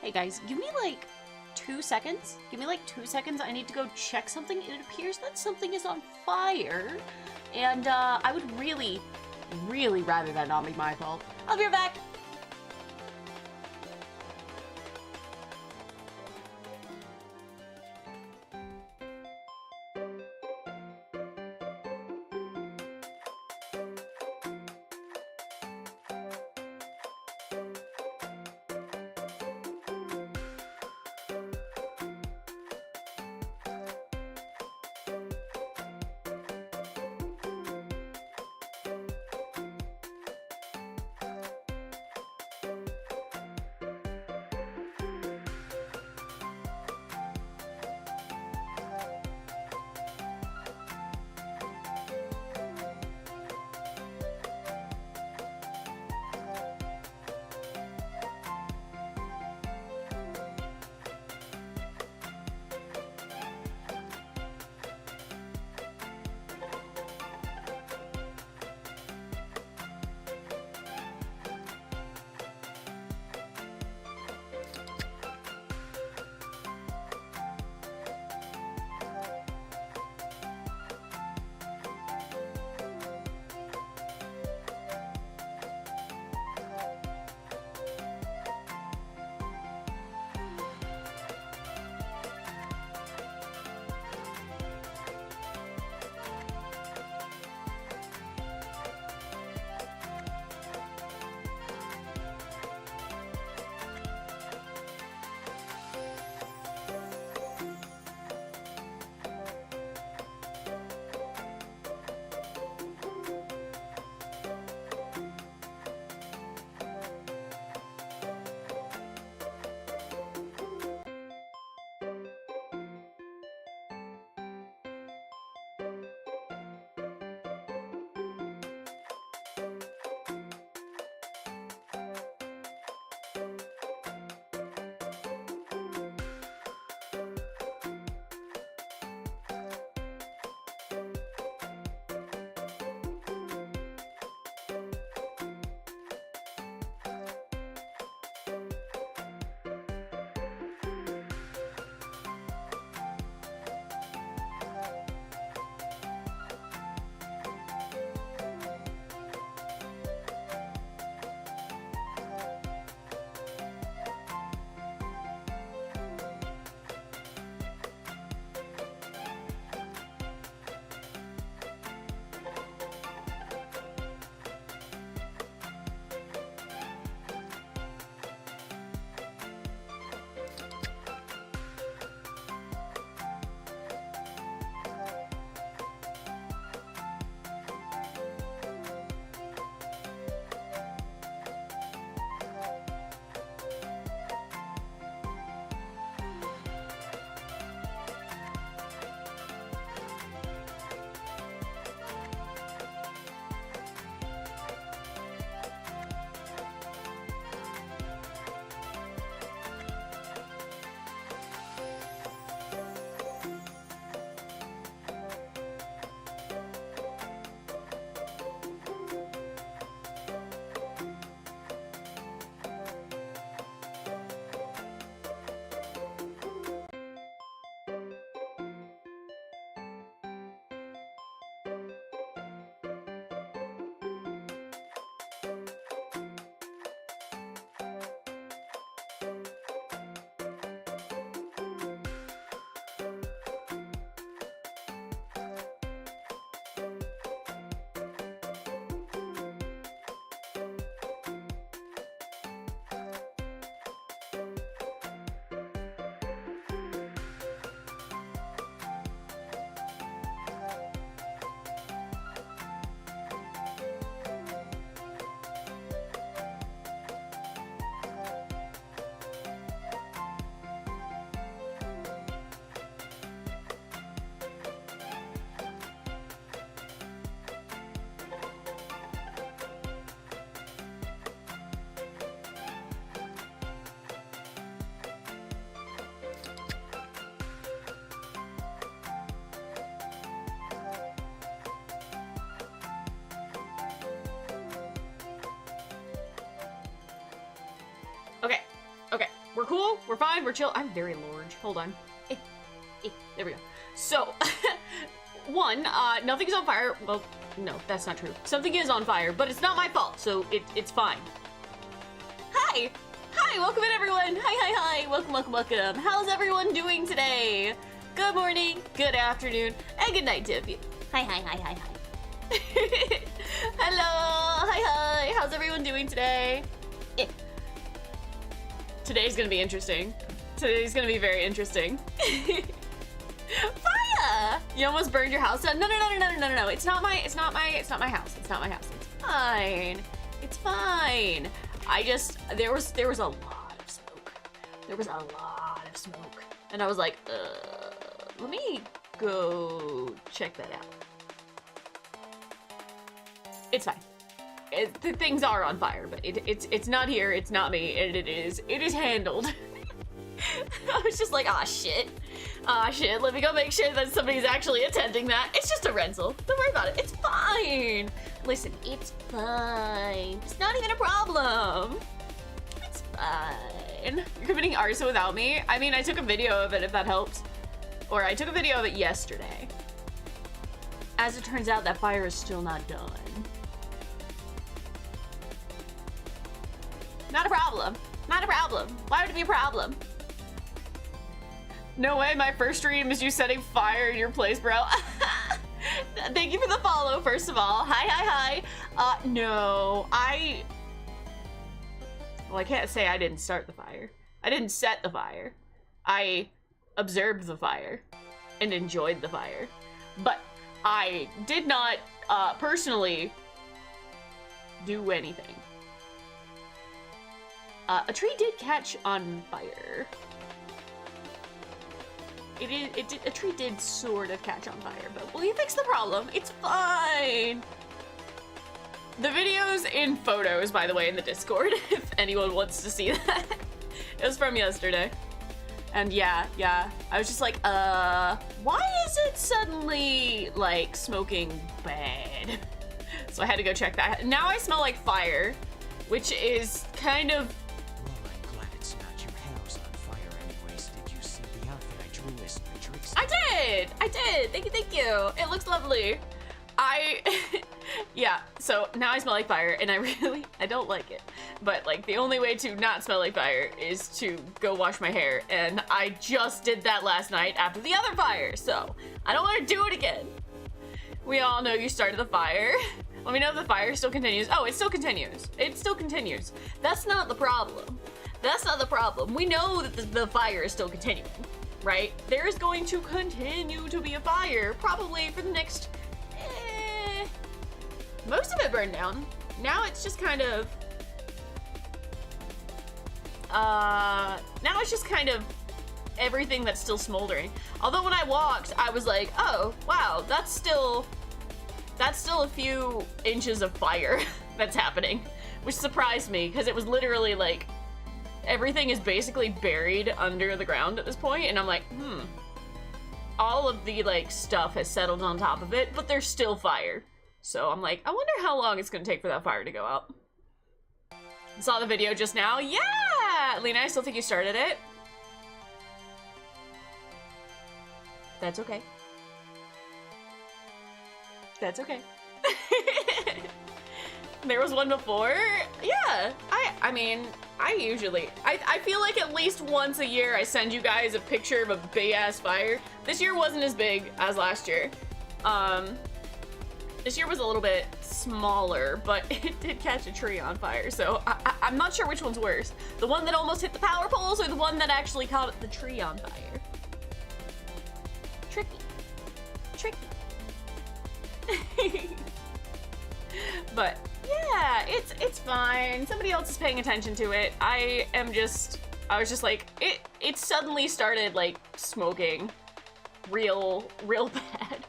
Hey guys, give me like 2 seconds. Give me like 2 seconds. I need to go check something. It appears that something is on fire. And I would really, really rather that not be my fault. I'll be right back. We're cool, we're fine, we're chill. I'm very large, hold on. There we go. So, one, nothing's on fire. Well, no, that's not true. Something is on fire, but it's not my fault, so it's fine. Hi! Hi, welcome in everyone! Hi, welcome. How's everyone doing today? Good morning, good afternoon, and good night to you. Hi. Hello, hi, how's everyone doing today? Today's gonna be interesting. Today's gonna be very interesting. Fire! You almost burned your house down. No. It's not my house. It's fine. It's fine. There was a lot of smoke. And I was like, let me go check that out. It's fine. The things are on fire, but it's not here, it's not me, and it is handled. I was just like, ah shit, let me go make sure that somebody's actually attending that. It's just a rental, don't worry about it, it's fine. Listen, it's fine. It's not even a problem. It's fine. You're committing arson without me? I mean, I took a video of it, if that helps. Or I took a video of it yesterday. As it turns out, that fire is still not done. Not a problem. Why would it be a problem? No way, my first stream is you setting fire in your place, bro. Thank you for the follow, first of all. Hi. No, well, I can't say I didn't start the fire. I didn't set the fire. I observed the fire and enjoyed the fire. But I did not, personally do anything. A tree did catch on fire. A tree did sort of catch on fire, but we fixed the problem. It's fine. The video's in photos, by the way, in the Discord, if anyone wants to see that. It was from yesterday. And yeah, I was just like, why is it suddenly, like, smoking bad? So I had to go check that. Now I smell like fire, which is kind of... Well, I'm glad it's not your house on fire anyways. Did you see the outfit I drew as Matrix? I did! Thank you! It looks lovely. Yeah, so now I smell like fire, and I don't like it. But, like, the only way to not smell like fire is to go wash my hair, and I just did that last night after the other fire, so I don't want to do it again. We all know you started the fire. Let me know if the fire still continues. Oh, it still continues. It still continues. That's not the problem. That's not the problem. We know that the fire is still continuing, right? There is going to continue to be a fire, probably for the next... most of it burned down. Now it's just kind of... now it's just kind of everything that's still smoldering. Although when I walked, I was like, oh, wow, that's still a few inches of fire that's happening, which surprised me because it was literally like, everything is basically buried under the ground at this point, and I'm like, all of the like stuff has settled on top of it, but there's still fire. So I'm like, I wonder how long it's gonna take for that fire to go out. I saw the video just now. Yeah! Lena, I still think you started it. That's okay. That's okay. There was one before? Yeah, I mean, I feel like at least once a year I send you guys a picture of a big ass fire. This year wasn't as big as last year. This year was a little bit smaller, but it did catch a tree on fire, so I'm not sure which one's worse. The one that almost hit the power poles or the one that actually caught the tree on fire? Tricky. But yeah, it's fine. Somebody else is paying attention to it. I was just like, it suddenly started like smoking real bad.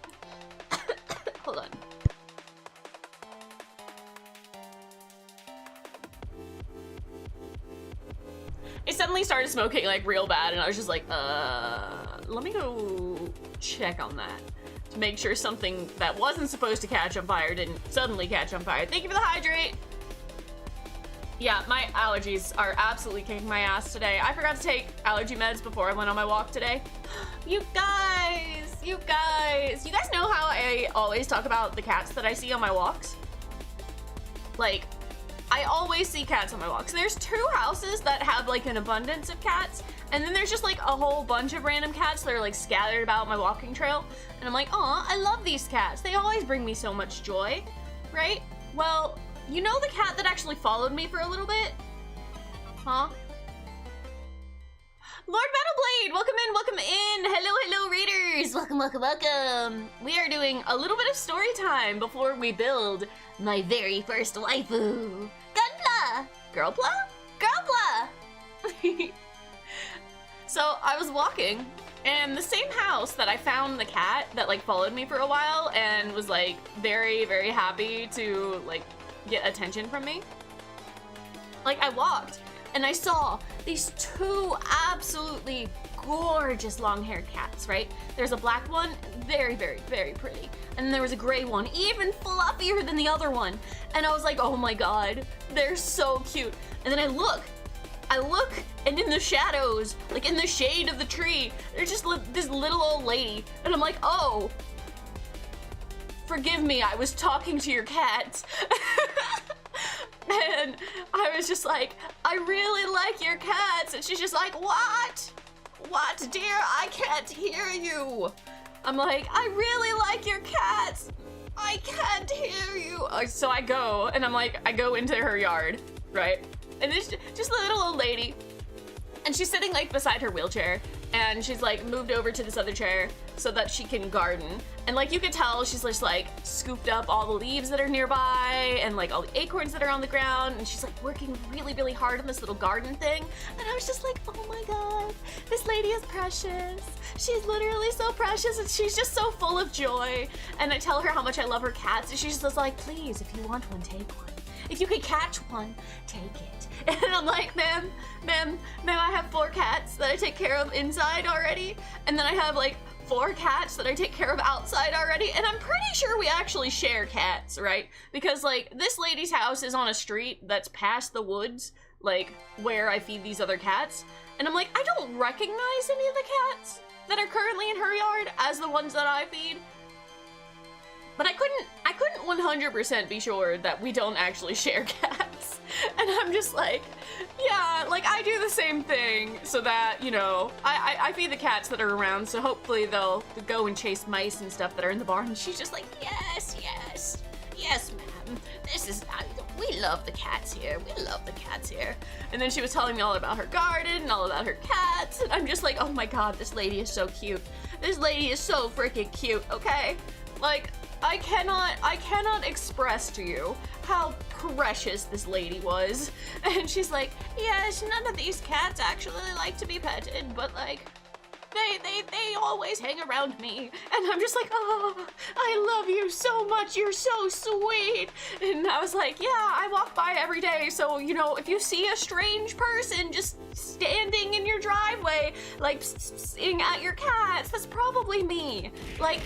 Hold on. It suddenly started smoking like real bad, and I was just like, let me go check on that to make sure something that wasn't supposed to catch on fire didn't suddenly catch on fire. Thank you for the hydrate. Yeah, my allergies are absolutely kicking my ass today. I forgot to take allergy meds before I went on my walk today. You guys know how I always talk about the cats that I see on my walks? Like, I always see cats on my walks. There's 2 houses that have like an abundance of cats, and then there's just like a whole bunch of random cats that are like scattered about my walking trail. And I'm like, aw, I love these cats. They always bring me so much joy, right? Well, you know the cat that actually followed me for a little bit? Huh? Lord Battleblade, welcome in. Hello, readers. Welcome. We are doing a little bit of story time before we build my very first waifu. Girlpla? So I was walking, and the same house that I found the cat that like followed me for a while and was like very, very happy to like get attention from me. Like, I walked and I saw these 2 absolutely gorgeous long-haired cats, right? There's a black one, very, very, very pretty. And then there was a gray one, even fluffier than the other one. And I was like, oh my god, they're so cute. And then I look, and in the shadows, like in the shade of the tree, there's just this little old lady. And I'm like, oh, forgive me, I was talking to your cats. And I was just like, I really like your cats. And she's just like, what? What, dear? I can't hear you. I'm like, I really like your cats. I can't hear you. So I go, and I'm like, I go into her yard, right? And there's just a little old lady. And she's sitting like beside her wheelchair, and she's like moved over to this other chair so that she can garden. And like you could tell, she's just like scooped up all the leaves that are nearby and like all the acorns that are on the ground, and she's like working really, really hard on this little garden thing. And I was just like, oh my god, this lady is precious. She's literally so precious, and she's just so full of joy. And I tell her how much I love her cats, and she's just like, please, if you want one, take one. If you could catch one, take it. And I'm like, ma'am, I have 4 cats that I take care of inside already. And then I have like 4 cats that I take care of outside already. And I'm pretty sure we actually share cats, right? Because like this lady's house is on a street that's past the woods, like where I feed these other cats. And I'm like, I don't recognize any of the cats that are currently in her yard as the ones that I feed. But I couldn't 100% be sure that we don't actually share cats. And I'm just like, yeah, like I do the same thing so that, you know, I feed the cats that are around, so hopefully they'll go and chase mice and stuff that are in the barn. And she's just like, yes, ma'am. We love the cats here. And then she was telling me all about her garden and all about her cats. And I'm just like, oh my god, this lady is so cute. This lady is so freaking cute, okay? Like, I cannot express to you how precious this lady was. And she's like, yes, none of these cats actually like to be petted, but like, they always hang around me. And I'm just like, oh, I love you so much, you're so sweet. And I was like, yeah, I walk by every day, so, you know, if you see a strange person just standing in your driveway, like, sitting at your cats, that's probably me. Like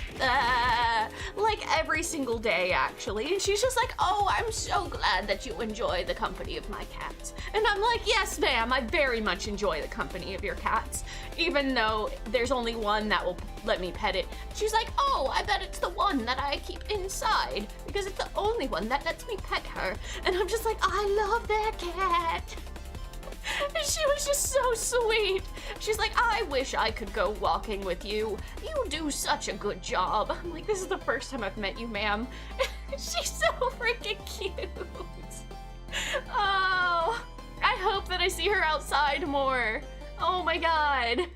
every single day, actually. And she's just like, oh, I'm so glad that you enjoy the company of my cats. And I'm like, yes, ma'am, I very much enjoy the company of your cats, even though there's only one that will let me pet it. She's like, oh, I bet it's the one that I keep inside, because it's the only one that lets me pet her. And I'm just like, I love that cat. And she was just so sweet. She's like, I wish I could go walking with you. You do such a good job. I'm like, this is the first time I've met you, ma'am. She's so freaking cute. Oh, I hope that I see her outside more. Oh my god.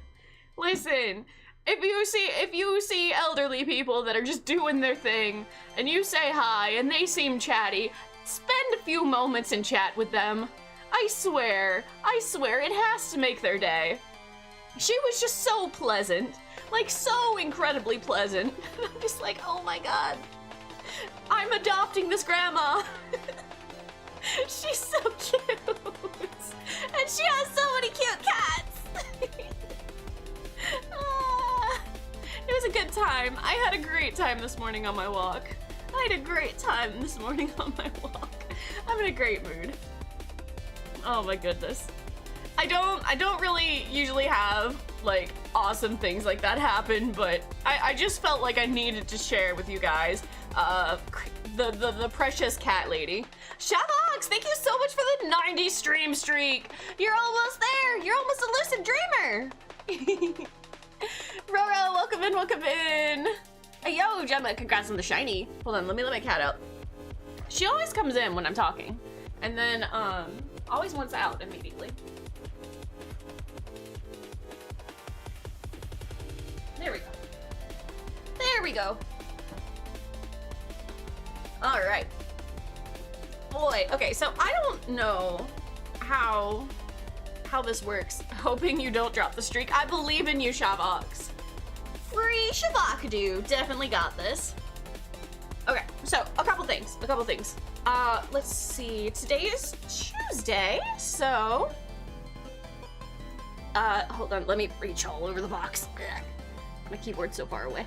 Listen, if you see elderly people that are just doing their thing, and you say hi and they seem chatty, spend a few moments and chat with them. I swear, it has to make their day. She was just so pleasant, like so incredibly pleasant. I'm just like, oh my god, I'm adopting this grandma. She's so cute, and she has so many cute cats. It was a good time. I had a great time this morning on my walk. I'm in a great mood. Oh my goodness. I don't really usually have like awesome things like that happen, but I just felt like I needed to share with you guys the precious cat lady. Shavox, thank you so much for the 90 stream streak. You're almost there. You're almost a lucid dreamer. Roro, welcome in, welcome in. Hey, yo, Gemma, congrats on the shiny. Hold on, let me let my cat out. She always comes in when I'm talking, and then always wants out immediately. There we go. There we go. All right. Boy, okay, so I don't know how this works. Hoping you don't drop the streak. I believe in you, Shavox. Free Shavakadu. Definitely got this. Okay, so a couple things. Let's see. Today is Tuesday, so hold on, let me reach all over the box. Ugh. My keyboard's so far away.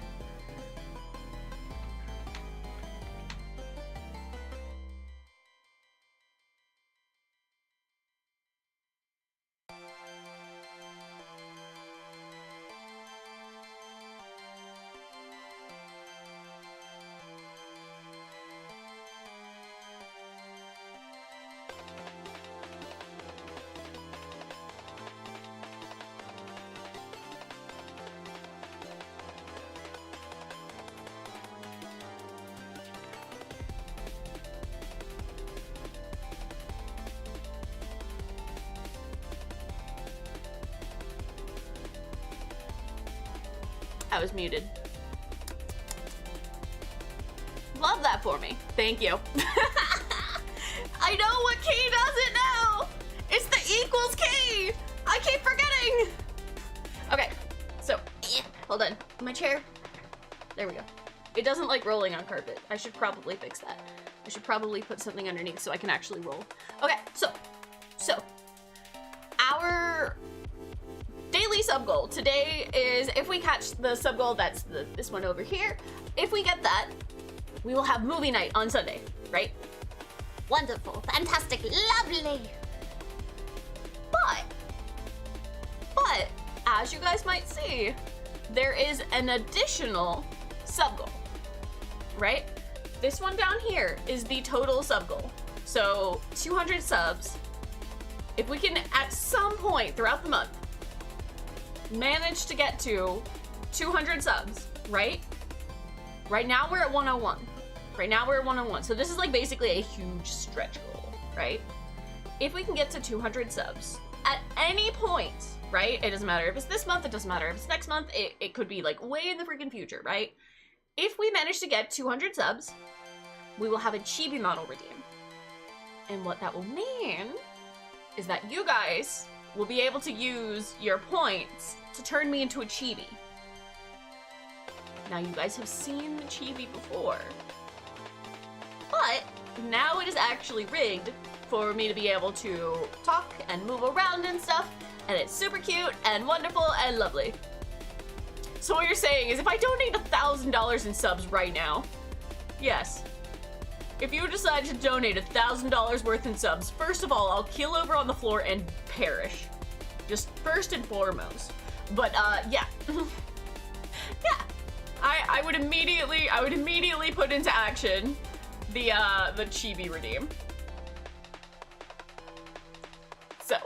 I was muted. Love that for me. Thank you. I know what key does it now. It's the equals key. I keep forgetting. Okay, so hold on. My chair. There we go. It doesn't like rolling on carpet. I should probably fix that. I should probably put something underneath so I can actually roll. Okay, so our daily sub goal today is if we catch the sub goal, that's this one over here. If we get that, we will have movie night on Sunday, right? Wonderful, fantastic, lovely. But as you guys might see, there is an additional sub goal, right? This one down here is the total sub goal. So 200 subs. If we can at some point throughout the month manage to get to 200 subs, right? Right now we're at 101. So this is like basically a huge stretch goal, right? If we can get to 200 subs at any point, right? It doesn't matter if it's this month, it doesn't matter if it's next month, it could be like way in the freaking future, right? If we manage to get 200 subs, we will have a chibi model redeem. And what that will mean is that you guys will be able to use your points to turn me into a chibi. Now you guys have seen the chibi before, but now it is actually rigged for me to be able to talk and move around and stuff, and it's super cute and wonderful and lovely. So what you're saying is if I donate $1,000 in subs right now, yes, if you decide to donate $1,000 worth in subs, first of all, I'll keel over on the floor and perish. Just first and foremost. But yeah. Yeah. I would immediately put into action the chibi redeem. So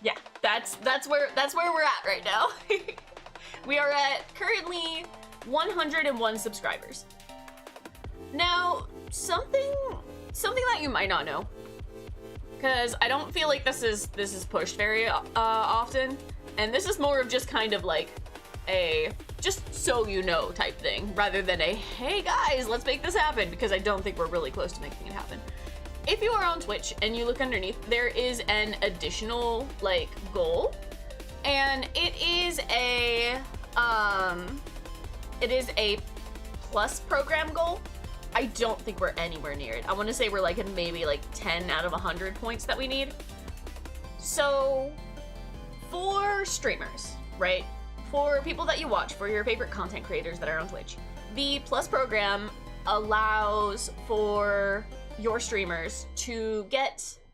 yeah, that's where we're at right now. We are at currently 101 subscribers. Now, something that you might not know, because I don't feel like this is pushed very often, and this is more of just kind of like a just so you know type thing, rather than a hey guys, let's make this happen, because I don't think we're really close to making it happen. If you are on Twitch and you look underneath, there is an additional like goal, and it is a plus program goal. I don't think we're anywhere near it. I want to say we're like at maybe like 10 out of 100 points that we need. So for streamers, right? For people that you watch, for your favorite content creators that are on Twitch, the plus program allows for your streamers to get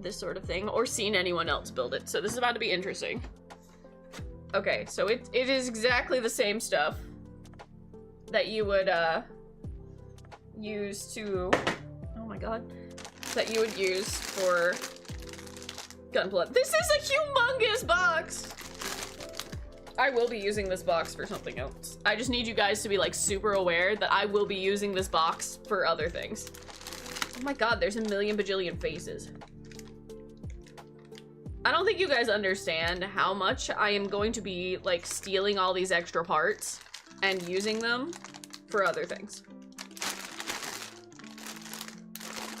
this sort of thing or seen anyone else build it, so this is about to be interesting. Okay, so it is exactly the same stuff that you would use to, oh my god, that you would use for Gunpla. This is a humongous box! I will be using this box for something else. I just need you guys to be like super aware that I will be using this box for other things. Oh my god, there's a million bajillion faces. I don't think you guys understand how much I am going to be like stealing all these extra parts and using them for other things.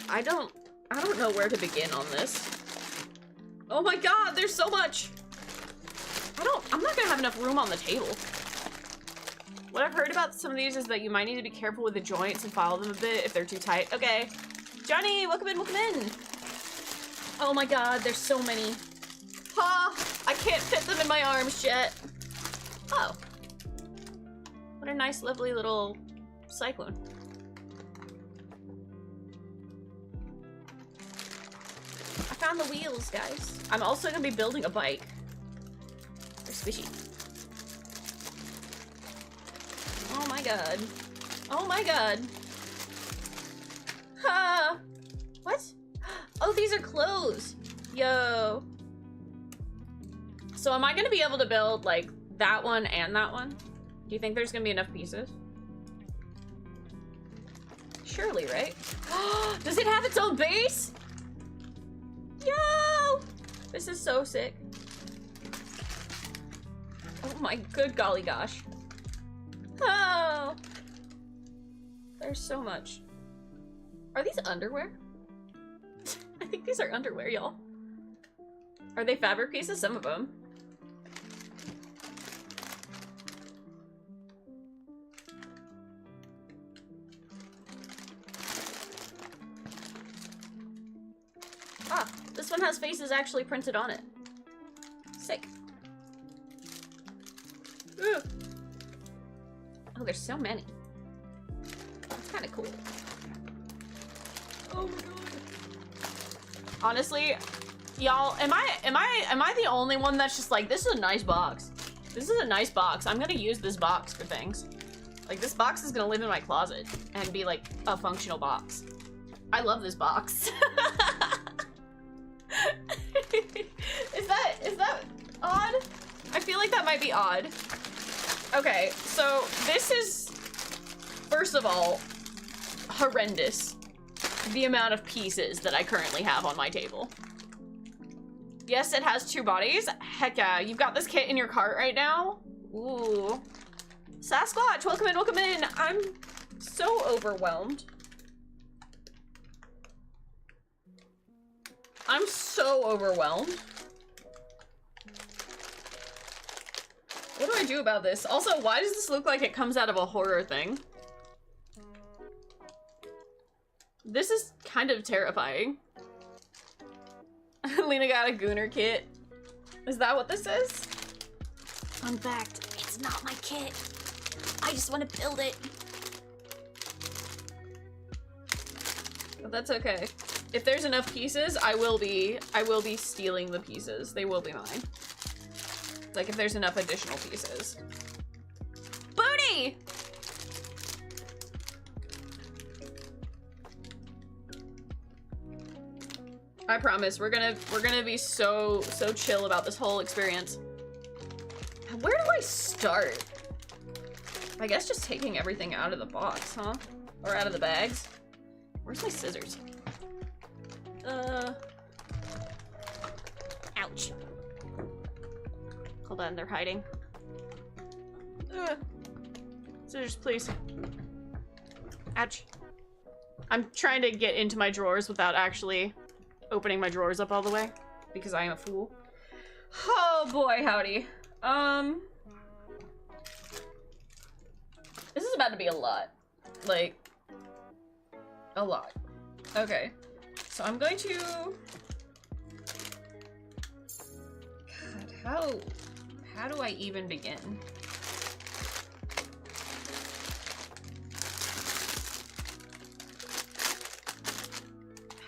I don't know where to begin on this. Oh my god, there's so much. I'm not gonna have enough room on the table. What I've heard about some of these is that you might need to be careful with the joints and file them a bit if they're too tight. Okay. Johnny, welcome in, welcome in. Oh my god, there's so many. Ha! I can't fit them in my arms yet. Oh. What a nice, lovely little Cyclone. I found the wheels, guys. I'm also gonna be building a bike. They're squishy. Oh my god. Oh my god. Ha! What? Oh, these are clothes. Yo. So am I gonna be able to build like that one and that one? Do you think there's gonna be enough pieces? Surely, right? Does it have its own base? Yo! This is so sick. Oh my good golly gosh. Oh! There's so much. Are these underwear? I think these are underwear, y'all. Are they fabric pieces? Some of them. Ah, this one has faces actually printed on it. Sick. Ooh. Oh, there's so many. That's kind of cool. Oh my god. Honestly, y'all, am I the only one that's just like, this is a nice box. This is a nice box. I'm gonna use this box for things. Like, this box is gonna live in my closet and be like a functional box. I love this box. Is that odd? I feel like that might be odd. Okay, so this is, first of all, horrendous. The amount of pieces that I currently have on my table. Yes, it has 2 bodies. Heck yeah, you've got this kit in your cart right now? Ooh. Sasquatch, welcome in, welcome in. I'm so overwhelmed. I'm so overwhelmed. What do I do about this? Also, why does this look like it comes out of a horror thing? This is kind of terrifying. Lena got a Gooner kit. Is that what this is? Fun fact, it's not my kit. I just want to build it. But that's okay. If there's enough pieces, I will be stealing the pieces. They will be mine. Like if there's enough additional pieces. Booty! I promise, we're gonna be so chill about this whole experience. Where do I start? I guess just taking everything out of the box, huh? Or out of the bags. Where's my scissors? Ouch. Hold on, they're hiding. Scissors, please. Ouch. I'm trying to get into my drawers without actually opening my drawers up all the way, because I am a fool. Oh boy, howdy. This is about to be a lot. Like, a lot. Okay. So I'm going to... God, how do I even begin?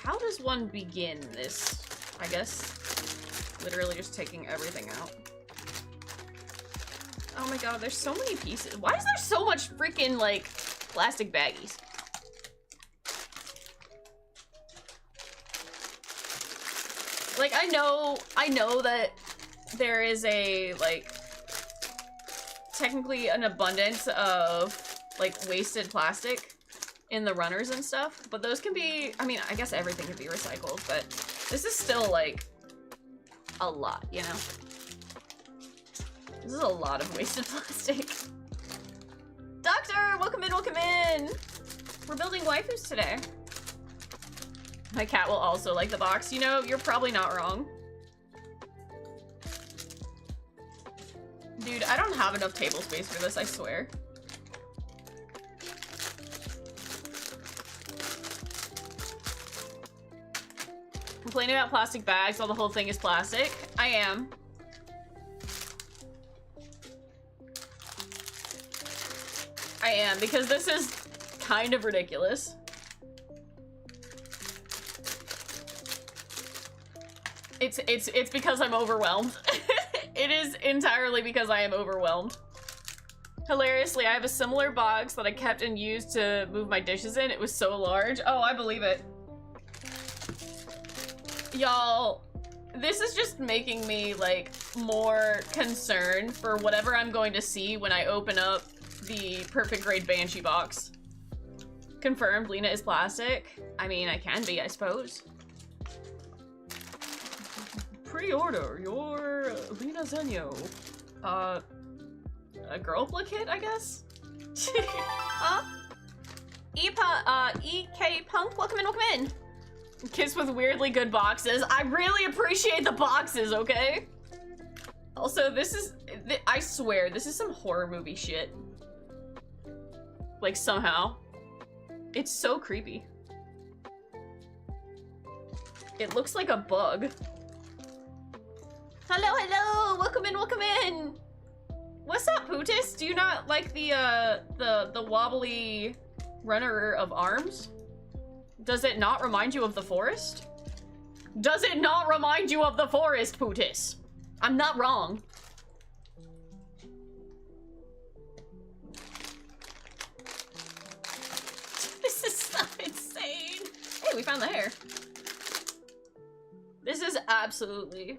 How does one begin this I guess. Literally just taking everything out. Oh my god, there's so many pieces. Why is there so much freaking, like, plastic baggies? Like, I know that there is a, like, technically an abundance of, like, wasted plastic in the runners and stuff, but those can be, I mean, I guess everything can be recycled, but this is still, like, a lot, you know? This is a lot of wasted plastic. Doctor, welcome in, welcome in! We're building waifus today. My cat will also like the box. You know, you're probably not wrong. Dude, I don't have enough table space for this, I swear. Complaining about plastic bags while the whole thing is plastic? I am. I am, because this is kind of ridiculous. It's because I'm overwhelmed. It is entirely because I am overwhelmed. Hilariously, I have a similar box that I kept and used to move my dishes in. It was so large. Oh, I believe it. Y'all, this is just making me, like, more concerned for whatever I'm going to see when I open up the perfect grade Banshee box. Confirmed, Lena is plastic. I mean, I can be, I suppose. Pre-order your Lena Zenyo. A Girlpla kit, I guess? EK Punk, welcome in, welcome in. Kids with weirdly good boxes. I really appreciate the boxes, okay? Also, this is, I swear, this is some horror movie shit. Like, somehow. It's so creepy. It looks like a bug. Hello, hello! Welcome in, welcome in! What's up, Pootis? Do you not like the wobbly runner of arms? Does it not remind you of the forest? Does it not remind you of the forest, Pootis? I'm not wrong. This is so insane. Hey, we found the hair. This is absolutely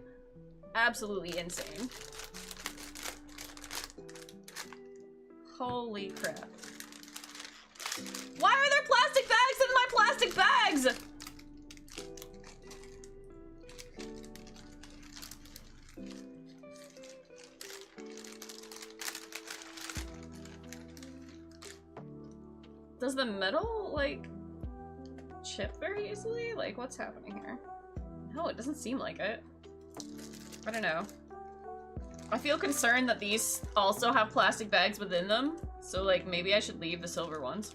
insane. Holy crap. Why are there plastic bags in my plastic bags? Does the metal, like, chip very easily? Like, what's happening here? No, it doesn't seem like it. I don't know. I feel concerned that these also have plastic bags within them, so, like, maybe I should leave the silver ones.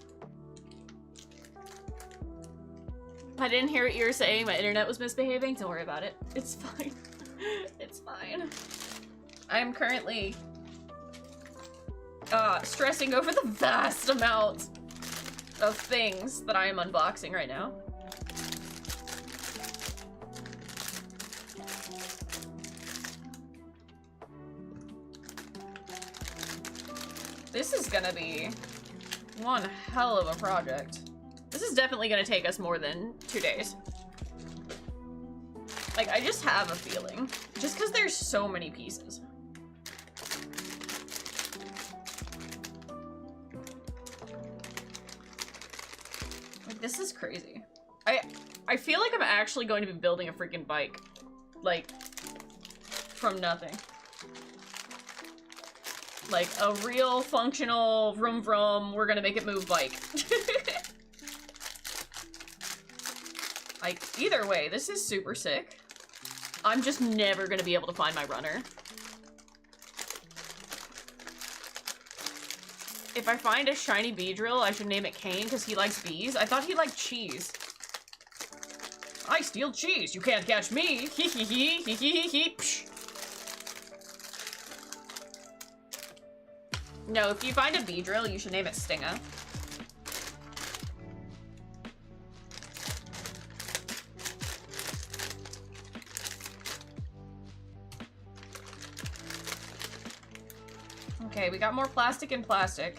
I didn't hear what you were saying. My internet was misbehaving. Don't worry about it. It's fine. It's fine. I'm currently stressing over the vast amount of things that I am unboxing right now. This is gonna be one hell of a project. This is definitely gonna take us more than 2 days. Like, I just have a feeling. Just because there's so many pieces. Like, this is crazy. I feel like I'm actually going to be building a freaking bike. Like, from nothing. Like, a real functional vroom vroom, we're gonna make it move bike. Like, either way, this is super sick. I'm just never gonna be able to find my runner. If I find a shiny bee drill, I should name it Kane because he likes bees. I thought he liked cheese. I steal cheese, you can't catch me. Hee hee hee hee hee hee hee. Psh. No, if you find a bee drill, you should name it Stinga. Okay, we got more plastic and plastic.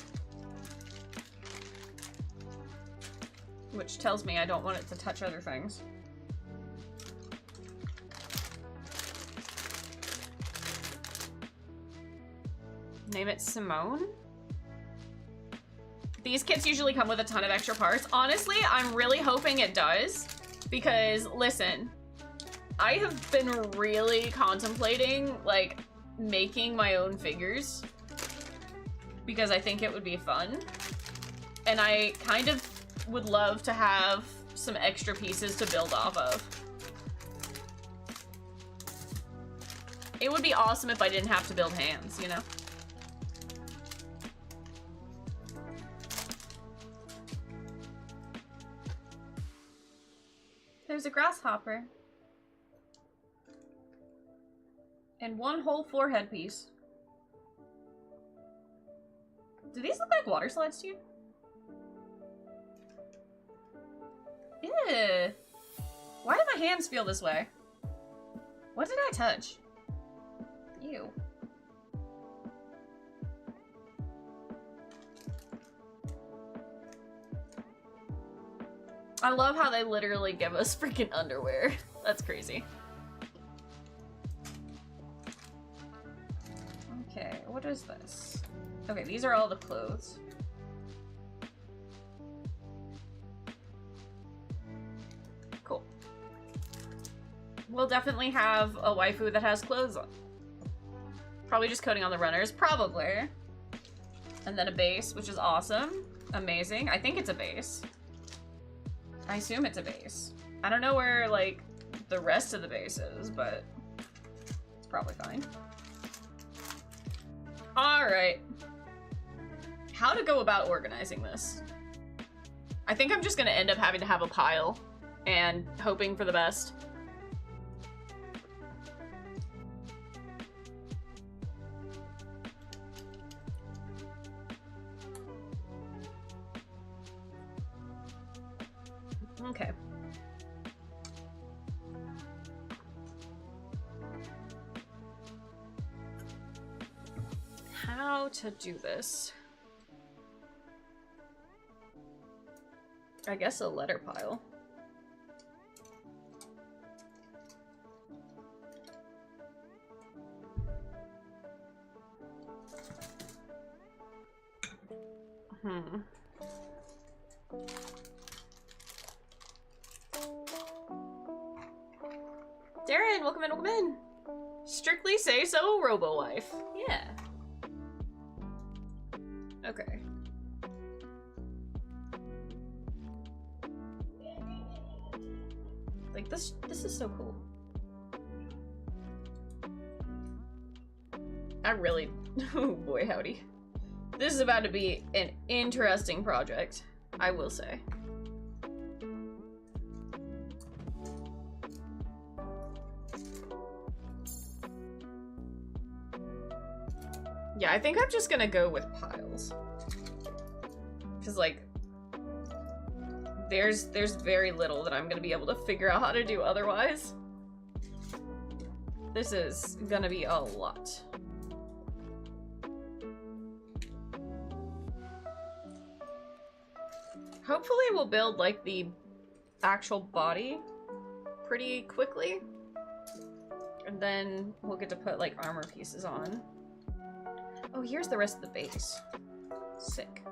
Which tells me I don't want it to touch other things. Name it Simone? These kits usually come with a ton of extra parts. Honestly, I'm really hoping it does. Because, listen, I have been really contemplating, like, making my own figures. Because I think it would be fun. And I kind of would love to have some extra pieces to build off of. It would be awesome if I didn't have to build hands, you know? There's a grasshopper. And one whole forehead piece. Do these look like water slides to you? Ew. Why do my hands feel this way? What did I touch? Ew. I love how they literally give us freaking underwear. That's crazy. Okay, what is this? Okay, these are all the clothes. Cool. We'll definitely have a waifu that has clothes on. Probably just coating on the runners, probably. And then a base, which is awesome. Amazing. I think it's a base. I assume it's a base. I don't know where, like, the rest of the base is, but it's probably fine. Alright. How to go about organizing this? I think I'm just gonna end up having to have a pile and hoping for the best. Okay. How to do this? I guess a letter pile. Darren, welcome in, welcome in. Strictly say so, Robo-Wife. Yeah. Okay. Like, this is so cool. I really, oh boy, howdy. This is about to be an interesting project, I will say. Yeah, I think I'm just gonna go with piles. Cause like, there's very little that I'm gonna be able to figure out how to do otherwise. This is gonna be a lot. Hopefully we'll build like the actual body pretty quickly. And then we'll get to put like armor pieces on. Oh, here's the rest of the base. Sick.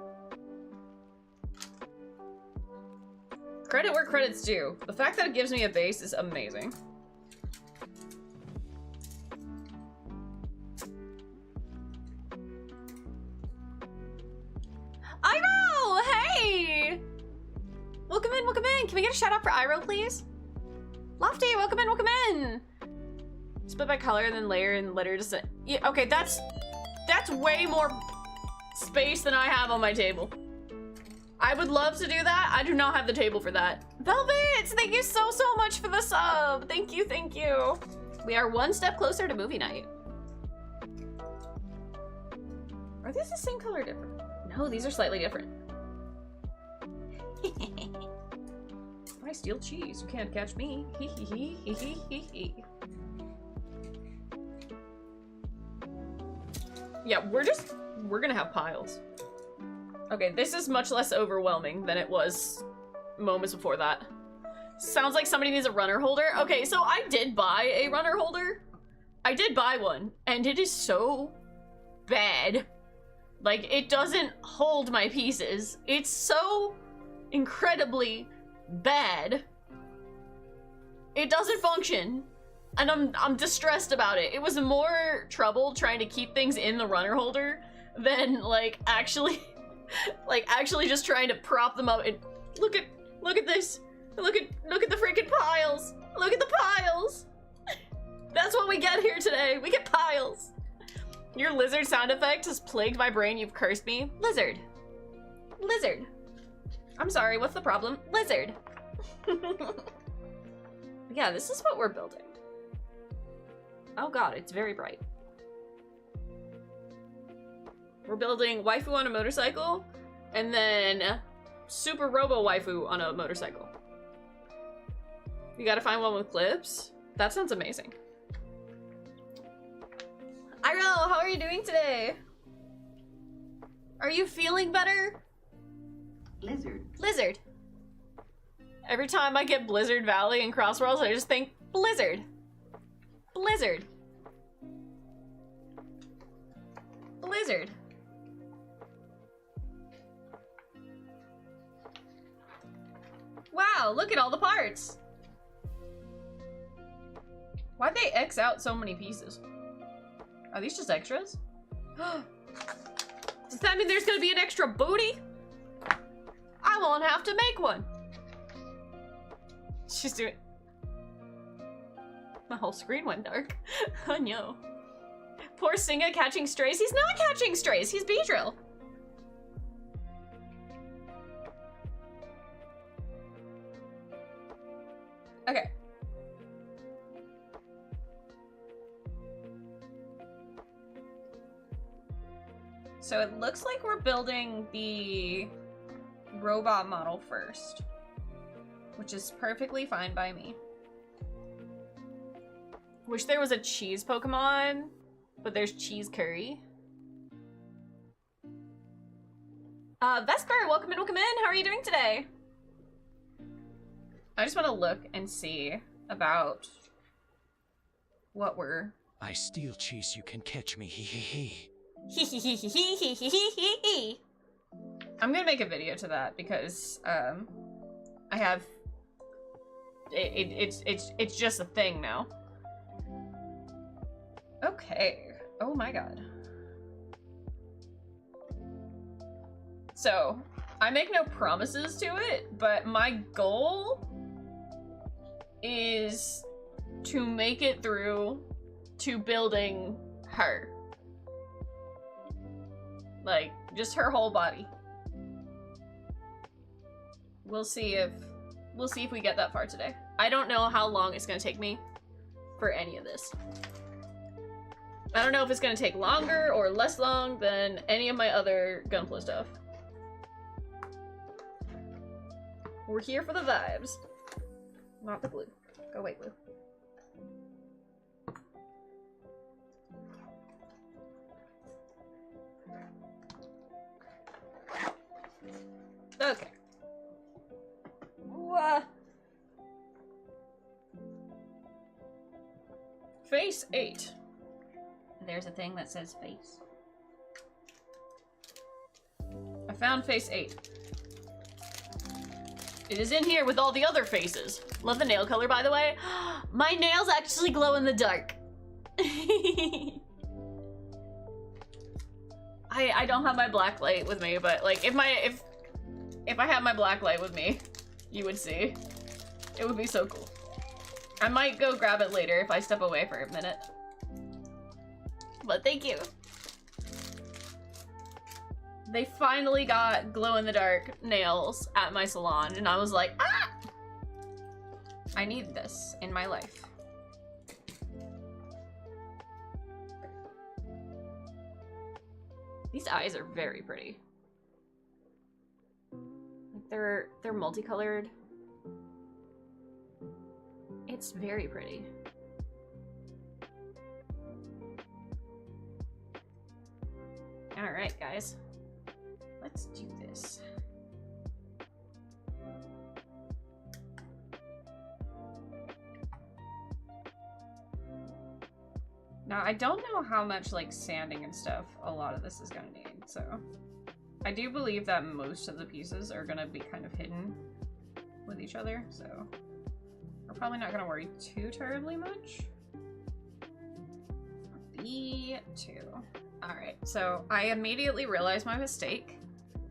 Credit where credit's due. The fact that it gives me a base is amazing. Iro! Hey! Welcome in, welcome in. Can we get a shout out for Iro, please? Lofty, welcome in, welcome in. Split by color and then layer and letter to set. Yeah, okay, that's way more space than I have on my table. I would love to do that. I do not have the table for that. Velvet, thank you so much for the sub. Thank you, thank you. We are one step closer to movie night. Are these the same color or different? No, these are slightly different. I steal cheese. You can't catch me. Hee hee hee hee hee hee hee. Yeah, we're just we're gonna have piles. Okay, this is much less overwhelming than it was moments before that. Sounds like somebody needs a runner holder. Okay, so I did buy a runner holder. I did buy one, and it is so bad. Like, it doesn't hold my pieces. It's so incredibly bad. It doesn't function. And I'm distressed about it. It was more trouble trying to keep things in the runner holder than, like, actually just trying to prop them up and look at this. Look at the freaking piles. Look at the piles. That's what we get here today. We get piles. Your lizard sound effect has plagued my brain. You've cursed me. Lizard. Lizard. I'm sorry, what's the problem? Lizard. Yeah, this is what we're building. Oh god, it's very bright. We're building waifu on a motorcycle, and then super robo waifu on a motorcycle. You gotta find one with clips? That sounds amazing. Iro, how are you doing today? Are you feeling better? Lizard. Lizard. Every time I get Blizzard Valley and Crossworlds, I just think Blizzard. Blizzard. Blizzard. Wow, look at all the parts. Why'd they X out so many pieces? Are these just extras? Does that mean there's gonna be an extra booty? I won't have to make one. She's doing... My whole screen went dark. Oh no. Poor Singa catching strays. He's not catching strays, he's Beedrill. Okay. So it looks like we're building the robot model first, which is perfectly fine by me. Wish there was a cheese Pokemon, but there's cheese curry. Vesper, welcome in, welcome in. How are you doing today? I just want to look and see about what we're... I steal cheese, you can catch me, hee hee hee. I'm gonna make a video to that because I have it's just a thing now. Okay. Oh my god. So I make no promises to it, but my goal is to make it through to building her. Like, just her whole body. We'll see if we get that far today. I don't know how long it's gonna take me for any of this. I don't know if it's gonna take longer or less long than any of my other Gunpla stuff. We're here for the vibes. Not the glue. Go away, glue. Okay. Face 8. There's a thing that says face. I found face 8. It is in here with all the other faces. Love the nail color, by the way. My nails actually glow in the dark. I don't have my black light with me, but like if I had my black light with me, you would see. It would be so cool. I might go grab it later if I step away for a minute. But thank you. They finally got glow-in-the-dark nails at my salon, and I was like, ah! I need this in my life. These eyes are very pretty. Like they're multicolored. It's very pretty. Alright, guys. Let's do this. Now, I don't know how much, like, sanding and stuff a lot of this is gonna need, so... I do believe that most of the pieces are gonna be kind of hidden with each other, so... We're probably not gonna worry too terribly much. B2. Alright, so I immediately realized my mistake.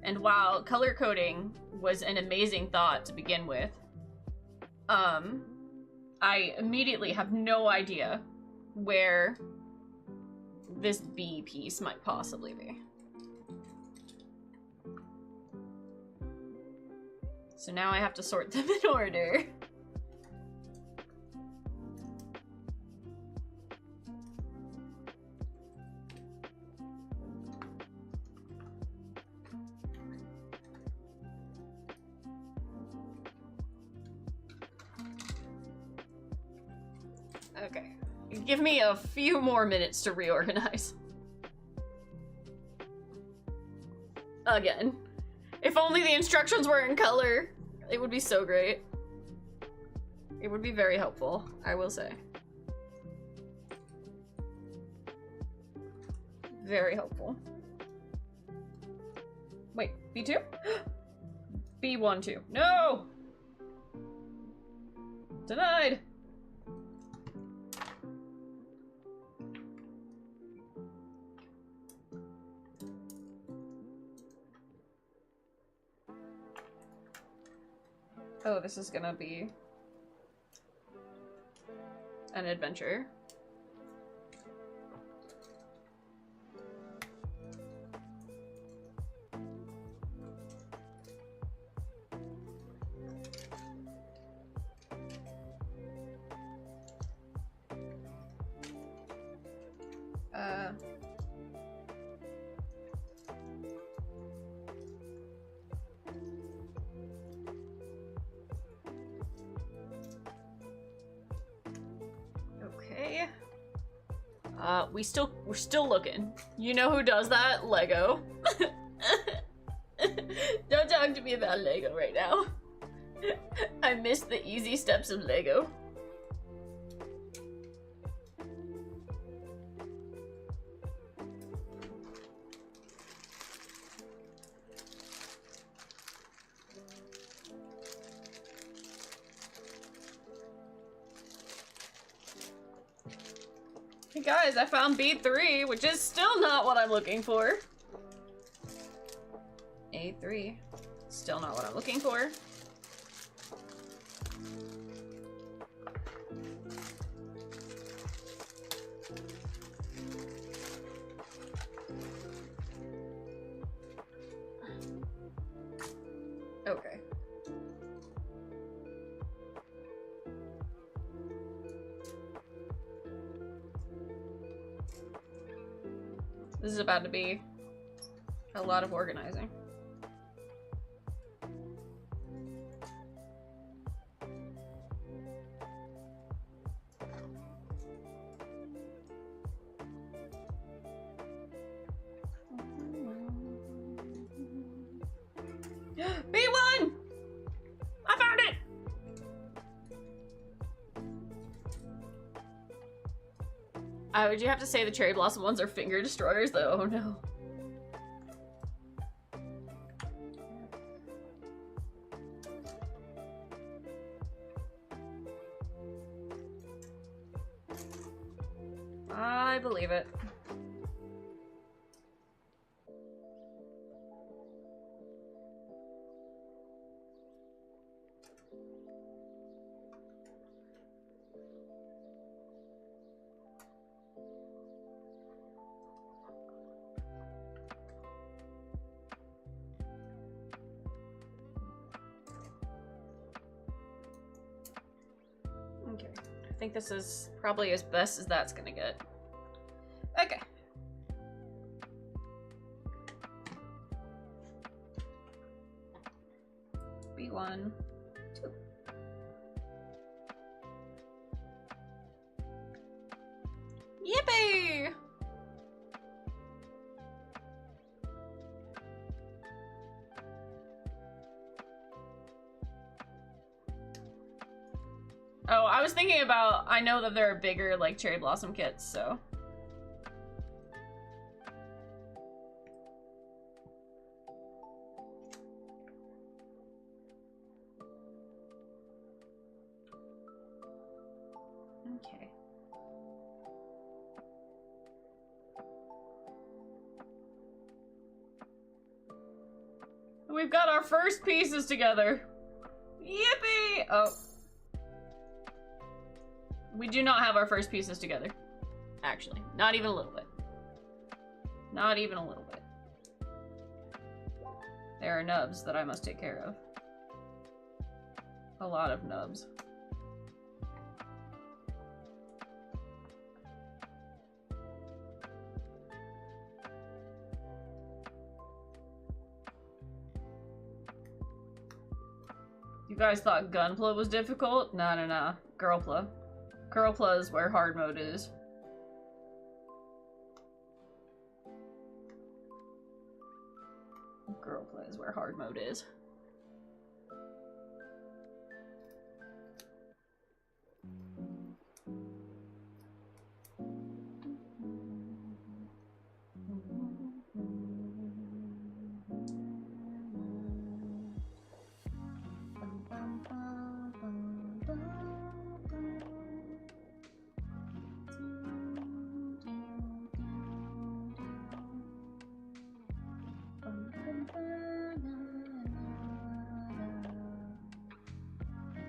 And while color coding was an amazing thought to begin with, I immediately have no idea where this B piece might possibly be. So now I have to sort them in order. Okay. Give me a few more minutes to reorganize. Again. If only the instructions were in color, it would be so great. It would be very helpful, I will say. Very helpful. Wait, B2? B1, 2. No! Denied! Oh, this is gonna be an adventure. Okay. We're still looking. You know who does that? Lego. Don't talk to me about Lego right now. I miss the easy steps of Lego. Hey guys, I found B3, which is still not what I'm looking for. A3, still not what I'm looking for. Okay. This is about to be a lot of organizing. B1! I found it! Would you have to say the cherry blossom ones are finger destroyers though? Oh no. I believe it. Okay, I think this is probably as best as that's gonna get. Okay. B1, 2. Yippee! was thinking about, I know that there are bigger, like, cherry blossom kits, so. Okay. We've got our first pieces together. Yippee! Oh. We do not have our first pieces together. Actually, not even a little bit. Not even a little bit. There are nubs that I must take care of. A lot of nubs. You guys thought Gunpla was difficult? No, no, no. Girlpla. Girlpla is where hard mode is. Girlpla is where hard mode is.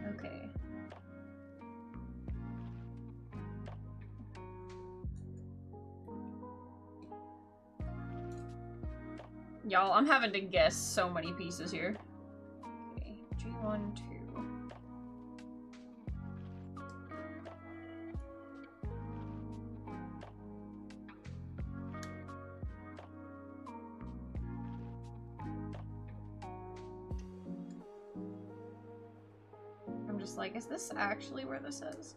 Okay. Y'all, I'm having to guess so many pieces here. Okay, G1, 2. I'm just like, is this actually where this is?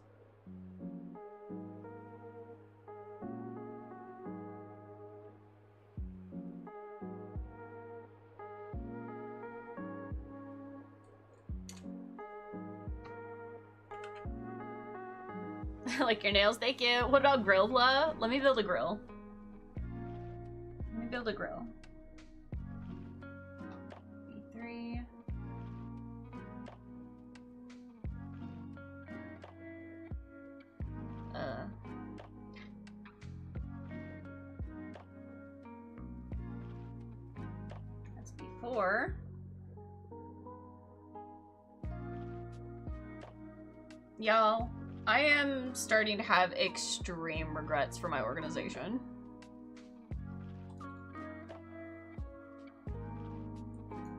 I like your nails, thank you. What about Grillpla? Let me build a grill. Let me build a grill. B3. That's B4. Y'all, I am starting to have extreme regrets for my organization.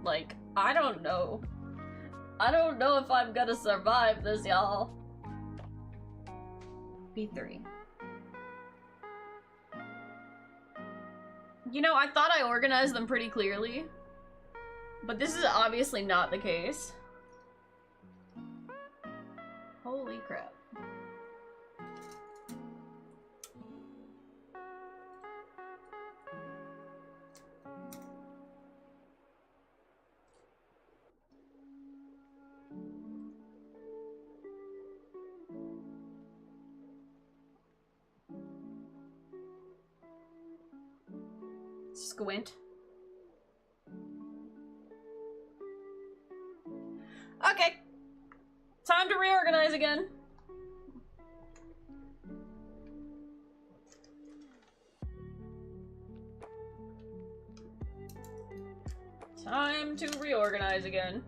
Like, I don't know. I don't know if I'm gonna survive this, y'all. B3. You know, I thought I organized them pretty clearly, but this is obviously not the case. Holy crap. Squint. Okay. Time to reorganize again. Time to reorganize again.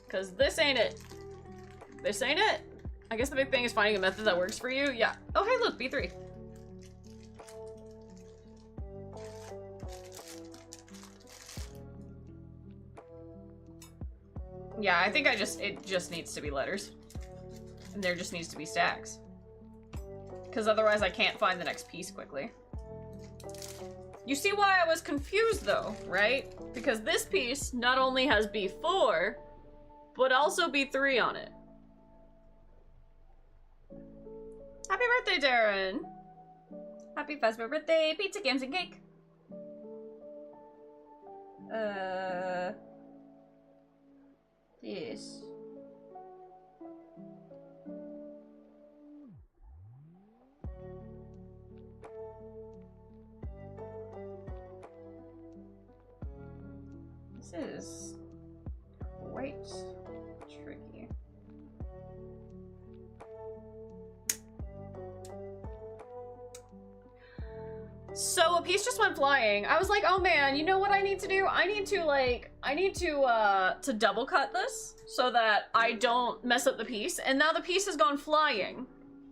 Because this ain't it. This ain't it. I guess the big thing is finding a method that works for you. Yeah. Oh, hey, look, B3. Yeah, I think it just needs to be letters. And there just needs to be stacks. Because otherwise I can't find the next piece quickly. You see why I was confused though, right? Because this piece not only has B4, but also B3 on it. Happy birthday, Darren! Happy Vesper birthday, pizza, games, and cake! This. This is quite tricky. So a piece just went flying. I was like, oh man, you know what I need to do? I need to double cut this so that I don't mess up the piece. And now the piece has gone flying.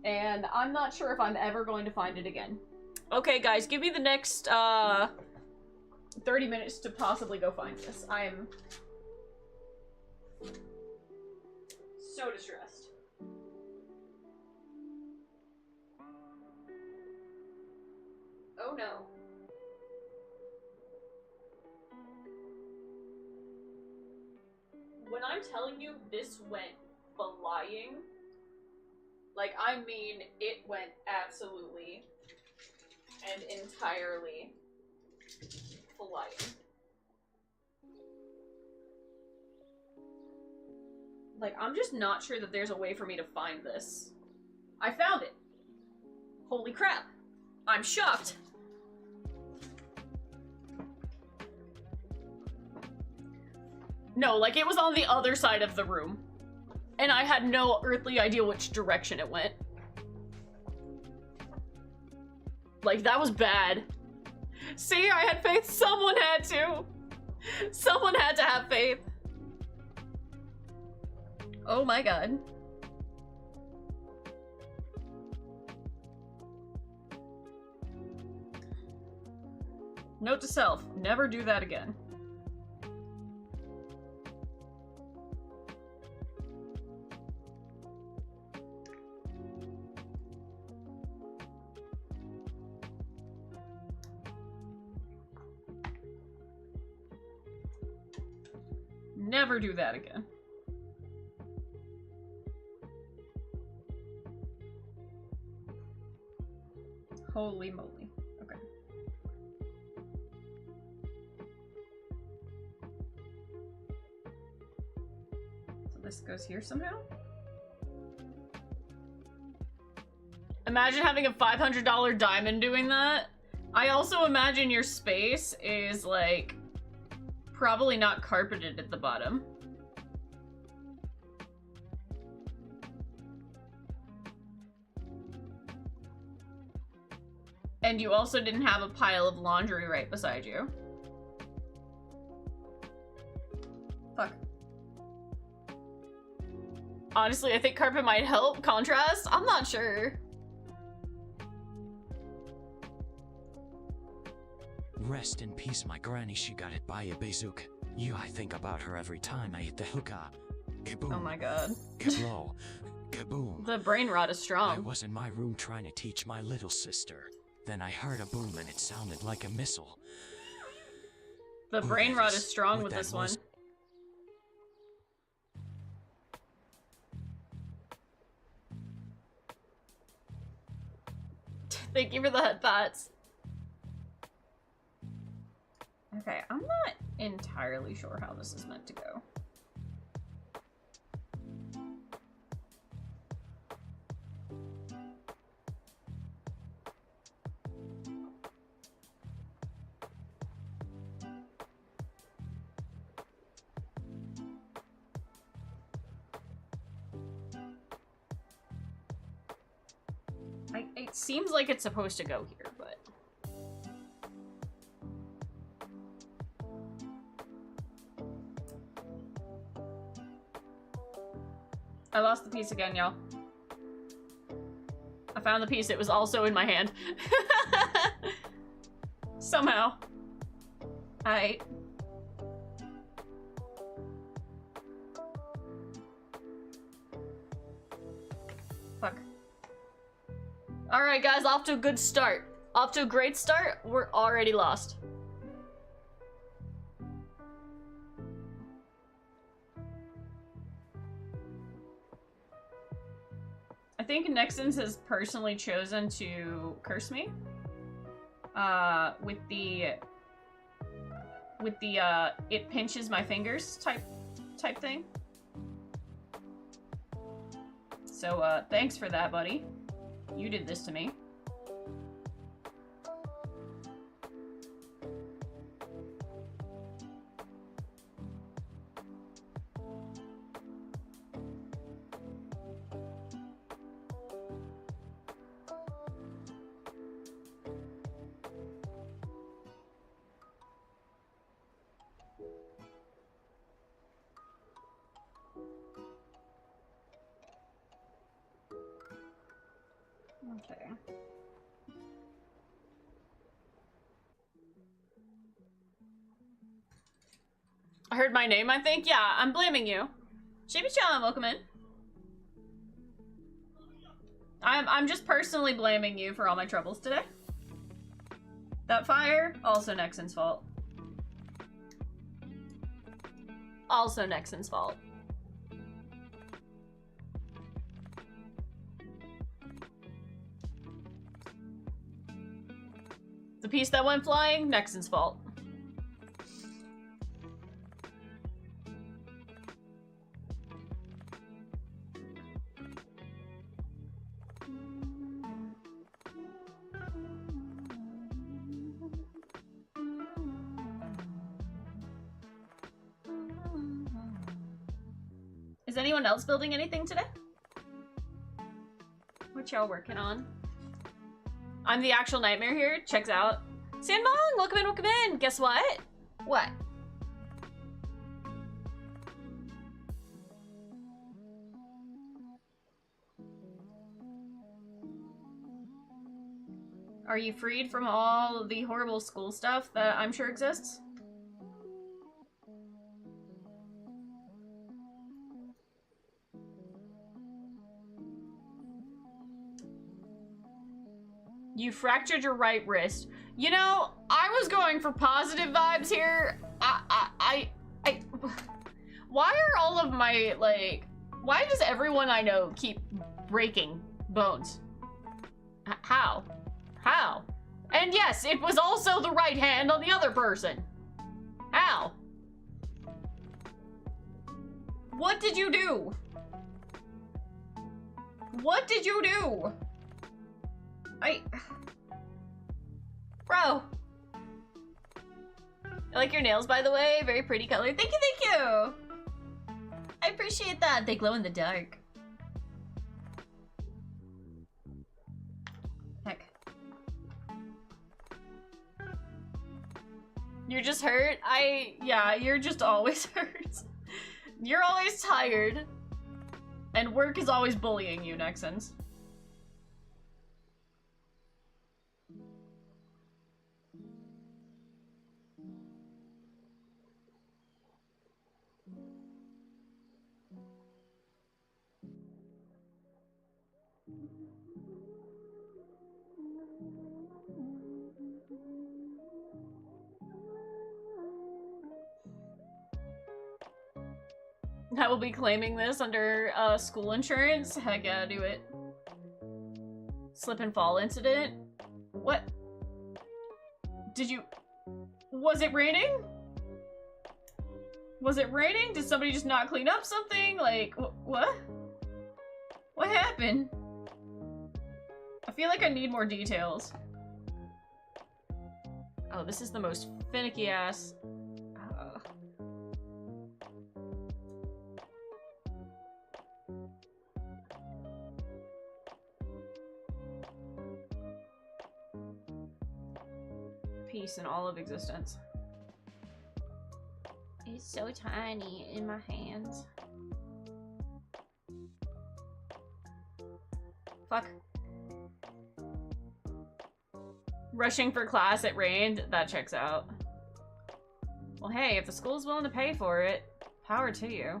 And I'm not sure if I'm ever going to find it again. Okay, guys, give me the next 30 minutes to possibly go find this. I am so distressed. Oh no. When I'm telling you this went flying, like, I mean, it went absolutely and entirely flying. Like, I'm just not sure that there's a way for me to find this. I found it. Holy crap. I'm shocked. No, like, it was on the other side of the room. And I had no earthly idea which direction it went. Like, that was bad. See, I had faith. Someone had to. Someone had to have faith. Oh my god. Note to self, never do that again. Never do that again. Holy moly. Okay. So this goes here somehow? Imagine having a $500 diamond doing that. I also imagine your space is, like, probably not carpeted at the bottom. And you also didn't have a pile of laundry right beside you. Fuck. Honestly, I think carpet might help contrast. I'm not sure. Rest in peace, my granny. She got hit by a bazooka. I think about her every time I hit the hookah. Kaboom. Oh my god. Kablow. Kaboom. The brain rot is I strong. was in my room trying to teach my little sister. Then I heard a boom and it sounded like a missile. The Who brain that rot is, is strong what with that this one. was. Thank you for the head pats. Okay, I'm not entirely sure how this is meant to go. It seems like it's supposed to go here, but... I lost the piece again, y'all. I found the piece. It was also in my hand. Somehow. Alright. Fuck. Alright, guys, off to a good start. Off to a great start. We're already lost. I think Nexons has personally chosen to curse me. With the with the, it pinches my fingers type thing. So, thanks for that, buddy. You did this to me. Okay. I heard my name, I think? Yeah, I'm blaming you. Chibi-chan, welcome in. I'm just personally blaming you for all my troubles today. That fire, also Nexon's fault. Also Nexon's fault. The piece that went flying, Nexon's fault. Is anyone else building anything today? What y'all working on? I'm the actual nightmare here. Checks out. Sandbong, welcome in, welcome in. Guess what? What? Are you freed from all of the horrible school stuff that I'm sure exists? You fractured your right wrist. You know, I was going for positive vibes here. Why are all of my, like, why does everyone I know keep breaking bones? How? How? And yes, it was also the right hand on the other person. How? What did you do? What did you do? Bro. I like your nails, by the way. Very pretty color. Thank you, thank you. I appreciate that. They glow in the dark. Heck. You're just hurt? Yeah, you're just always hurt. You're always tired. And work is always bullying you, Nexons. I will be claiming this under school insurance. Heck yeah, do it. Slip and fall incident? What? Did you... Was it raining? Was it raining? Did somebody just not clean up something? Like, what? What happened? I feel like I need more details. Oh, this is the most finicky ass... piece in all of existence. It's so tiny in my hands. Fuck. Rushing for class, it rained. That checks out. Well, hey, if the school's willing to pay for it, power to you.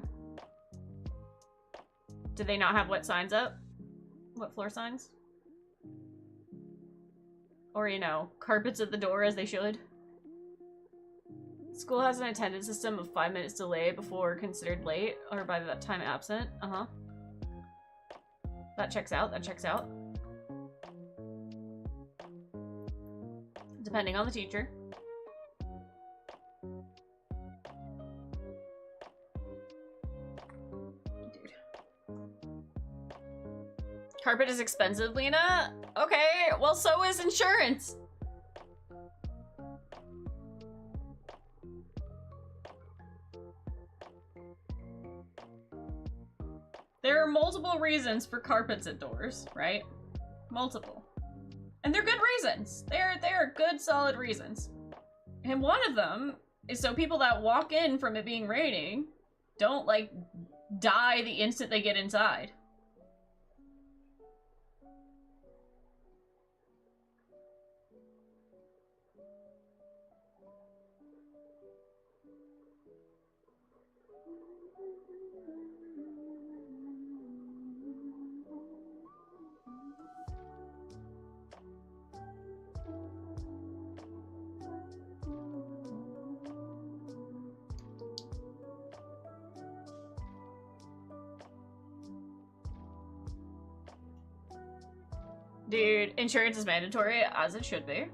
Do they not have wet signs up? Wet floor signs? Or, you know, carpets at the door as they should. School has an attendance system of 5 minutes delay before considered late, or by that time absent. Uh-huh. That checks out, that checks out. Depending on the teacher. Carpet is expensive, Lena. Okay, well, so is insurance. There are multiple reasons for carpets at doors, right? Multiple. And they're good reasons. They're good, solid reasons. And one of them is so people that walk in from it being raining don't, like, die the instant they get inside. Dude, insurance is mandatory, as it should be.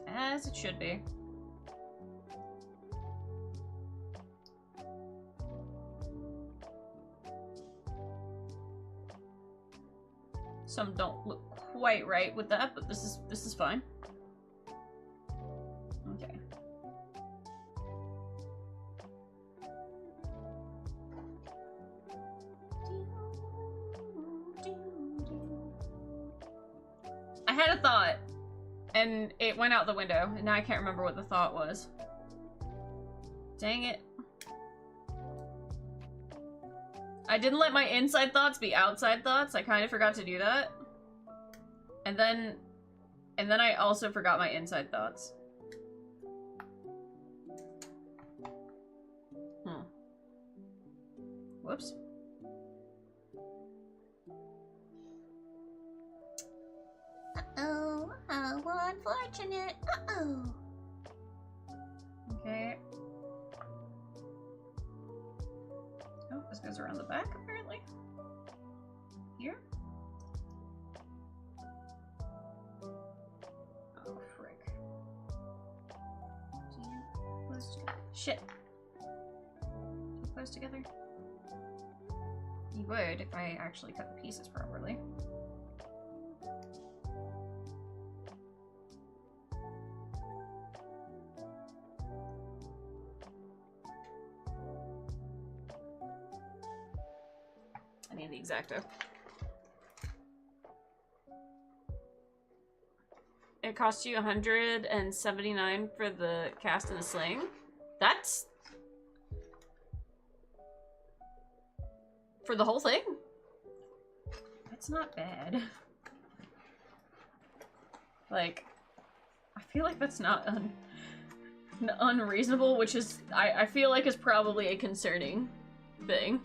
As it should be. Some don't look quite right with that, but this is fine. Okay. I had a thought, and it went out the window, and now I can't remember what the thought was. Dang it. I didn't let my inside thoughts be outside thoughts. I kind of forgot to do that. And then I also forgot my inside thoughts. Whoops. Uh-oh, how unfortunate. Uh-oh. Okay. Oh, this goes around the back, apparently. Here? Oh, frick. Too close together. Shit. Too close together? You would if I actually cut the pieces properly. I need the X-Acto. It cost you $179 for the cast and the sling. That's for the whole thing? That's not bad. Like, I feel like that's not unreasonable, which is, I feel like is probably a concerning thing.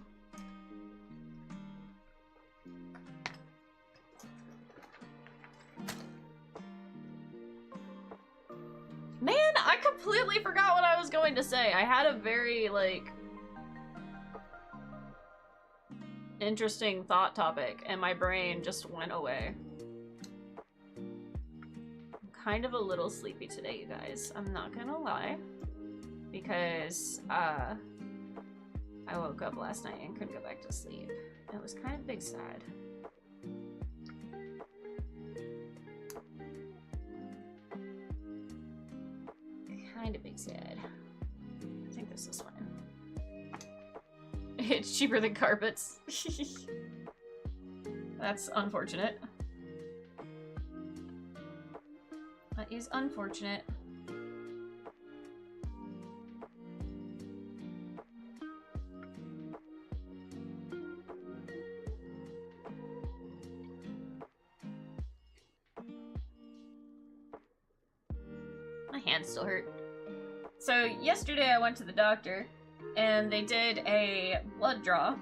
Man, I completely forgot what I was going to say. I had a very, like, interesting thought topic, and my brain just went away. I'm kind of a little sleepy today, you guys. I'm not gonna lie. Because, I woke up last night and couldn't go back to sleep. It was kind of big sad. Kind of big sad. I think this is fine. It's cheaper than carpets. That's unfortunate. That is unfortunate. My hands still hurt. So yesterday I went to the doctor and they did a blood draw,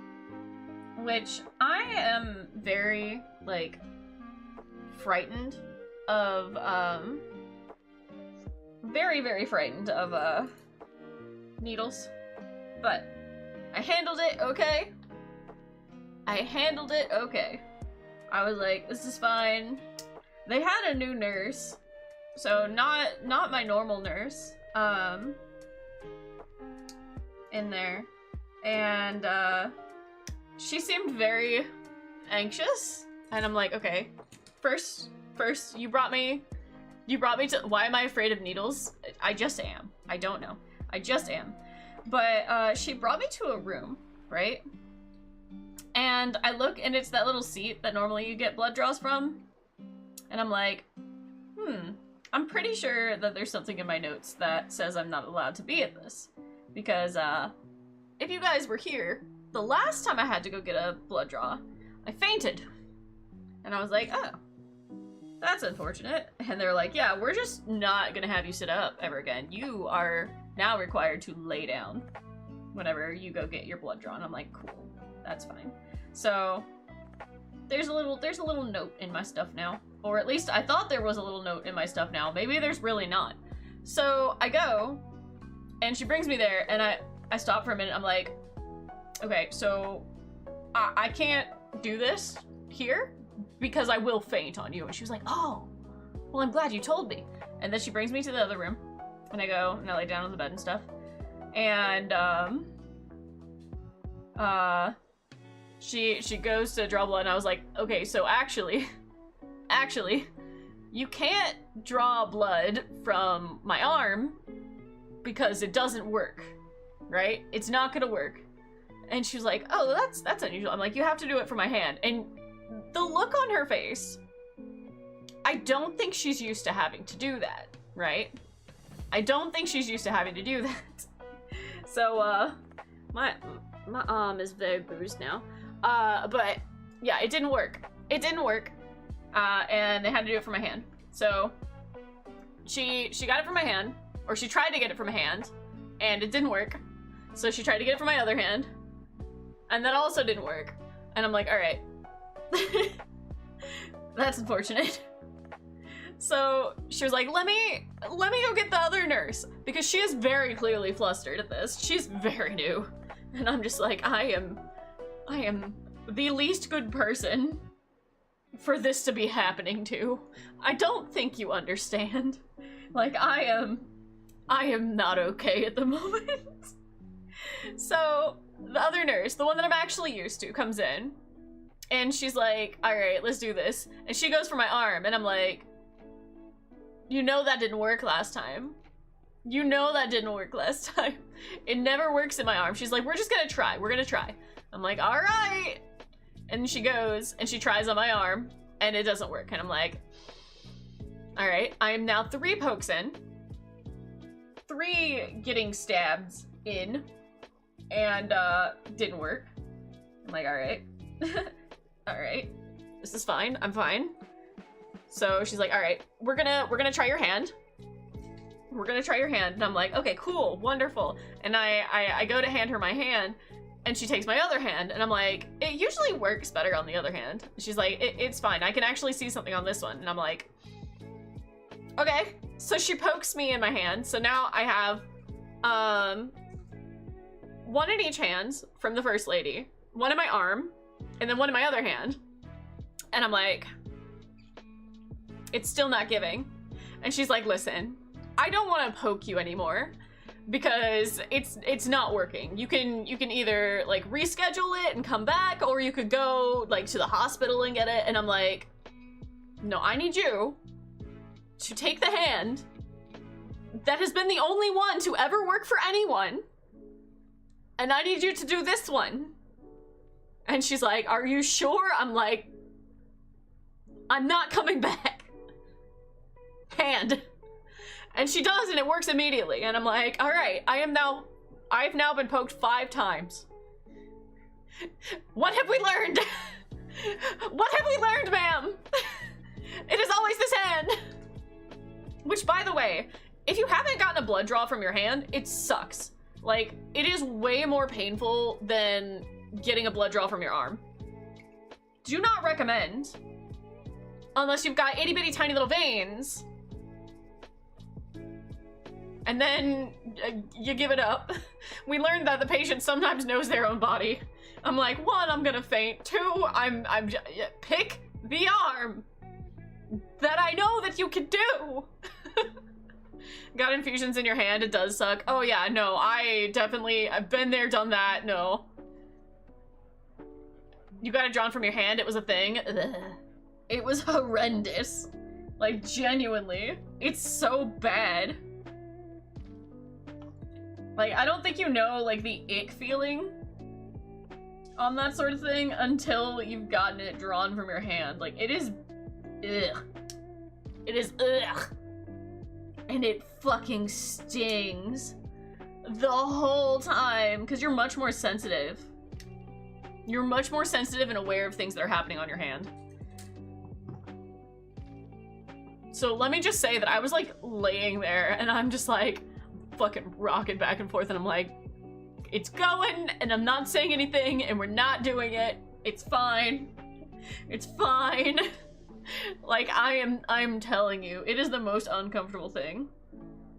which I am very, like, frightened of, very, very frightened of, needles. But I handled it okay. I handled it okay. I was like, this is fine. They had a new nurse, so not my normal nurse, in there, and she seemed very anxious, and I'm like, okay, first, you brought me to, why am I afraid of needles? I just am. I don't know. I just am. But, she brought me to a room, right? And I look, and it's that little seat that normally you get blood draws from. And I'm like, I'm pretty sure that there's something in my notes that says I'm not allowed to be at this. Because, if you guys were here, the last time I had to go get a blood draw, I fainted. And I was like, oh, that's unfortunate. And they're like, yeah, we're just not gonna have you sit up ever again. You are now required to lay down whenever you go get your blood drawn. I'm like, cool, that's fine. So there's a little note in my stuff now. Or at least I thought there was a little note in my stuff now. Maybe there's really not. So I go, and she brings me there, and I stop for a minute. I'm like, okay, so I can't do this here because I will faint on you. And she was like, oh, well, I'm glad you told me. And then she brings me to the other room, and I go and I lay down on the bed and stuff. And she goes to draw blood, and I was like, okay, so actually, you can't draw blood from my arm because it doesn't work, right? It's not gonna work. And she was like, oh, that's unusual. I'm like, you have to do it from my hand. And the look on her face, I don't think she's used to having to do that, right? I don't think she's used to having to do that. So, my arm is very bruised now. But yeah, it didn't work. It didn't work. And they had to do it from my hand. So she got it from my hand, or she tried to get it from my hand, and it didn't work. So she tried to get it from my other hand, and that also didn't work. And I'm like, all right, that's unfortunate. So she was like, let me go get the other nurse, because she is very clearly flustered at this. She's very new. And I'm just like, I am the least good person for this to be happening to. I don't think you understand. Like, I am not okay at the moment. So the other nurse, the one that I'm actually used to, comes in, and she's like, all right, let's do this. And she goes for my arm, and I'm like, you know that didn't work last time. You know that didn't work last time. It never works in my arm. She's like, we're just gonna try. We're gonna try. I'm like, all right. And she goes, and she tries on my arm, and it doesn't work. And I'm like, all right, I am now 3 pokes in. 3 getting stabbed in, and didn't work. I'm like, all right. All right, this is fine. I'm fine. So she's like, all right, we're gonna try your hand. We're gonna try your hand. And I'm like, okay, cool, wonderful. And I go to hand her my hand, and she takes my other hand, and I'm like, it usually works better on the other hand. She's like, it's fine. I can actually see something on this one. And I'm like, okay. So she pokes me in my hand. So now I have 1 in each hand from the first lady, 1 in my arm, and then 1 in my other hand. And I'm like, it's still not giving. And she's like, listen, I don't want to poke you anymore because it's not working. You can either like reschedule it and come back, or you could go like to the hospital and get it. And I'm like, no, I need you to take the hand that has been the only one to ever work for anyone, and I need you to do this one. And she's like, are you sure? I'm like, I'm not coming back. Hand. And she does, and it works immediately. And I'm like, all right, I've now been poked 5 times. What have we learned? What have we learned, ma'am? It is always this hand. Which, by the way, if you haven't gotten a blood draw from your hand, it sucks. Like, it is way more painful than getting a blood draw from your arm. Do not recommend. Unless you've got itty bitty tiny little veins. And then you give it up. We learned that the patient sometimes knows their own body. I'm like, 1, I'm gonna faint. 2, I'm pick the arm that I know that you can do. Got infusions in your hand, it does suck. Oh yeah, no, I've been there, done that, no. You got it drawn from your hand? It was a thing? Ugh. It was horrendous. Like, genuinely. It's so bad. Like, I don't think you know, like, the ick feeling on that sort of thing until you've gotten it drawn from your hand. Like, it is... ugh. It is ugh. And it fucking stings the whole time, because you're much more sensitive. You're much more sensitive and aware of things that are happening on your hand. So let me just say that I was like laying there and I'm just like fucking rocking back and forth and I'm like, it's going and I'm not saying anything and we're not doing it. It's fine. It's fine. Like I'm telling you, it is the most uncomfortable thing.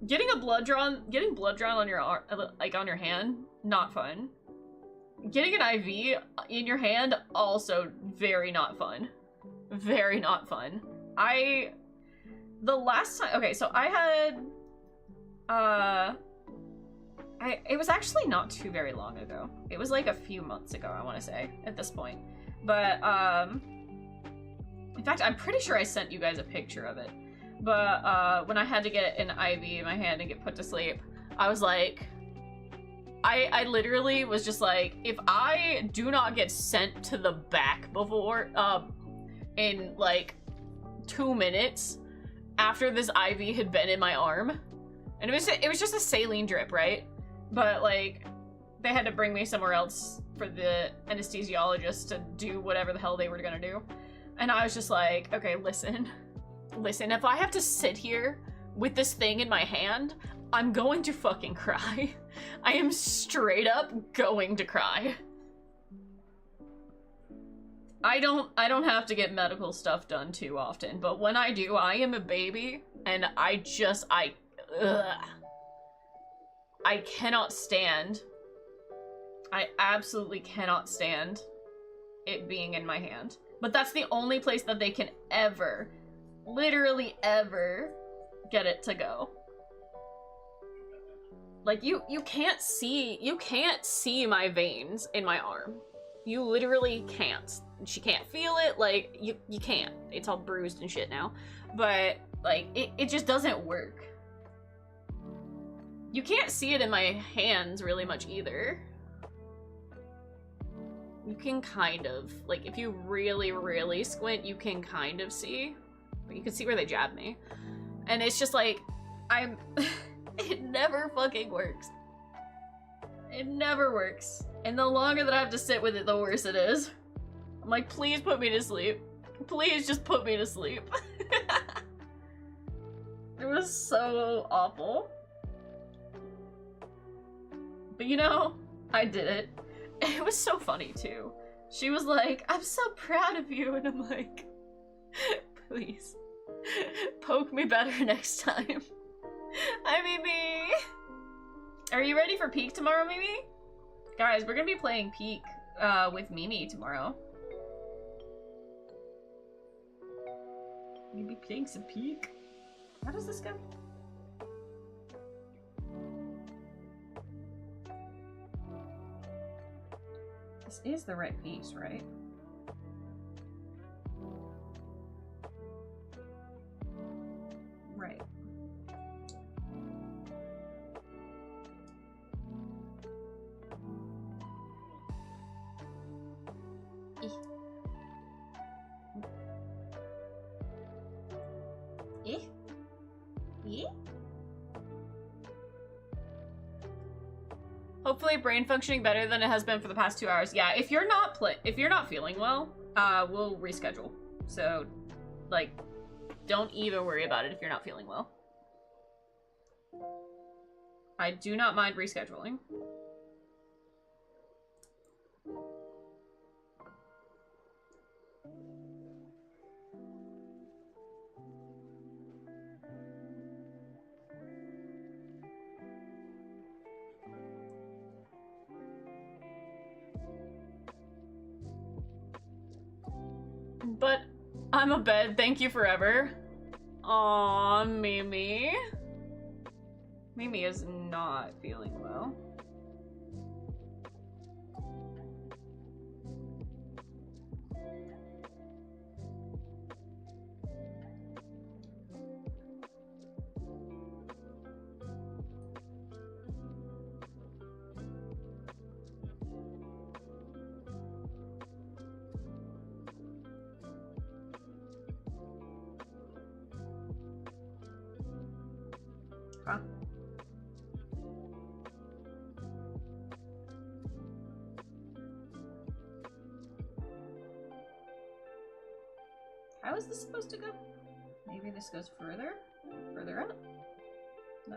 Getting blood drawn on your arm, like on your hand, not fun. Getting an IV in your hand, also very not fun. Very not fun. The last time, okay, so I had, it was actually not too very long ago. It was like a few months ago, I want to say, at this point. But, in fact, I'm pretty sure I sent you guys a picture of it. But, when I had to get an IV in my hand and get put to sleep, I was like, I literally was just like, if I do not get sent to the back before, in like 2 minutes after this IV had been in my arm, and it was just a saline drip, right? But like, they had to bring me somewhere else for the anesthesiologist to do whatever the hell they were gonna do. And I was just like, okay, listen, if I have to sit here with this thing in my hand, I'm going to fucking cry. I am straight up going to cry. I don't have to get medical stuff done too often, but when I do, I am a baby, and I cannot stand. I absolutely cannot stand it being in my hand. But that's the only place that they can ever, literally ever, get it to go. Like, you can't see my veins in my arm. You literally can't. She can't feel it, like, you can't. It's all bruised and shit now. But, like, it just doesn't work. You can't see it in my hands really much either. You can kind of, like, if you really, really squint, you can kind of see. But you can see where they jabbed me. And it's just like, it never fucking works. It never works. And the longer that I have to sit with it, the worse it is. I'm like, please put me to sleep. Please just put me to sleep. It was so awful. But you know, I did it. It was so funny too. She was like, I'm so proud of you. And I'm like, please, poke me better next time. Hi, Mimi. Are you ready for Peak tomorrow, Mimi? Guys, we're gonna be playing Peak with Mimi tomorrow. We'll be playing some Peak. How does this go? This is the right piece, right? Right. Hopefully brain functioning better than it has been for the past 2 hours. Yeah, if you're not feeling well, we'll reschedule. So, like, don't even worry about it if you're not feeling well. I do not mind rescheduling. But I'm a bed, thank you forever. Aw, Mimi. Mimi is not feeling well. Huh. How is this supposed to go? Maybe this goes further? Further up? No.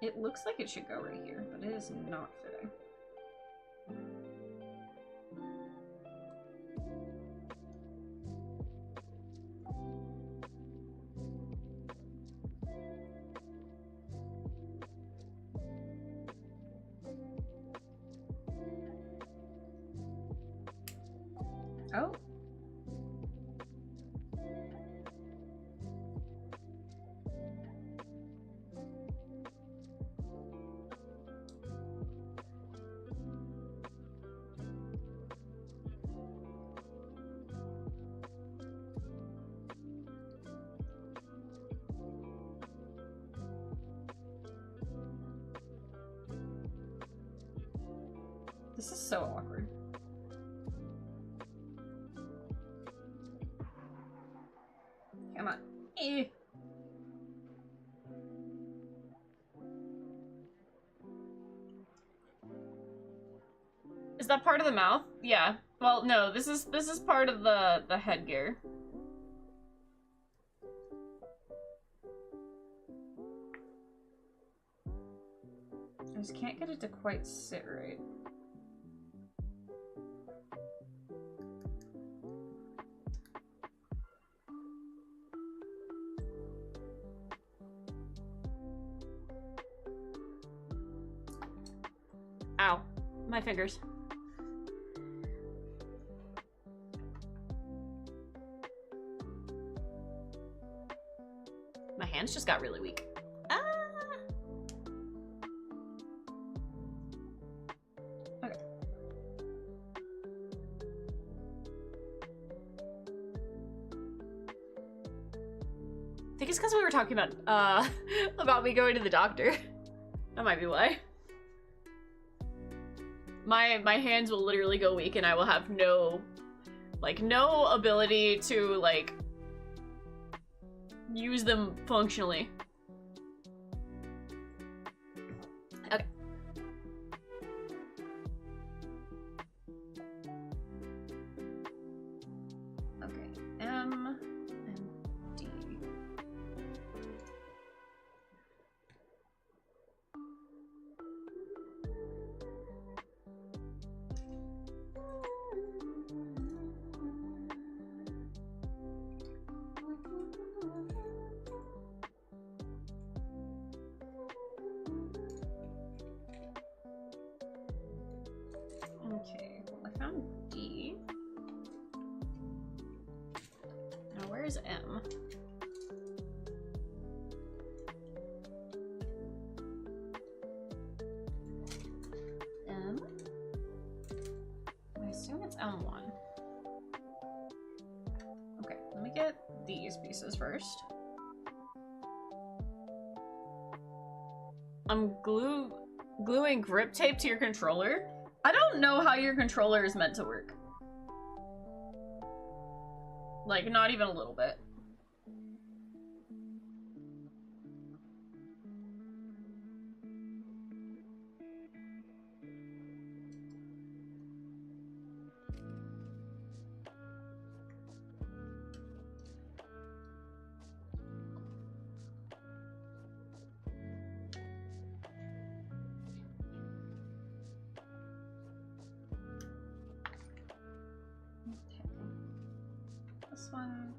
It looks like it should go right here, but it is not fitting. Oh. This is so awkward. Come on. Eh. Is that part of the mouth? Yeah. Well, no, this is part of the headgear. I just can't get it to quite sit right. Ow. My fingers. My hands just got really weak. Ah! Okay. I think it's because we were talking about me going to the doctor. That might be why. My hands will literally go weak and I will have no ability to, like, use them functionally. Okay. Okay, M and D. Okay, well, I found D. Now, where's M? M? I assume it's M1. Okay, let me get these pieces first. I'm gluing grip tape to your controller? I don't know how your controller is meant to work. Like, not even a little bit. This one,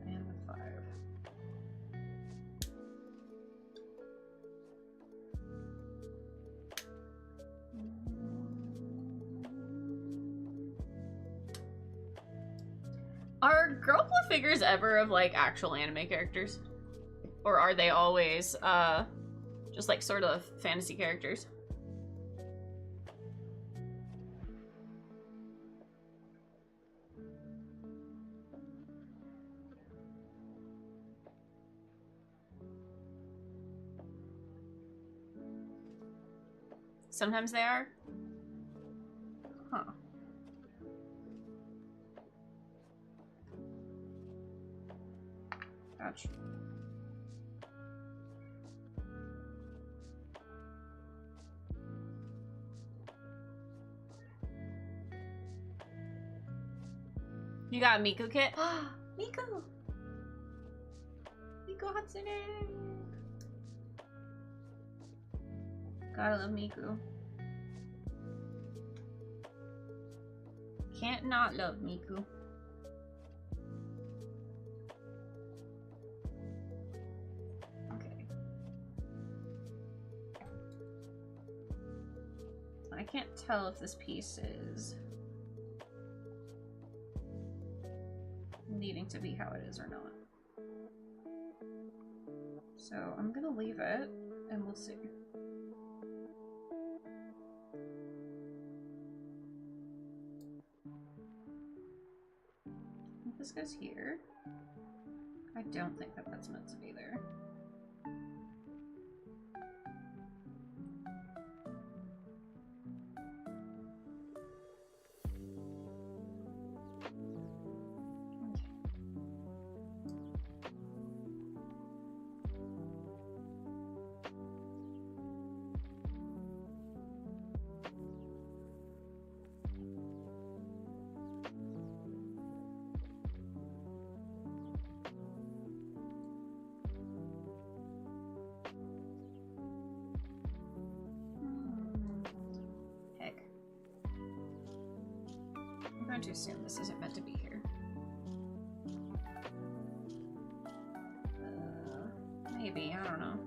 and the 5. Are Girlpla figures ever of, like, actual anime characters? Or are they always, just, like, sort of fantasy characters? Sometimes they are? Huh. Ouch. You got a Miku kit? Miku! Miku Hatsune! Gotta love Miku. Can't not love Miku. Okay. I can't tell if this piece is needing to be how it is or not. So I'm gonna leave it and we'll see. If this goes here, I don't think that that's meant to be there. I'm going to assume this isn't meant to be here. Maybe, I don't know.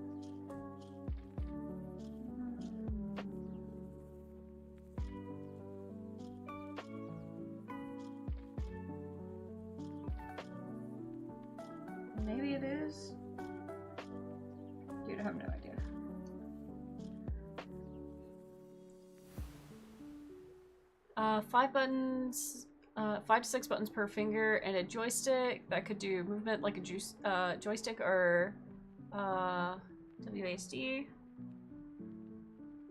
Maybe it is. Dude, I have no idea. Five buttons, 5 to 6 buttons per finger, and a joystick that could do movement like a joystick or WASD.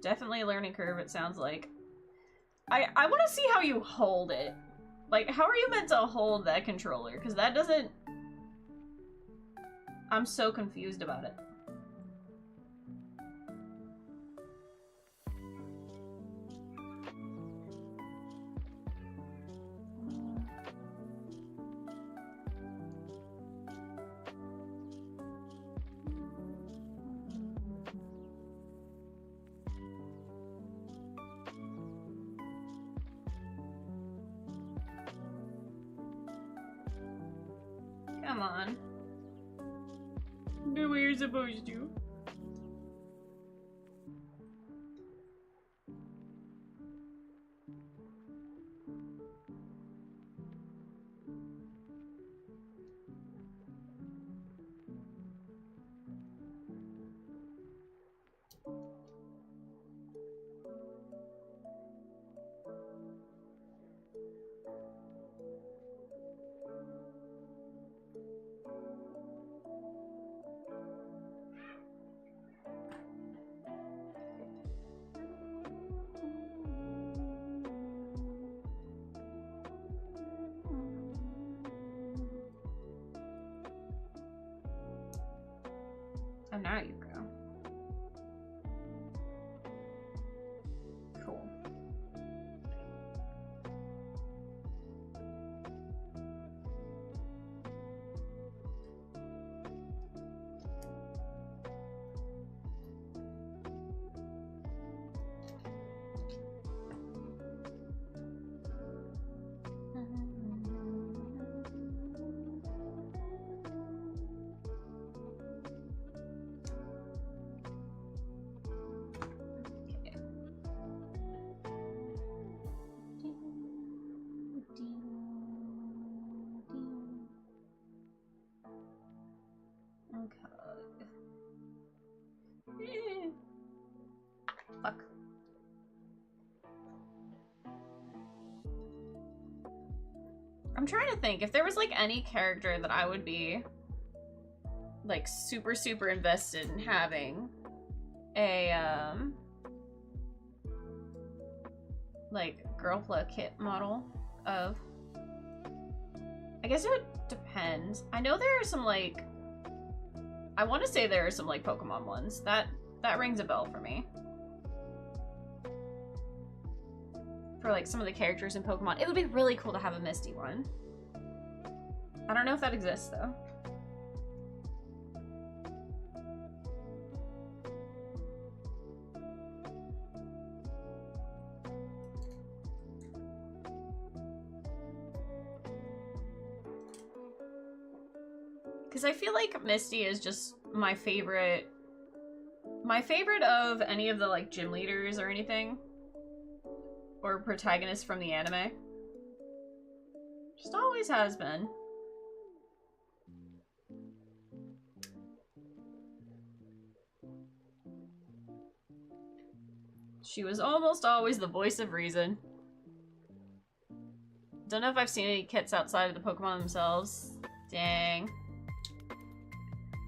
Definitely a learning curve, it sounds like. I want to see how you hold it. Like, how are you meant to hold that controller? Because that doesn't... I'm so confused about it. Come on. Do what you're supposed to. And now you go. Cool. Fuck. I'm trying to think if there was like any character that I would be like super invested in having a like Girlpla kit model of. I guess it would depend. I know there are some like I want to say there are some, like, Pokemon ones. That rings a bell for me. For, like, some of the characters in Pokemon. It would be really cool to have a Misty one. I don't know if that exists, though. Because I feel like Misty is just my favorite of any of the, like, gym leaders or anything. Or protagonists from the anime. Just always has been. She was almost always the voice of reason. Don't know if I've seen any kits outside of the Pokemon themselves. Dang.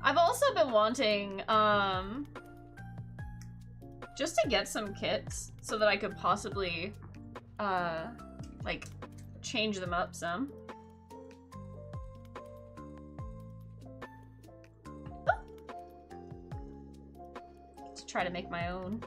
I've also been wanting, just to get some kits so that I could possibly, like, change them up some. Oh. To try to make my own.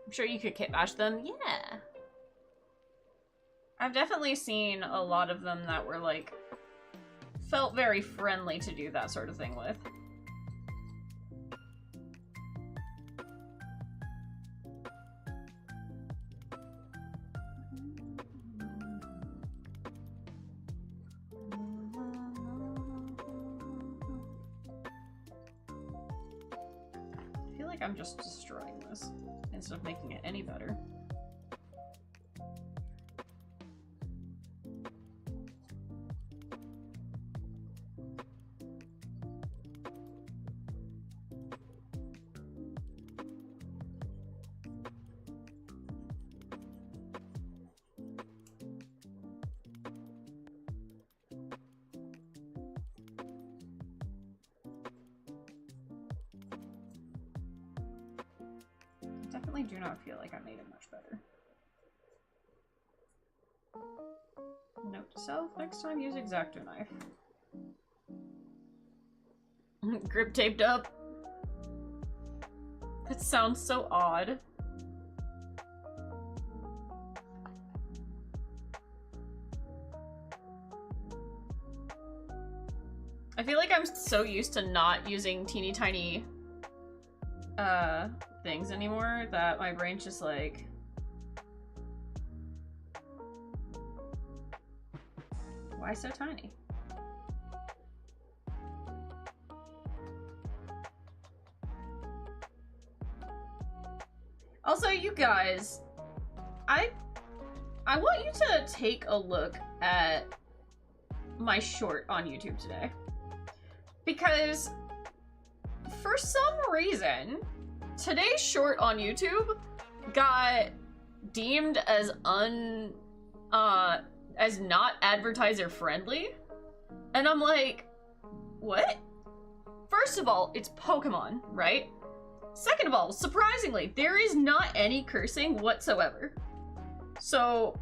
I'm sure you could kit bash them. Yeah. I've definitely seen a lot of them that were, like, felt very friendly to do that sort of thing with. I feel like I'm just destroying this instead of making it any better. Definitely do not feel like I made it much better. Note to self, next time use X-Acto knife. Grip taped up. That sounds so odd. I feel like I'm so used to not using teeny tiny things anymore that my brain's just like, why so tiny? Also, you guys, I want you to take a look at my short on YouTube today, because for some reason today's short on YouTube got deemed as as not advertiser friendly. And I'm like, what? First of all, it's Pokemon, right? Second of all, surprisingly, there is not any cursing whatsoever. So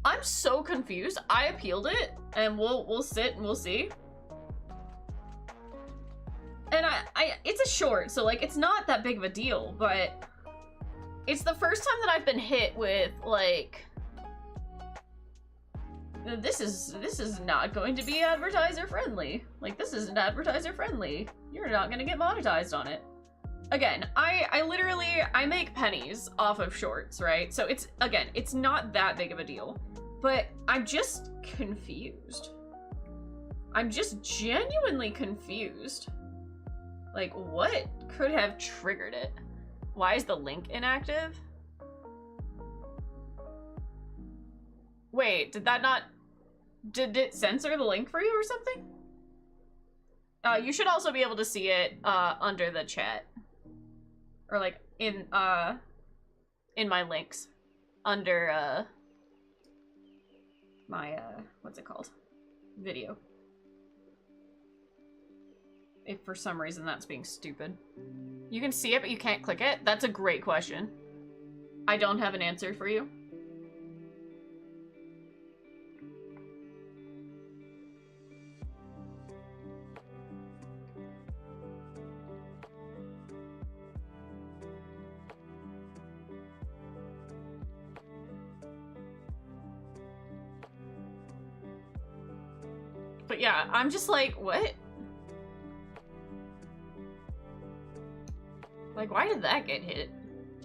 I'm so confused. I appealed it, and we'll sit and we'll see. And it's a short, so, like, it's not that big of a deal, but it's the first time that I've been hit with, like, this is not going to be advertiser friendly. Like, this isn't advertiser friendly. You're not gonna get monetized on it. Again, I literally, I make pennies off of shorts, right? So it's, again, it's not that big of a deal. But I'm just confused. I'm just genuinely confused. Like, what could have triggered it? Why is the link inactive? Wait, did it censor the link for you or something? You should also be able to see it, under the chat. Or, like, in my links. Under, my, what's it called? Video. If for some reason that's being stupid. You can see it, but you can't click it? That's a great question. I don't have an answer for you. But yeah, I'm just like, what? Like, why did that get hit?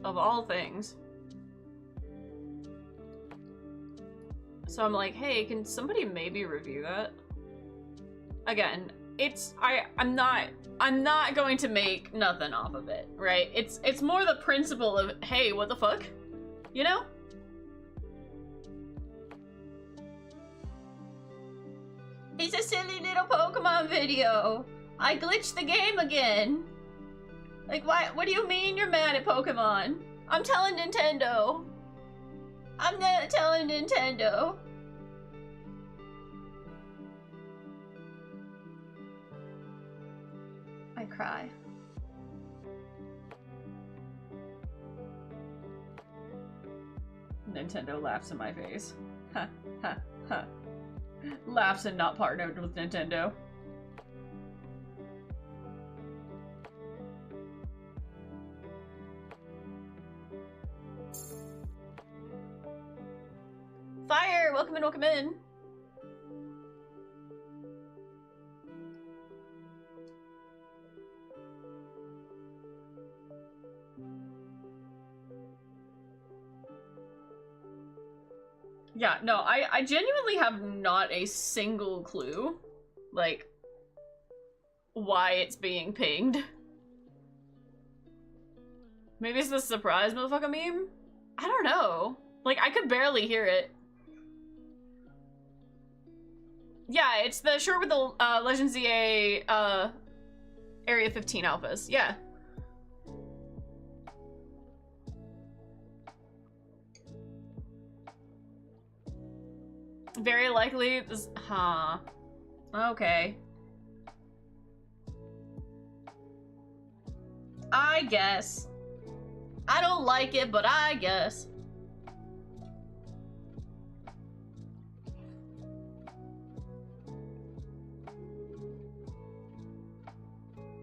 Of all things. So I'm like, hey, can somebody maybe review that? Again, I'm not going to make nothing off of it, right? It's more the principle of, hey, what the fuck? You know? It's a silly little Pokemon video. I glitched the game again. Like, why? What do you mean you're mad at Pokemon? I'm telling Nintendo. I'm not telling Nintendo. I cry. Nintendo laughs in my face. Ha, ha, ha. Laughs and not partnered with Nintendo. Fire! Welcome in, welcome in. Yeah, no, I genuinely have not a single clue, like, why it's being pinged. Maybe it's the surprise motherfucker meme? I don't know. Like, I could barely hear it. Yeah, it's the short with the Legends EA Area 15 alphas. Yeah. Very likely this, huh. Okay. I guess. I don't like it, but I guess.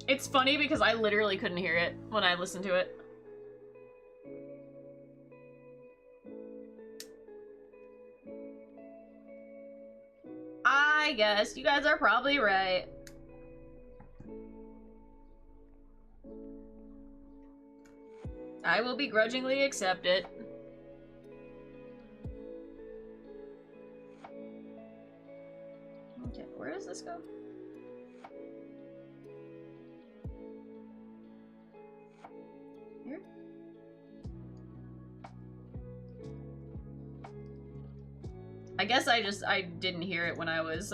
It's funny because I literally couldn't hear it when I listened to it. I guess. You guys are probably right. I will begrudgingly accept it. Okay, where does this go? Here? I guess I didn't hear it when I was,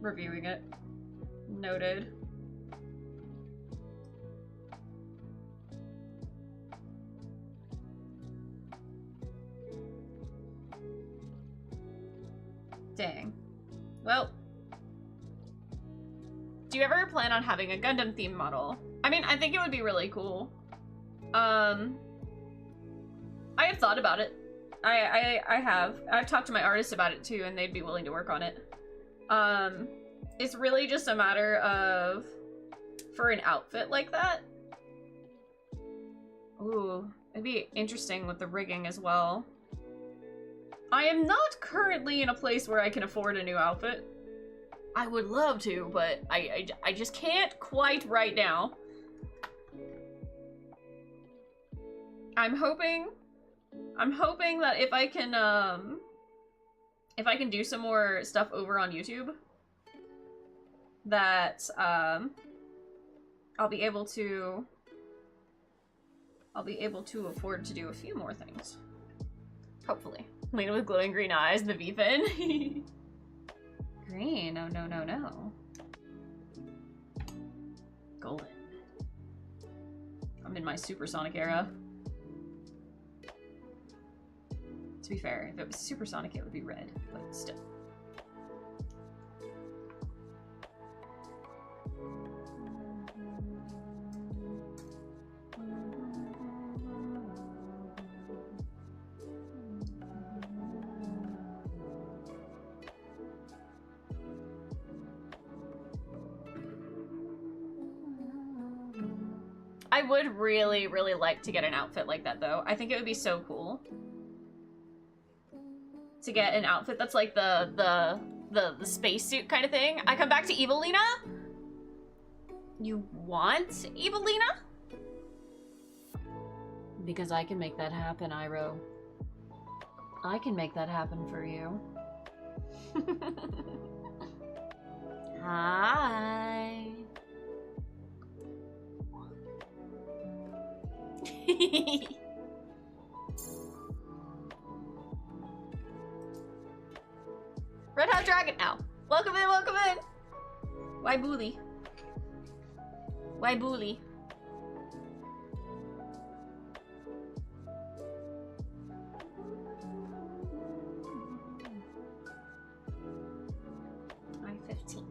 reviewing it. Noted. Dang. Well. Do you ever plan on having a Gundam themed model? I mean, I think it would be really cool. I have thought about it. I've talked to my artist about it too, and they'd be willing to work on it. It's really just a matter of, for an outfit like that. Ooh, it'd be interesting with the rigging as well. I am not currently in a place where I can afford a new outfit. I would love to, but I just can't quite right now. I'm hoping that if I can, if I can do some more stuff over on YouTube, that I'll be able to afford to do a few more things. Hopefully. Lena with glowing green eyes, the V-fin. Green, oh no, no, no. Golden. I'm in my supersonic era. To be fair, if it was supersonic, it would be red, but still. I would really, really like to get an outfit like that, though. I think it would be so cool to get an outfit that's like the spacesuit kind of thing. I come back to Evelina. You want Evelina? Because I can make that happen, Iroh. I can make that happen for you. Hi. Red Hot Dragon now. Welcome in, welcome in. Why bully? Why bully? I-15.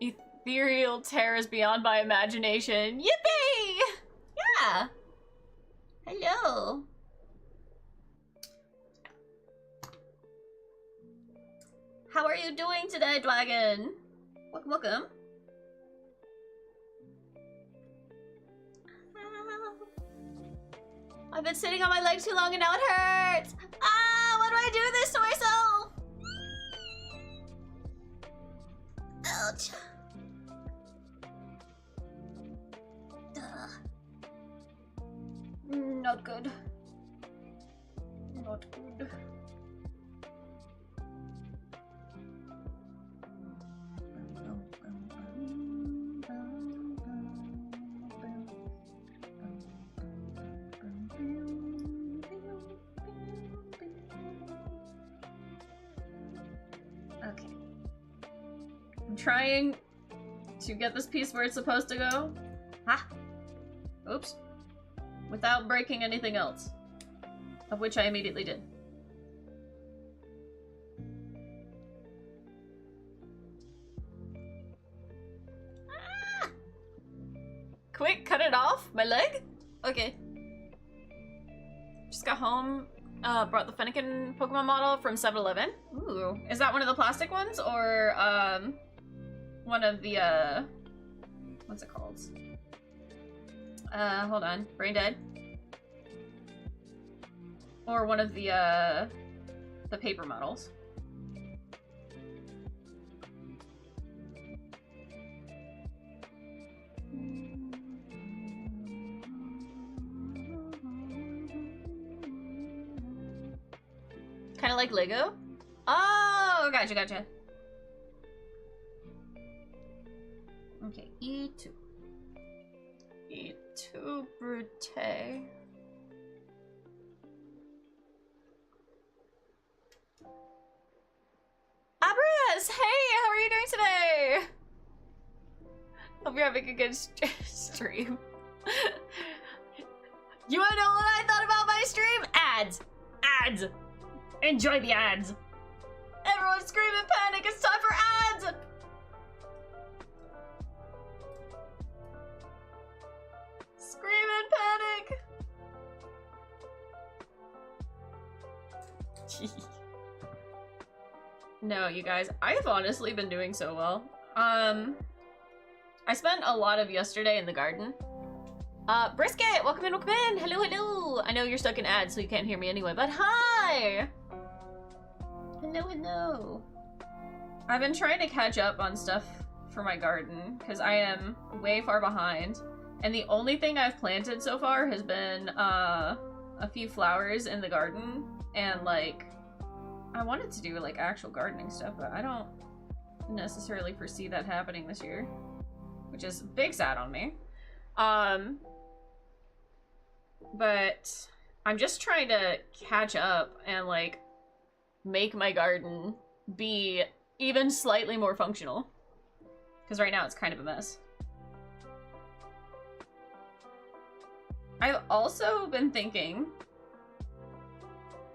Ethereal terrors beyond my imagination. Yippee! Yeah. Hello. How are you doing today, dragon? Welcome, welcome. I've been sitting on my leg too long and now it hurts. Ah, why do I do this to myself? Ouch. Not good. Not good. Okay. I'm trying to get this piece where it's supposed to go. Ah! Oops. Without breaking anything else. Of which I immediately did. Ah! Quick, cut it off? My leg? Okay. Just got home, brought the Fennekin Pokemon model from 7-Eleven. Ooh. Is that one of the plastic ones? Or, one of the, what's it called? Hold on. Brain dead. Or one of the paper models. Kind of like Lego? Oh, gotcha, gotcha. Okay, E2. E2 Brute. Abrius! Hey, how are you doing today? Hope you're having a good stream. You wanna know what I thought about my stream? Ads! Ads! Enjoy the ads! Everyone scream and panic, it's time for ads! Scream and panic! No, you guys, I've honestly been doing so well. I spent a lot of yesterday in the garden. Brisket, welcome in, welcome in. Hello, hello. I know you're stuck in ads, so you can't hear me anyway, but hi. Hello, hello. I've been trying to catch up on stuff for my garden, because I am way far behind. And the only thing I've planted so far has been, a few flowers in the garden. And, like, I wanted to do, like, actual gardening stuff, but I don't necessarily foresee that happening this year. Which is big sad on me. But I'm just trying to catch up and, like, make my garden be even slightly more functional. Because right now it's kind of a mess. I've also been thinking...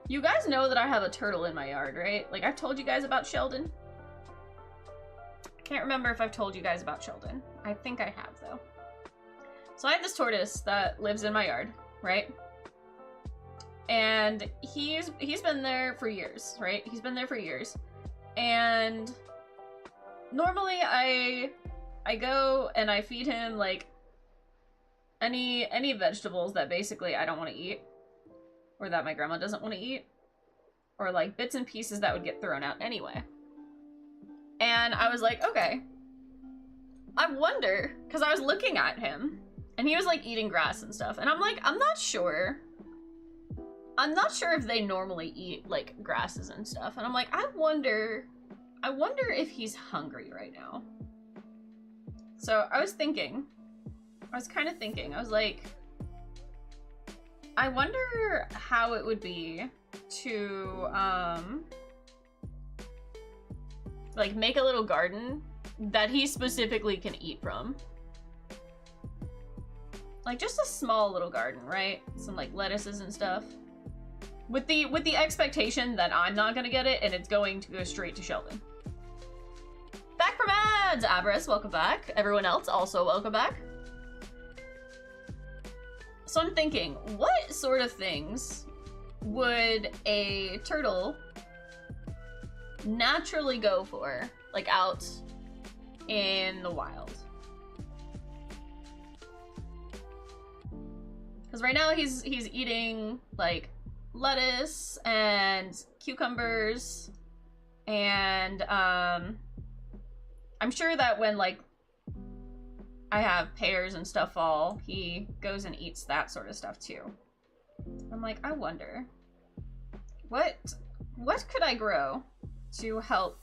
You guys know that I have a turtle in my yard, right? Like, I've told you guys about Sheldon. I can't remember if I've told you guys about Sheldon. I think I have, though. So I have this tortoise that lives in my yard, right? And he's been there for years, right? He's been there for years. And normally I go and I feed him, like, any vegetables that basically I don't want to eat. Or that my grandma doesn't want to eat. Or, like, bits and pieces that would get thrown out anyway. And I was like, okay. I wonder, because I was looking at him, and he was, like, eating grass and stuff. And I'm like, I'm not sure. I'm not sure if they normally eat, like, grasses and stuff. And I'm like, I wonder if he's hungry right now. So I was thinking, I was kind of thinking, I was like, I wonder how it would be to, like, make a little garden that he specifically can eat from. Like, just a small little garden, right? Some, like, lettuces and stuff. With the expectation that I'm not gonna get it and it's going to go straight to Sheldon. Back from ads! Abras, welcome back. Everyone else, also welcome back. So I'm thinking, what sort of things would a turtle naturally go for, like, out in the wild? Because right now he's eating, like, lettuce and cucumbers, and I'm sure that when, like, I have pears and stuff fall, he goes and eats that sort of stuff too. I'm like, I wonder, what could I grow to help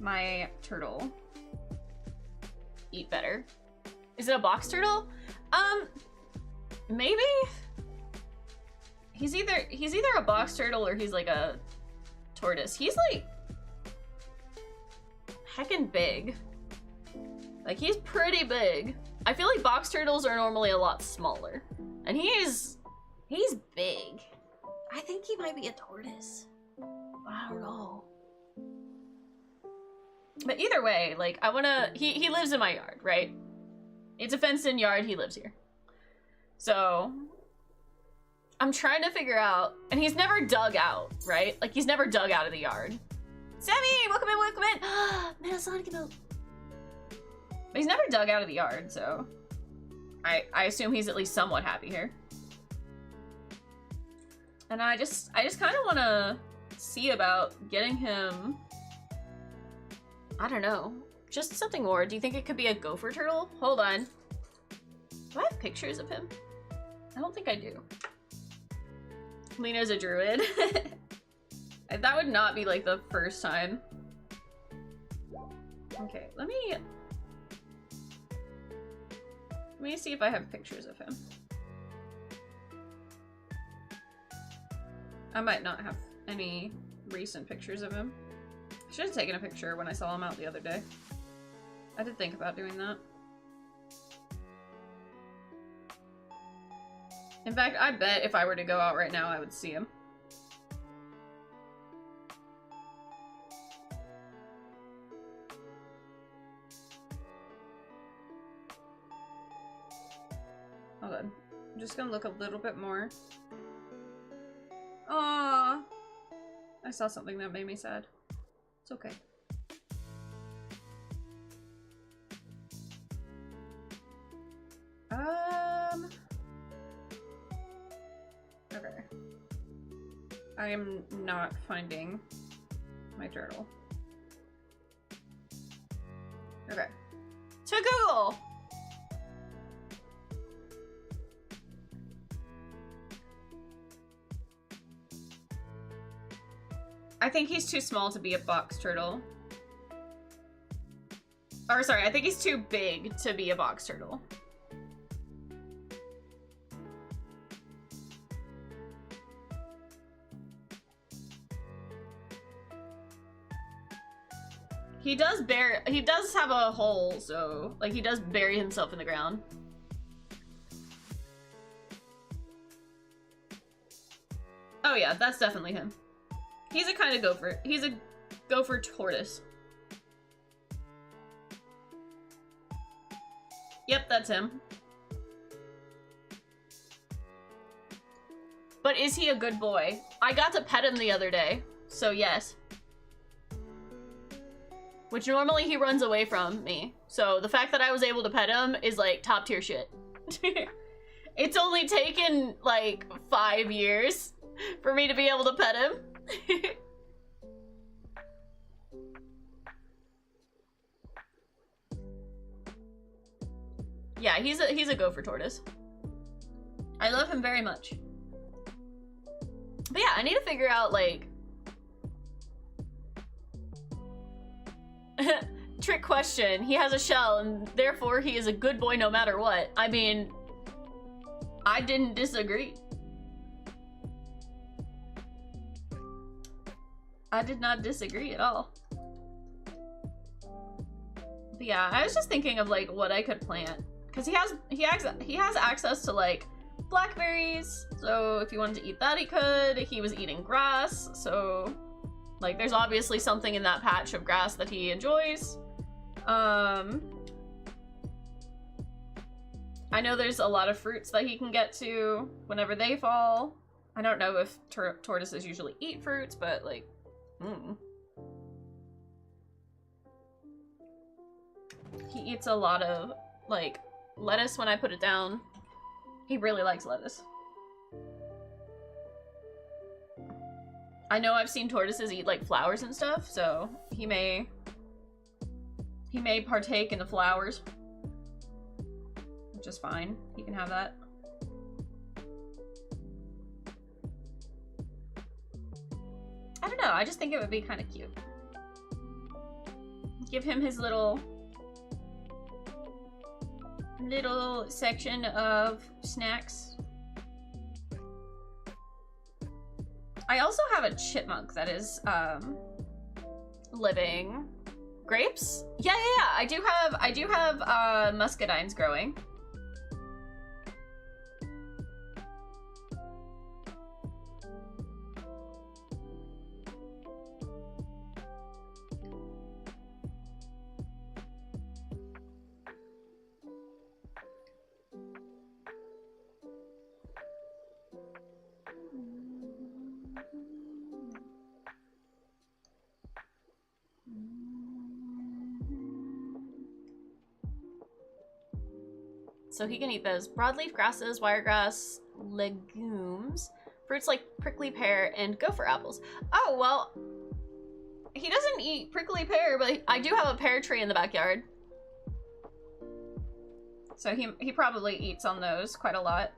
my turtle eat better? Is it a box turtle? Maybe. He's either a box turtle or he's like a tortoise. He's like heckin' big. Like, he's pretty big. I feel like box turtles are normally a lot smaller. And he's big. I think he might be a tortoise. But I don't know. But either way, like, I wanna... He lives in my yard, right? It's a fenced-in yard, he lives here. So... I'm trying to figure out... And he's never dug out, right? Like, he's never dug out of the yard. Sammy! Welcome in, welcome in! Metasonic Belt. But he's never dug out of the yard, so... I assume he's at least somewhat happy here. And I just kind of want to see about getting him... I don't know. Just something more. Do you think it could be a gopher turtle? Hold on. Do I have pictures of him? I don't think I do. Lena's a druid. That would not be, like, the first time. Okay, let me see if I have pictures of him. I might not have any recent pictures of him. I should have taken a picture when I saw him out the other day. I did think about doing that. In fact, I bet if I were to go out right now, I would see him. Hold on. I'm just gonna look a little bit more. Aww. I saw something that made me sad. It's okay. I am not finding my turtle. Okay. To Google! I think he's too small to be a box turtle. Or sorry, I think he's too big to be a box turtle. He does have a hole, so like he does bury himself in the ground. Oh yeah, that's definitely him. He's a kind of gopher. He's a gopher tortoise. Yep, that's him. But is he a good boy? I got to pet him the other day, so yes. Which normally he runs away from me. So the fact that I was able to pet him is like top tier shit. It's only taken like 5 years for me to be able to pet him. Yeah, he's a gopher tortoise. I love him very much. But yeah, I need to figure out like trick question. He has a shell and therefore he is a good boy no matter what. I mean, I didn't disagree. I did not disagree at all. But yeah, I was just thinking of like what I could plant. Cause he has access to like blackberries. So if he wanted to eat that, he could. He was eating grass, so like there's obviously something in that patch of grass that he enjoys. I know there's a lot of fruits that he can get to whenever they fall. I don't know if tortoises usually eat fruits, but like, He eats a lot of like lettuce when I put it down. He really likes lettuce. I know I've seen tortoises eat like flowers and stuff, so he may partake in the flowers, which is fine. He can have that. I don't know, I just think it would be kind of cute. Give him his little section of snacks. I also have a chipmunk that is living. Grapes? Yeah. I do have muscadines growing. So he can eat those broadleaf grasses, wiregrass, legumes, fruits like prickly pear, and gopher apples. Oh, well, he doesn't eat prickly pear, but I do have a pear tree in the backyard. So he probably eats on those quite a lot.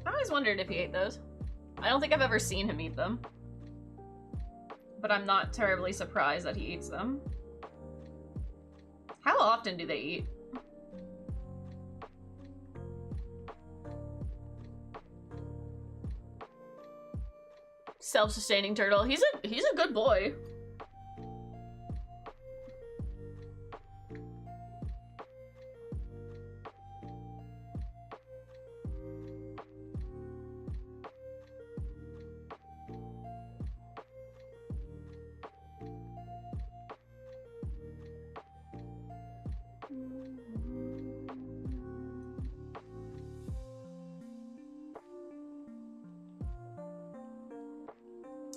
I always wondered if he ate those. I don't think I've ever seen him eat them. But I'm not terribly surprised that he eats them. How often do they eat? Self-sustaining turtle. He's a good boy.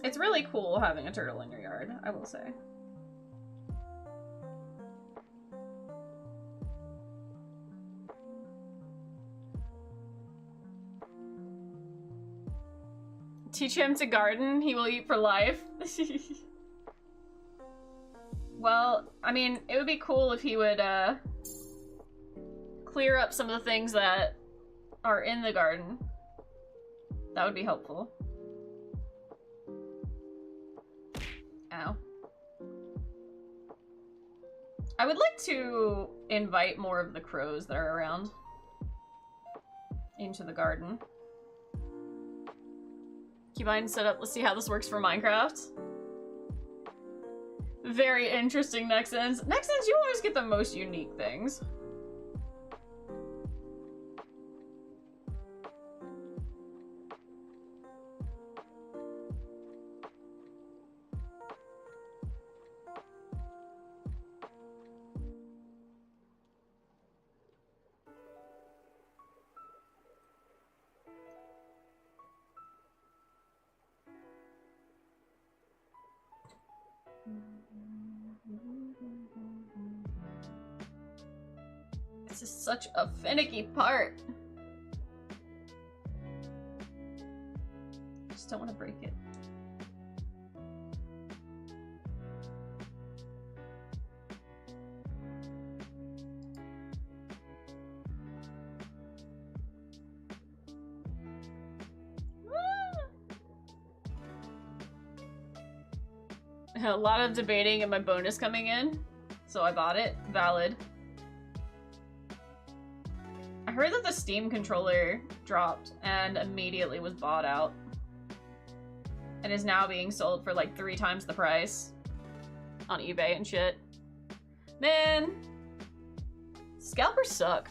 It's really cool having a turtle in your yard, I will say. Teach him to garden, he will eat for life. Well, I mean, it would be cool if he would, clear up some of the things that are in the garden. That would be helpful. Ow. I would like to invite more of the crows that are around into the garden. Keybind set up. Let's see how this works for Minecraft. Very interesting, Nexans. Nexans, you always get the most unique things. This is such a finicky part. Just don't want to break it. A lot of debating and my bonus coming in, so I bought it. Valid. I heard that the Steam controller dropped and immediately was bought out. And is now being sold for like 3 times the price on eBay and shit. Man, scalpers suck.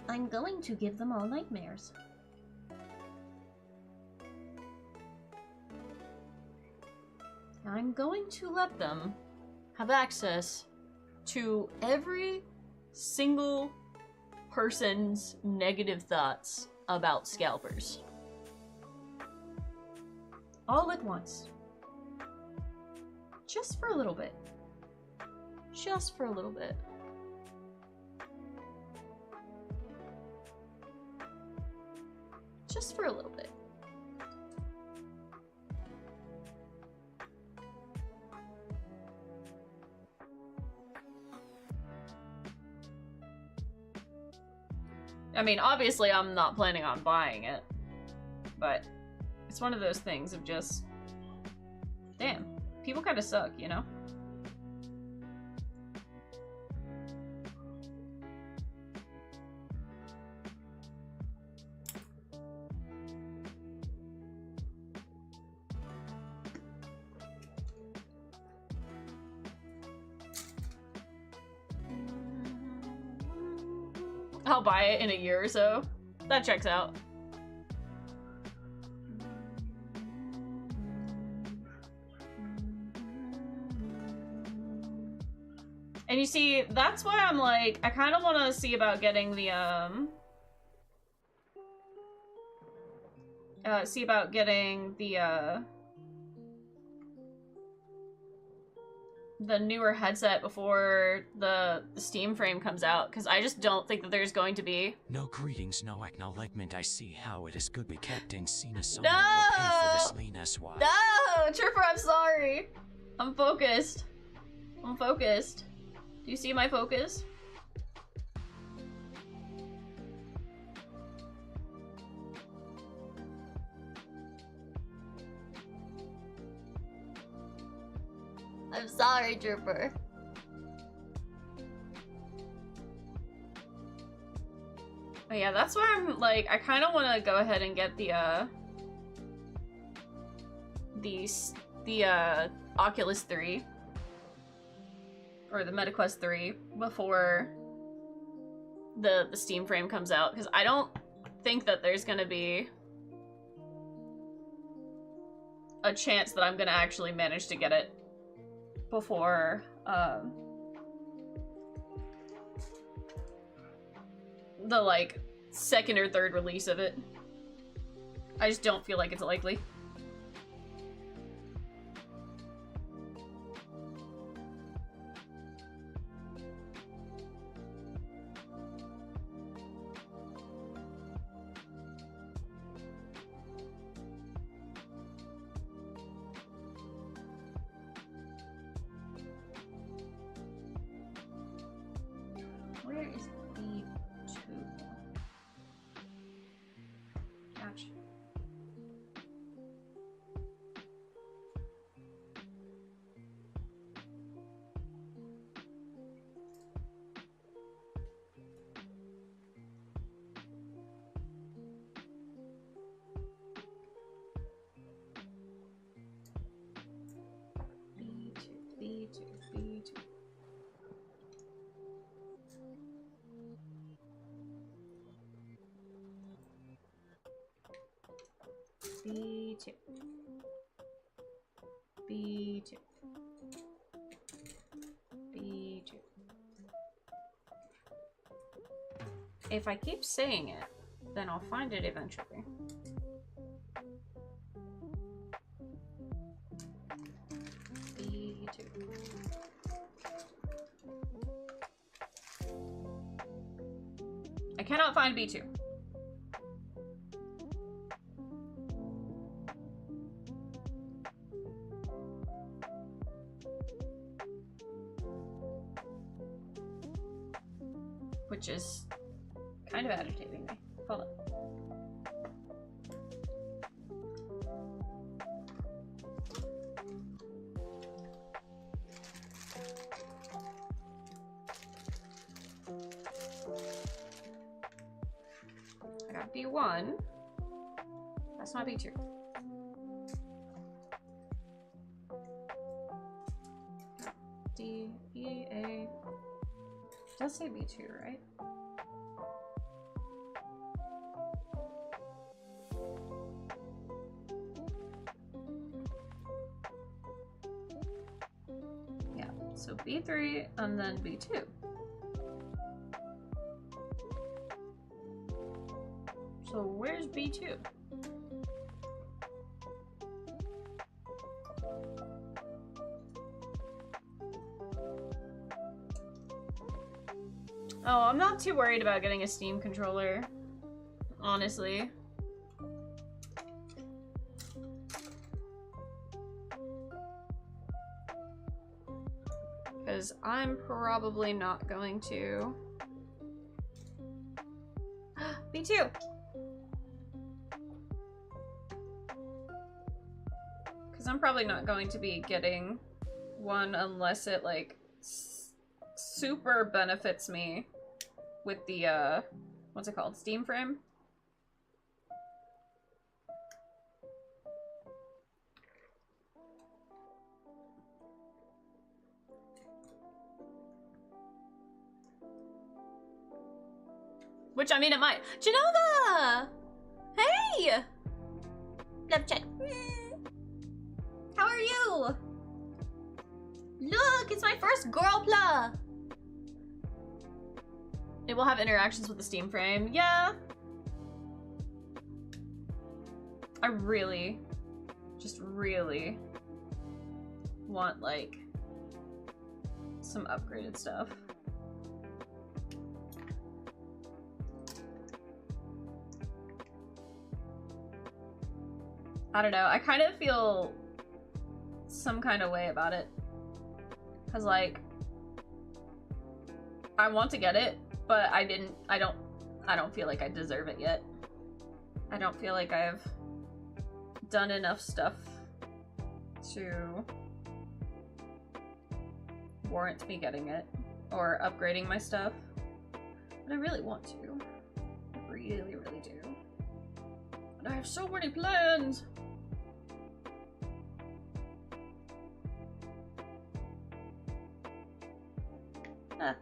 I'm going to give them all nightmares. I'm going to let them have access to every single person's negative thoughts about scalpers. All at once. Just for a little bit. Just for a little bit. Just for a little bit. I mean, obviously I'm not planning on buying it, but it's one of those things of just, damn, people kind of suck, you know? I'll buy it in a year or so. That checks out. And you see, that's why I'm like, I kind of want to see about getting the, the newer headset before the Steam frame comes out, because I just don't think that there's going to be. No greetings, no acknowledgement. I see how it is good be kept and seen as someone will pay for this lean SY. No! Tripper, I'm sorry. I'm focused. I'm focused. Do you see my focus? I'm sorry, Trooper. But yeah, that's why I'm like, I kind of want to go ahead and get the Oculus 3 or the MetaQuest 3 before the Steam frame comes out, because I don't think that there's gonna be a chance that I'm gonna actually manage to get it before the like 2nd or 3rd release of it. I just don't feel like it's likely. B2. B2. B2. If I keep saying it, then I'll find it eventually. B2. I cannot find B2. Which is kind of agitating me. Hold on. I got B1. That's not B2. D, E, A. It does say B2, right? Yeah, so B3 and then B2. So where's B2? Oh, I'm not too worried about getting a Steam controller, honestly. Because I'm probably not going to... B2! Because I'm probably not going to be getting one unless it, like, super benefits me with the, what's it called? Steam frame? Which, I mean, it might. Genova! Hey! Love chat. How are you? Look, it's my first Girlpla. It will have interactions with the Steam frame. Yeah. I really, just really want, like, some upgraded stuff. I don't know. I kind of feel some kind of way about it. Cause, like, I want to get it, but I don't feel like I deserve it yet. I don't feel like I've done enough stuff to warrant me getting it or upgrading my stuff. But I really want to. I really, really do. And I have so many plans! Ah.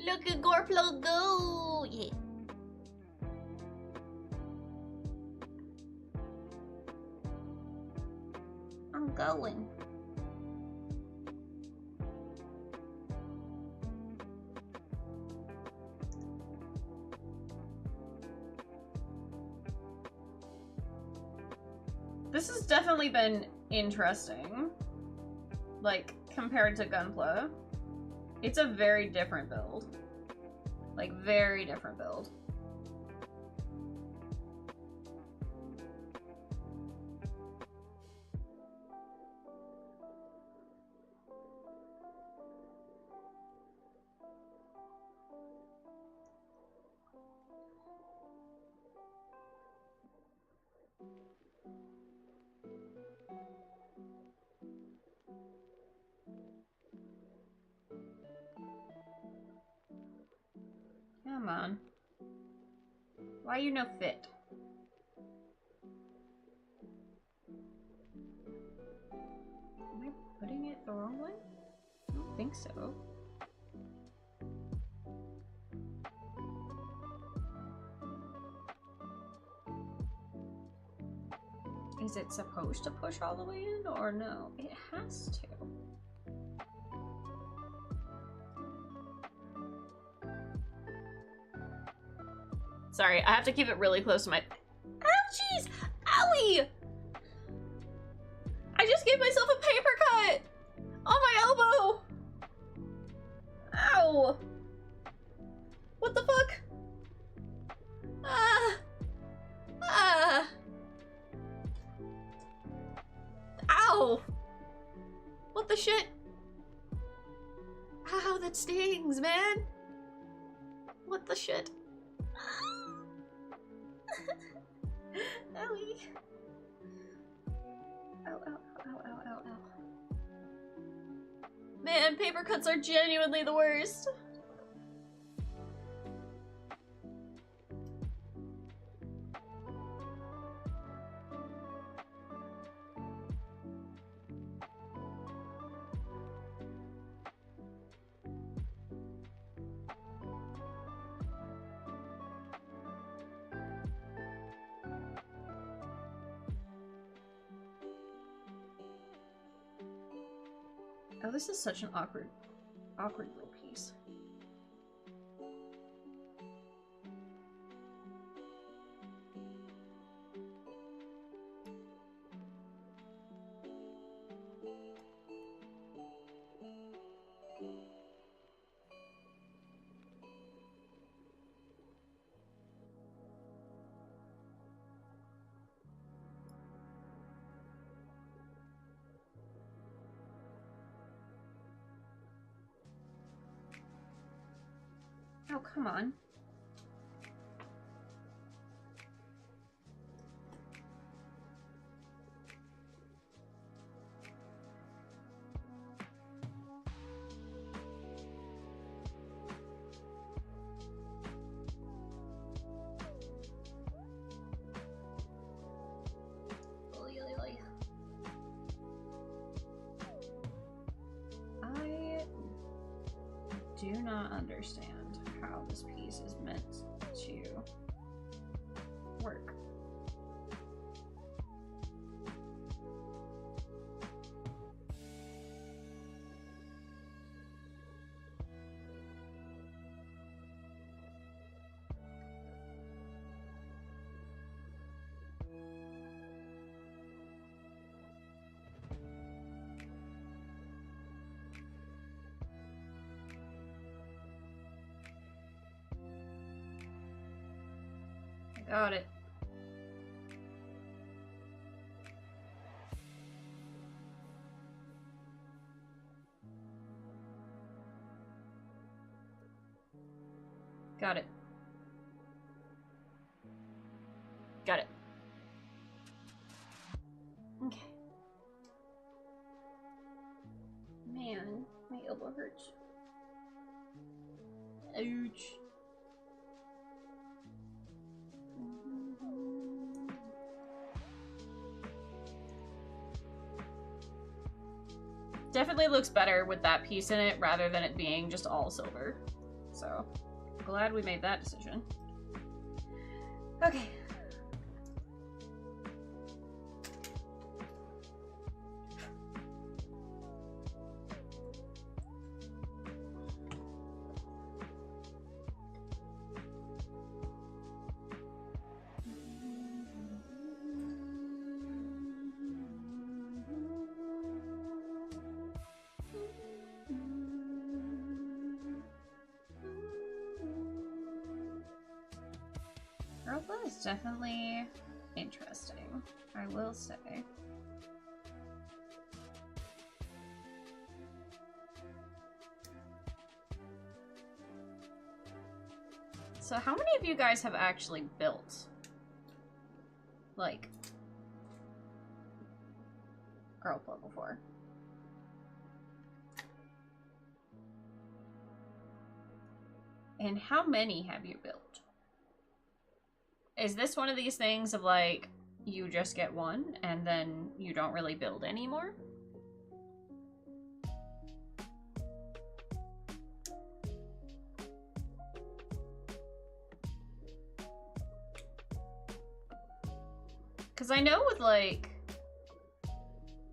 Look at Girlpla go! Yeah. I'm going. This has definitely been interesting. Like, compared to Gunpla. It's a very different build. Like, very different build. Come on. Why you no fit? Am I putting it the wrong way? No. think so. Is it supposed to push all the way in, or no? It has to. Sorry, I have to keep it really close to my... Ouchies! Owie! I just gave myself a paper cut! On my elbow! Ow! What the fuck? Ah! Ah! Ow! What the shit? Ow, that stings, man! What the shit? Owie. Ow, ow, ow, ow, ow, ow. Man, paper cuts are genuinely the worst. Oh, this is such an awkward little piece. Oh, come on. Oy, oy, oy. I do not understand how this piece is meant to work. Got it. Got it. Got it. Okay. Man, my elbow hurts. Ouch. Definitely looks better with that piece in it rather than it being just all silver. So, glad we made that decision. Okay. Girlpla is definitely interesting, I will say. So how many of you guys have actually built, like, Girlpla before? And how many have you built? Is this one of these things of like, you just get one and then you don't really build anymore? Because I know with, like,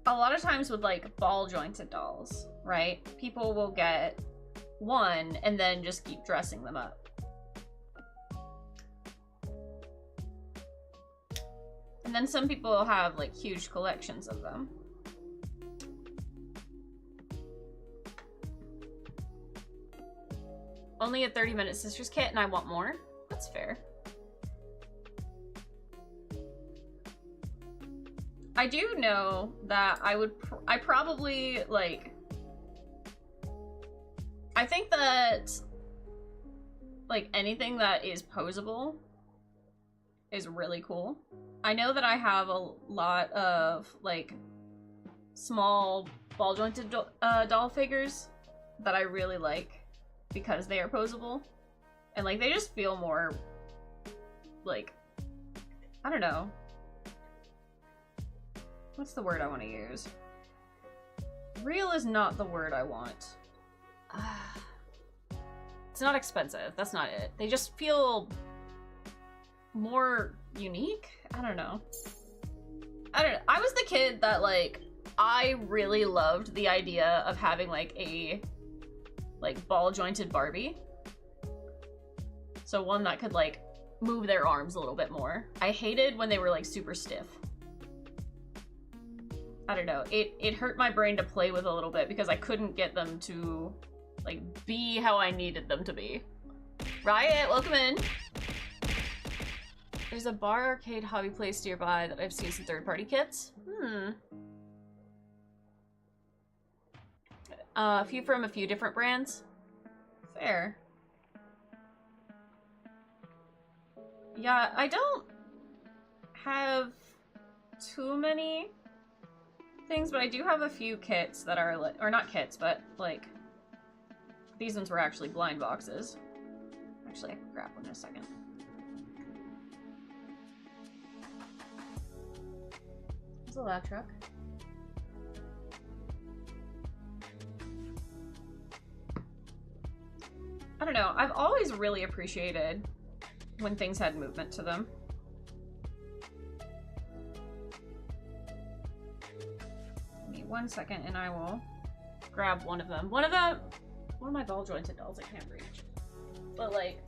a lot of times with, like, ball-jointed dolls, right? People will get one and then just keep dressing them up. And then some people have, like, huge collections of them. Only a 30-minute Sisters kit and I want more? That's fair. I do know that I probably, like... I think that, like, anything that is posable is really cool. I know that I have a lot of, like, small ball-jointed doll figures that I really like because they are posable. And, like, they just feel more, like, I don't know. What's the word I want to use? Real is not the word I want. It's not expensive. That's not it. They just feel more unique? I don't know. I was the kid that, like, I really loved the idea of having, like, a, like, ball-jointed Barbie. So one that could, like, move their arms a little bit more. I hated when they were, like, super stiff. I don't know. It hurt my brain to play with a little bit because I couldn't get them to, like, be how I needed them to be. Riot, welcome in. There's a bar arcade hobby place nearby that I've seen some third-party kits. A few from a few different brands. Fair. Yeah, I don't have too many things, but I do have a few kits that are, or not kits, but, like, these ones were actually blind boxes. Actually, I can grab one in a second. There's a loud truck. I don't know, I've always really appreciated when things had movement to them. Give me 1 second and I will grab one of them. One of my ball jointed dolls I can't reach. But, like,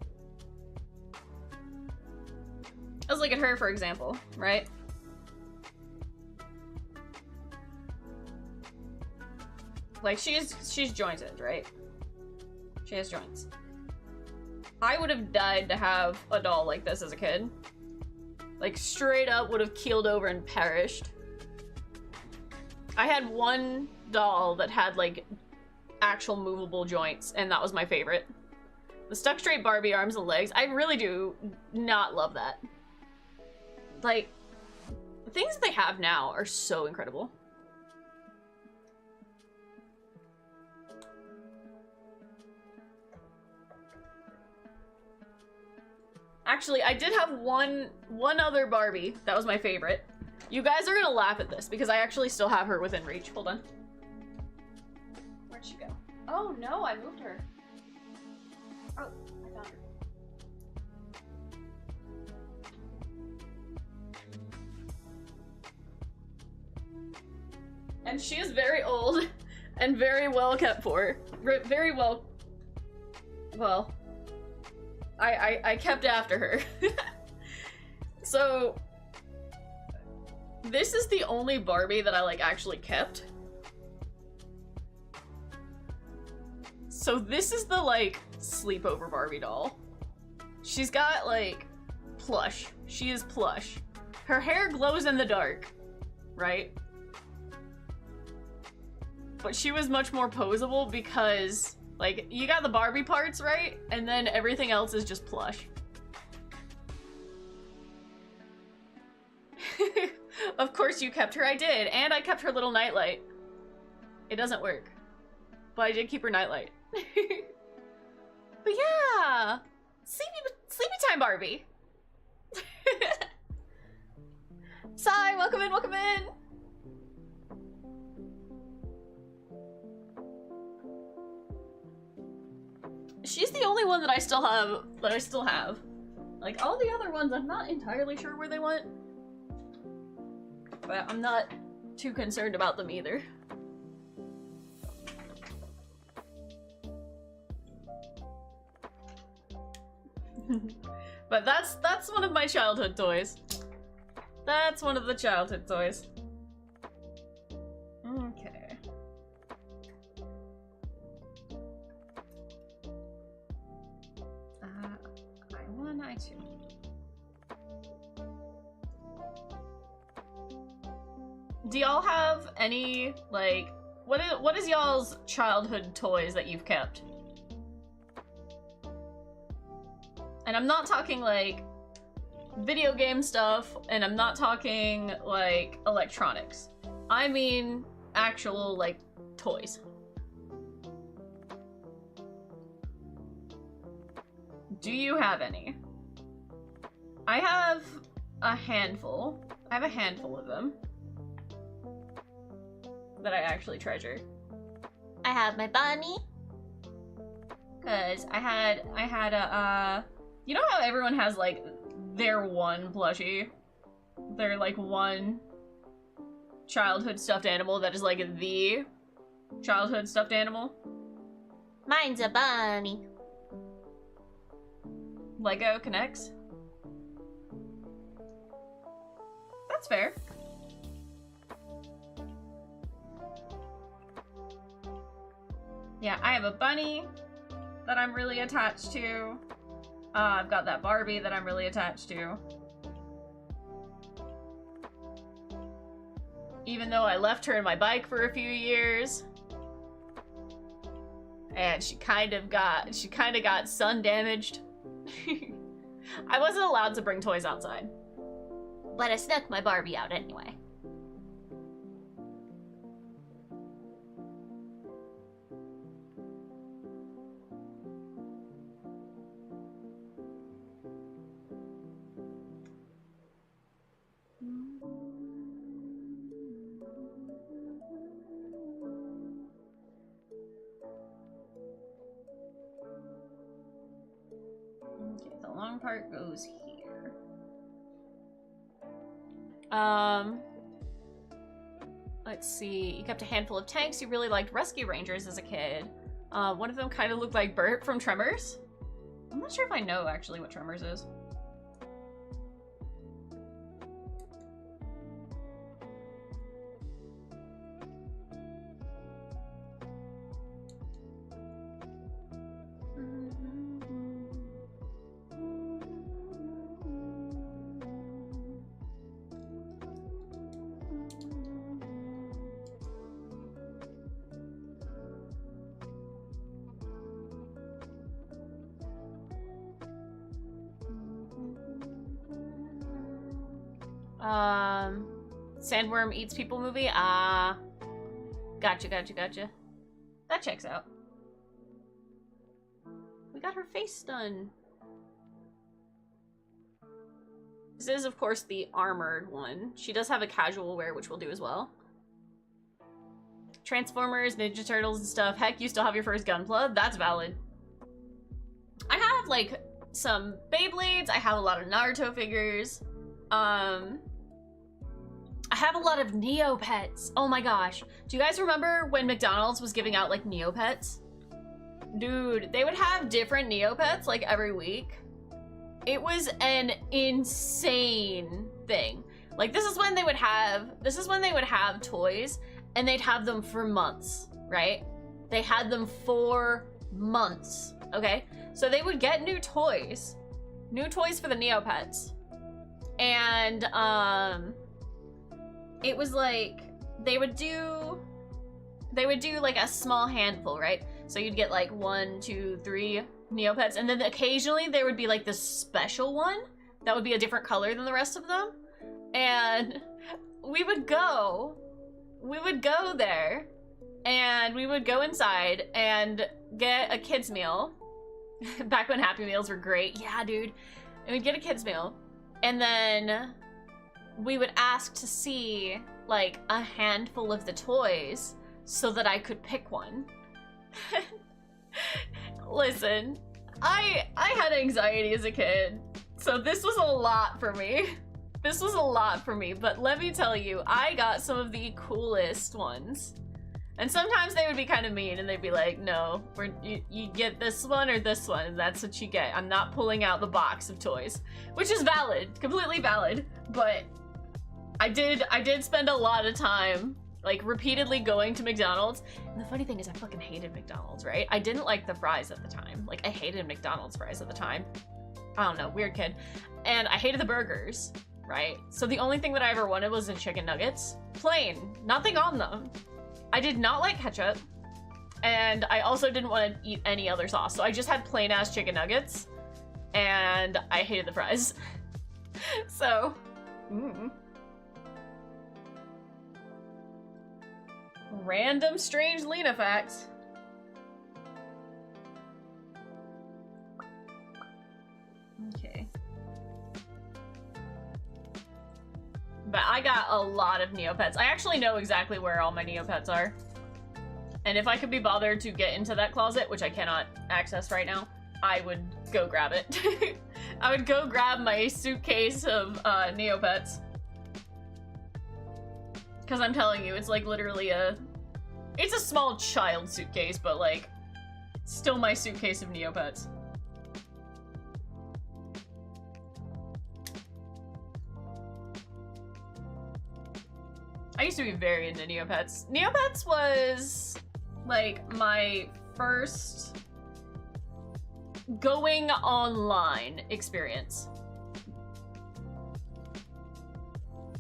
let's look at her, for example, right? Like, she's jointed, right? She has joints. I would have died to have a doll like this as a kid. Like, straight up would have keeled over and perished. I had one doll that had, like, actual movable joints, and that was my favorite. The stuck straight Barbie arms and legs, I really do not love that. Like, the things that they have now are so incredible. Actually, I did have one other Barbie that was my favorite. You guys are gonna laugh at this because I actually still have her within reach. Hold on. Where'd she go? Oh no, I moved her. Oh, I found her. And she is very old and very well kept for. Very well. Well, I kept after her. So, this is the only Barbie that I, like, actually kept. So this is the, like, sleepover Barbie doll. She's got, like, plush. She is plush. Her hair glows in the dark, right? But she was much more posable because, like, you got the Barbie parts, right? And then everything else is just plush. Of course you kept her. I did. And I kept her little nightlight. It doesn't work. But I did keep her nightlight. But yeah! Sleepy time Barbie! Sai, welcome in, welcome in! She's the only one that I still have, Like, all the other ones, I'm not entirely sure where they went. but I'm not too concerned about them either. But that's one of my childhood toys. That's one of the childhood toys. Okay. I1, I2. Do y'all have any, like, what is y'all's childhood toys that you've kept? And I'm not talking, like, video game stuff, and I'm not talking, like, electronics. I mean actual, like, toys. Do you have any? I have a handful. I have a handful of them that I actually treasure. I have my bunny. Cause I had a, you know how everyone has, like, their one plushie? Their, like, one childhood stuffed animal that is, like, the childhood stuffed animal? Mine's a bunny. Lego connects? That's fair. Yeah, I have a bunny that I'm really attached to. I've got that Barbie that I'm really attached to. Even though I left her in my bike for a few years. And she kind of got sun damaged. I wasn't allowed to bring toys outside. But I snuck my Barbie out anyway. Okay, the long part goes here. Let's see. You kept a handful of tanks. You really liked Rescue Rangers as a kid. One of them kind of looked like Bert from Tremors. I'm not sure if I know actually what Tremors is. Sandworm Eats People movie? Gotcha. That checks out. We got her face done. This is, of course, the armored one. She does have a casual wear, which we'll do as well. Transformers, Ninja Turtles and stuff. Heck, you still have your first Gunpla? That's valid. I have, like, some Beyblades. I have a lot of Naruto figures. I have a lot of Neopets. Oh my gosh. Do you guys remember when McDonald's was giving out, like, Neopets? Dude, they would have different Neopets, like, every week. It was an insane thing. Like, this is when they would have toys, and they'd have them for months, right? They had them for months, okay? So they would get new toys for the Neopets. And, it was like, they would do like a small handful, right? So you'd get like 1, 2, 3 Neopets, and then occasionally there would be like this special one that would be a different color than the rest of them. And we would go there, and we would go inside and get a kid's meal. Back when Happy Meals were great. Yeah, dude. And we'd get a kid's meal, and then we would ask to see, like, a handful of the toys so that I could pick one. Listen, I had anxiety as a kid, so this was a lot for me. This was a lot for me, but let me tell you, I got some of the coolest ones. And sometimes they would be kind of mean and they'd be like, no, you get this one or this one, and that's what you get. I'm not pulling out the box of toys. Which is valid, completely valid, but I did spend a lot of time like repeatedly going to McDonald's. And the funny thing is I fucking hated McDonald's, right? I didn't like the fries at the time. Like I hated McDonald's fries at the time. I don't know, weird kid. And I hated the burgers, right? So the only thing that I ever wanted was the chicken nuggets. Plain, nothing on them. I did not like ketchup. And I also didn't want to eat any other sauce. So I just had plain ass chicken nuggets. And I hated the fries. So, Random strange Lena facts. Okay. But I got a lot of Neopets. I actually know exactly where all my Neopets are. And if I could be bothered to get into that closet, which I cannot access right now, I would go grab it. I would go grab my suitcase of Neopets. Because I'm telling you, it's like literally it's a small child suitcase, but like, still my suitcase of Neopets. I used to be very into Neopets. Neopets was like my first going online experience.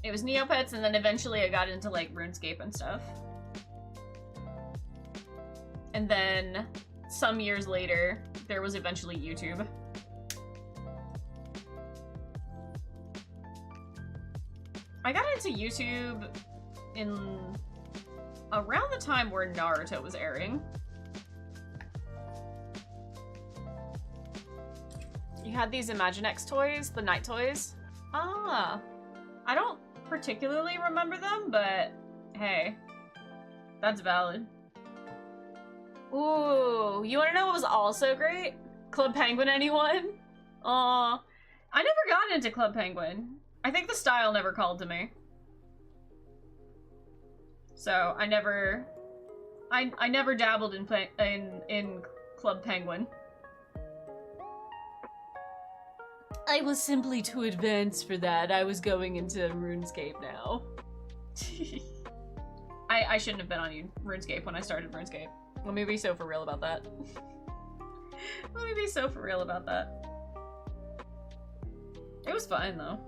It was Neopets, and then eventually I got into like RuneScape and stuff. And then some years later, there was eventually YouTube. I got into YouTube in around the time where Naruto was airing. You had these Imaginext toys, the night toys. Ah, I don't particularly remember them, but hey, that's valid. Ooh, you wanna know what was also great? Club Penguin, anyone? Aw, I never got into Club Penguin. I think the style never called to me. So I never dabbled in Club Penguin. I was simply too advanced for that. I was going into RuneScape now. I shouldn't have been on RuneScape when I started RuneScape. Let me be so for real about that. Let me be so for real about that. It was fine though.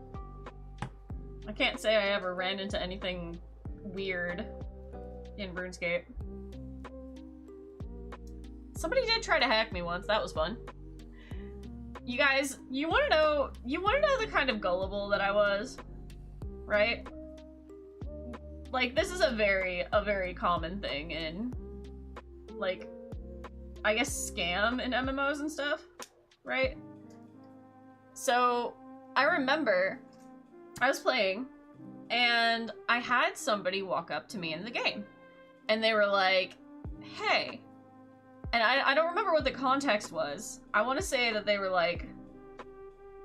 I can't say I ever ran into anything weird in RuneScape. Somebody did try to hack me once. That was fun. You guys, you wanna know the kind of gullible that I was, right? Like, this is a very common thing in, like, I guess scam in MMOs and stuff, right? So, I remember I was playing and I had somebody walk up to me in the game and they were like, hey. And I don't remember what the context was. I want to say that they were like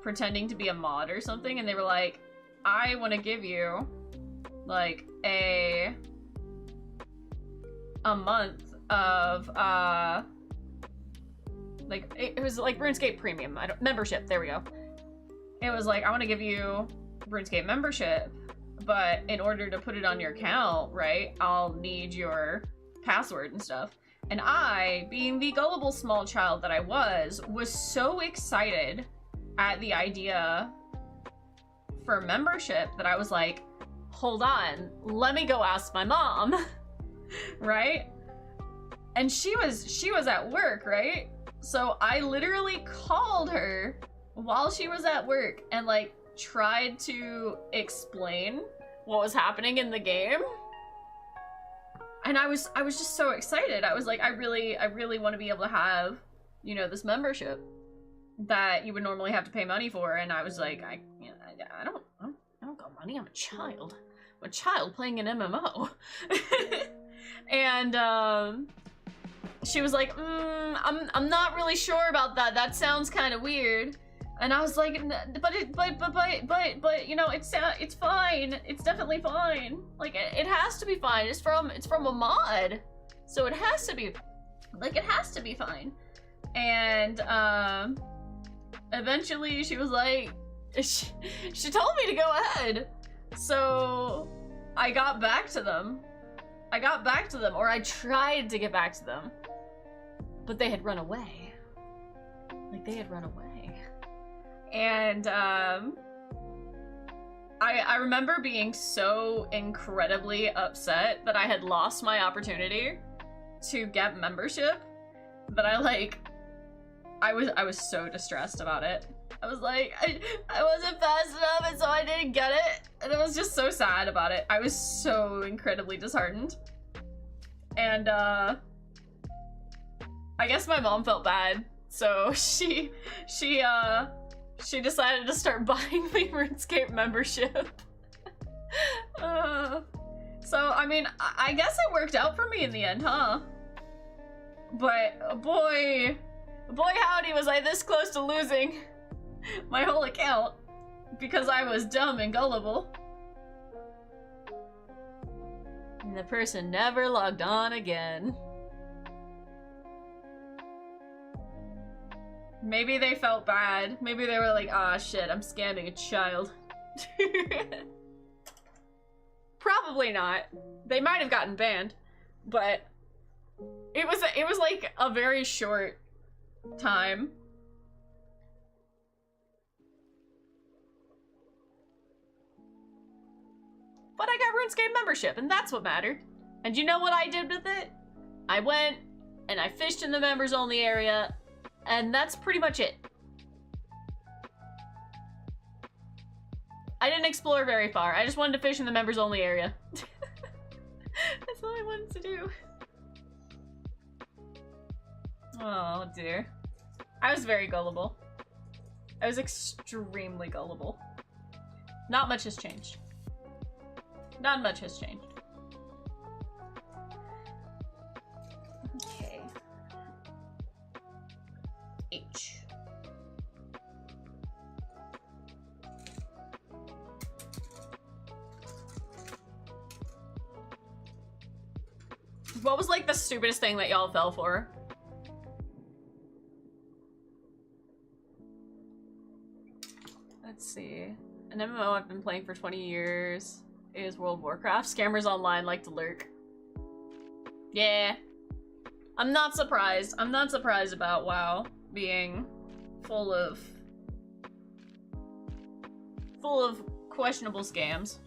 pretending to be a mod or something, and they were like, I want to give you like a month of like it was like RuneScape Premium membership. There we go. It was like, I want to give you RuneScape membership, but in order to put it on your account, right, I'll need your password and stuff. And I, being the gullible small child that I was so excited at the idea for membership that I was like, hold on, let me go ask my mom, right? And she was at work, right? So I literally called her while she was at work and like tried to explain what was happening in the game. And I was just so excited. I was like, I really want to be able to have, you know, this membership that you would normally have to pay money for. And I was like, I don't got money. I'm a child. I'm a child playing an MMO. And she was like, I'm not really sure about that. That sounds kind of weird. And I was like, but, you know, it's fine. It's definitely fine. Like, it has to be fine. It's from a mod. So it has to be, like, it has to be fine. And, eventually she was like, she told me to go ahead. So I got back to them. Or I tried to get back to them. But they had run away. Like, they had run away. And, I remember being so incredibly upset that I had lost my opportunity to get membership that I was so distressed about it. I was like, I wasn't fast enough and so I didn't get it. And I was just so sad about it. I was so incredibly disheartened. And, I guess my mom felt bad. So she decided to start buying me RuneScape membership. So, I mean, I guess it worked out for me in the end, huh? But, boy howdy was I this close to losing my whole account because I was dumb and gullible. And the person never logged on again. Maybe they felt bad. Maybe they were like, ah, shit, I'm scamming a child. Probably not. They might have gotten banned, but it was like a very short time. But I got RuneScape membership, and that's what mattered. And you know what I did with it? I went and I fished in the members only area. And that's pretty much it. I didn't explore very far. I just wanted to fish in the members only area. That's all I wanted to do. Oh dear. I was very gullible. I was extremely gullible. Not much has changed. Not much has changed. Okay. H. What was like the stupidest thing that y'all fell for? Let's see. An MMO I've been playing for 20 years is World of Warcraft. Scammers online like to lurk. Yeah. I'm not surprised. I'm not surprised about WoW being full of questionable scams.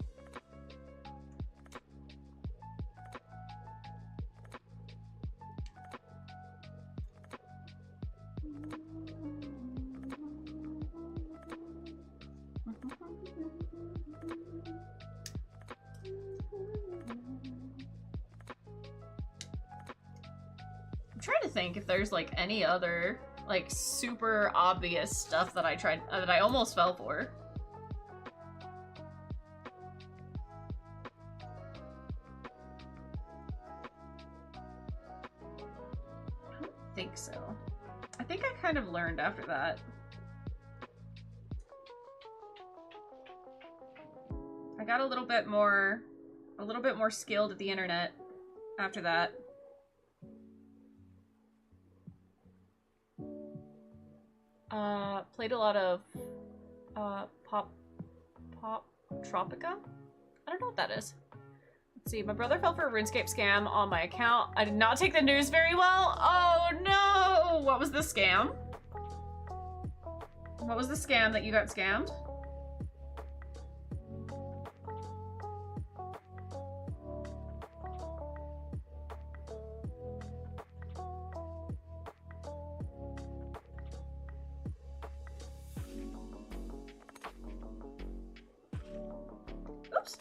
I'm trying to think if there's like any other like super obvious stuff that I tried that I almost fell for. I don't think so. I think I kind of learned after that. I got a little bit more skilled at the internet after that. Played a lot of Pop Tropica? I don't know what that is. Let's see, my brother fell for a RuneScape scam on my account. I did not take the news very well. Oh no! What was the scam? What was the scam that you got scammed? Oops.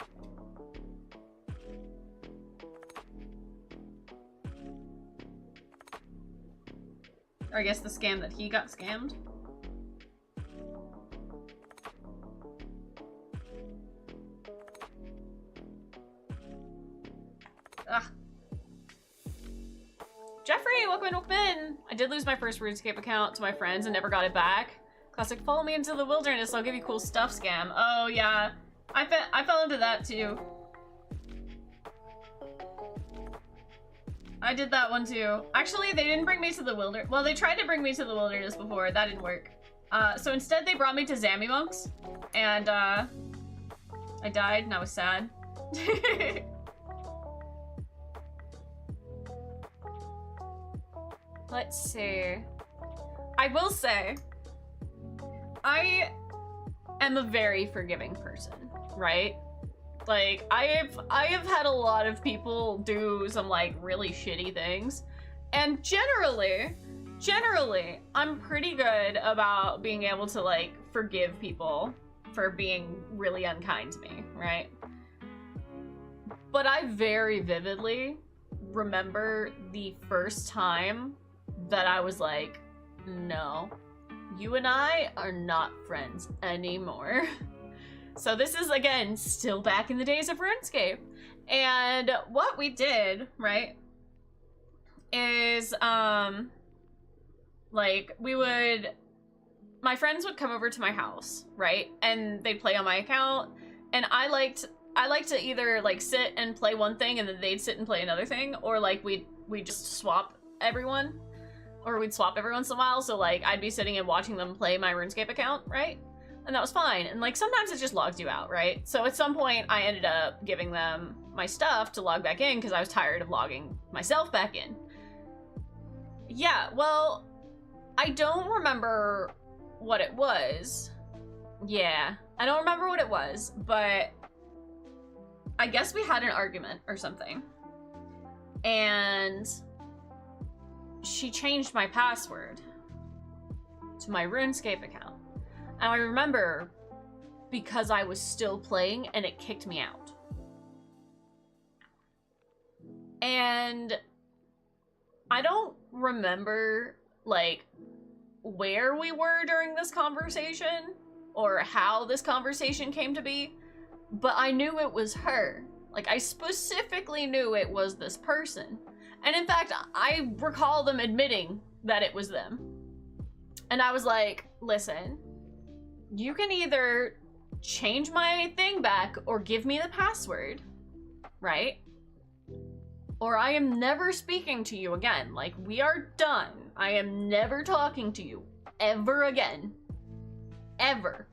Or I guess the scam that he got scammed. Ah. Jeffrey, welcome in. I did lose my first RuneScape account to my friends and never got it back. Classic follow me into the wilderness, I'll give you cool stuff scam. Oh yeah. I fell into that too. I did that one too. Actually, they didn't bring me to the wilderness. Well, they tried to bring me to the wilderness before. That didn't work. So instead they brought me to Zammy Monks. And, I died and I was sad. Let's see. I will say, I am a very forgiving person, right? Like, I have had a lot of people do some, like, really shitty things. And generally, I'm pretty good about being able to, like, forgive people for being really unkind to me, right? But I very vividly remember the first time that I was like, no, you and I are not friends anymore. So this is, again, still back in the days of RuneScape. And what we did, right, is, like, my friends would come over to my house, right, and they'd play on my account, and I liked to either, like, sit and play one thing and then they'd sit and play another thing, or, like, we'd just swap everyone, or we'd swap every once in a while, so, like, I'd be sitting and watching them play my RuneScape account, right? And that was fine. And, like, sometimes it just logs you out, right? So at some point, I ended up giving them my stuff to log back in because I was tired of logging myself back in. Yeah, well, I don't remember what it was. Yeah, I don't remember what it was, but I guess we had an argument or something. And she changed my password to my RuneScape account. And I remember because I was still playing and it kicked me out. And I don't remember, like, where we were during this conversation or how this conversation came to be, but I knew it was her. Like, I specifically knew it was this person. And in fact, I recall them admitting that it was them. And I was like, listen, you can either change my thing back or give me the password, right? Or I am never speaking to you again. Like, we are done. I am never talking to you ever again. Ever.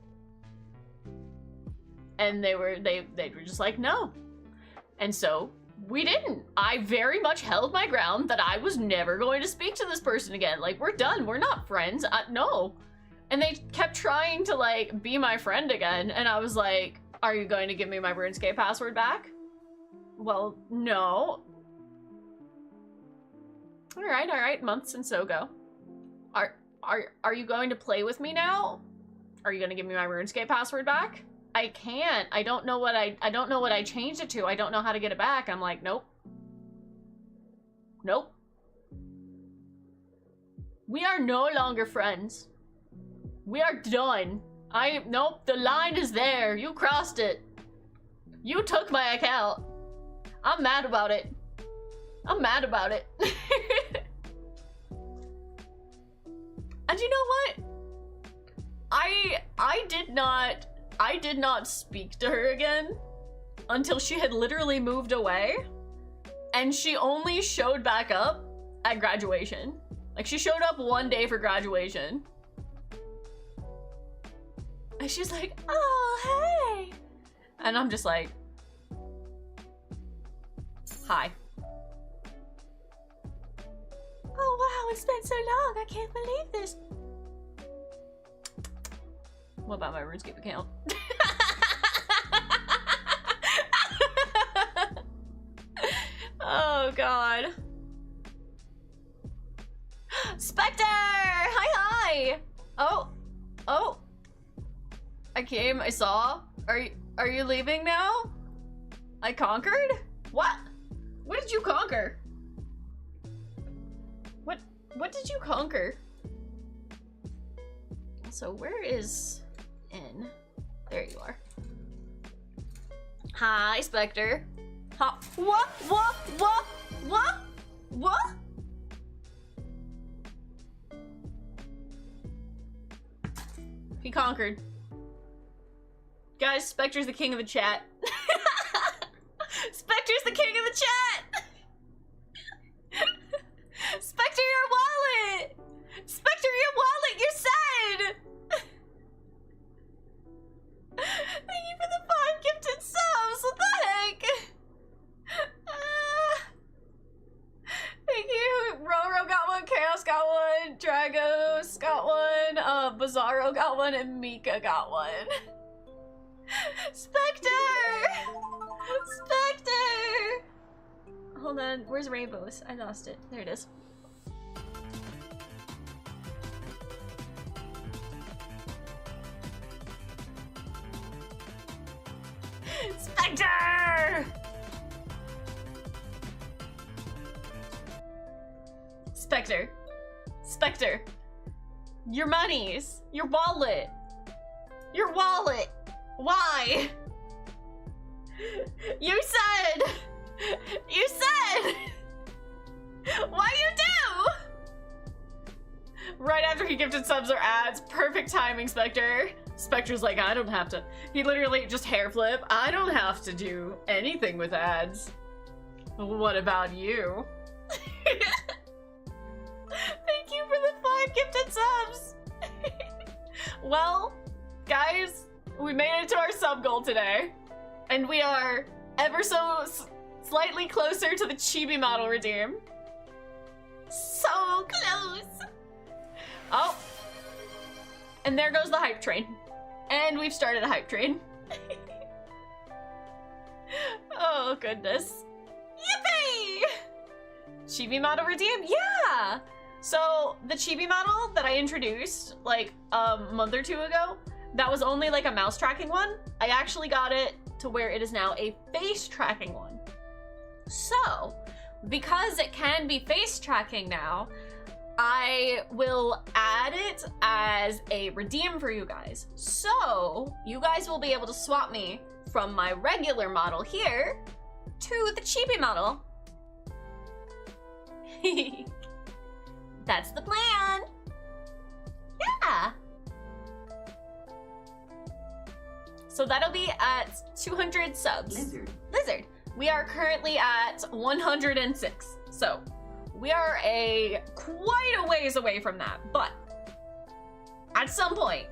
And they were just like, no. And so we didn't. I very much held my ground that I was never going to speak to this person again. Like, we're done. We're not friends. No. And they kept trying to, like, be my friend again. And I was like, are you going to give me my RuneScape password back? Well, no. All right. Months and so go. Are you going to play with me now? Are you going to give me my RuneScape password back? I can't. I don't know what I changed it to. I don't know how to get it back. I'm like, nope. Nope. We are no longer friends. We are done. Nope, the line is there. You crossed it. You took my account. I'm mad about it. I'm mad about it. And you know what? I did not speak to her again until she had literally moved away. And she only showed back up at graduation. Like, she showed up one day for graduation. And she's like, oh, hey. And I'm just like, hi. Oh, wow, it's been so long. I can't believe this. What about my RuneScape account? Oh, God. Spectre! Hi! Oh. I came, I saw. Are you leaving now? I conquered? What? What did you conquer? What did you conquer? So where is N? There you are. Hi, Spectre. Ha. What? He conquered. Guys, Spectre's the king of the chat. Spectre's the king of the chat! Spectre, your wallet! Spectre, your wallet, you said! Thank you for the 5 gifted subs, what the heck? Thank you. Roro got one, Chaos got one, Dragos got one, Bizarro got one, and Mika got one. Spectre! Spectre! Hold on, where's Rainbows? I lost it. There it is. Spectre! Spectre. Spectre. Your monies. Your wallet. Your wallet. Why? You said. You said. Why you do? Right after he gifted subs or ads. Perfect timing, Spectre. Spectre's like, I don't have to. He literally just hair flip. I don't have to do anything with ads. What about you? Thank you for the 5 gifted subs. Well, guys, we made it to our sub goal today. And we are ever so slightly closer to the chibi model redeem. So close. Oh. And there goes the hype train. And we've started a hype train. Oh, goodness. Yippee! Chibi model redeem? Yeah! So, the chibi model that I introduced, like, a month or 2 ago, that was only, like, a mouse tracking one. I actually got it to where it is now a face tracking one. So, because it can be face tracking now, I will add it as a redeem for you guys. So, you guys will be able to swap me from my regular model here to the chibi model. That's the plan. Yeah. So that'll be at 200 subs. Lizard. We are currently at 106. So we are quite a ways away from that, but at some point,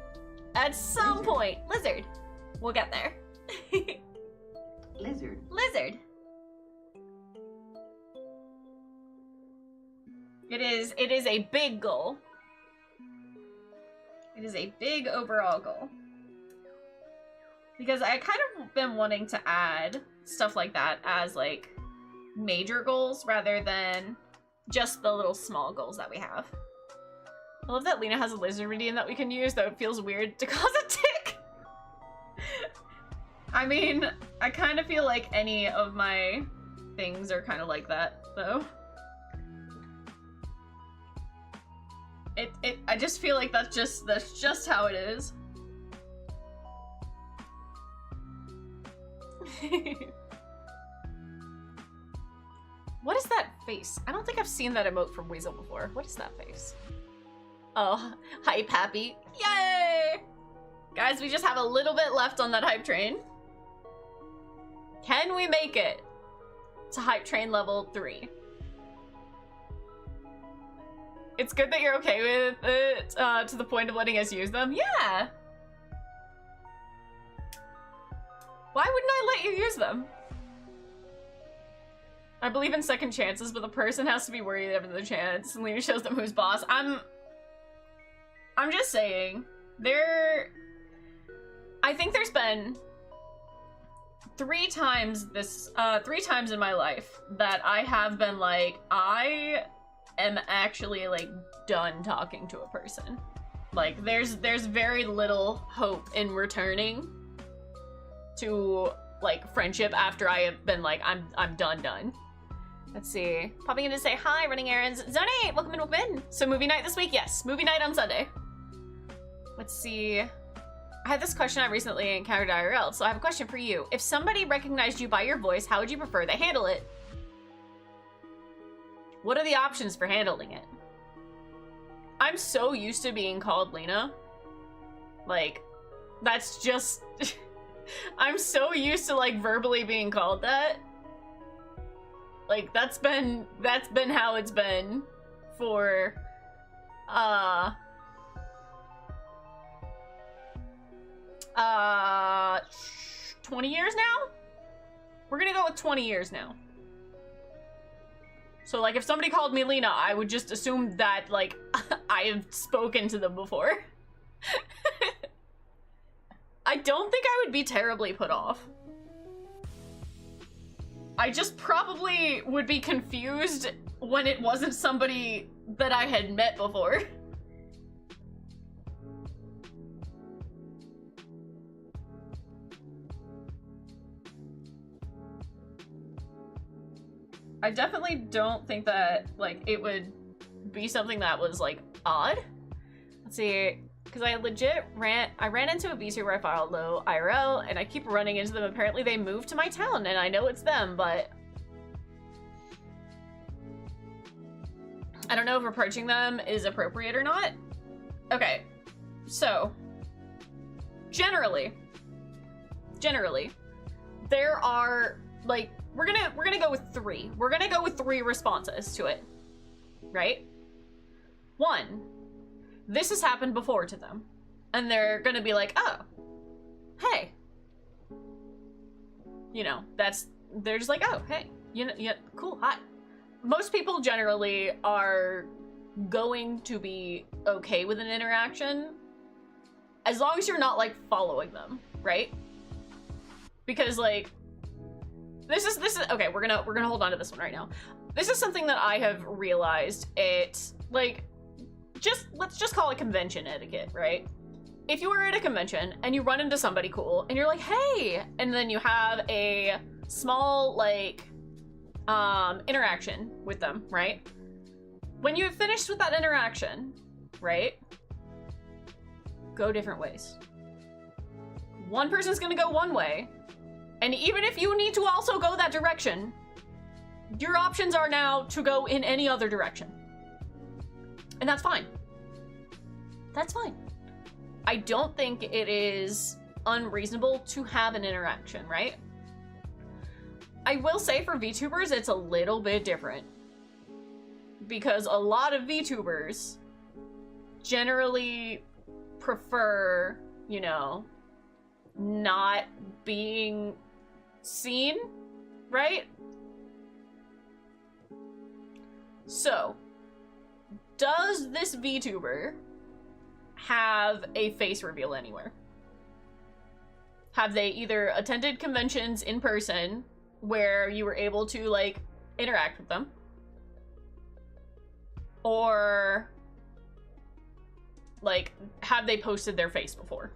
Lizard, we'll get there. Lizard. It is a big goal. It is a big overall goal. Because I kind of been wanting to add stuff like that as like major goals rather than just the little small goals that we have. I love that Lena has a lizard redeem that we can use, though it feels weird to cause a tick. I mean, I kind of feel like any of my things are kind of like that, though. I just feel like that's just how it is. What is that face? I don't think I've seen that emote from Weasel before. What is that face? Oh, hype happy. Yay! Guys, we just have a little bit left on that hype train. Can we make it to hype train level 3? It's good that you're okay with it, to the point of letting us use them. Yeah! Why wouldn't I let you use them? I believe in second chances, but the person has to be worthy of the chance. And Lena shows them who's boss. I'm just saying. I think there's been 3 times in my life that I have been like, I am actually like done talking to a person. Like there's very little hope in returning to like friendship after I have been like, I'm done. Let's see. Popping in to say hi, running errands. Zone 8, welcome in. So movie night this week? Yes, movie night on Sunday. Let's see. I had this question I recently encountered IRL, so I have a question for you. If somebody recognized you by your voice, how would you prefer they handle it? What are the options for handling it? I'm so used to being called Lena Like, that's just... I'm so used to, like, verbally being called that. Like, that's been how it's been for, 20 years now? We're gonna go with 20 years now. So, like, if somebody called me Lena, I would just assume that, like, I have spoken to them before. I don't think I would be terribly put off. I just probably would be confused when it wasn't somebody that I had met before. I definitely don't think that, like, it would be something that was, like, odd. Let's see, because I ran into a VTuber I follow IRL, and I keep running into them. Apparently they moved to my town, and I know it's them, but I don't know if approaching them is appropriate or not. Okay, so generally, there are, like, we're gonna go with three. We're gonna go with three responses to it, right? One, this has happened before to them, and they're gonna be like, oh, hey. You know, they're just like, oh, hey, you know, yeah, cool, hi. Most people generally are going to be okay with an interaction as long as you're not, like, following them, right? Because, like, this is okay, we're gonna hold on to this one right now. This is something that I have realized. It's like, let's just call it convention etiquette, right? If you were at a convention and you run into somebody cool and you're like, hey, and then you have a small, like, interaction with them, right? When you've finished with that interaction, right? Go different ways. One person's gonna go one way, and even if you need to also go that direction, your options are now to go in any other direction. And that's fine. That's fine. I don't think it is unreasonable to have an interaction, right? I will say for VTubers, it's a little bit different. Because a lot of VTubers generally prefer, you know, not being seen, right? So, does this VTuber have a face reveal anywhere? Have they either attended conventions in person where you were able to, like, interact with them? Or, like, have they posted their face before?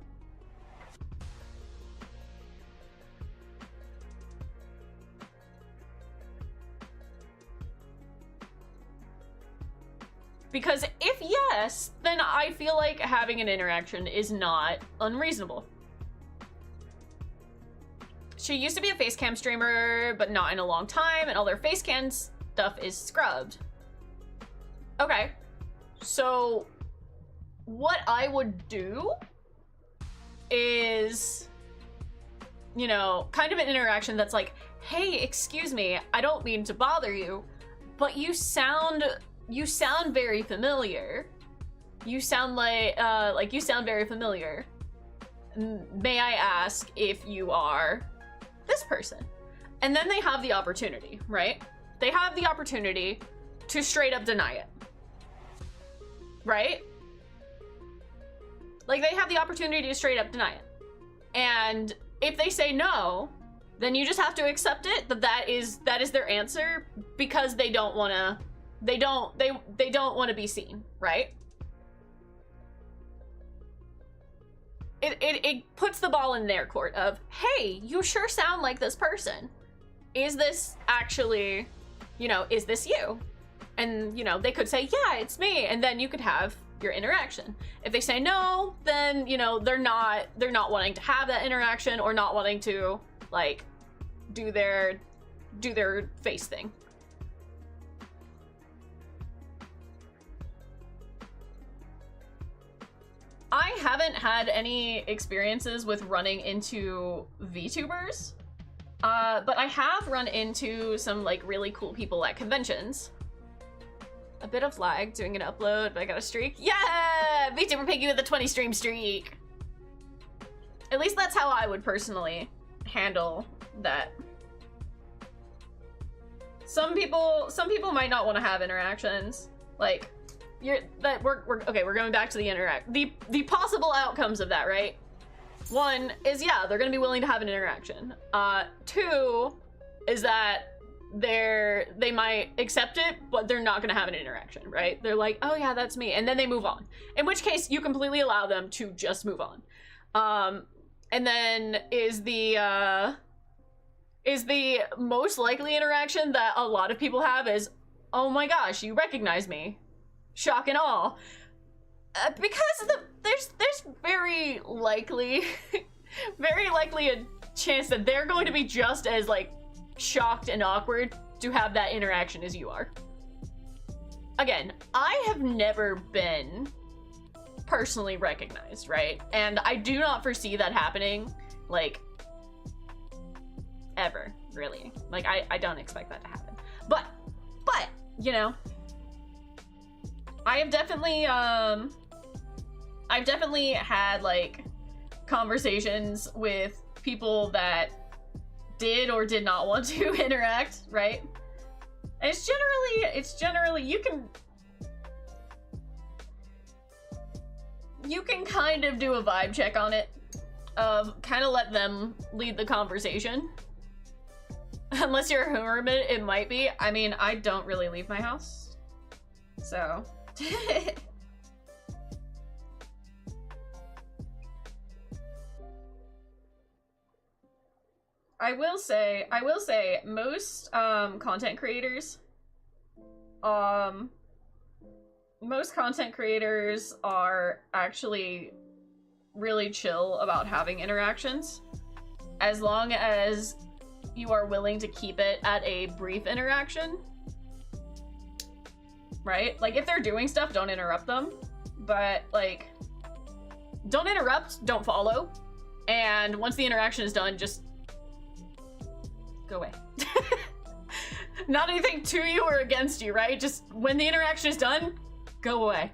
Because if yes, then I feel like having an interaction is not unreasonable. She used to be a facecam streamer, but not in a long time, and all their facecam stuff is scrubbed. Okay, so what I would do is, you know, kind of an interaction that's like, hey, excuse me, I don't mean to bother you, but you sound very familiar. You sound like you sound very familiar. May I ask if you are this person? And then they have the opportunity, right? They have the opportunity to straight up deny it. Right? Like, they have the opportunity to straight up deny it. And if they say no, then you just have to accept it, that is their answer, because they don't want to they don't want to be seen, right? It puts the ball in their court of, hey, you sure sound like this person. Is this actually, you know, is this you? And, you know, they could say, yeah, it's me, and then you could have your interaction. If they say no, then, you know, they're not wanting to have that interaction, or not wanting to, like, do their face thing. I I haven't had any experiences with running into VTubers, but I have run into some like really cool people at conventions. A bit of lag doing an upload, but I got a streak. Yeah! VTuber Piggy with a 20 stream streak. At least that's how I would personally handle that. Some people might not want to have interactions. Like, we're going back to the the possible outcomes of that, right? One is, yeah, they're gonna be willing to have an interaction. Two is that they might accept it, but they're not gonna have an interaction, right? They're like, oh yeah, that's me, and then they move on. In which case, you completely allow them to just move on. And then is the most likely interaction that a lot of people have is, oh my gosh, you recognize me, shock and awe, because there's very likely a chance that they're going to be just as like shocked and awkward to have that interaction as you are. Again, I have never been personally recognized, right? And I do not foresee that happening, like, ever, really. Like, I don't expect that to happen. But, you know, I've definitely had, like, conversations with people that did or did not want to interact, right? And it's generally, you can kind of do a vibe check on it, of kind of let them lead the conversation. Unless you're a hermit, it might be. I mean, I don't really leave my house, so. I will say, most content creators are actually really chill about having interactions, as long as you are willing to keep it at a brief interaction, right? Like, if they're doing stuff, don't interrupt them, but like, don't interrupt, don't follow, and once the interaction is done, just go away. Not anything to you or against you, right? Just when the interaction is done, go away.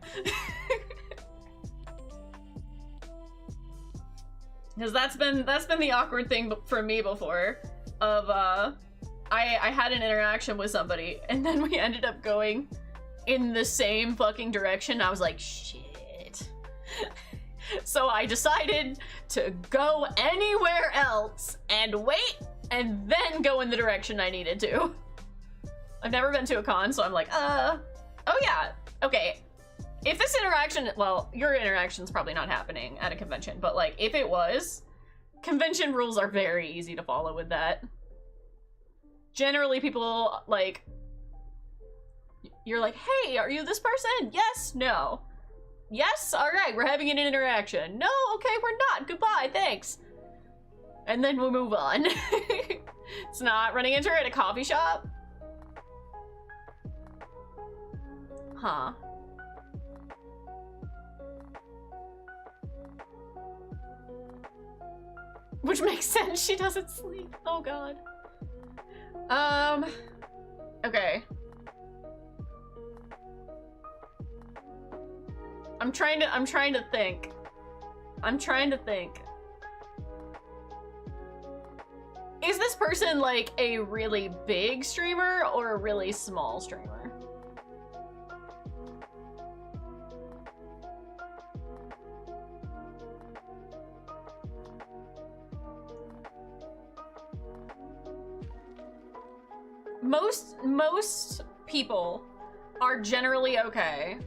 Because that's been the awkward thing for me before. Of I had an interaction with somebody and then we ended up going in the same fucking direction. I was like, shit. So I decided to go anywhere else and wait and then go in the direction I needed to. I've never been to a con, so I'm like, oh yeah, okay. If this interaction, well, your interaction's probably not happening at a convention, but like, if it was, convention rules are very easy to follow with that. Generally, people, like, you're like, hey, are you this person? Yes, no. Yes, alright, we're having an interaction. No, okay, we're not. Goodbye, thanks. And then we'll move on. It's not running into her at a coffee shop. Huh. Which makes sense, she doesn't sleep. Oh god. Okay. I'm trying to think. Is this person like a really big streamer or a really small streamer? Most people are generally okay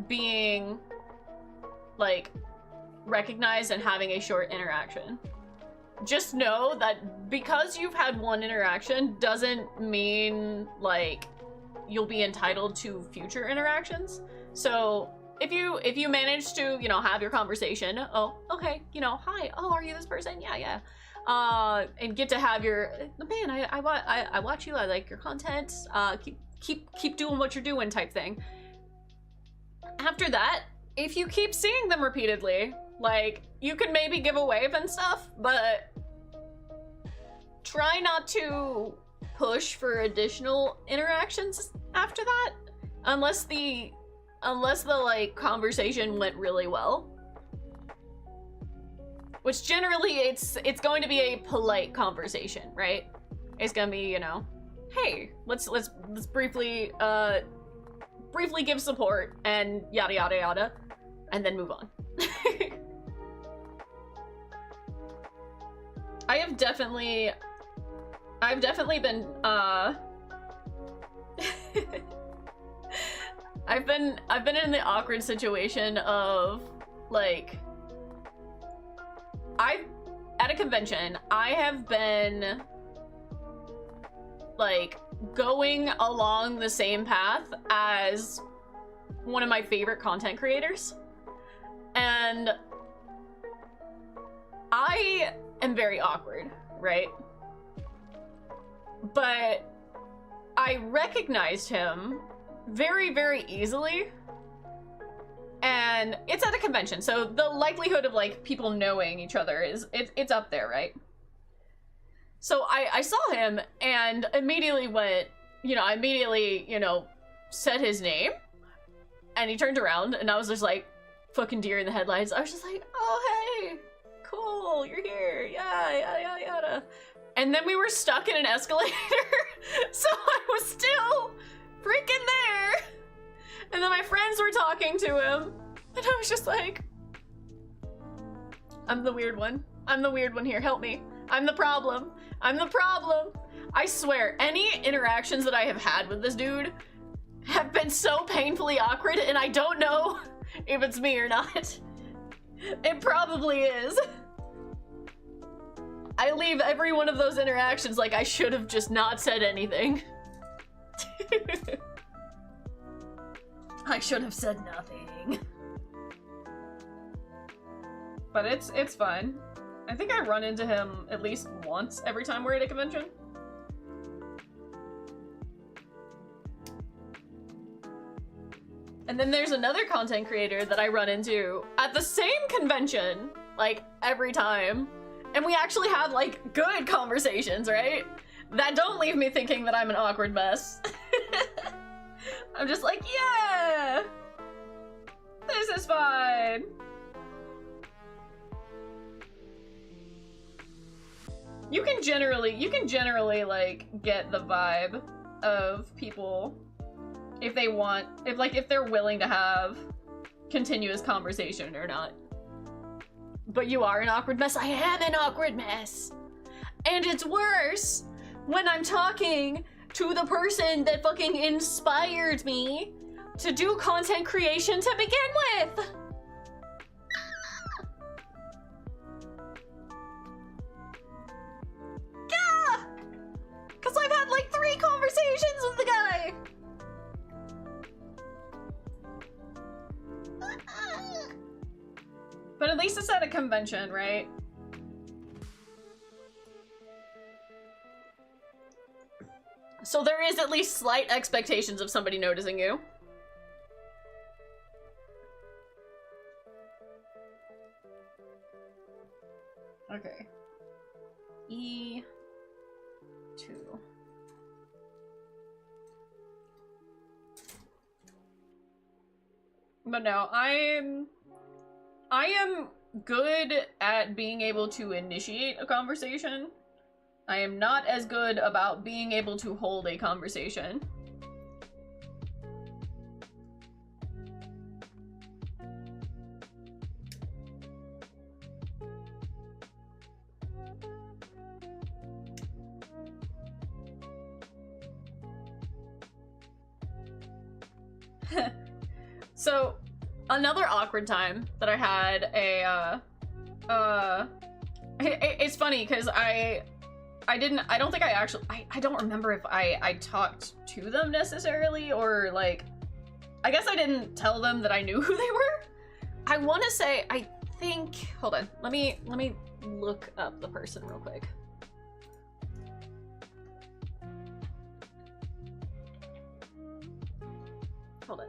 being like recognized and having a short interaction. Just know that because you've had one interaction doesn't mean like you'll be entitled to future interactions. So if you manage to, you know, have your conversation, oh, okay, you know, hi, oh, are you this person? Yeah. And get to have your, man, I watch you, I like your content, keep doing what you're doing type thing. After that, if you keep seeing them repeatedly, Like, you can maybe give a wave and stuff, but try not to push for additional interactions after that, unless the like conversation went really well. Which generally it's going to be a polite conversation, right? It's gonna be, you know, hey, let's briefly give support and yada yada yada, and then move on. I've definitely been I've been in the awkward situation of like at a convention I have been like going along the same path as one of my favorite content creators, and I am very awkward, right? But I recognized him very, very easily, and it's at a convention, so the likelihood of like people knowing each other is it's up there, right? So I saw him and immediately went, you know, said his name, and he turned around and I was just like fucking deer in the headlights. I was just like, oh hey, cool, you're here, yeah, yada yada yada. And then we were stuck in an escalator, so I was still freaking there. And then my friends were talking to him, and I was just like, I'm the weird one. I'm the weird one here, help me. I'm the problem. I'm the problem. I swear, any interactions that I have had with this dude have been so painfully awkward, and I don't know if it's me or not. It probably is. I leave every one of those interactions like I should have just not said anything. I should have said nothing. But it's fine. I think I run into him at least once every time we're at a convention. And then there's another content creator that I run into at the same convention, like, every time. And we actually have, like, good conversations, right? That don't leave me thinking that I'm an awkward mess. I'm just like, yeah! This is fine! You can generally, like, get the vibe of people if they want, if they're willing to have continuous conversation or not. But you are an awkward mess. I am an awkward mess. And it's worse when I'm talking to the person that fucking inspired me to do content creation to begin with. Yeah! Because I've had like 3 conversations with the guy. But at least it's at a convention, right? So there is at least slight expectations of somebody noticing you. Okay. E2. But no, I am good at being able to initiate a conversation. I am not as good about being able to hold a conversation. So, another awkward time that I had it's funny because I don't think I don't remember if I talked to them necessarily, or like, I guess I didn't tell them that I knew who they were. I want to say, I think, hold on, let me look up the person real quick. Hold on.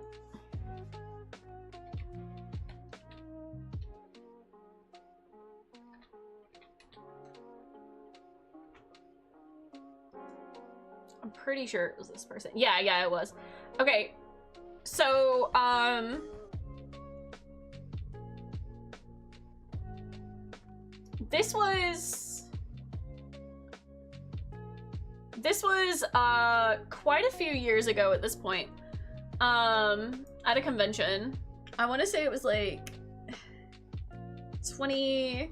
pretty sure it was this person. Yeah, it was. Okay, so, This was quite a few years ago at this point. At a convention. I want to say it was like 20.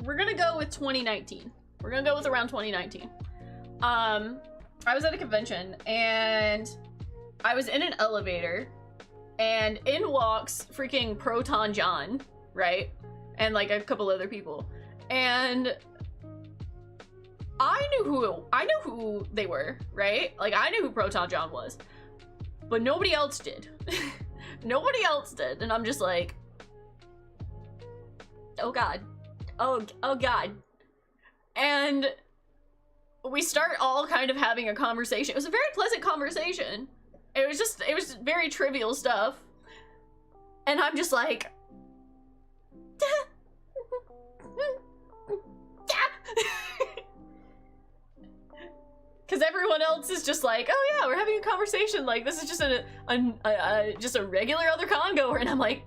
We're gonna go with 2019. We're gonna go with around 2019. I was at a convention and I was in an elevator and in walks freaking Proton John, right? And like a couple other people. And I knew who they were, right? Like I knew who Proton John was. But nobody else did. Nobody else did. And I'm just like, oh god. Oh god. And we start all kind of having a conversation. It was a very pleasant conversation. It was very trivial stuff. And I'm just like, because everyone else is just like, oh yeah, we're having a conversation. Like this is just just a regular other congoer, and I'm like,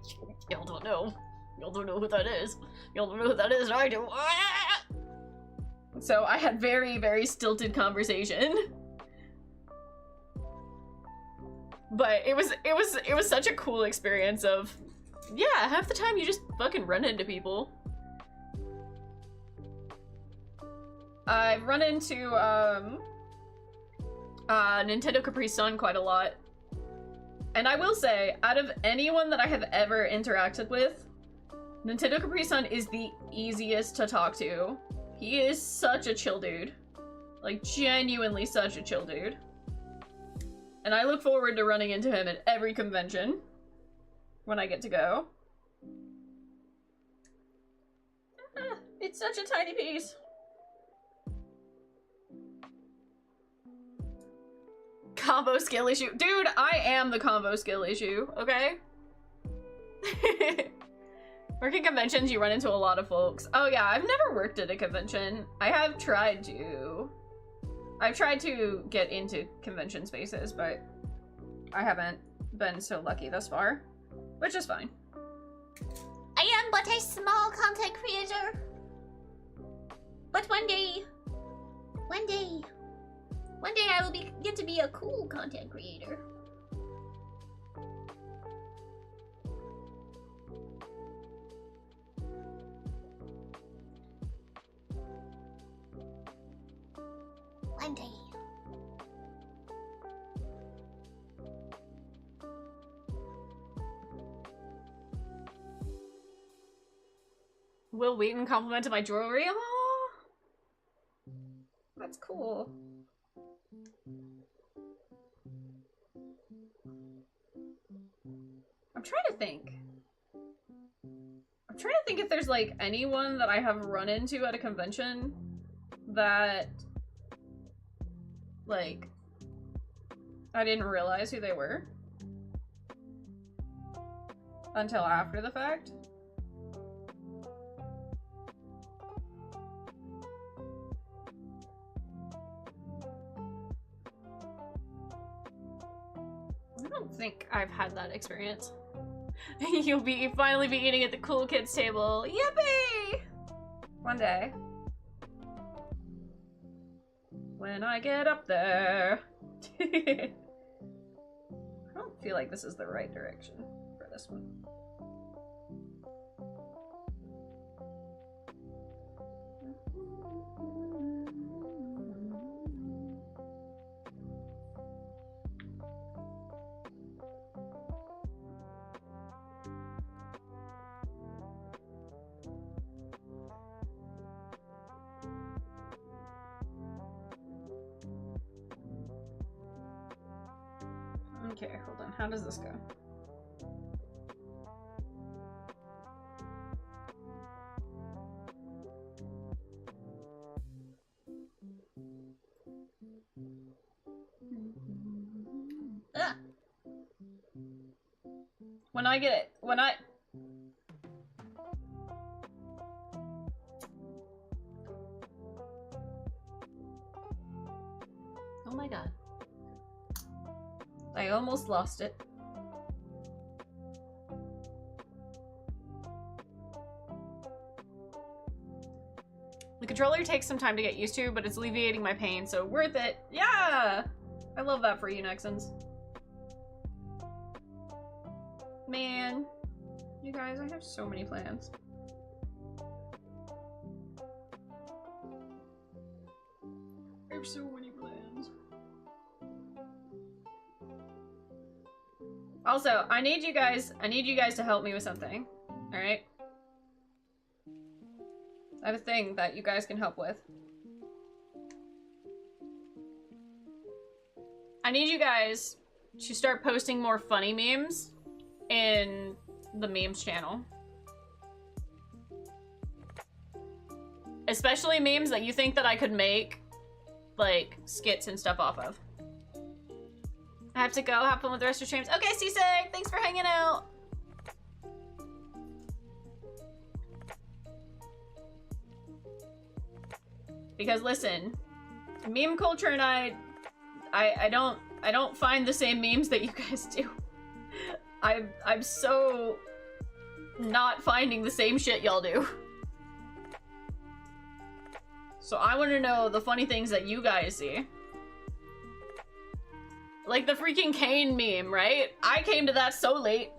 y'all don't know who that is. Y'all don't know who that is, and I do. So I had very, very stilted conversation. But it was such a cool experience of, yeah, half the time you just fucking run into people. I've run into Nintendo Capri Sun quite a lot. And I will say, out of anyone that I have ever interacted with, Nintendo Capri Sun is the easiest to talk to. He is such a chill dude. Like, genuinely such a chill dude. And I look forward to running into him at every convention when I get to go. It's such a tiny piece. Combo skill issue. Dude, I am the combo skill issue, okay? Working conventions, you run into a lot of folks. Oh yeah, I've never worked at a convention. I have tried to. I've tried to get into convention spaces, but I haven't been so lucky thus far, which is fine. I am but a small content creator. But one day I will get to be a cool content creator. One day. Will Wheaton complimented my jewelry. Aww. That's cool. I'm trying to think. I'm trying to think if there's like anyone that I have run into at a convention that like I didn't realize who they were until after the fact. I don't think I've had that experience. You'll finally be eating at the cool kids table. Yippee! One day. When I get up there. I don't feel like this is the right direction for this one. Okay, hold on. How does this go? Ugh. When I get it, when I... god. I almost lost it. The controller takes some time to get used to, but it's alleviating my pain, so worth it. Yeah! I love that for you, Nexans. Man. You guys, I have so many plans. I have so many plans. Also, I need you guys to help me with something. Alright? I have a thing that you guys can help with. I need you guys to start posting more funny memes in the memes channel. Especially memes that you think that I could make, like, skits and stuff off of. I have to go. Have fun with the rest of your streams. Okay, Cisse! Thanks for hanging out! Because listen, meme culture and I don't find the same memes that you guys do. I'm so not finding the same shit y'all do. So I want to know the funny things that you guys see. Like the freaking Kane meme, right? I came to that so late.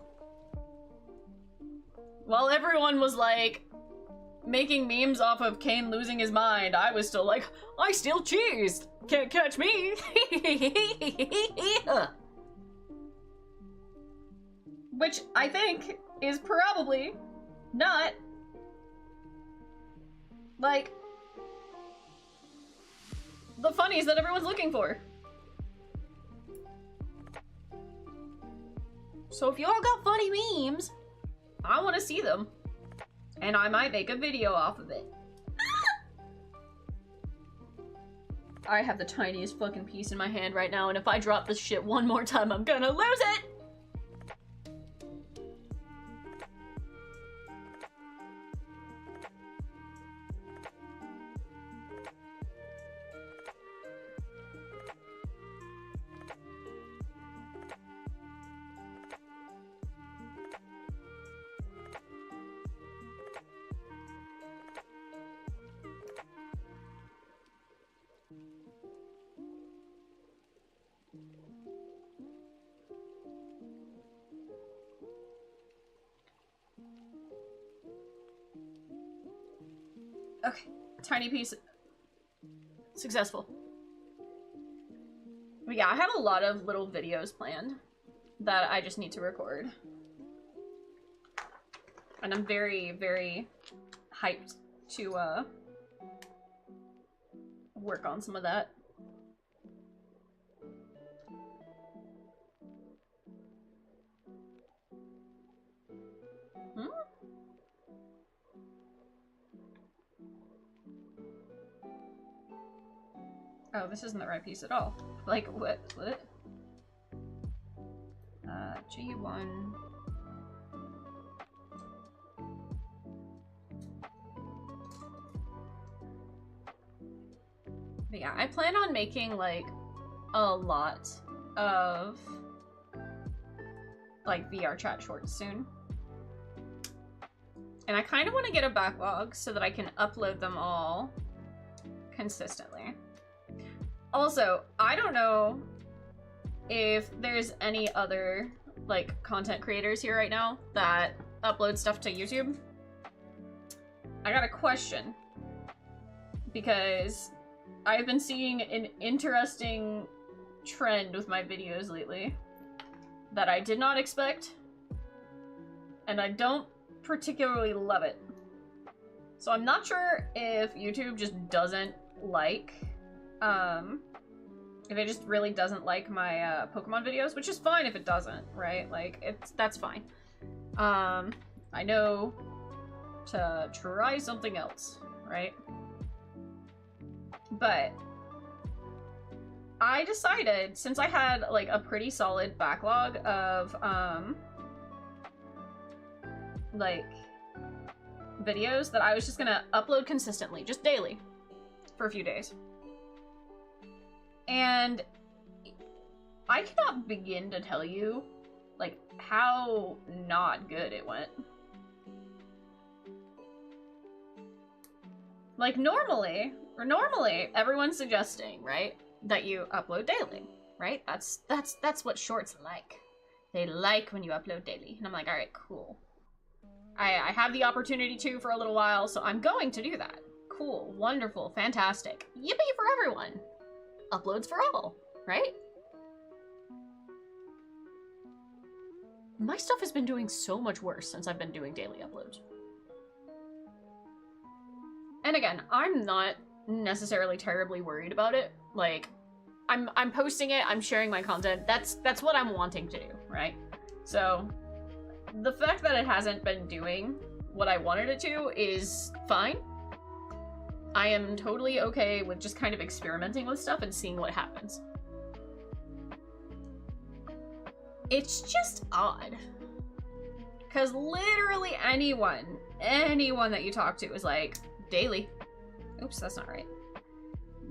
While everyone was like making memes off of Kane losing his mind, I was still like, I steal cheese! Can't catch me! Which I think is probably not, like, the funnies that everyone's looking for. So if y'all got funny memes, I want to see them. And I might make a video off of it. I have the tiniest fucking piece in my hand right now, and if I drop this shit one more time, I'm gonna lose it! Okay, tiny piece. Successful. But yeah, I have a lot of little videos planned that I just need to record. And I'm very, very hyped to work on some of that. Hmm? Oh, this isn't the right piece at all. Like, what? G1. But yeah, I plan on making, like, a lot of, like, VR chat shorts soon. And I kind of want to get a backlog so that I can upload them all consistently. Also, I don't know if there's any other, like, content creators here right now that upload stuff to YouTube. I got a question. Because I've been seeing an interesting trend with my videos lately that I did not expect. And I don't particularly love it. So I'm not sure if YouTube just doesn't like, if it just really doesn't like my Pokemon videos, which is fine if it doesn't, right? Like, that's fine. I know to try something else, right? But I decided, since I had like a pretty solid backlog of like videos, that I was just gonna upload consistently, just daily, for a few days. And I cannot begin to tell you, like, how not good it went. Like, normally everyone's suggesting, right, that you upload daily, right? That's what shorts like. They like when you upload daily. And I'm like, alright, cool. I have the opportunity to for a little while, so I'm going to do that. Cool, wonderful, fantastic. Yippee for everyone. Uploads for all, right? My stuff has been doing so much worse since I've been doing daily uploads. And again, I'm not necessarily terribly worried about it. Like, I'm posting it, I'm sharing my content. That's what I'm wanting to do, right? So, the fact that it hasn't been doing what I wanted it to is fine. I am totally okay with just kind of experimenting with stuff and seeing what happens. It's just odd. Because literally anyone that you talk to is like, daily. Oops, that's not right.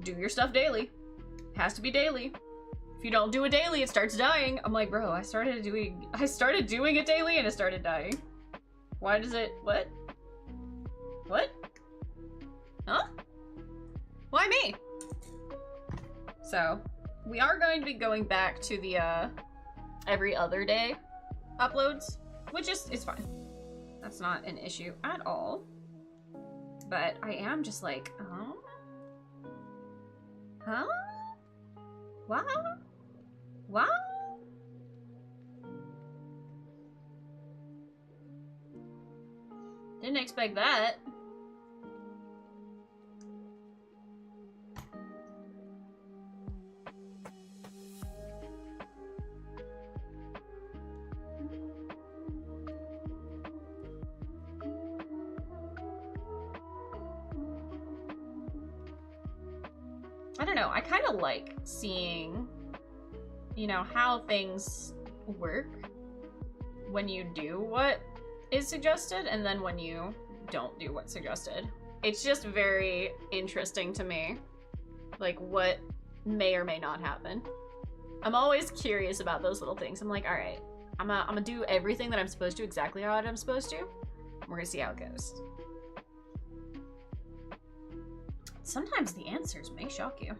Do your stuff daily. Has to be daily. If you don't do it daily, it starts dying. I'm like, bro, I started doing it daily and it started dying. Why does it, what? What? Huh? Why me? So, we are going to be going back to the, every other day uploads, which is fine. That's not an issue at all. But I am just like, huh? Huh? Wow? Wow? Didn't expect that. I don't know, I kind of like seeing, you know, how things work when you do what is suggested and then when you don't do what's suggested. It's just very interesting to me, like, what may or may not happen. I'm always curious about those little things. I'm like, alright, I'm gonna do everything that I'm supposed to exactly how I'm supposed to. We're gonna see how it goes. Sometimes the answers may shock you.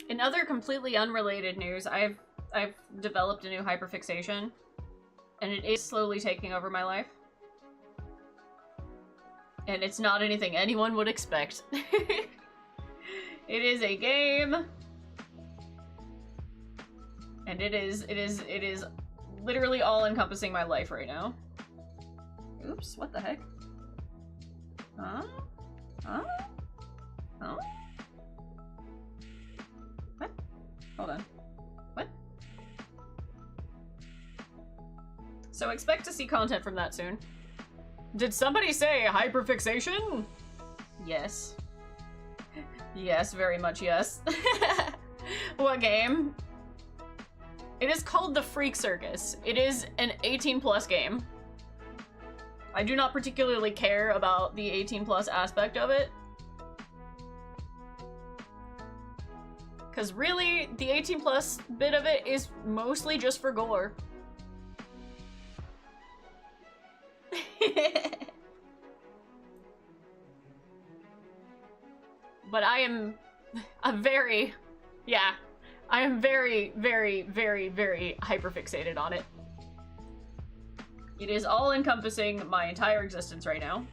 In other completely unrelated news, I've developed a new hyperfixation, and it is slowly taking over my life. And it's not anything anyone would expect. It is a game. And it is literally all encompassing my life right now. Oops, what the heck? Huh? Huh? Huh? What? Hold on. What? So expect to see content from that soon. Did somebody say hyperfixation? Yes. Yes, very much yes. What game? It is called The Freak Circus. It is an 18+ game. I do not particularly care about the 18+ aspect of it. Because really, the 18+ bit of it is mostly just for gore. But I am a very, yeah, I am very, very, very, very hyperfixated on it. It is all encompassing my entire existence right now.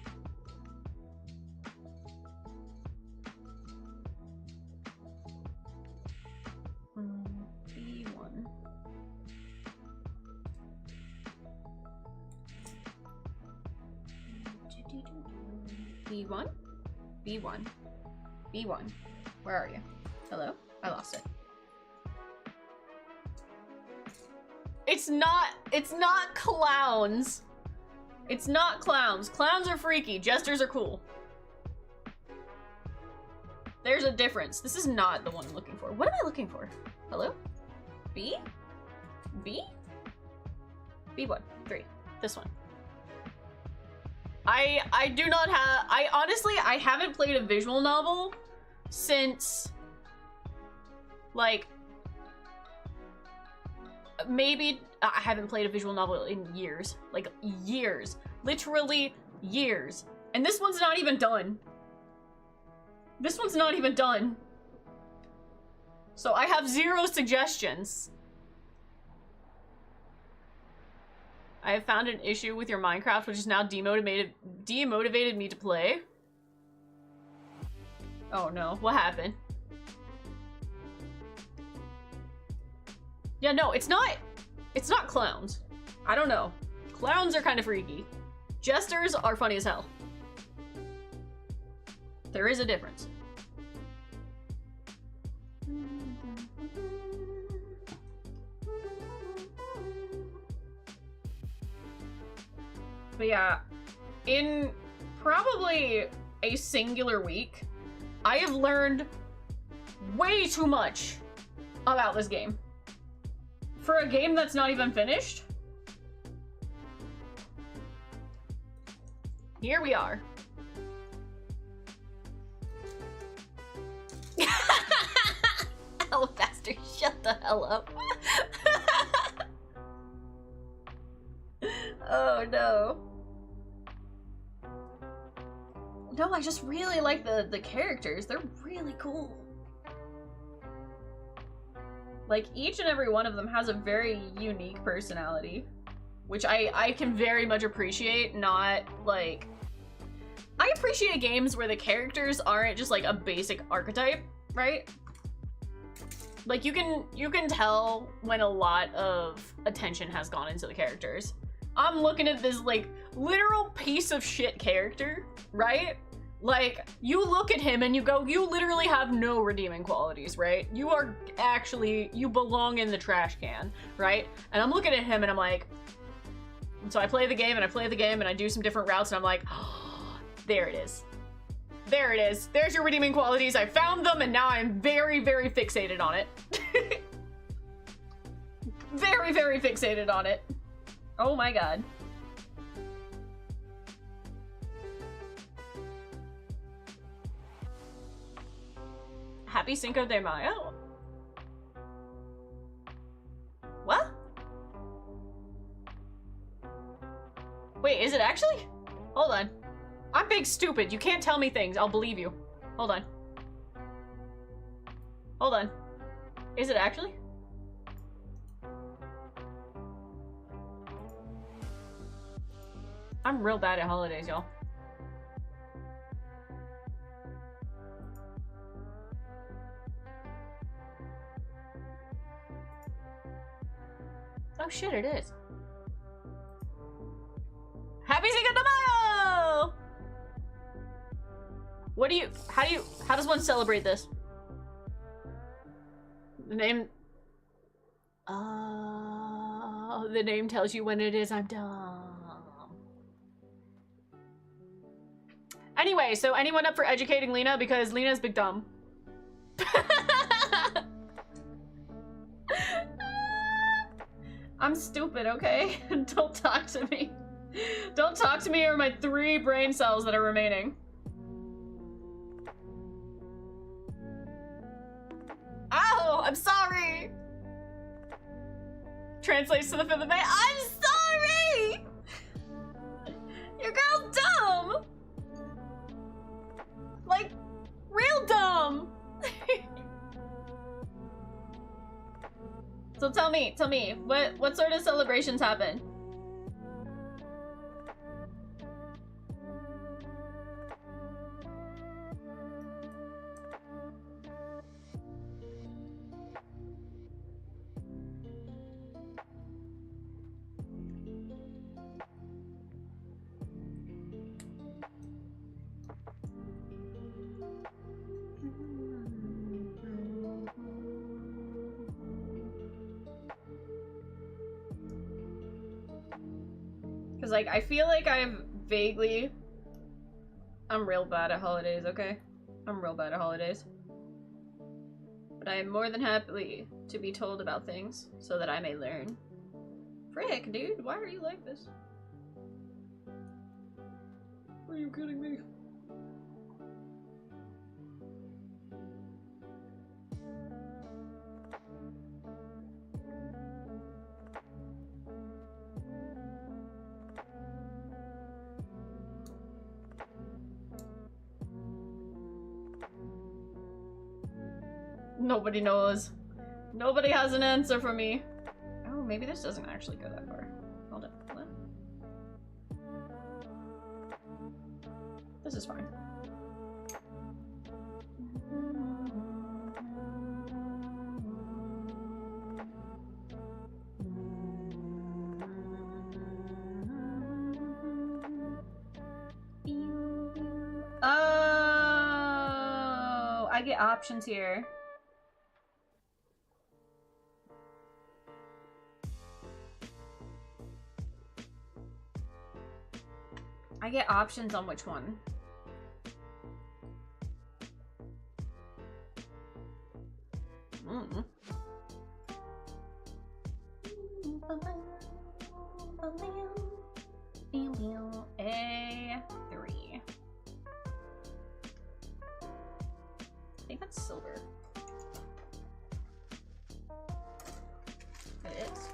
B1. B1? B1. B1. Where are you? Hello? I lost it. It's not clowns. It's not clowns. Clowns are freaky. Jesters are cool. There's a difference. This is not the one I'm looking for. What am I looking for? Hello? B? B? B1. 3. This one. I do not have... I honestly, I haven't played a visual novel since... like... maybe... I haven't played a visual novel in years. Like, years. Literally years. And this one's not even done. This one's not even done. So I have 0 suggestions. I have found an issue with your Minecraft, which is now demotivated me to play. Oh no, what happened? Yeah, no, it's not clowns. I don't know. Clowns are kind of freaky. Jesters are funny as hell. There is a difference. But yeah, in probably a singular week, I have learned way too much about this game. For a game that's not even finished, here we are. Alabaster, shut the hell up. Oh no. No, I just really like the characters. They're really cool. Like, each and every one of them has a very unique personality, which I can very much appreciate. Not, like... I appreciate games where the characters aren't just, like, a basic archetype, right? Like, you can tell when a lot of attention has gone into the characters. I'm looking at this, like, literal piece of shit character, right? Like, you look at him and you go, you literally have no redeeming qualities, right? You are actually, you belong in the trash can, right? And I'm looking at him and I'm like, so I play the game and I play the game and I do some different routes and I'm like, oh, there it is. There it is. There's your redeeming qualities. I found them and now I'm very, very fixated on it. Very, very fixated on it. Oh my god. Happy Cinco de Mayo? What? Wait, is it actually? Hold on. I'm big stupid. You can't tell me things. I'll believe you. Hold on. Hold on. Is it actually? I'm real bad at holidays, y'all. Oh shit, it is. Happy Cinco de Mayo! What do you, how does one celebrate this? The name, the name tells you when it is. I'm dumb. Anyway, so anyone up for educating Lena? Because Lena's big dumb. I'm stupid, okay? Don't talk to me. Don't talk to me or my 3 brain cells that are remaining. Ow! I'm sorry! Translates to the 5th of May. I'm sorry! Your girl's dumb! Like, real dumb! So tell me, what sort of celebrations happen? Because, like, I feel like I'm real bad at holidays, okay? I'm real bad at holidays. But I am more than happy to be told about things so that I may learn. Frick, dude, why are you like this? Are you kidding me? Nobody knows. Nobody has an answer for me. Oh, maybe this doesn't actually go that far. Hold up. What? This is fine. Oh, I get options here. I get options on which one. A3. I think that's silver. It is.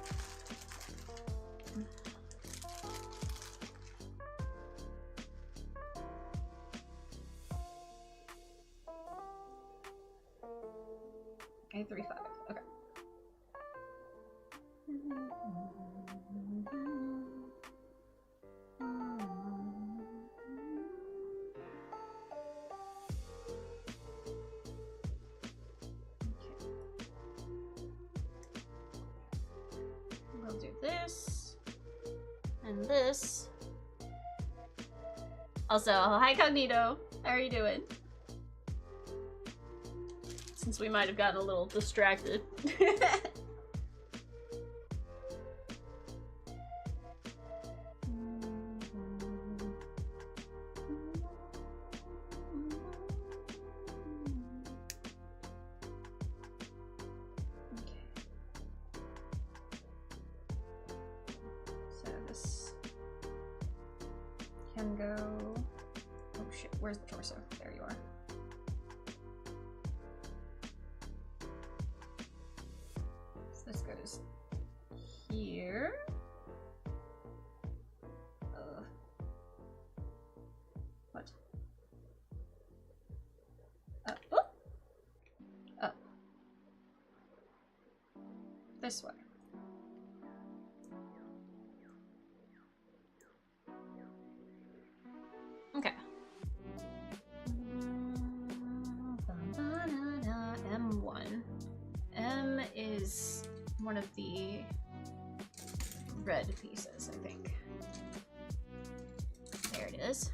A35. Okay. We'll do this and this. Also, hi Cognito. How are you doing? Since we might have gotten a little distracted. So this can go. Oh shit, where's the torso? There you are. This goes here. What? Up. Oh! Up. This way. Okay. M1. M is one of the red pieces, I think. There it is.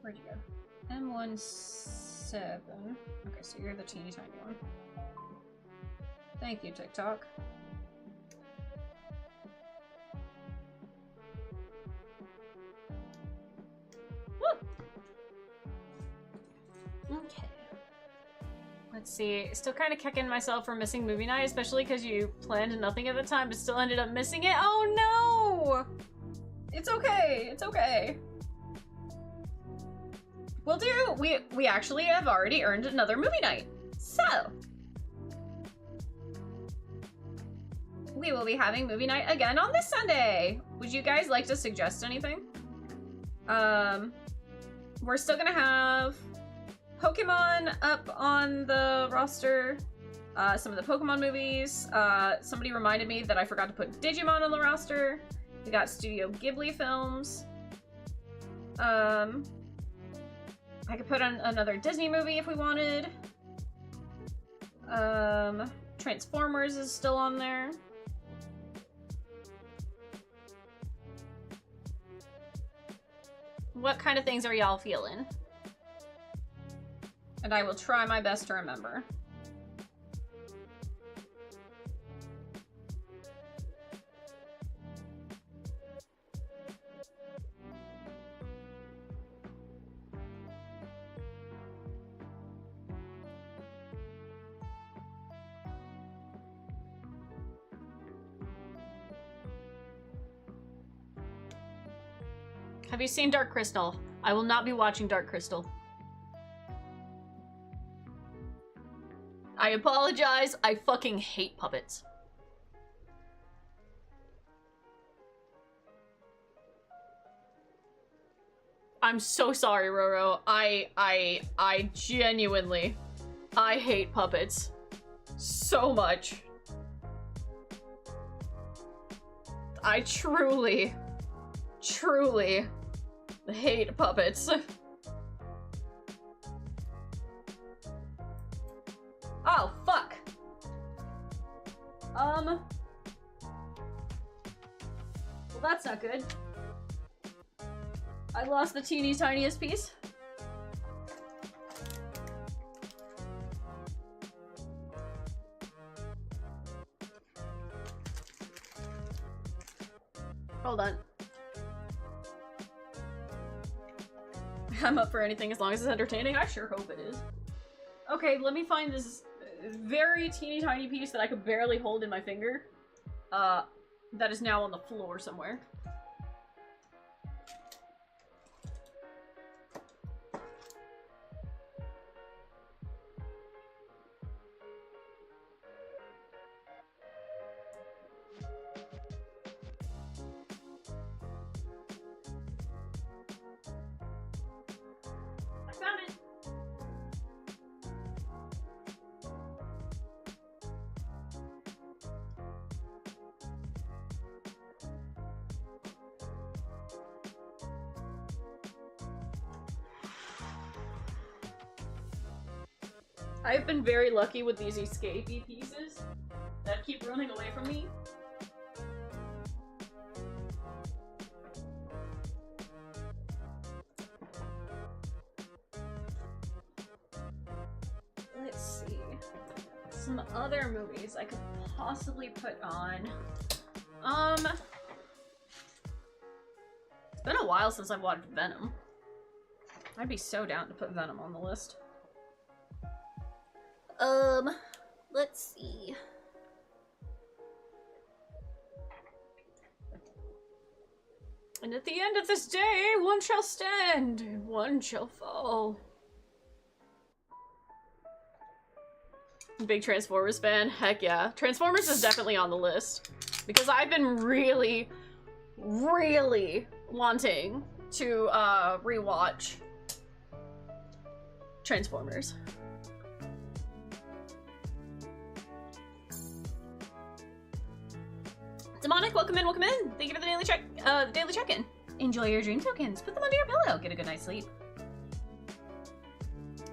Where'd you go? M17. Okay, so you're the teeny tiny one. Thank you, TikTok. Okay. Let's see. Still kind of kicking myself for missing movie night, especially because you planned nothing at the time but still ended up missing it. Oh no! It's okay. It's okay. We'll do. We actually have already earned another movie night. So we will be having movie night again on this Sunday. Would you guys like to suggest anything? We're still gonna have Pokemon up on the roster. Some of the Pokemon movies. Somebody reminded me that I forgot to put Digimon on the roster. We got Studio Ghibli films. I could put on another Disney movie if we wanted. Transformers is still on there. What kind of things are y'all feeling? And I will try my best to remember. Have you seen Dark Crystal? I will not be watching Dark Crystal. I apologize. I fucking hate puppets. I'm so sorry, Roro. I genuinely, I hate puppets so much. I truly hate puppets. Oh, fuck. Well, that's not good. I lost the teeny tiniest piece. Hold on. I'm up for anything as long as it's entertaining. I sure hope it is. Okay, let me find this very teeny tiny piece that I could barely hold in my finger. That is now on the floor somewhere. I found it! I've been very lucky with these escapee pieces that keep running away from me. Let's see. Some other movies I could possibly put on. It's been a while since I've watched Venom. I'd be so down to put Venom on the list. Let's see. And at the end of this day, one shall stand, and one shall fall. Big Transformers fan? Heck yeah. Transformers is definitely on the list. Because I've been really wanting to, rewatch Transformers. Demonic, welcome in, welcome in. Thank you for the daily check-in. Enjoy your dream tokens. Put them under your pillow. Get a good night's sleep.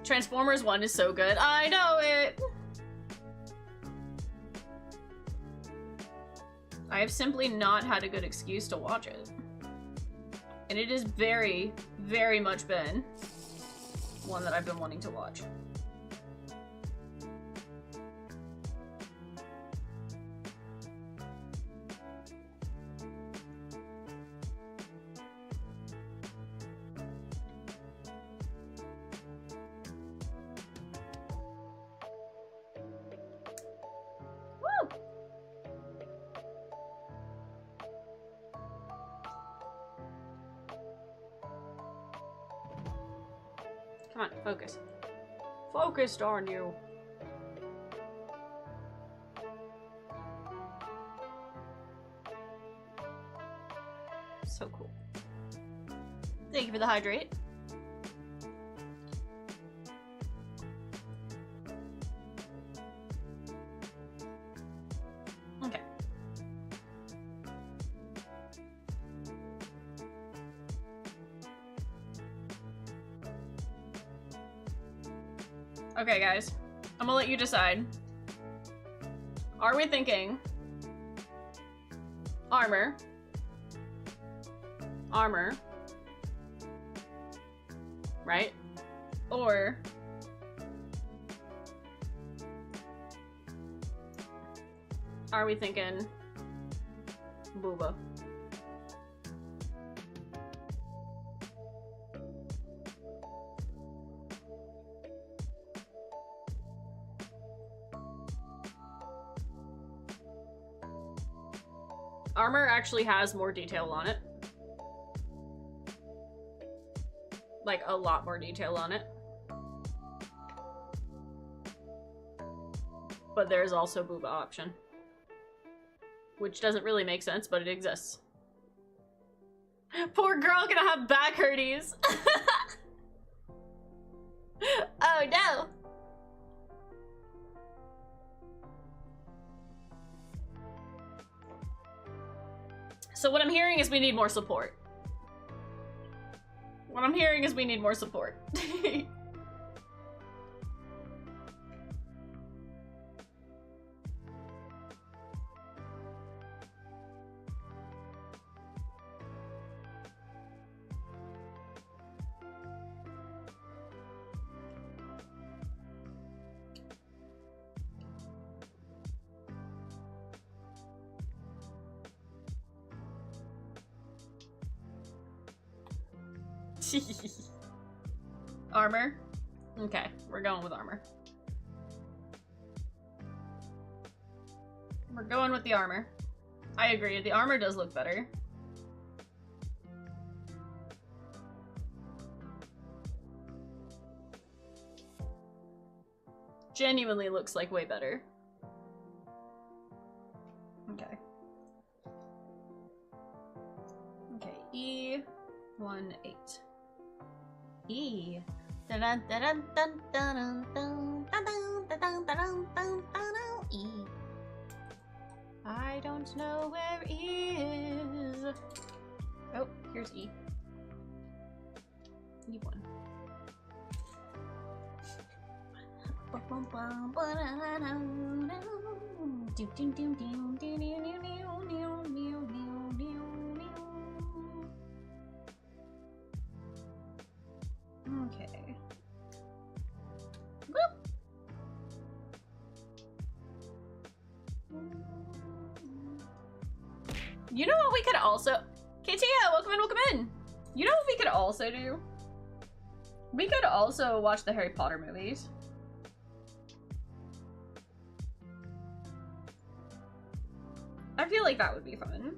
Transformers 1 is so good. I know it. I have simply not had a good excuse to watch it. And it has very, very much been one that I've been wanting to watch. Come on, focus. Focused on you. So cool. Thank you for the hydrate. Okay. Okay, guys. I'm gonna let you decide. Are we thinking armor, right? Or are we thinking Booba? Armor actually has more detail on it. Like, a lot more detail on it. But there's also Booba option. Which doesn't really make sense, but it exists. Poor girl gonna have back hurties. Oh no! So what I'm hearing is we need more support. What I'm hearing is we need more support. Armor? Okay, we're going with armor. We're going with the armor. I agree, the armor does look better. Genuinely looks like way better. Okay. Okay, E18. E. Dun dun dun dun dun dun dun dun dun dun dun dun dun. E. I don't know where E is. Oh, here's E. E1. Okay. Whoop. You know what we could also... Katia, welcome in, welcome in! You know what we could also do? We could also watch the Harry Potter movies. I feel like that would be fun.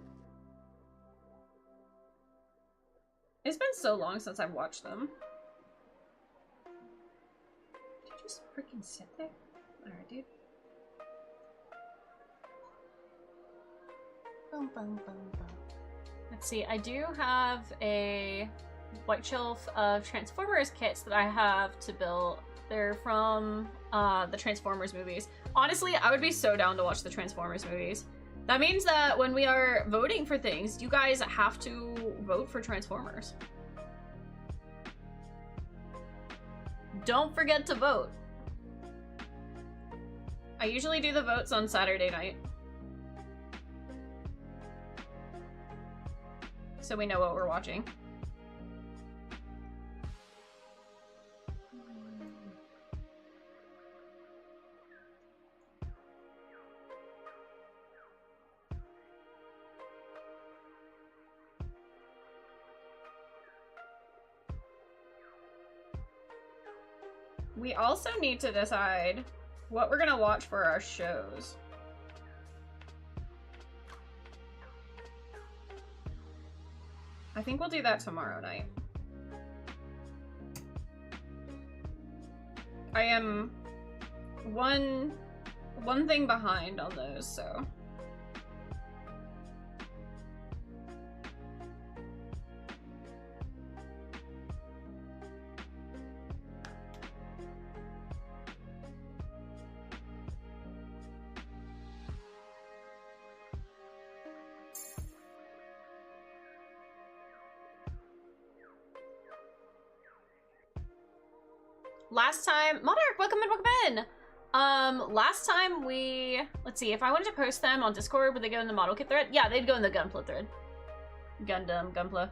It's been so long since I've watched them. Did you just freaking sit there? Alright, dude. Boom, boom, boom, boom. Let's see, I do have a white shelf of Transformers kits that I have to build. They're from the Transformers movies. Honestly, I would be so down to watch the Transformers movies. That means that when we are voting for things, you guys have to vote for Transformers. Don't forget to vote. I usually do the votes on Saturday night, so we know what we're watching. We also need to decide what we're gonna watch for our shows. I think we'll do that tomorrow night. I am one thing behind on those, so. Last time, Monarch, welcome in, welcome in. Last time let's see, if I wanted to post them on Discord, would they go in the model kit thread? Yeah, they'd go in the Gunpla thread. Gunpla.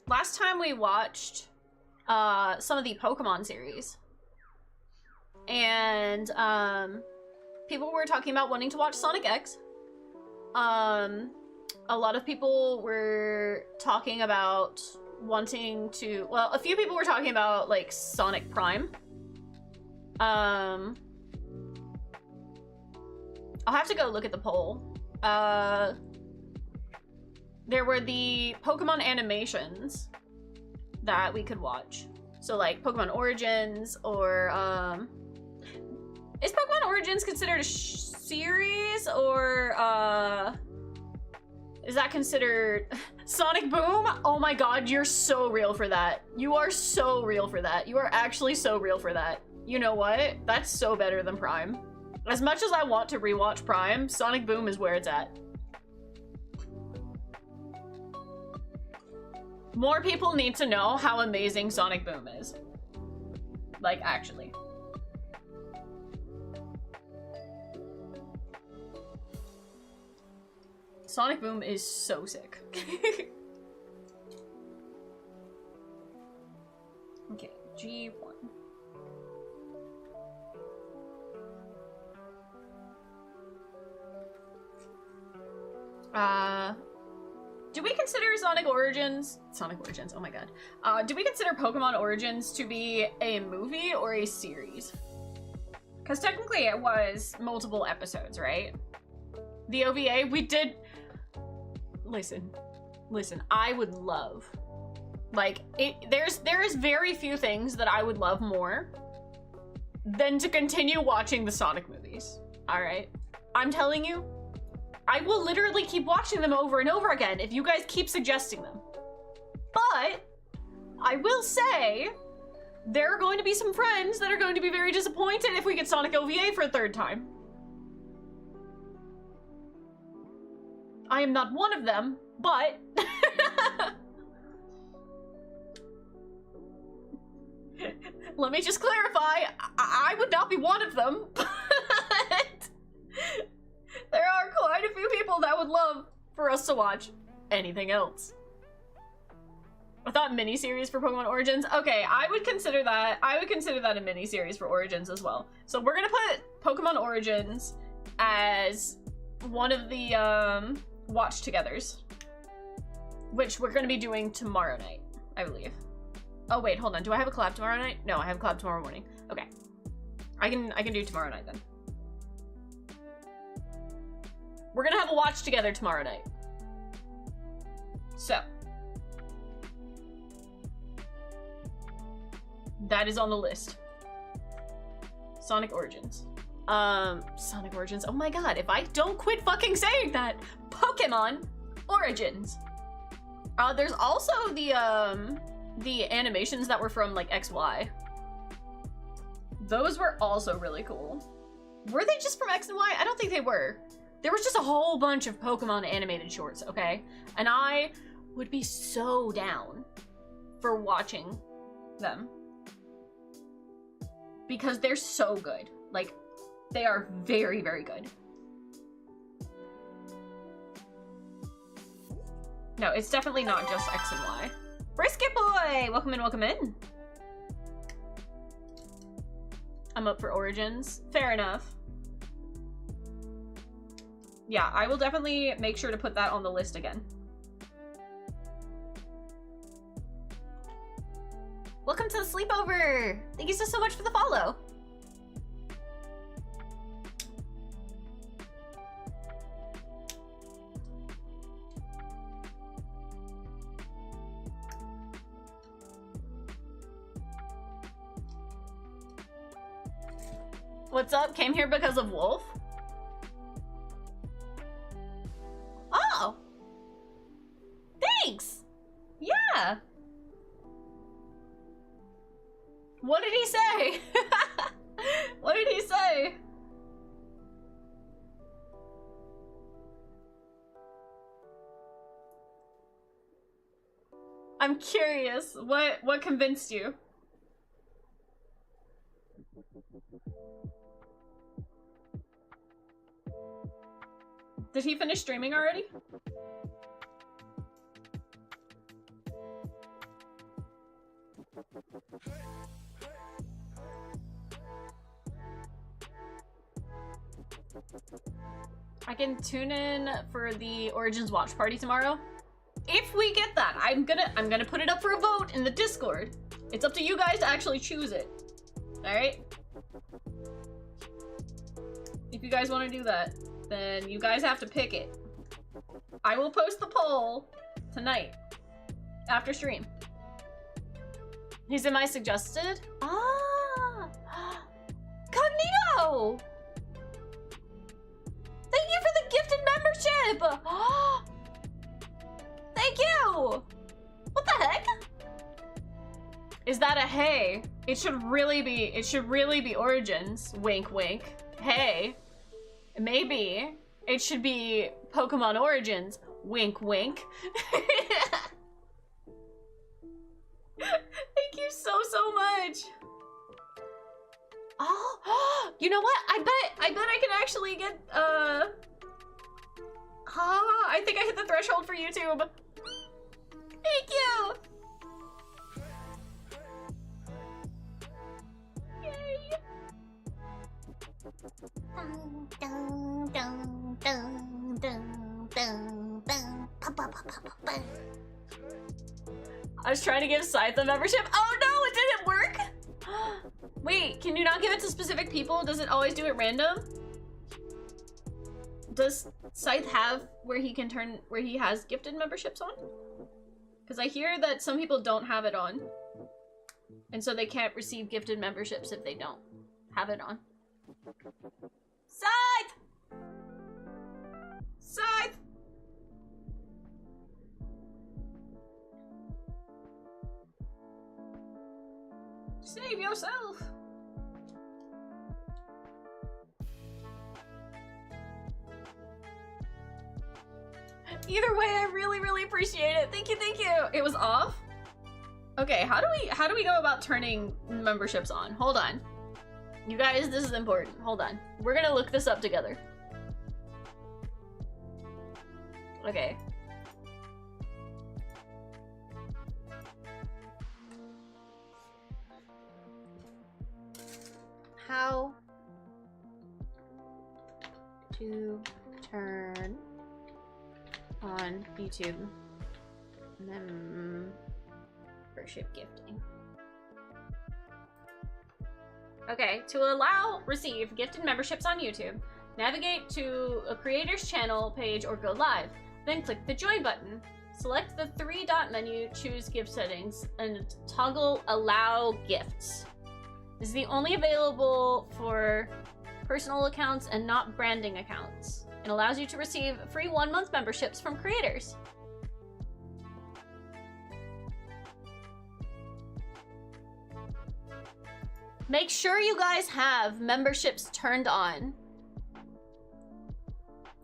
Last time we watched some of the Pokemon series. And people were talking about wanting to watch Sonic X. A lot of people were talking about wanting to, well, a few people were talking about like Sonic Prime. I'll have to go look at the poll. There were the Pokemon animations that we could watch. So like Pokemon Origins or is Pokemon Origins considered a series or is that considered Sonic Boom? Oh my god, you're so real for that. You are so real for that. You are actually so real for that. You know what? That's so better than Prime. As much as I want to rewatch Prime, Sonic Boom is where it's at. More people need to know how amazing Sonic Boom is. Like, actually. Sonic Boom is so sick. Okay, G1. Do we consider Sonic Origins, oh my god. Do we consider Pokemon Origins to be a movie or a series? Because technically it was multiple episodes, right? The OVA, we did... Listen, I would love... Like, there is very few things that I would love more than to continue watching the Sonic movies, alright? I'm telling you, I will literally keep watching them over and over again if you guys keep suggesting them. But, I will say, there are going to be some friends that are going to be very disappointed if we get Sonic OVA for a third time. I am not one of them, but... Let me just clarify, I would not be one of them, but there are quite a few people that would love for us to watch anything else. I thought miniseries for Pokemon Origins. Okay, I would consider that a miniseries for Origins as well. So we're gonna put Pokemon Origins as one of the watch togethers, which we're gonna be doing tomorrow night, I believe. Oh wait, hold on. Do I have a collab tomorrow night? No, I have a collab tomorrow morning. Okay. I can do tomorrow night then. We're gonna have a watch together tomorrow night. So. That is on the list. Sonic Origins. Sonic Origins. Oh my god, if I don't quit fucking saying that! Pokemon Origins. There's also the animations that were from like XY. Those were also really cool. Were they just from X and Y? I don't think they were. There was just a whole bunch of Pokemon animated shorts, okay? And I would be so down for watching them. Because they're so good. Like, they are very, very good. No, it's definitely not just X and Y. Brisket boy! Welcome in, welcome in. I'm up for Origins. Fair enough. Yeah, I will definitely make sure to put that on the list again. Welcome to the sleepover! Thank you so much for the follow. What's up? Came here because of Wolf? Oh! Thanks! Yeah! What did he say? What did he say? I'm curious. What convinced you? Did he finish streaming already? I can tune in for the Origins watch party tomorrow. If we get that, I'm gonna put it up for a vote in the Discord. It's up to you guys to actually choose it. Alright? If you guys want to do that, then you guys have to pick it. I will post the poll tonight after stream. He's in my suggested. Ah! Cognito! Thank you for the gifted membership! Thank you! What the heck? Is that a hey? It should really be Origins. Wink wink. Hey. Maybe. It should be Pokemon Origins. Wink wink. Thank you so much. Oh, you know what? I bet I can actually get I think I hit the threshold for YouTube. Thank you. Yay. Dun, dun, dun, dun, dun, dun, dun. Pa, pa, pa, pa, pa, pa. I was trying to give Scythe a membership. Oh no, it didn't work. Wait, can you not give it to specific people? Does it always do it random? Does Scythe have where he has gifted memberships on? Because I hear that some people don't have it on. And so they can't receive gifted memberships if they don't have it on. Scythe! Scythe! Save yourself! Either way, I really appreciate it. Thank you, thank you. It was off? Okay, how do we go about turning memberships on? Hold on. You guys, this is important. Hold on. We're gonna look this up together. Okay. How to turn on YouTube membership gifting. Okay, to receive gifted memberships on YouTube, navigate to a creator's channel page or go live. Then click the join button. Select the 3-dot menu, choose gift settings, and toggle allow gifts. This is the only available for personal accounts and not branding accounts. It allows you to receive free 1-month memberships from creators. Make sure you guys have memberships turned on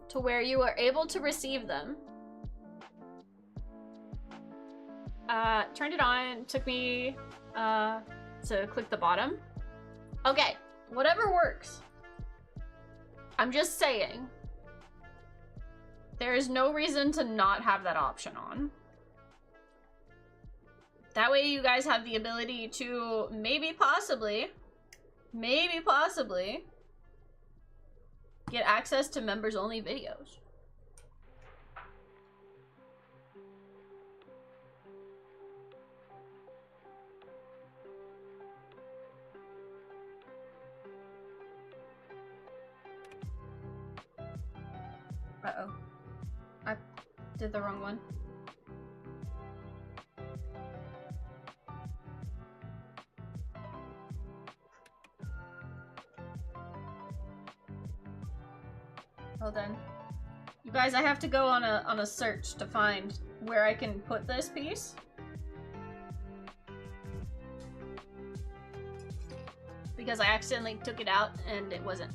to where you are able to receive them. Turned it on, took me to click the bottom. Okay, whatever works. I'm just saying. There is no reason to not have that option on. That way you guys have the ability to maybe possibly get access to members only videos. Uh-oh. I did the wrong one. Hold on. You guys, I have to go on a search to find where I can put this piece. Because I accidentally took it out and it wasn't.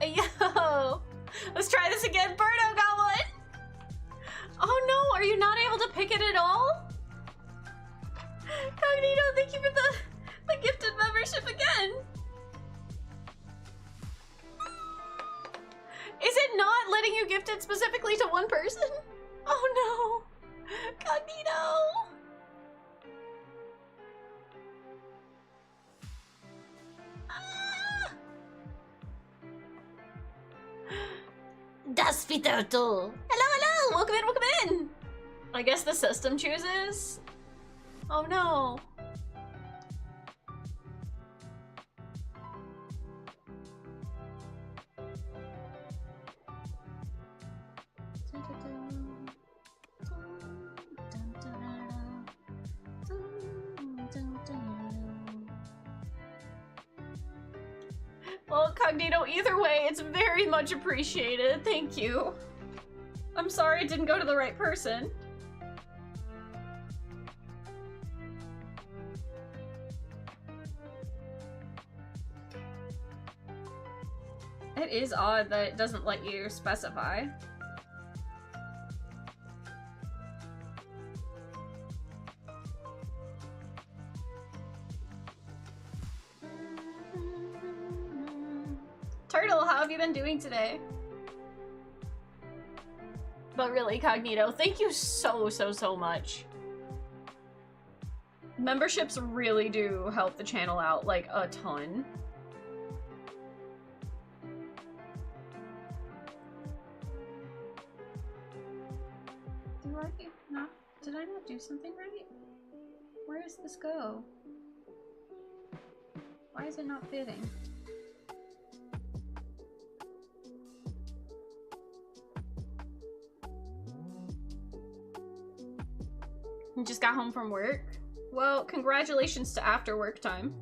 Yo! Let's try this again. Birdo got one! Oh no, are you not able to pick it at all? Cognito, thank you for the gifted membership again. Is it not letting you gift it specifically to one person? Oh Oh no! Cognito! Ah! Das Turtle. Hello, hello! Welcome in, welcome in! I guess the system chooses? Oh no. Well, Cognito, either way, it's very much appreciated. Thank you. I'm sorry it didn't go to the right person. It is odd that it doesn't let you specify. Turtle, how have you been doing today? But really, Cognito, thank you so much. Memberships really do help the channel out, like, a ton. Did I not do something right? Where does this go? Why is it not fitting? You just got home from work? Well, congratulations to after work time.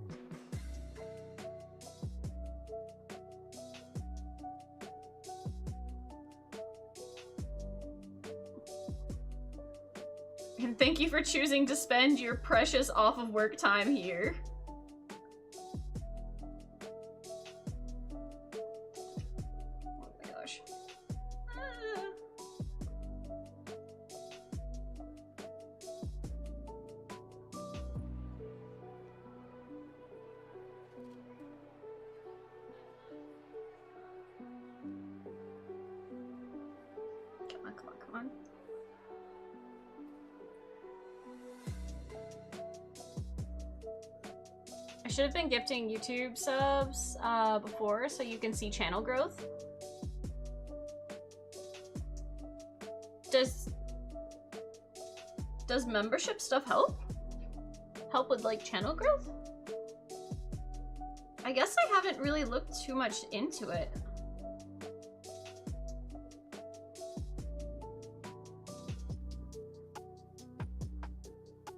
And thank you for choosing to spend your precious off of work time here. Oh my gosh. Come on, come on, come on. I should have been gifting YouTube subs before so you can see channel growth. Does membership stuff help? Help with like channel growth? I guess I haven't really looked too much into it.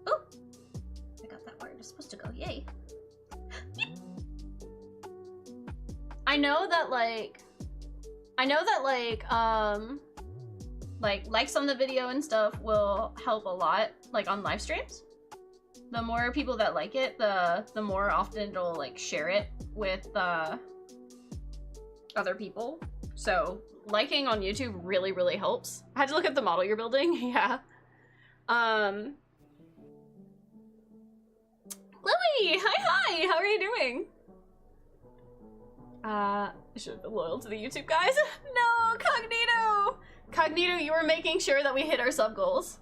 Oh! I got that where it was supposed to go, yay. I know that likes on the video and stuff will help a lot, like on live streams. The more people that like it, the more often it'll like share it with other people. So liking on YouTube really helps. I had to look at the model you're building. Yeah. Lily, hi, how are you doing? I should have been loyal to the YouTube guys. No, Cognito! Cognito, you were making sure that we hit our sub goals.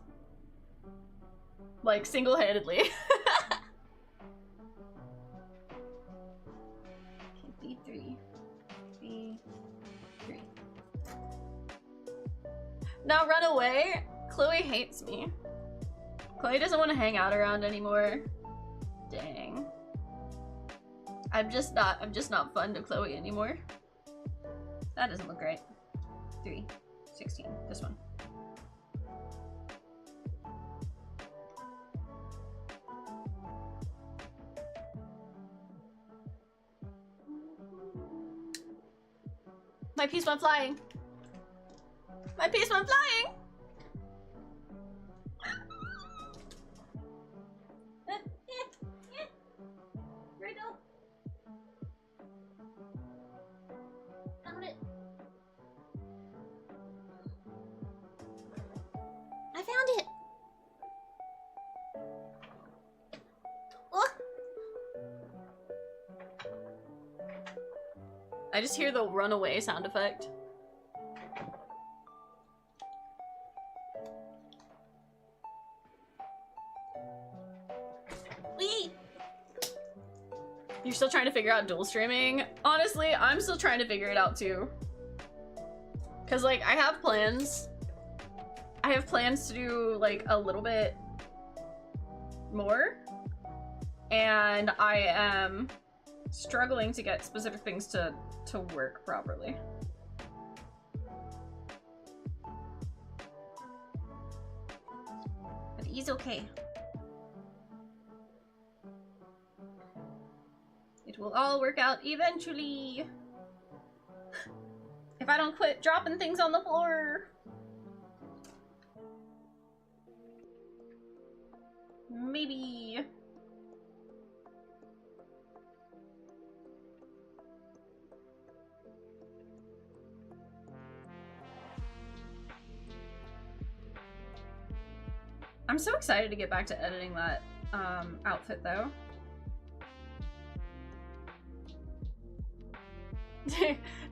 Like, single-handedly. Okay, B3. B3. Now run away? Chloe hates me. Chloe doesn't want to hang out around anymore. Dang. I'm just not fun to Chloe anymore. That doesn't look great. 3, 16, this one. My piece went flying. My piece went flying. Riddle. Found it. I found it. Oh. I just hear the runaway sound effect. You're still trying to figure out dual streaming? Honestly, I'm still trying to figure it out too. Cause like, I have plans. I have plans to do like a little bit more. And I am struggling to get specific things to work properly. But he's okay. It will all work out eventually. If I don't quit dropping things on the floor. Maybe. I'm so excited to get back to editing that outfit though.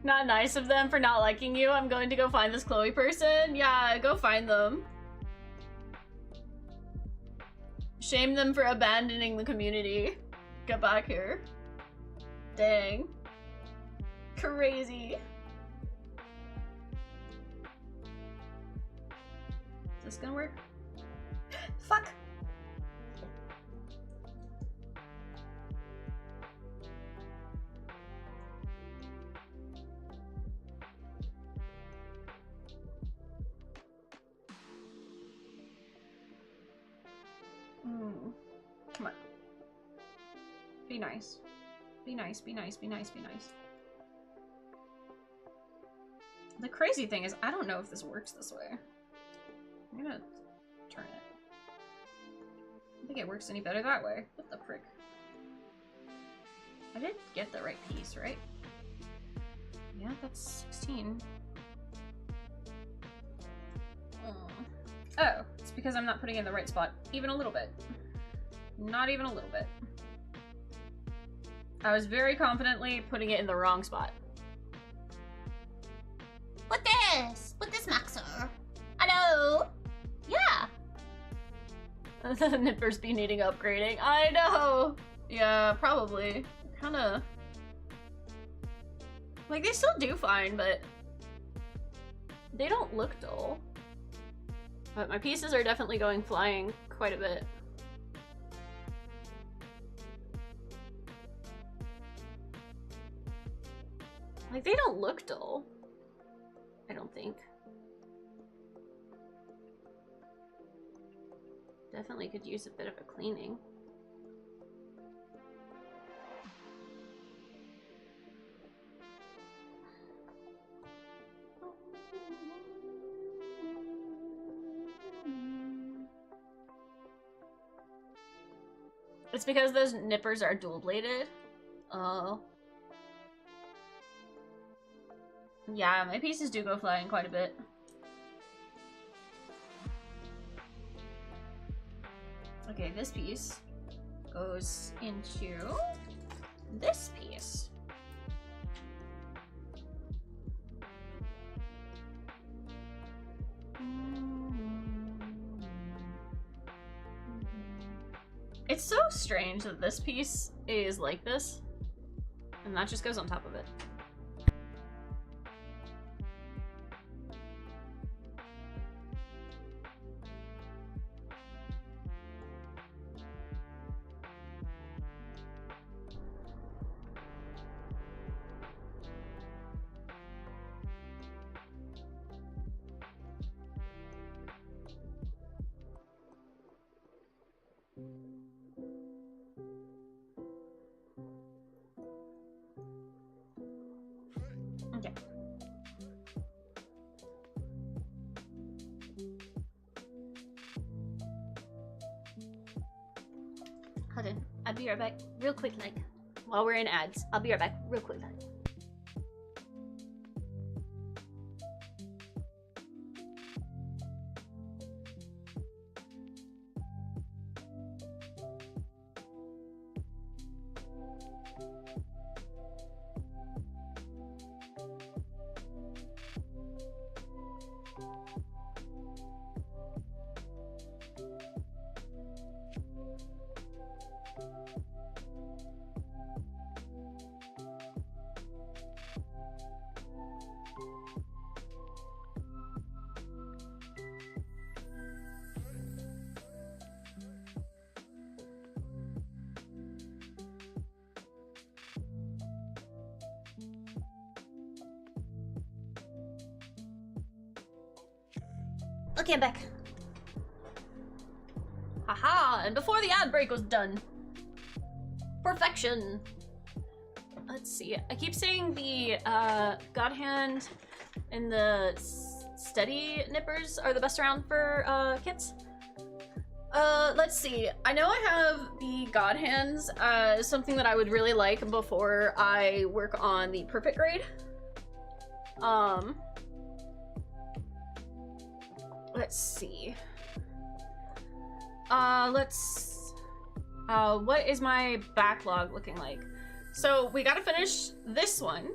Not nice of them for not liking you. I'm going to go find this Chloe person. Yeah, go find them. Shame them for abandoning the community. Get back here. Dang. Crazy. Is this gonna work? Fuck. Come on. Be nice. Be nice, be nice, be nice, be nice. The crazy thing is, I don't know if this works this way. I'm gonna turn it. I don't think it works any better that way. What the frick? I did get the right piece, right? Yeah, that's 16. Oh, it's because I'm not putting it in the right spot. Even a little bit. Not even a little bit. I was very confidently putting it in the wrong spot. What this? What this, Maxer? Hello? Yeah. The nippers be needing upgrading. I know! Yeah, probably. Kinda... Like, they still do fine, but... They don't look dull. But my pieces are definitely going flying quite a bit. Like, they don't look dull. I don't think. Definitely could use a bit of a cleaning. It's because those nippers are dual-bladed. Oh. Yeah, my pieces do go flying quite a bit. Okay, this piece goes into this piece. It's so strange that this piece is like this, and that just goes on top of it. Okay. Hold on. I'll be right back real quick, like, while we're in ads. I'll be right back real quick, like. Okay, I'm back. Haha, and before the ad break was done. Perfection. Let's see. I keep saying the God Hand and the Steady Nippers are the best around for kits. Let's see. I know I have the God Hands as something that I would really like before I work on the perfect grade. Let's see. What is my backlog looking like? So we gotta finish this one,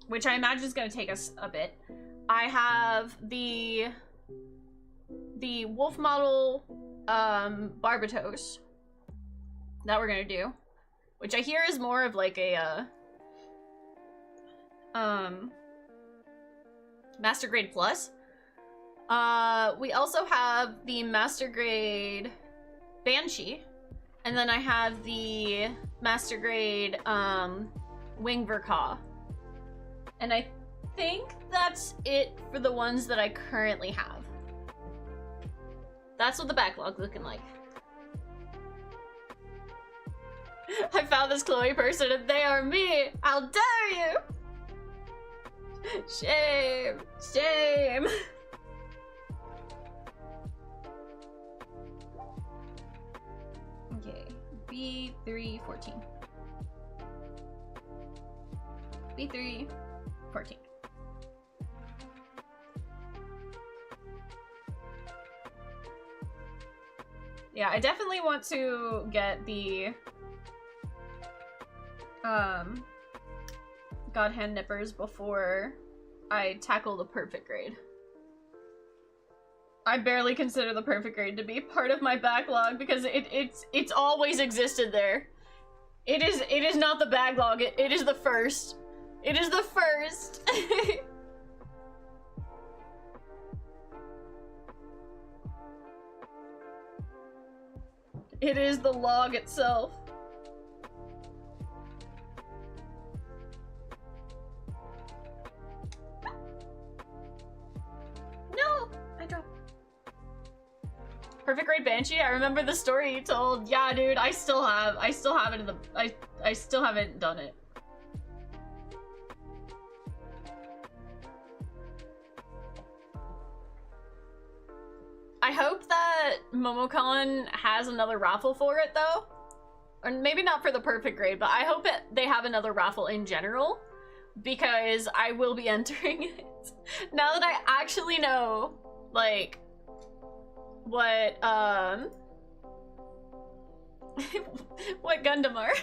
which I imagine is gonna take us a bit. I have the wolf model, Barbatos that we're gonna do, which I hear is more of like a, Master Grade Plus. We also have the Master Grade Banshee, and then I have the Master Grade Wing Verka. And I think that's it for the ones that I currently have. That's what the backlog's looking like. I found this Chloe person and they are me! How dare you! Shame! Shame! Okay, B314. B314. Yeah, I definitely want to get the God Hand Nippers before I tackle the perfect grade. I barely consider the perfect grade to be part of my backlog because it's always existed there. It is not the backlog, it is the first. It is the first. It is the log itself. No, I dropped. Perfect Grade Banshee. I remember the story you told. Yeah, dude, I still have it in the. I still haven't done it. I hope that MomoCon has another raffle for it, though. Or maybe not for the perfect grade, but I hope they have another raffle in general, because I will be entering it. Now that I actually know, like, what, what Gundam are.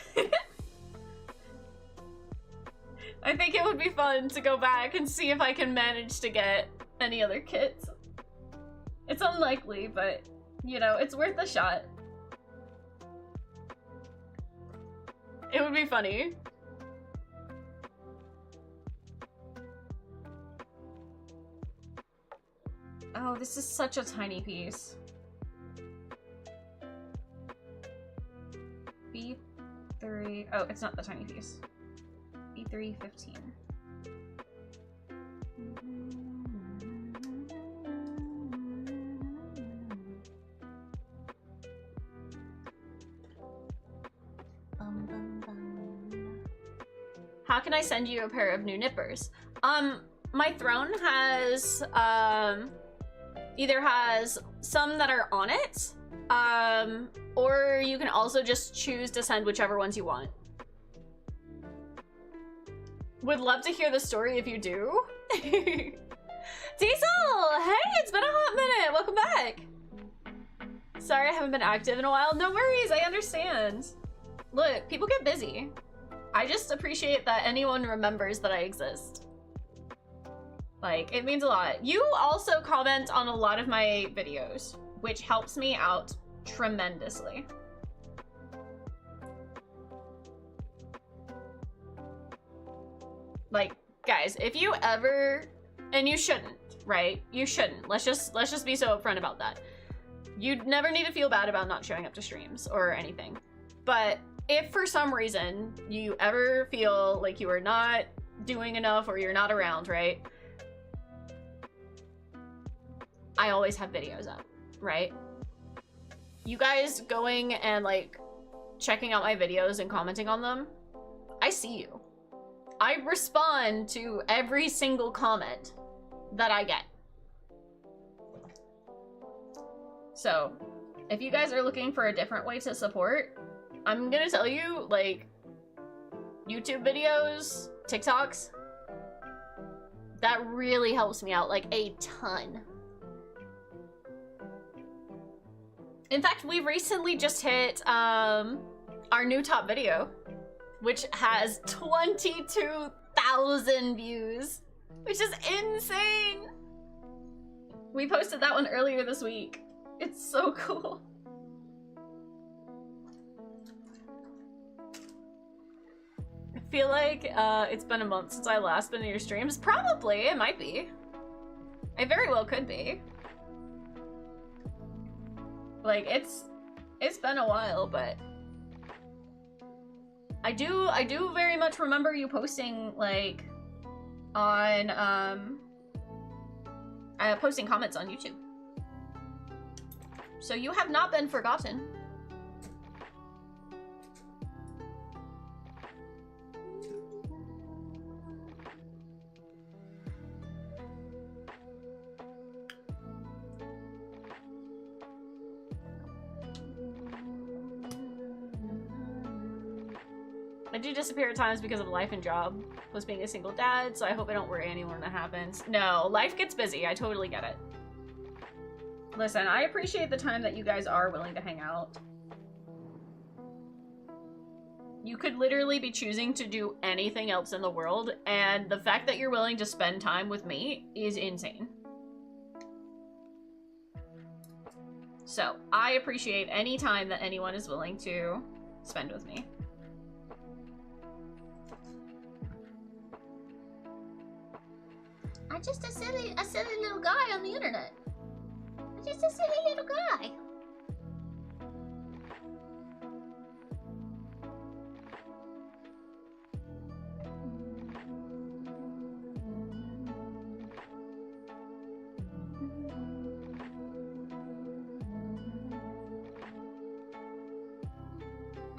I think it would be fun to go back and see if I can manage to get any other kits. It's unlikely, but, you know, it's worth a shot. It would be funny. Oh, this is such a tiny piece. B3... Oh, it's not the tiny piece. B315. How can I send you a pair of new nippers? My throne has, either has some that are on it, or you can also just choose to send whichever ones you want. Would love to hear the story if you do. Diesel! Hey, it's been a hot minute! Welcome back! Sorry I haven't been active in a while. No worries, I understand. Look, people get busy. I just appreciate that anyone remembers that I exist. Like, it means a lot. You also comment on a lot of my videos, which helps me out tremendously. Like, guys, if you ever, and you shouldn't, right? You shouldn't. Let's just be so upfront about that. You'd never need to feel bad about not showing up to streams or anything. But if for some reason you ever feel like you are not doing enough or you're not around, right? I always have videos up, right? You guys going and like checking out my videos and commenting on them, I see you. I respond to every single comment that I get. So, if you guys are looking for a different way to support, I'm gonna tell you, like, YouTube videos, TikToks, that really helps me out, like, a ton. In fact, we recently just hit, our new top video, which has 22,000 views, which is insane. We posted that one earlier this week. It's so cool. I feel like it's been a month since I last been in your streams. Probably, it might be. It very well could be. Like, it's been a while, but I do very much remember you posting, like, on, posting comments on YouTube. So you have not been forgotten. I do disappear at times because of life and job, plus being a single dad, so I hope I don't worry anyone when that happens. No, life gets busy. I totally get it. Listen, I appreciate the time that you guys are willing to hang out. You could literally be choosing to do anything else in the world, and the fact that you're willing to spend time with me is insane. So, I appreciate any time that anyone is willing to spend with me. I'm just a silly little guy on the internet. I'm just a silly little guy.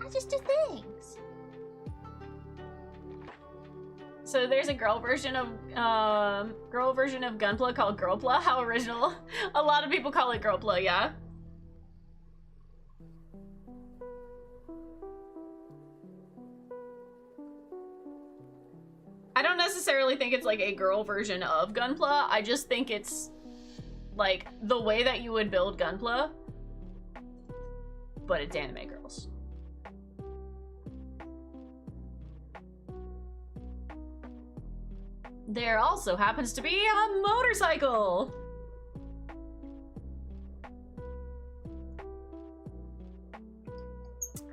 I just do things. So there's a girl version of Gunpla called Girlpla. How original. A lot of people call it Girlpla, yeah. I don't necessarily think it's like a girl version of Gunpla. I just think it's like the way that you would build Gunpla, but it's anime girls. There also happens to be a motorcycle!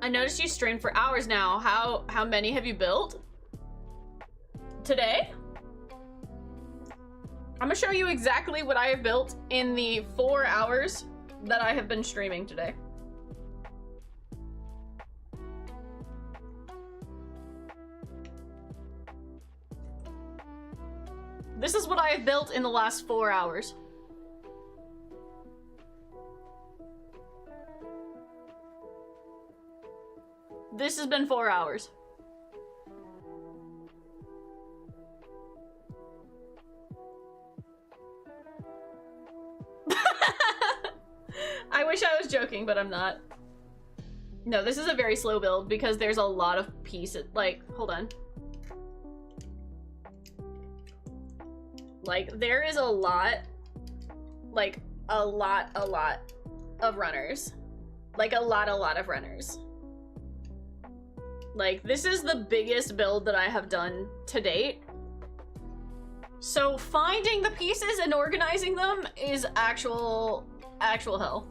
I noticed you streamed for hours now. How many have you built? Today? I'm gonna show you exactly what I have built in the 4 hours that I have been streaming today. This is what I have built in the last 4 hours. This has been 4 hours. I wish I was joking, but I'm not. No, this is a very slow build because there's a lot of pieces. Like, hold on. Like, there is a lot, like, a lot of runners. Like, a lot of runners. Like, this is the biggest build that I have done to date. So finding the pieces and organizing them is actual hell.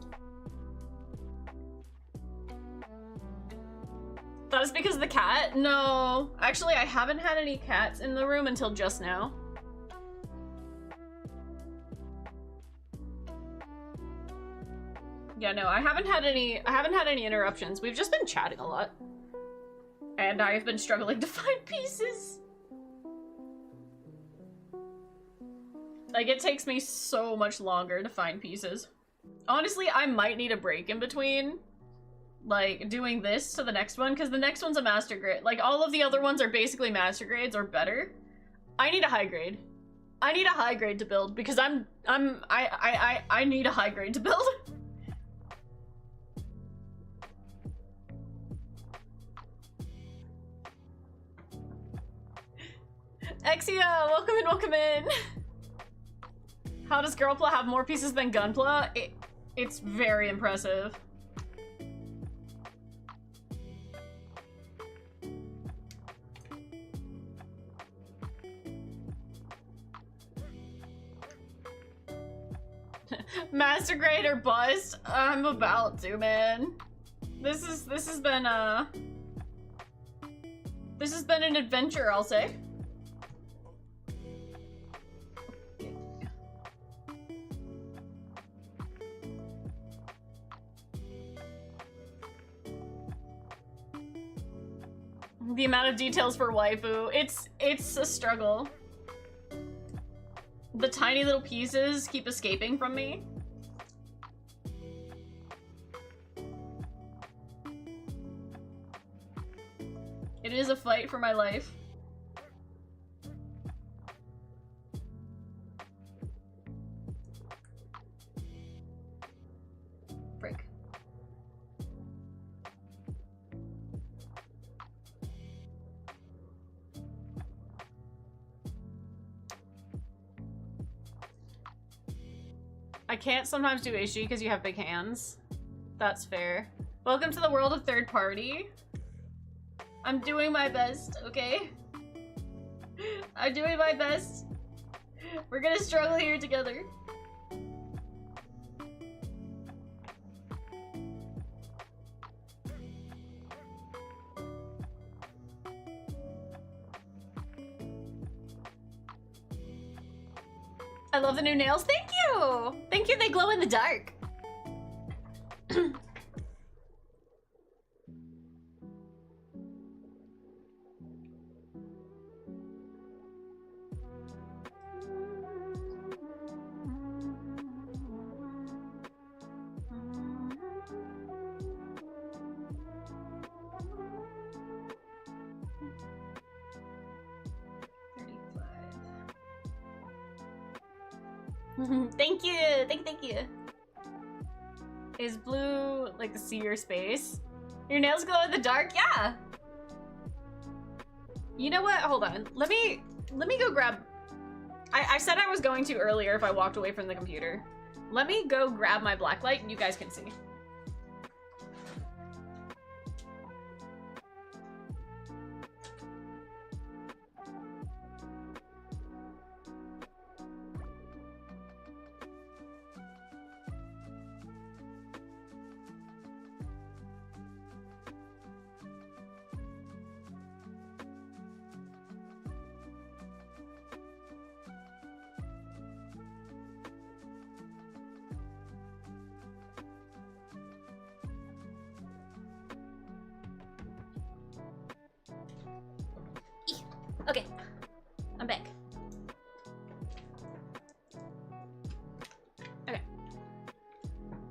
That is because of the cat? No. Actually, I haven't had any cats in the room until just now. Yeah, no, I haven't had any interruptions. We've just been chatting a lot. And I've been struggling to find pieces. Like, it takes me so much longer to find pieces. Honestly, I might need a break in between, like, doing this to the next one, because the next one's a master grade. Like, all of the other ones are basically master grades or better. I need a high grade. I need a high grade to build, because I need a high grade to build. Exia, welcome in, welcome in. How does Girlpla have more pieces than Gunpla? It's very impressive. Master grade or bust? I'm about to, man. This has been an adventure, I'll say. The amount of details for waifu, it's a struggle. The tiny little pieces keep escaping from me. It is a fight for my life. Frick. I can't sometimes do Ishi because you have big hands. That's fair. Welcome to the world of third party. I'm doing my best, okay? I'm doing my best. We're gonna struggle here together. I love the new nails. Thank you! Thank you, they glow in the dark. Thank you! Thank you. Is blue like the sea or space? Your nails glow in the dark? Yeah! You know what? Hold on. Let me go grab... I said I was going to earlier if I walked away from the computer. Let me go grab my black light and you guys can see. Okay, I'm back. Okay.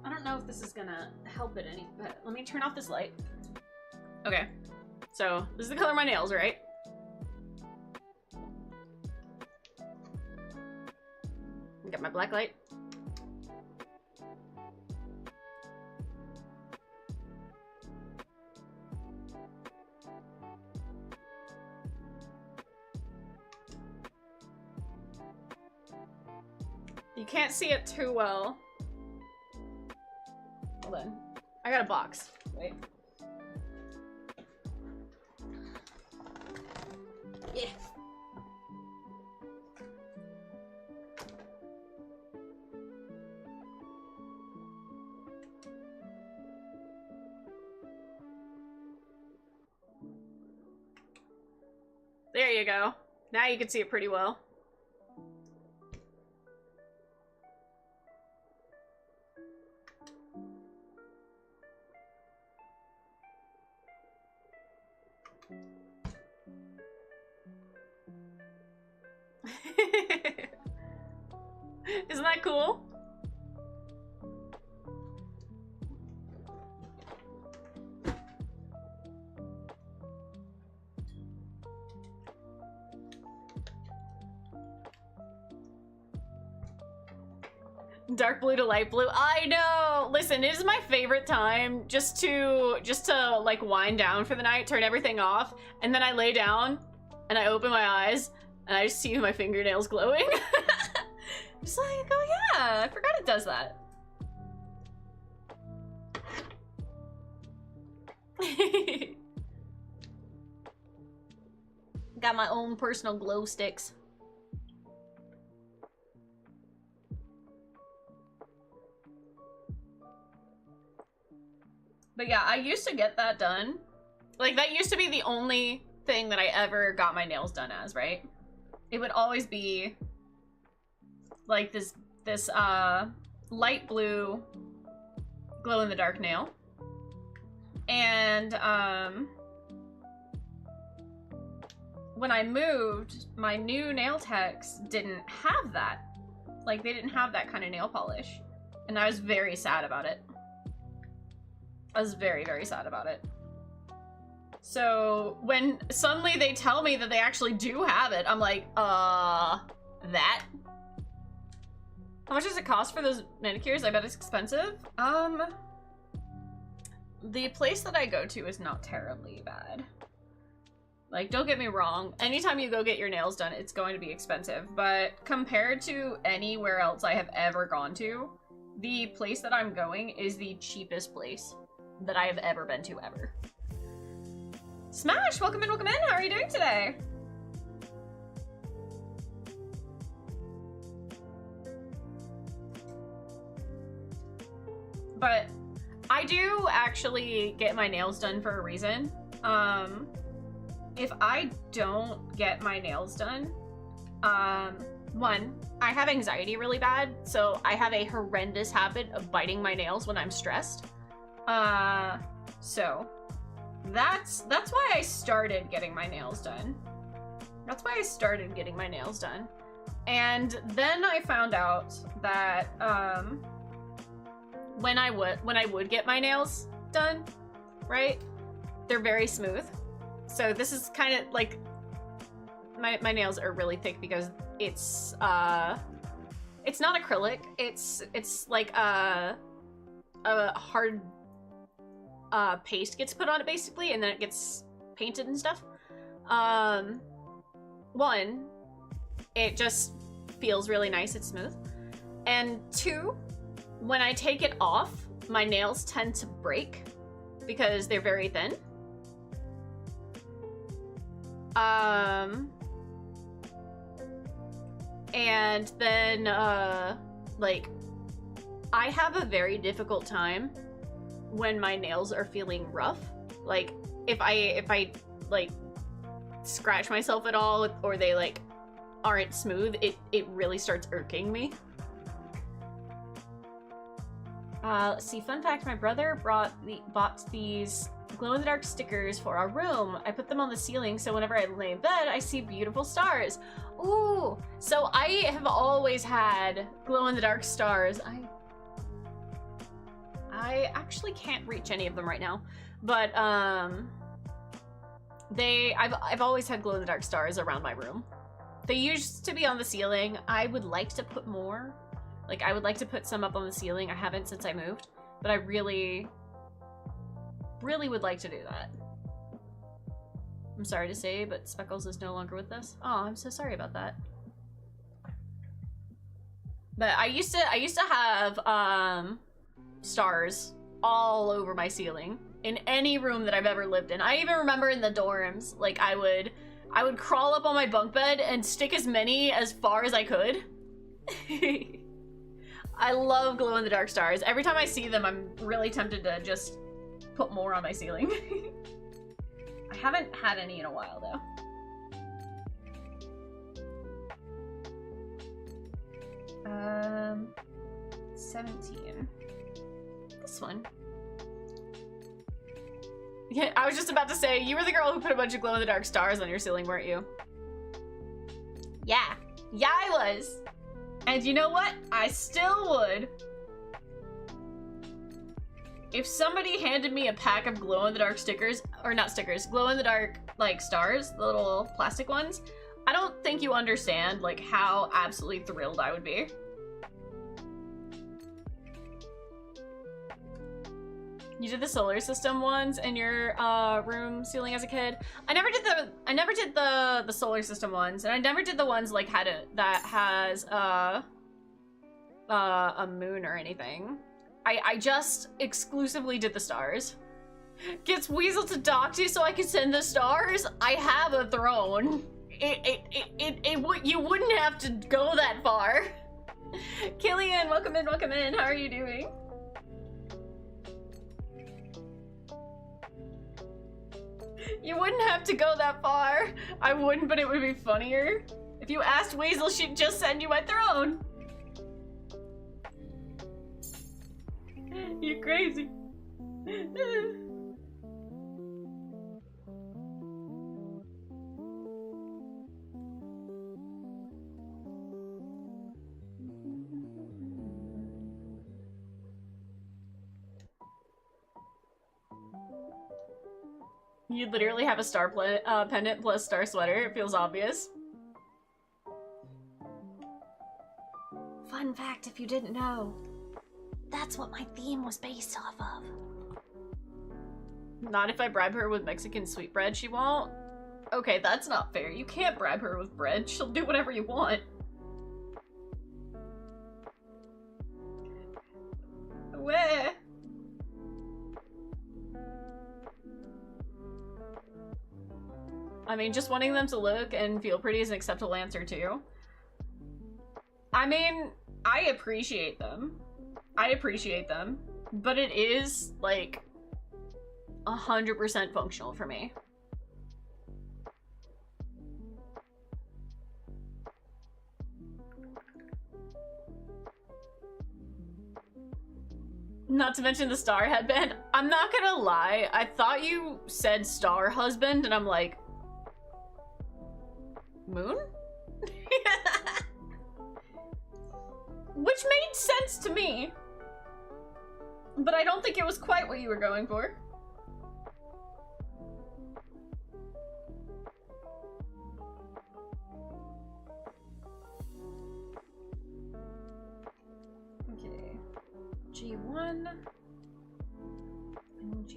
I don't know if this is gonna help it any, but let me turn off this light. Okay, so this is the color of my nails, right? Get my black light. You can't see it too well. Hold on. I got a box. Wait. Yeah. There you go. Now you can see it pretty well. Isn't that cool? Dark blue to light blue. I know. Listen, it is my favorite time just to like wind down for the night, turn everything off, and then I lay down and I open my eyes and I just see my fingernails glowing. Just like, oh yeah, I forgot it does that. Got my own personal glow sticks. But yeah, I used to get that done. Like, that used to be the only thing that I ever got my nails done as, right? It would always be like this light blue glow-in-the-dark nail. And when I moved, my new nail techs didn't have that. Like, they didn't have that kind of nail polish. And I was very sad about it. I was very, very sad about it. So when suddenly they tell me that they actually do have it, I'm like, that? How much does it cost for those manicures? I bet it's expensive. The place that I go to is not terribly bad. Like, don't get me wrong. Anytime you go get your nails done, it's going to be expensive. But compared to anywhere else I have ever gone to, the place that I'm going is the cheapest place that I have ever been to ever. Smash, welcome in, welcome in. How are you doing today? But I do actually get my nails done for a reason. If I don't get my nails done, one, I have anxiety really bad, so I have a horrendous habit of biting my nails when I'm stressed. So that's why I started getting my nails done. That's why I started getting my nails done. And then I found out that when I would get my nails done, right? They're very smooth. So this is kind of like my nails are really thick because it's not acrylic. It's like a hard paste gets put on it basically, and then it gets painted and stuff. One, it just feels really nice. It's smooth. And two, when I take it off, my nails tend to break because they're very thin. And then, like, I have a very difficult time when my nails are feeling rough. Like, if I like, scratch myself at all, or they, like, aren't smooth, it really starts irking me. Let's see, fun fact, my brother bought these glow-in-the-dark stickers for our room. I put them on the ceiling, so whenever I lay in bed, I see beautiful stars. Ooh, so I have always had glow-in-the-dark stars. I actually can't reach any of them right now, but I've always had glow-in-the-dark stars around my room. They used to be on the ceiling. I would like to put more. Like, I would like to put some up on the ceiling. I haven't since I moved, but I really would like to do that. I'm sorry to say, but Speckles is no longer with us. Oh, I'm so sorry about that. But I used to have stars all over my ceiling in any room that I've ever lived in. I even remember in the dorms, like, I would crawl up on my bunk bed and stick as many as far as I could. I love glow-in-the-dark stars. Every time I see them, I'm really tempted to just put more on my ceiling. I haven't had any in a while, though. 17. This one. Yeah, I was just about to say, you were the girl who put a bunch of glow-in-the-dark stars on your ceiling, weren't you? Yeah. Yeah, I was. And you know what? I still would. If somebody handed me a pack of glow-in-the-dark stickers, or not stickers, glow-in-the-dark, like, stars, the little plastic ones, I don't think you understand, like, how absolutely thrilled I would be. You did the solar system ones in your room ceiling as a kid. I never did the solar system ones, and I never did the ones like that has a moon or anything. I just exclusively did the stars. Gets Weasel to dock you so I can send the stars? I have a throne. You wouldn't have to go that far. Killian, welcome in, welcome in. How are you doing? You wouldn't have to go that far. I wouldn't, but it would be funnier. If you asked Weasel, she'd just send you my throne. You're crazy. You literally have a star pendant plus star sweater. It feels obvious. Fun fact if you didn't know. That's what my theme was based off of. Not if I bribe her with Mexican sweetbread, she won't. Okay, that's not fair. You can't bribe her with bread. She'll do whatever you want. Where? I mean, just wanting them to look and feel pretty is an acceptable answer too. I mean, I appreciate them. I appreciate them, but it is like 100% functional for me. Not to mention the star headband. I'm not gonna lie, I thought you said star husband and I'm like, moon? Which made sense to me. But I don't think it was quite what you were going for. Okay. G1 and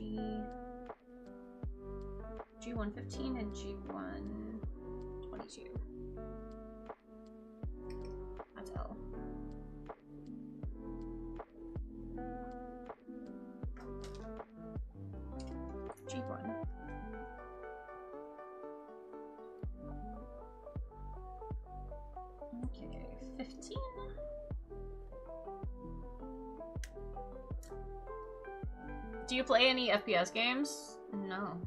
G115 and G122. That's L. G1. Okay, 15. Do you play any FPS games? No.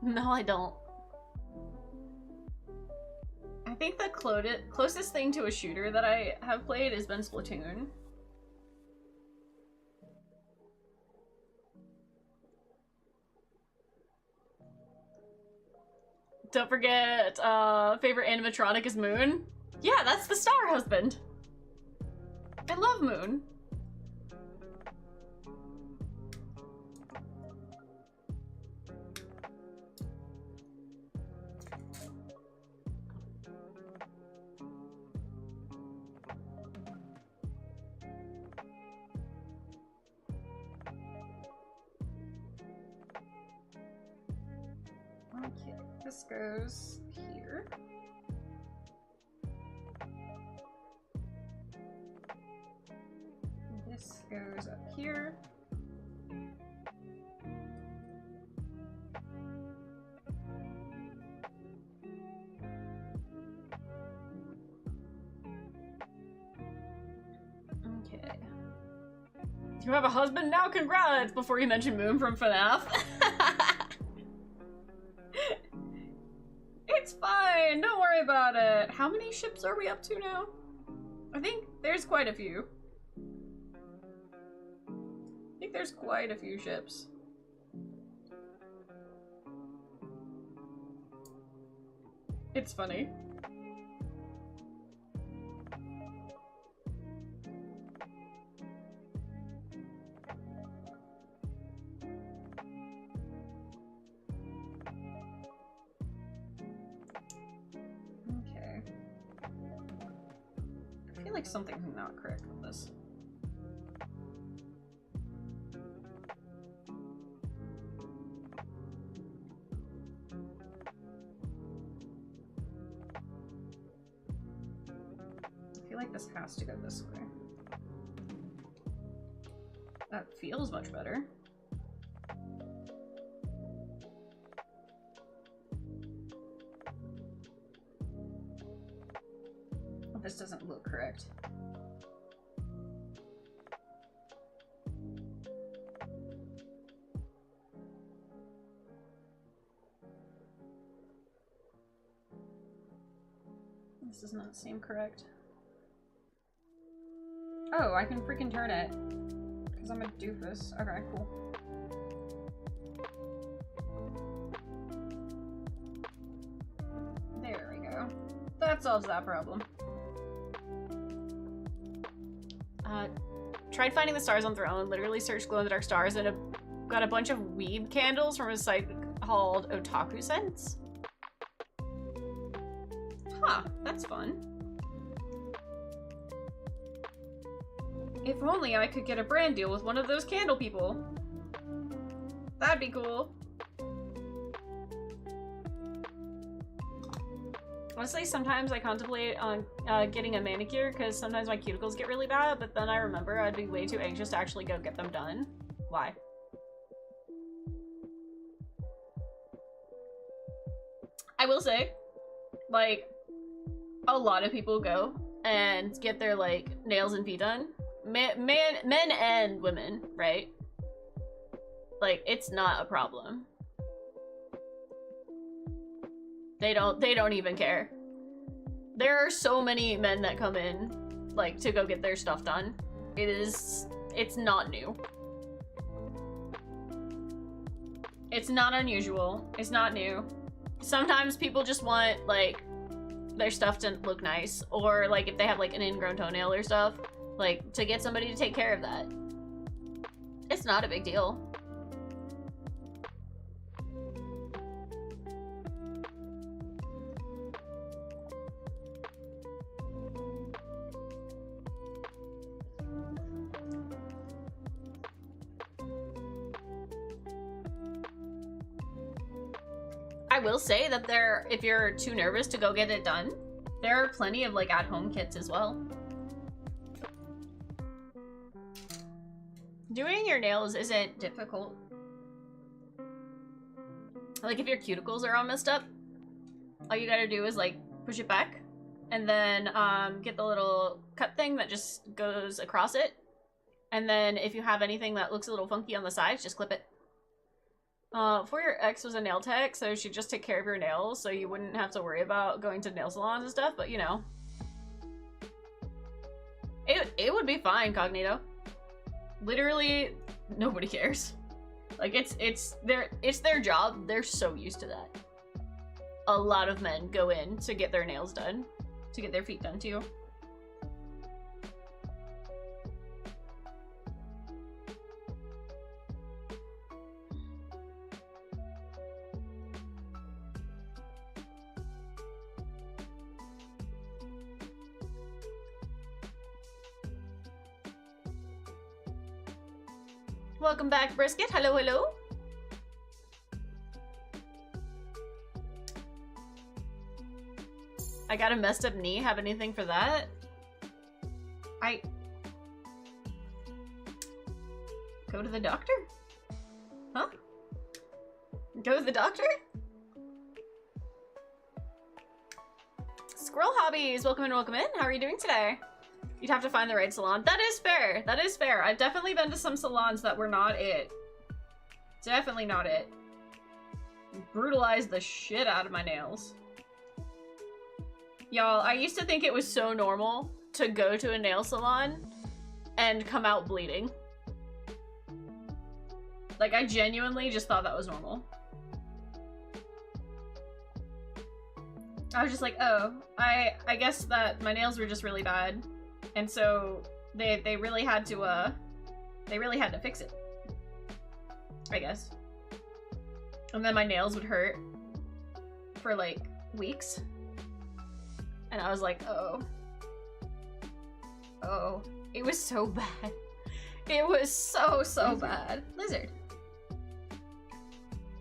No, I don't. I think the closest thing to a shooter that I have played has been Splatoon. Don't forget, favorite animatronic is Moon. Yeah, that's the star husband. I love Moon. Okay, this goes here. This goes up here. Okay. You have a husband now? Congrats! Before you mention Moon from FNAF. It's fine, don't worry about it. How many ships are we up to now? I think there's quite a few. I think there's quite a few ships. It's funny. like something's not correct with this. I feel like this has to go this way. That feels much better. Oh, this doesn't look correct. This does not seem correct. Oh, I can freaking turn it. Because I'm a doofus. Okay, cool. There we go. That solves that problem. Tried finding the stars on Throne, literally searched glow-in-the-dark stars, and got a bunch of weeb candles from a site called Otaku Sense. Huh, that's fun. If only I could get a brand deal with one of those candle people. That'd be cool. Honestly, sometimes I contemplate on getting a manicure because sometimes my cuticles get really bad, but then I remember I'd be way too anxious to actually go get them done. Why? I will say, like, a lot of people go and get their, like, nails and feet done. Men and women, right? Like, it's not a problem. They don't even care. There are so many men that come in, like, to go get their stuff done. It's not new. It's not unusual. It's not new. Sometimes people just want, like, their stuff to look nice, or, like, if they have, like, an ingrown toenail or stuff, like, to get somebody to take care of that. It's not a big deal. I will say that if you're too nervous to go get it done, there are plenty of, like, at-home kits as well. Doing your nails isn't difficult. Like, if your cuticles are all messed up, all you gotta do is, like, push it back, and then get the little cut thing that just goes across it. And then if you have anything that looks a little funky on the sides, just clip it. Before your ex was a nail tech, so she'd just take care of your nails, so you wouldn't have to worry about going to nail salons and stuff, but you know. It would be fine, Cognito. Literally, nobody cares. Like, it's their job. They're so used to that. A lot of men go in to get their nails done, to get their feet done too. Welcome back, Brisket. Hello, hello. I got a messed up knee. Have anything for that? Go to the doctor? Huh? Go to the doctor? Squirrel Hobbies, welcome in, welcome in. How are you doing today? You'd have to find the right salon. That is fair. That is fair. I've definitely been to some salons that were not it. Definitely not it. Brutalized the shit out of my nails. Y'all, I used to think it was so normal to go to a nail salon and come out bleeding. Like, I genuinely just thought that was normal. I was just like, oh, I guess that my nails were just really bad. And so they really had to fix it, I guess. And then my nails would hurt for like weeks. And I was like, oh. Oh, it was so bad. It was so bad. Lizard.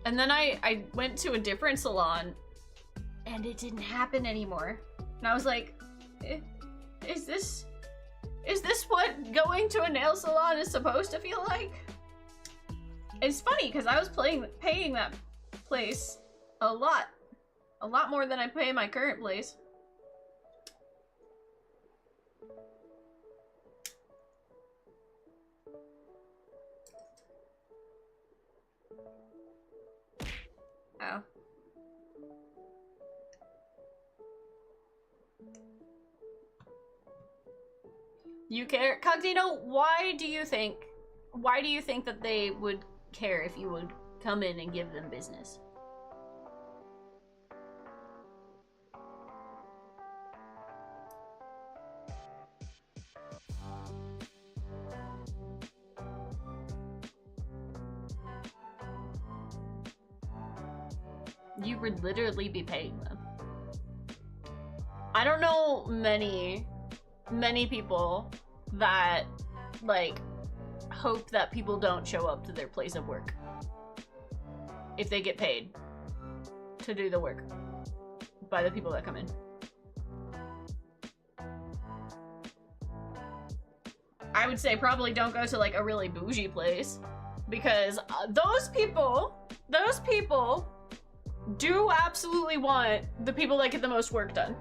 And then I went to a different salon and it didn't happen anymore. And I was like, is this what going to a nail salon is supposed to feel like? It's funny because I was paying that place a lot more than I pay my current place. Oh. You care? Cognito, why do you think that they would care if you would come in and give them business? You would literally be paying them. I don't know many people that, like, hope that people don't show up to their place of work if they get paid to do the work by the people that come in. I would say probably don't go to, like, a really bougie place because those people do absolutely want the people that get the most work done.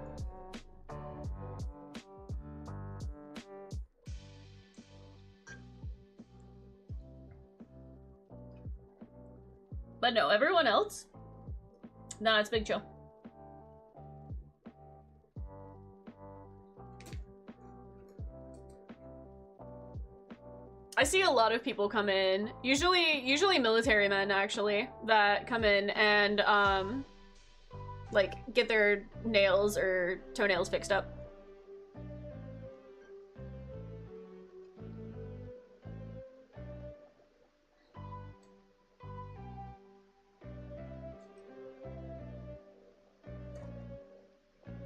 But no, everyone else? Nah, it's big chill. I see a lot of people come in, usually military men actually, that come in and like get their nails or toenails fixed up.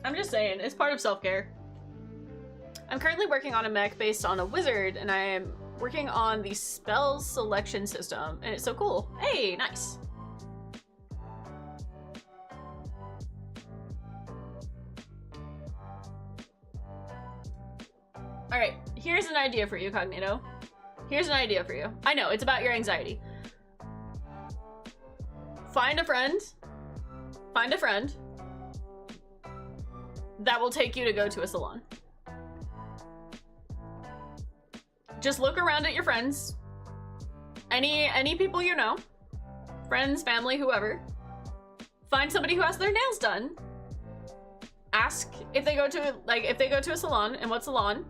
I'm just saying, it's part of self-care. I'm currently working on a mech based on a wizard, and I am working on the spell selection system, and it's so cool. Hey, nice. All right, here's an idea for you, Cognito. Here's an idea for you. I know, it's about your anxiety. Find a friend that will take you to go to a salon. Just look around at your friends. Any people you know. Friends, family, whoever. Find somebody who has their nails done. Ask if they go to a salon and what salon,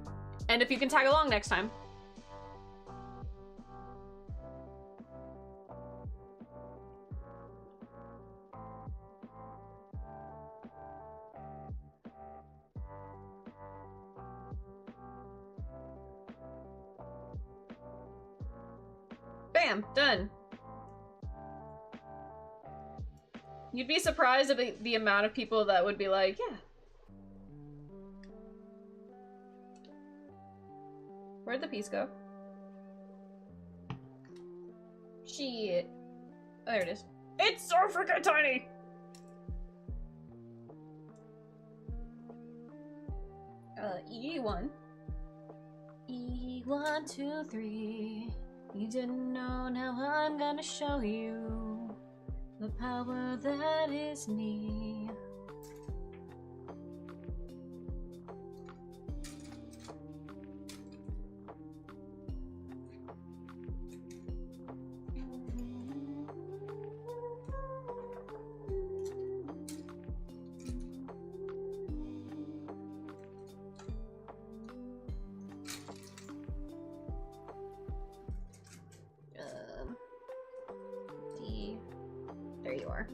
and if you can tag along next time. Bam, done. You'd be surprised at the amount of people that would be like, yeah. Where'd the piece go? Shit. Oh, there it is. It's so freaking tiny! E1. E1, 2, 3. You didn't know, now I'm gonna show you the power that is me. There you are.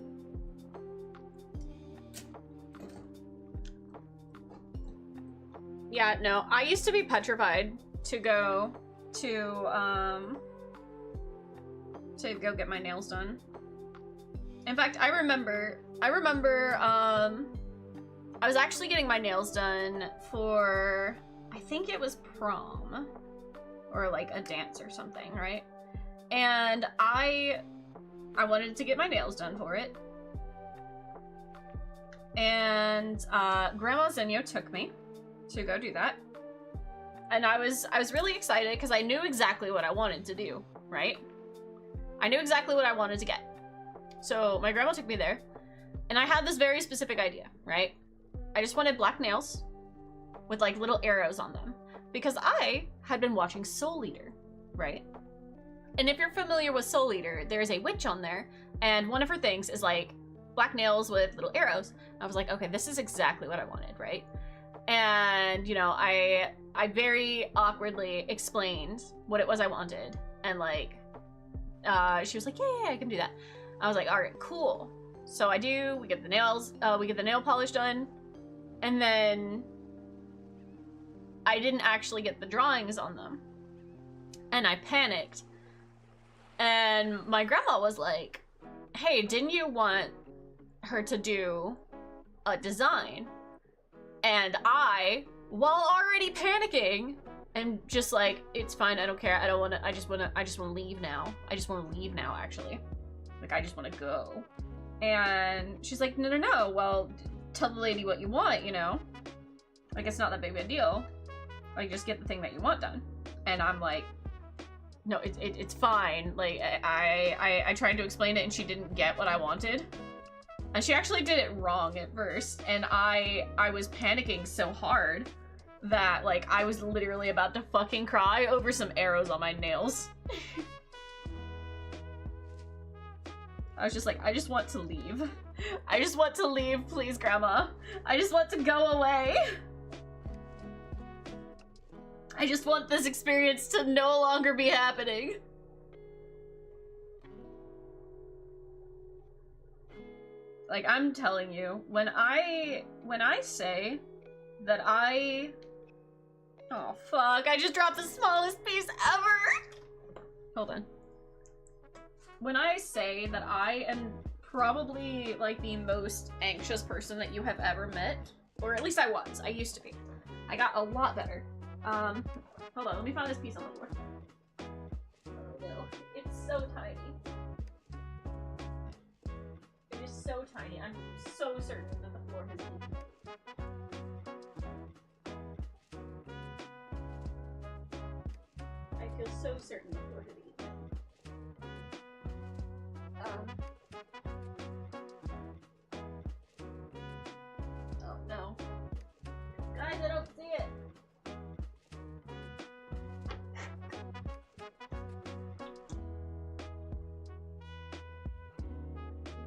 Yeah, no, I used to be petrified to go to get my nails done. In fact, I remember I was actually getting my nails done for I think it was prom or like a dance or something, right? And I wanted to get my nails done for it. And Grandma Zenyo took me to go do that. And I was really excited because I knew exactly what I wanted to do, right? I knew exactly what I wanted to get. So my grandma took me there, and I had this very specific idea, right? I just wanted black nails with like little arrows on them because I had been watching Soul Eater, right? And if you're familiar with Soul Eater, there's a witch on there, and one of her things is like black nails with little arrows. I was like, okay, this is exactly what I wanted, right? And, you know, I very awkwardly explained what it was I wanted, and like, she was like, yeah, I can do that. I was like, all right, cool. So I do, we get the nails, we get the nail polish done, and then I didn't actually get the drawings on them. And I panicked. And my grandma was like, hey, didn't you want her to do a design? And I, while already panicking, and just like, it's fine, I don't care, I don't wanna, I just wanna leave now. I just wanna leave now, actually. Like, I just wanna go. And she's like, no, well, tell the lady what you want, you know? Like, it's not that big of a deal. Like, just get the thing that you want done. And I'm like, no, it's fine. Like, I tried to explain it and she didn't get what I wanted. And she actually did it wrong at first. And I was panicking so hard that, like, I was literally about to fucking cry over some arrows on my nails. I was just like, I just want to leave. I just want to leave, please, Grandma. I just want to go away. I just want this experience to no longer be happening. Like, I'm telling you, when I say that oh fuck, I just dropped the smallest piece ever! Hold on. When I say that I am probably, like, the most anxious person that you have ever met, or at least I was, I used to be. I got a lot better. Hold on, let me find this piece on the floor. Oh no, it's so tiny. It is so tiny, I'm so certain that the floor has eaten. I feel so certain the floor has eaten. Oh no. Guys, I don't see it!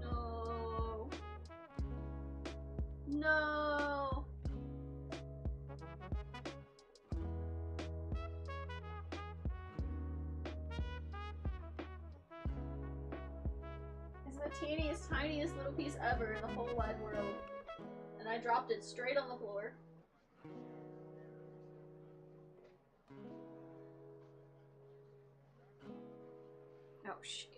No. No. It's the teeniest, tiniest little piece ever in the whole wide world. And I dropped it straight on the floor. Oh shit.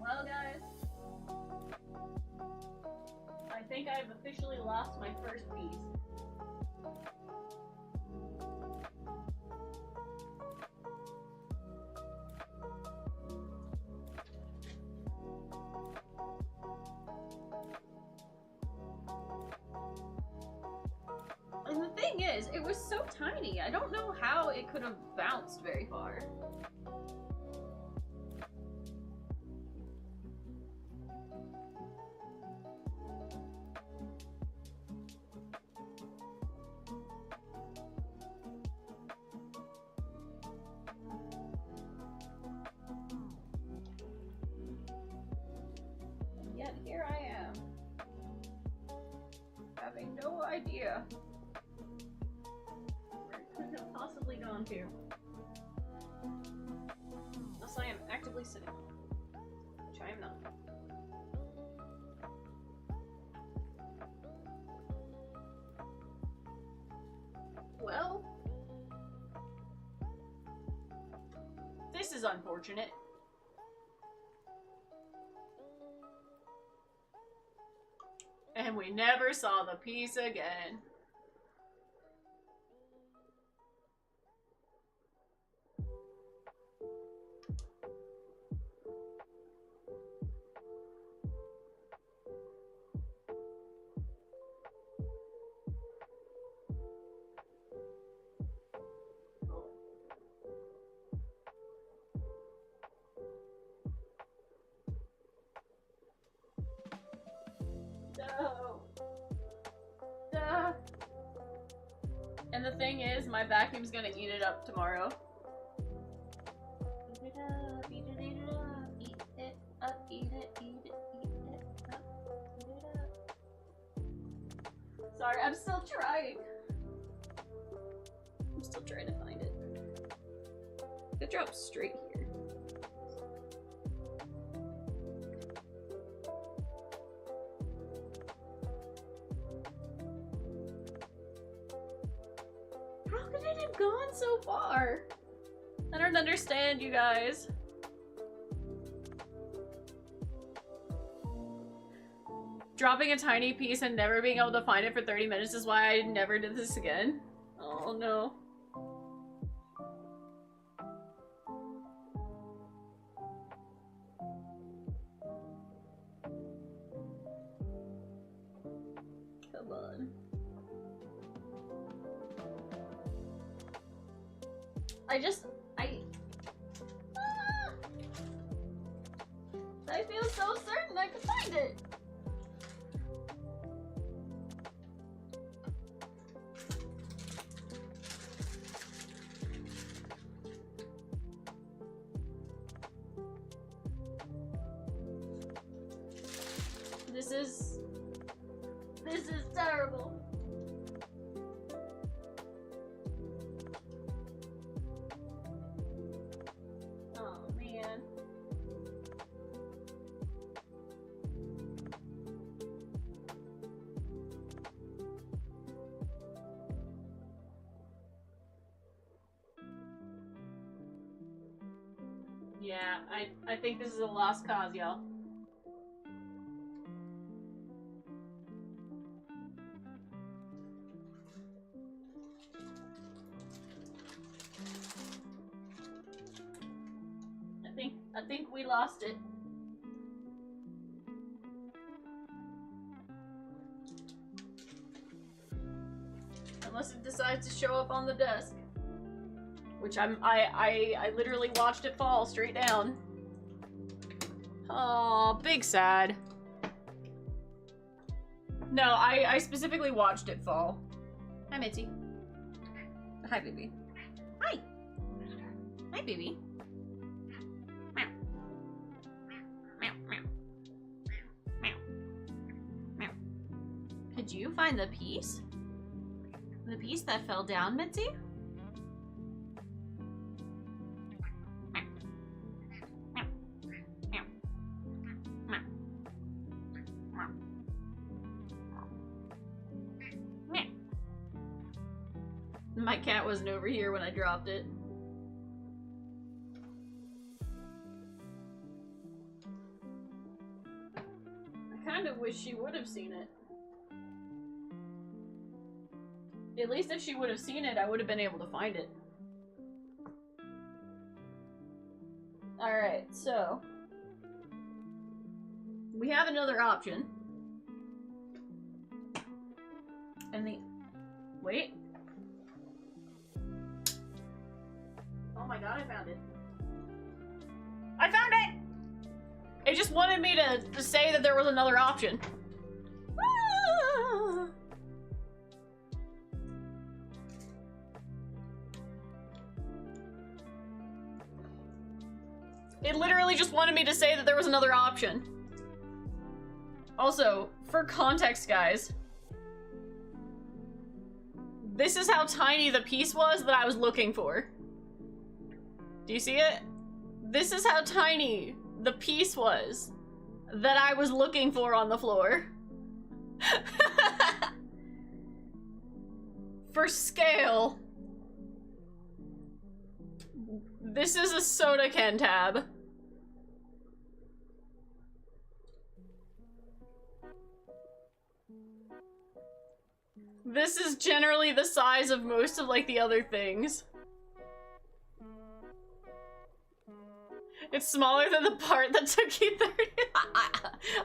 Well, guys, I think I've officially lost my first piece. And the thing is, it was so tiny. I don't know how it could have bounced very far. Yet here I am, having no idea where it could have possibly gone to. literally sitting on. Which I am not. Well, this is unfortunate. And we never saw the piece again. No. Duh. And the thing is, my vacuum's gonna eat it up tomorrow. Eat it up, eat it, eat it up, eat it up, eat it, eat it, eat it up, eat it up. Sorry, I'm still trying. I'm still trying to find it. It drops straight here. How could it have gone so far? I don't understand, you guys. Dropping a tiny piece and never being able to find it for 30 minutes is why I never did this again. Oh no. Come on. I feel so certain I could find it. This is terrible. Oh man. Yeah, I think this is a lost cause, y'all. I think we lost it. Unless it decides to show up on the desk. Which I literally watched it fall straight down. Oh, big sad. No, I specifically watched it fall. Hi, Mitzi. Hi, baby. Hi. Hi, baby. Meow. Meow, meow. Meow. Meow. Could you find the piece? The piece that fell down, Mitzi? My cat wasn't over here when I dropped it. I kind of wish she would have seen it. At least if she would have seen it, I would have been able to find it. Alright, so... we have another option. And the... wait. Oh my god, I found it. I found it! It just wanted me to say that there was another option. Ah! It literally just wanted me to say that there was another option. Also, for context, guys, this is how tiny the piece was that I was looking for. Do you see it? This is how tiny the piece was that I was looking for on the floor. For scale, this is a soda can tab. This is generally the size of most of, like, the other things. It's smaller than the part that took you 30.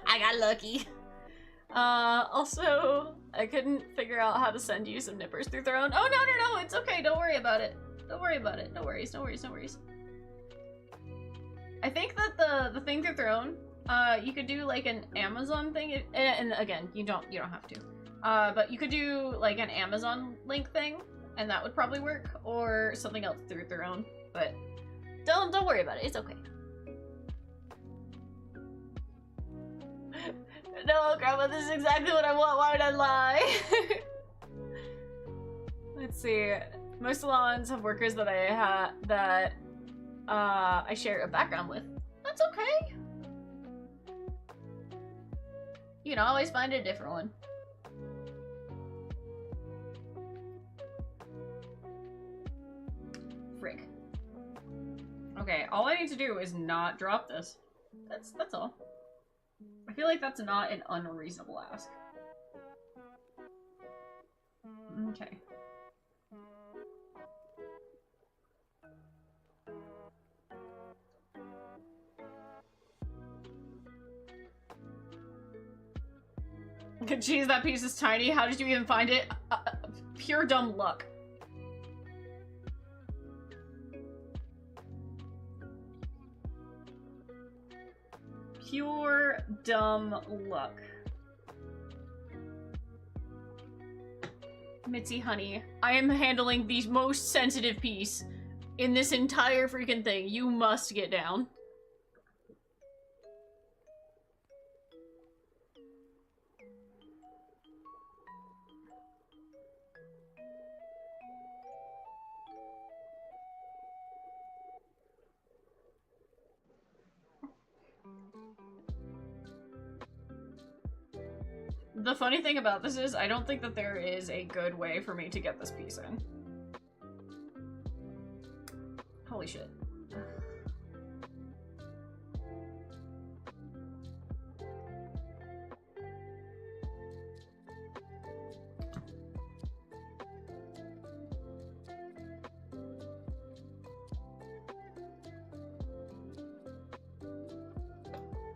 I got lucky. Also, I couldn't figure out how to send you some nippers through Throne. Oh, no, it's okay. Don't worry about it. Don't worry about it. No worries. I think that the thing through Throne, you could do, like, an Amazon thing. And again, you don't have to. But you could do, like, an Amazon link thing, and that would probably work, or something else through Throne. But don't worry about it. It's okay. No, Grandma, this is exactly what I want. Why would I lie? Let's see. Most salons have workers that I share a background with. That's okay. You can always find a different one. Frig. Okay, all I need to do is not drop this. That's all. I feel like that's not an unreasonable ask. Okay. Jeez, that piece is tiny. How did you even find it? Pure dumb luck. Pure dumb luck. Mitzi, honey, I am handling the most sensitive piece in this entire freaking thing. You must get down. The funny thing about this is, I don't think that there is a good way for me to get this piece in. Holy shit.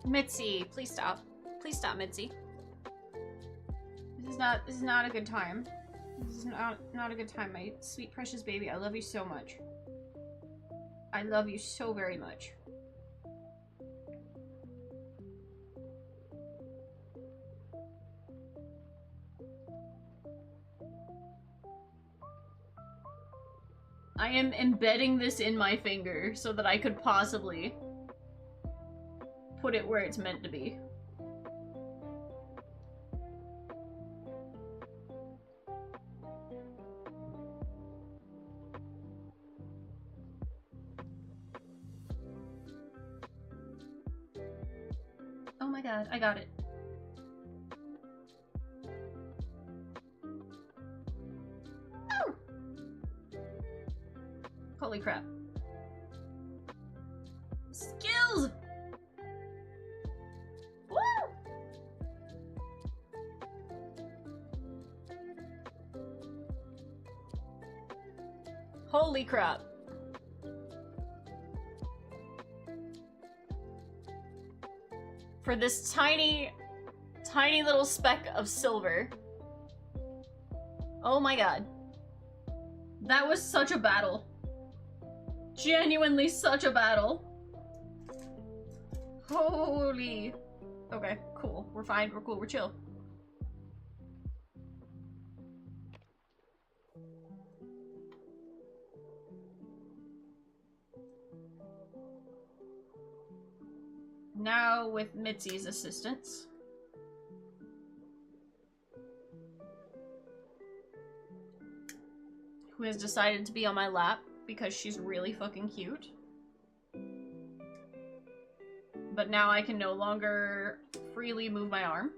Mitzi, please stop. Please stop, Mitzi. This is not a good time. This is not a good time, my sweet precious baby. I love you so much. I love you so very much. I am embedding this in my finger so that I could possibly put it where it's meant to be. Oh my god, I got it. Oh! Holy crap. Skills! Woo! Holy crap. For this tiny, tiny little speck of silver. Oh my god. That was such a battle. Genuinely such a battle. Holy. Okay, cool. We're fine. We're cool. We're chill. Now with Mitzi's assistance. Who has decided to be on my lap because she's really fucking cute. But now I can no longer freely move my arm.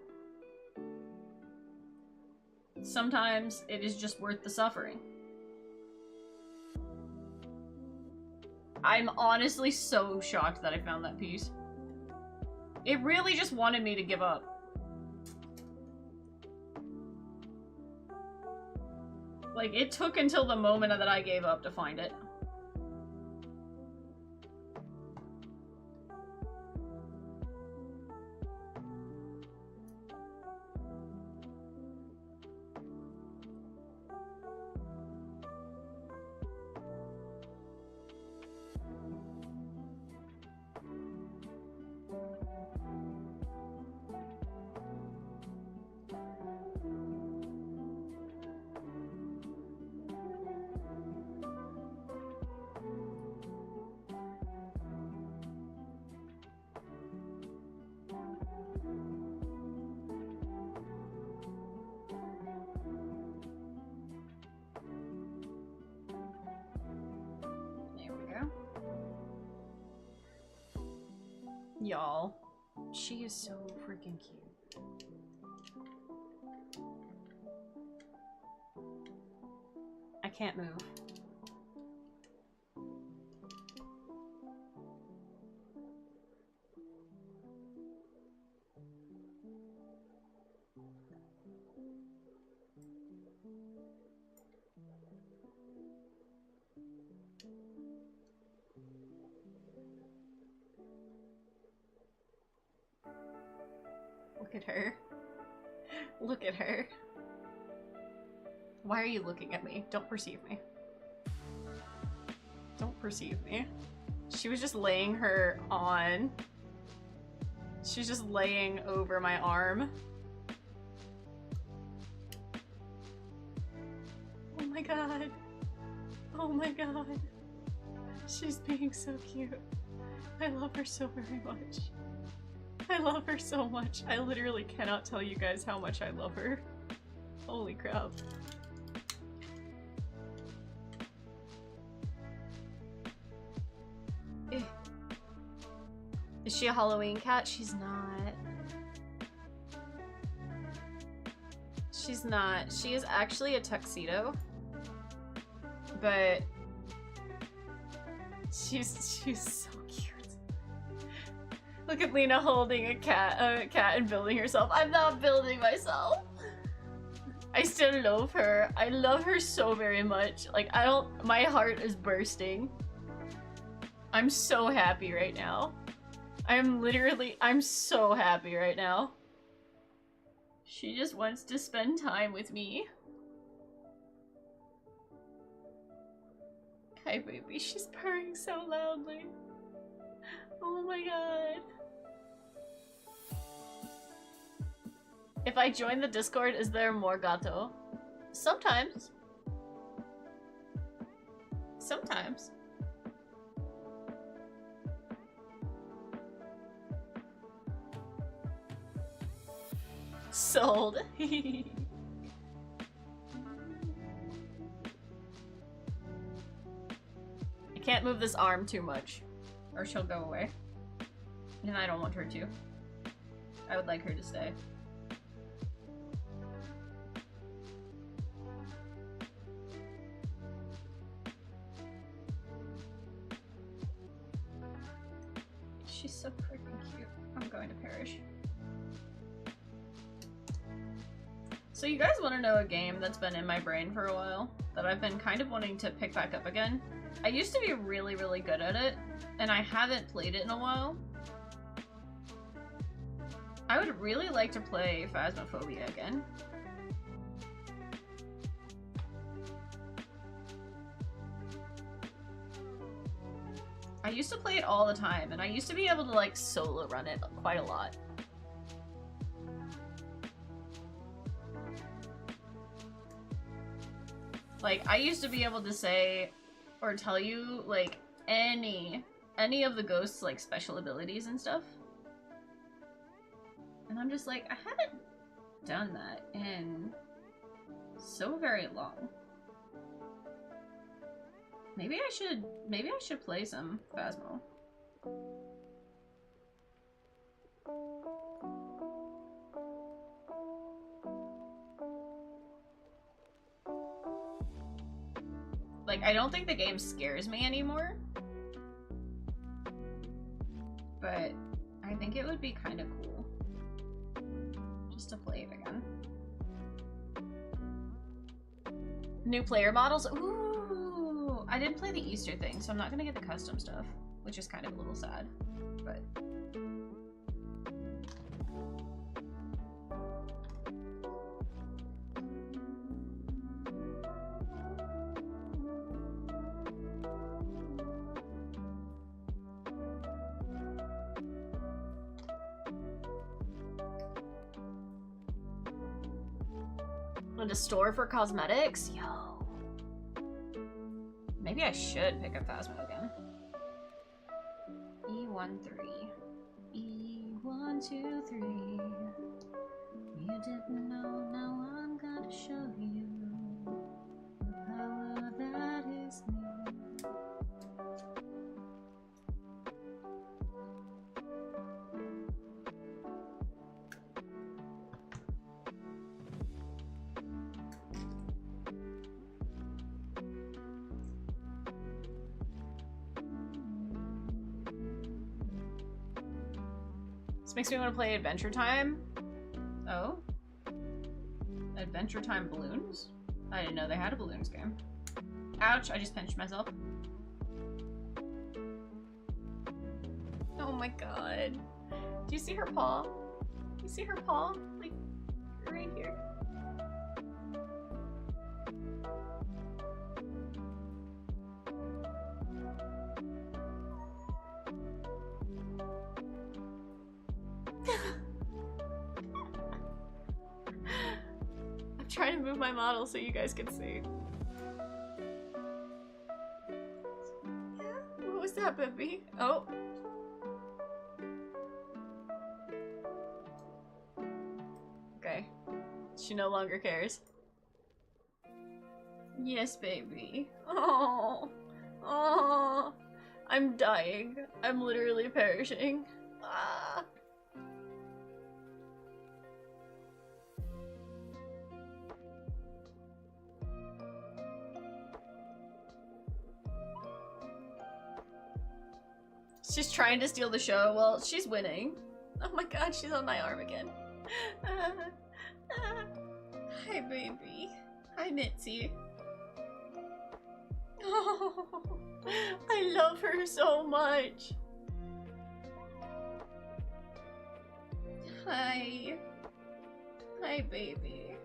Sometimes it is just worth the suffering. I'm honestly so shocked that I found that piece. It really just wanted me to give up. Like, it took until the moment that I gave up to find it. Y'all, she is so freaking cute. I can't move. Look at her. Look at her. Why are you looking at me? Don't perceive me. Don't perceive me. She was just laying her on. She was just laying over my arm. Oh my god. Oh my god. She's being so cute. I love her so very much. I love her so much. I literally cannot tell you guys how much I love her. Holy crap. Is she a Halloween cat? She's not. She's not. She is actually a tuxedo. But she's so cute. Look at Lena holding a cat and building herself. I'm not building myself. I still love her. I love her so very much. Like, my heart is bursting. I'm so happy right now. I'm so happy right now. She just wants to spend time with me. Hi, baby. She's purring so loudly. Oh my god. If I join the Discord, is there more gato? Sometimes. Sometimes. Sold. I can't move this arm too much, or she'll go away. And I don't want her to. I would like her to stay. She's so freaking cute. I'm going to perish. So you guys want to know a game that's been in my brain for a while, that I've been kind of wanting to pick back up again? I used to be really, really good at it, and I haven't played it in a while. I would really like to play Phasmophobia again. I used to play it all the time, and I used to be able to, like, solo run it quite a lot. Like, I used to be able to say, or tell you, like, any of the ghosts' like special abilities and stuff. And I'm just like, I haven't done that in so very long. Maybe I should play some Phasmo. Like, I don't think the game scares me anymore. But I think it would be kind of cool just to play it again. New player models? Ooh! I didn't play the Easter thing, so I'm not gonna get the custom stuff, which is kind of a little sad, but... And a store for cosmetics? Yo. Maybe I should pick up Phasmo again. E13. E123. You didn't know, now I'm gonna show you the power that is me. This makes me want to play Adventure Time. Oh? Adventure Time Balloons? I didn't know they had a balloons game. Ouch, I just pinched myself. Oh my god. Do you see her paw? Do you see her paw? Like, right here. I'm trying to move my model so you guys can see. What was that, Bippy? Oh. Okay. She no longer cares. Yes, baby. Oh. Oh. I'm dying. I'm literally perishing. Ah. She's trying to steal the show. Well, she's winning. Oh my god, she's on my arm again. Hi, baby. Hi, Mitzi. Oh, I love her so much. Hi. Hi, baby.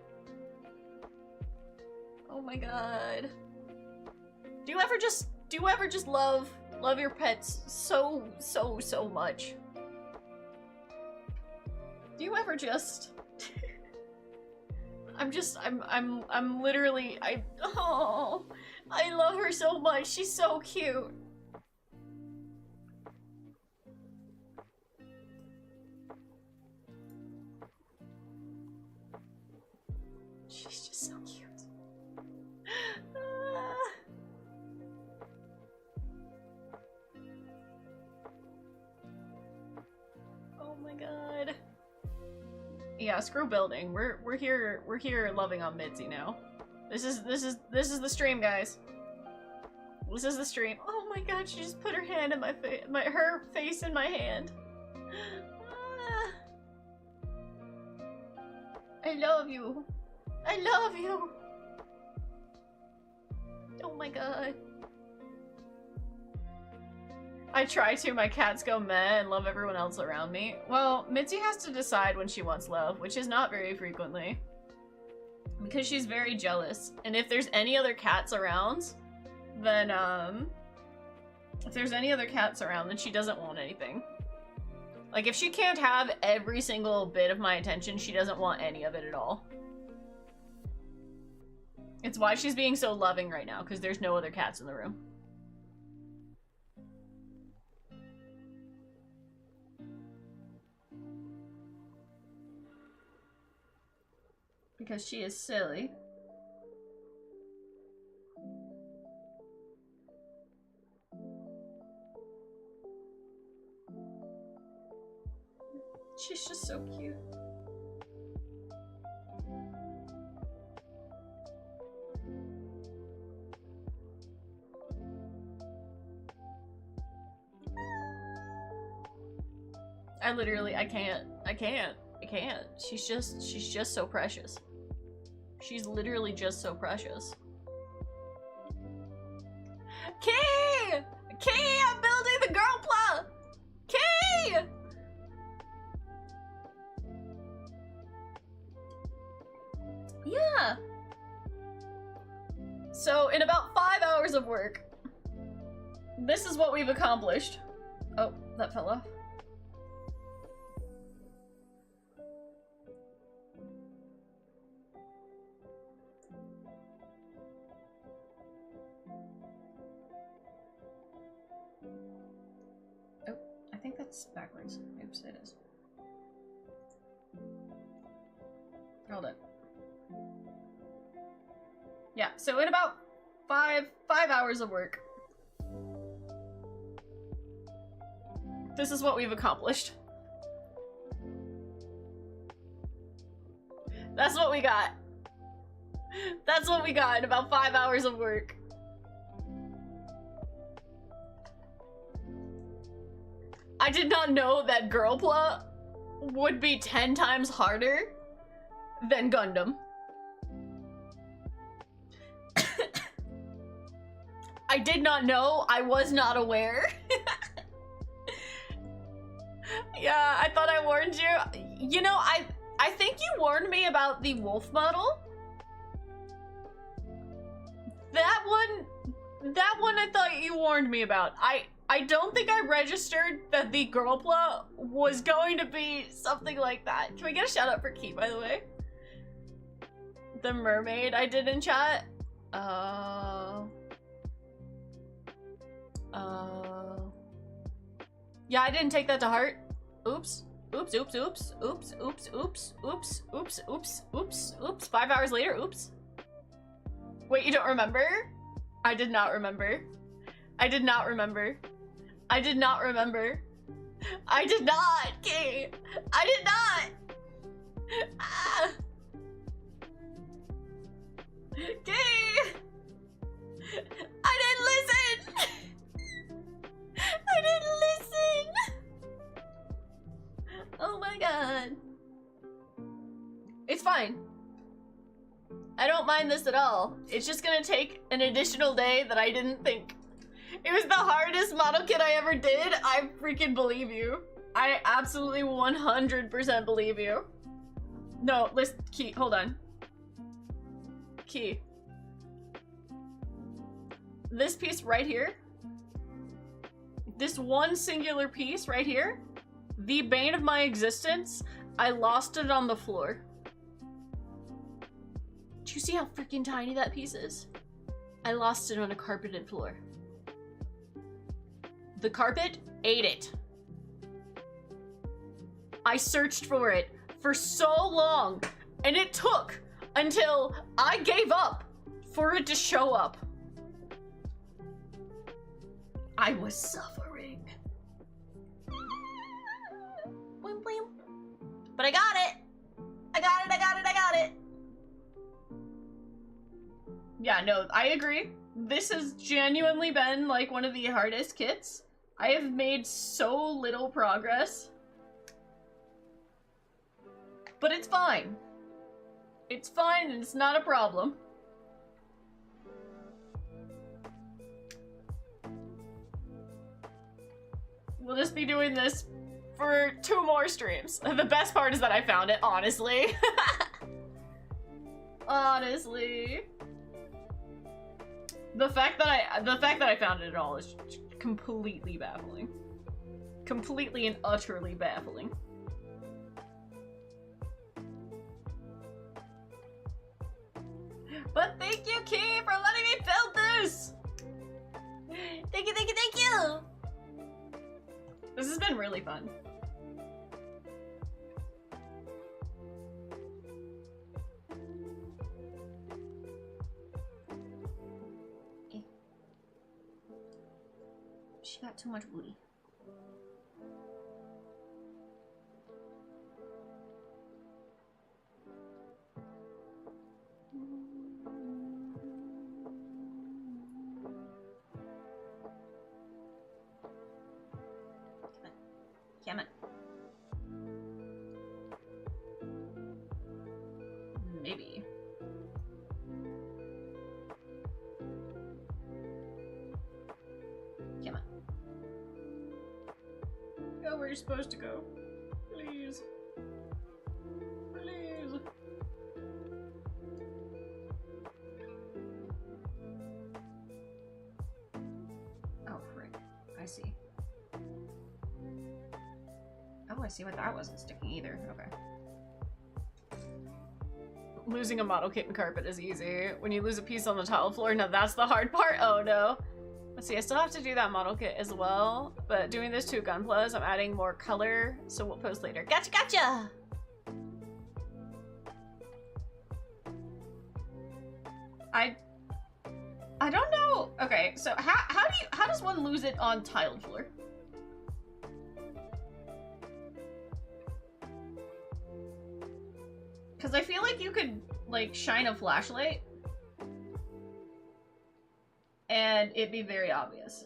Oh my god. Do you ever just love your pets so much? Do you ever just I'm literally I love her so much. She's so cute. She's just so cute. Oh my god. Yeah, screw building. We're here loving on Mitzi now. This is the stream, guys. This is the stream. Oh my god, she just put her hand in her face in my hand. Ah. I love you. I love you. Oh my god. I try to, my cats go meh and love everyone else around me. Well, Mitzi has to decide when she wants love, which is not very frequently. Because she's very jealous. And if there's any other cats around, then, if there's any other cats around, then she doesn't want anything. Like, if she can't have every single bit of my attention, she doesn't want any of it at all. It's why she's being so loving right now, because there's no other cats in the room. Because she is silly. She's just so cute. I literally, I can't. She's just so precious. She's literally just so precious. Key! Key! I'm building the Girlpla! Key! Yeah. So, in about 5 hours of work, this is what we've accomplished. Oh, that fell off. Oh, I think that's backwards. Oops, it is. Hold it. Yeah, so in about five hours of work, this is what we've accomplished. That's what we got. That's what we got in about 5 hours of work. I did not know that Girlpla would be 10 times harder than Gundam. I did not know. I was not aware. Yeah, I thought I warned you. You know, I think you warned me about the wolf model. That one I thought you warned me about. I don't think I registered that the Girlpla was going to be something like that. Can we get a shout out for Key, by the way? The mermaid I did in chat. Yeah, I didn't take that to heart. Oops. Oops, oops, oops, oops, oops, oops, oops, oops, oops, oops, oops. 5 hours later, oops. Wait, you don't remember? I did not remember. I did not remember. I did not remember. I did not, Kay. I did not. Ah. Kay. I didn't listen. I didn't listen. Oh my god. It's fine. I don't mind this at all. It's just gonna take an additional day that I didn't think. It was the hardest model kit I ever did. I freaking believe you. I absolutely 100% believe you. No, listen, Key, hold on. Key. This piece right here, this one singular piece right here, the bane of my existence, I lost it on the floor. Do you see how freaking tiny that piece is? I lost it on a carpeted floor. The carpet ate it. I searched for it for so long, and it took until I gave up for it to show up. I was suffering. Boing, boing. But I got it. I got it, I got it, I got it. Yeah, no, I agree. This has genuinely been like one of the hardest kits. I have made so little progress. But it's fine. It's fine and it's not a problem. We'll just be doing this for 2 more streams. The best part is that I found it, honestly. Honestly. The fact that I found it at all is completely baffling. Completely and utterly baffling. But thank you, Key, for letting me build this! Thank you, thank you, thank you! This has been really fun. She got too much booty. Come on. Go where you're supposed to go. Please. Please. Oh, frick. I see. Oh, I see what that wasn't sticking either. Okay. Losing a model kit and carpet is easy. When you lose a piece on the tile floor, now that's the hard part. Oh no. Let's see, I still have to do that model kit as well, but doing this two Gunplas, I'm adding more color, so we'll post later. Gotcha, gotcha! I don't know. Okay, so how does one lose it on tiled floor? Because I feel like you could, like, shine a flashlight and it'd be very obvious.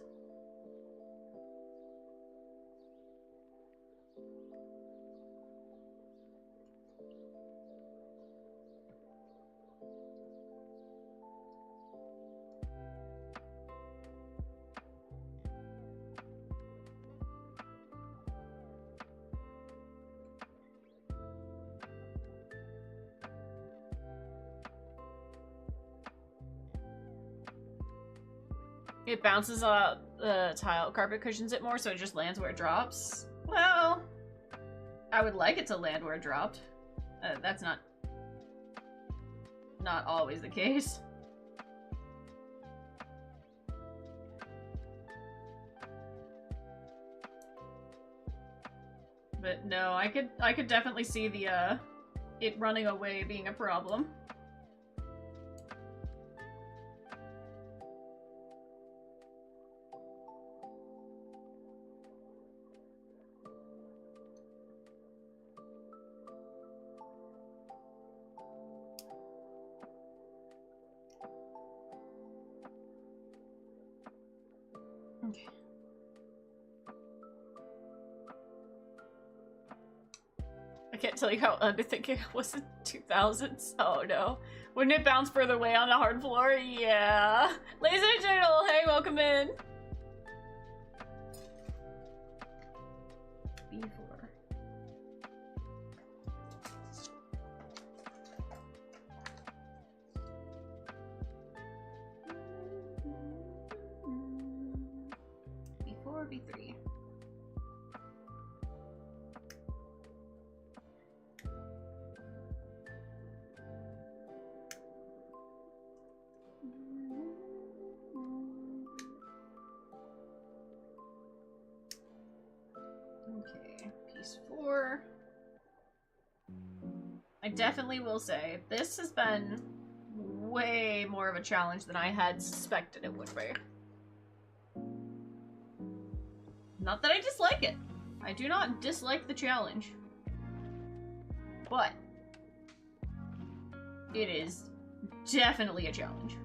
It bounces the tile carpet cushions it more, so it just lands where it drops. Well, I would like it to land where it dropped. That's not always the case. But no, I could definitely see the it running away being a problem. Okay. I can't tell you how underthinking I was in 2000s. Oh no. Wouldn't it bounce further away on the hard floor? Yeah. Laser Turtle, hey, welcome in. B4. B4, B3. Okay, piece 4. I definitely will say, this has been way more of a challenge than I had suspected it would be. Not that I dislike it. I do not dislike the challenge. But it is definitely a challenge.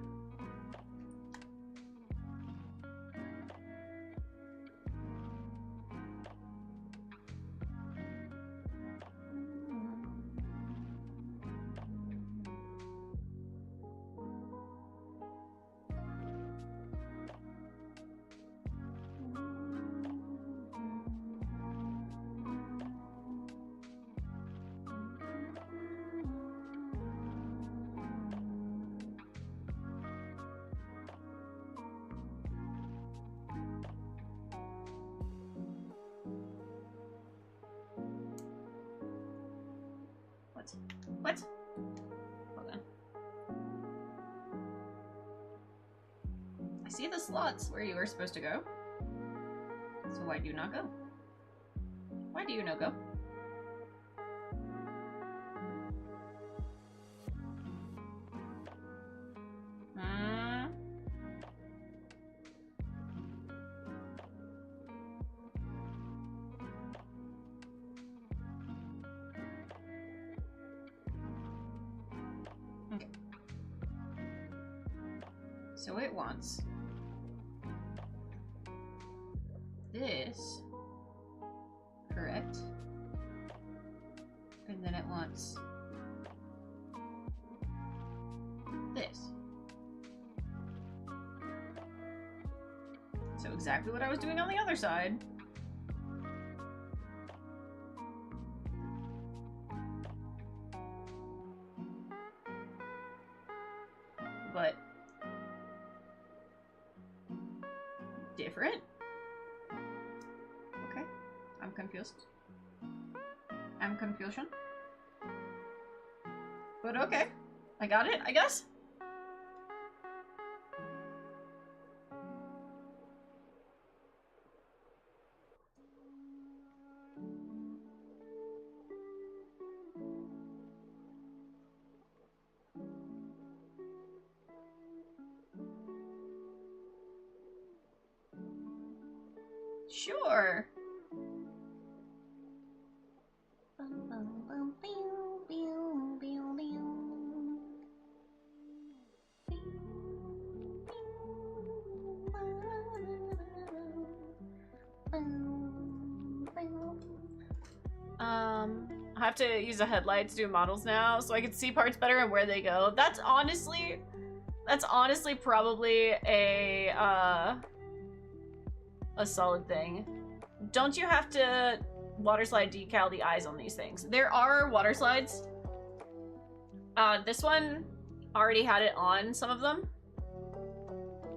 What? Hold on. I see the slots where you were supposed to go. So why do you not go? Why do you not go? So it wants this, correct? And then it wants this. So exactly what I was doing on the other side. different? Okay. I'm confused. I'm confusion. But okay. I got it, I guess? Sure. I have to use a headlight to do models now so I can see parts better and where they go. That's honestly probably a solid thing. Don't you have to water slide decal the eyes on these things? There are water slides. This one already had it on some of them.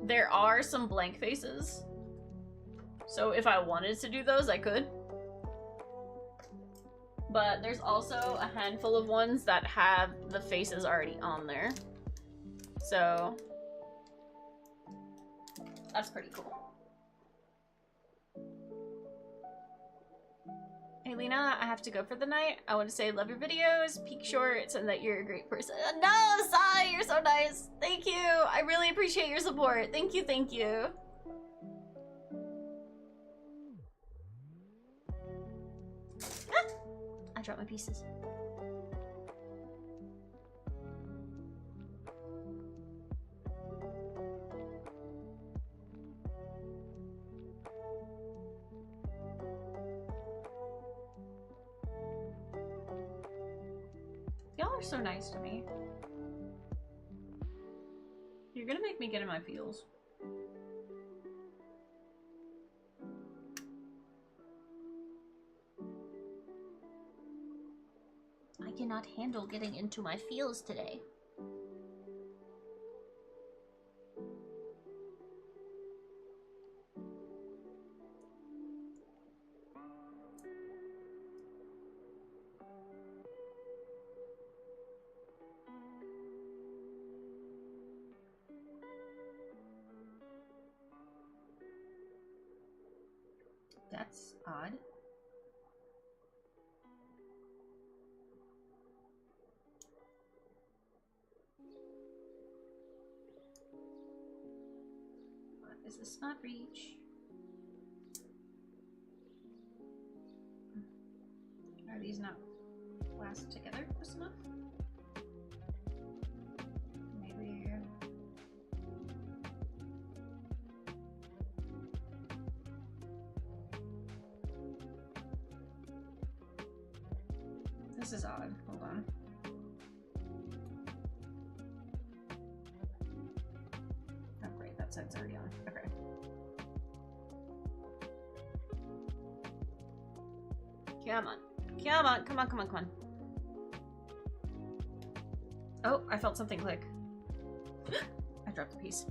There are some blank faces. So if I wanted to do those, I could. But there's also a handful of ones that have the faces already on there. So that's pretty cool. Hey Lena, I have to go for the night. I want to say love your videos, peak shorts, and that you're a great person. No, Sai, you're so nice. Thank you. I really appreciate your support. Thank you, thank you. Ah, I dropped my pieces. Y'all are so nice to me. You're gonna make me get in my feels. I cannot handle getting into my feels today. That's odd. What is this not reach? Are these not clasped together close enough? Maybe. This is odd. Hold on. Oh great, that side's already on. Okay. Come on. Come on, come on, come on, come on. Oh, I felt something click. I dropped the piece.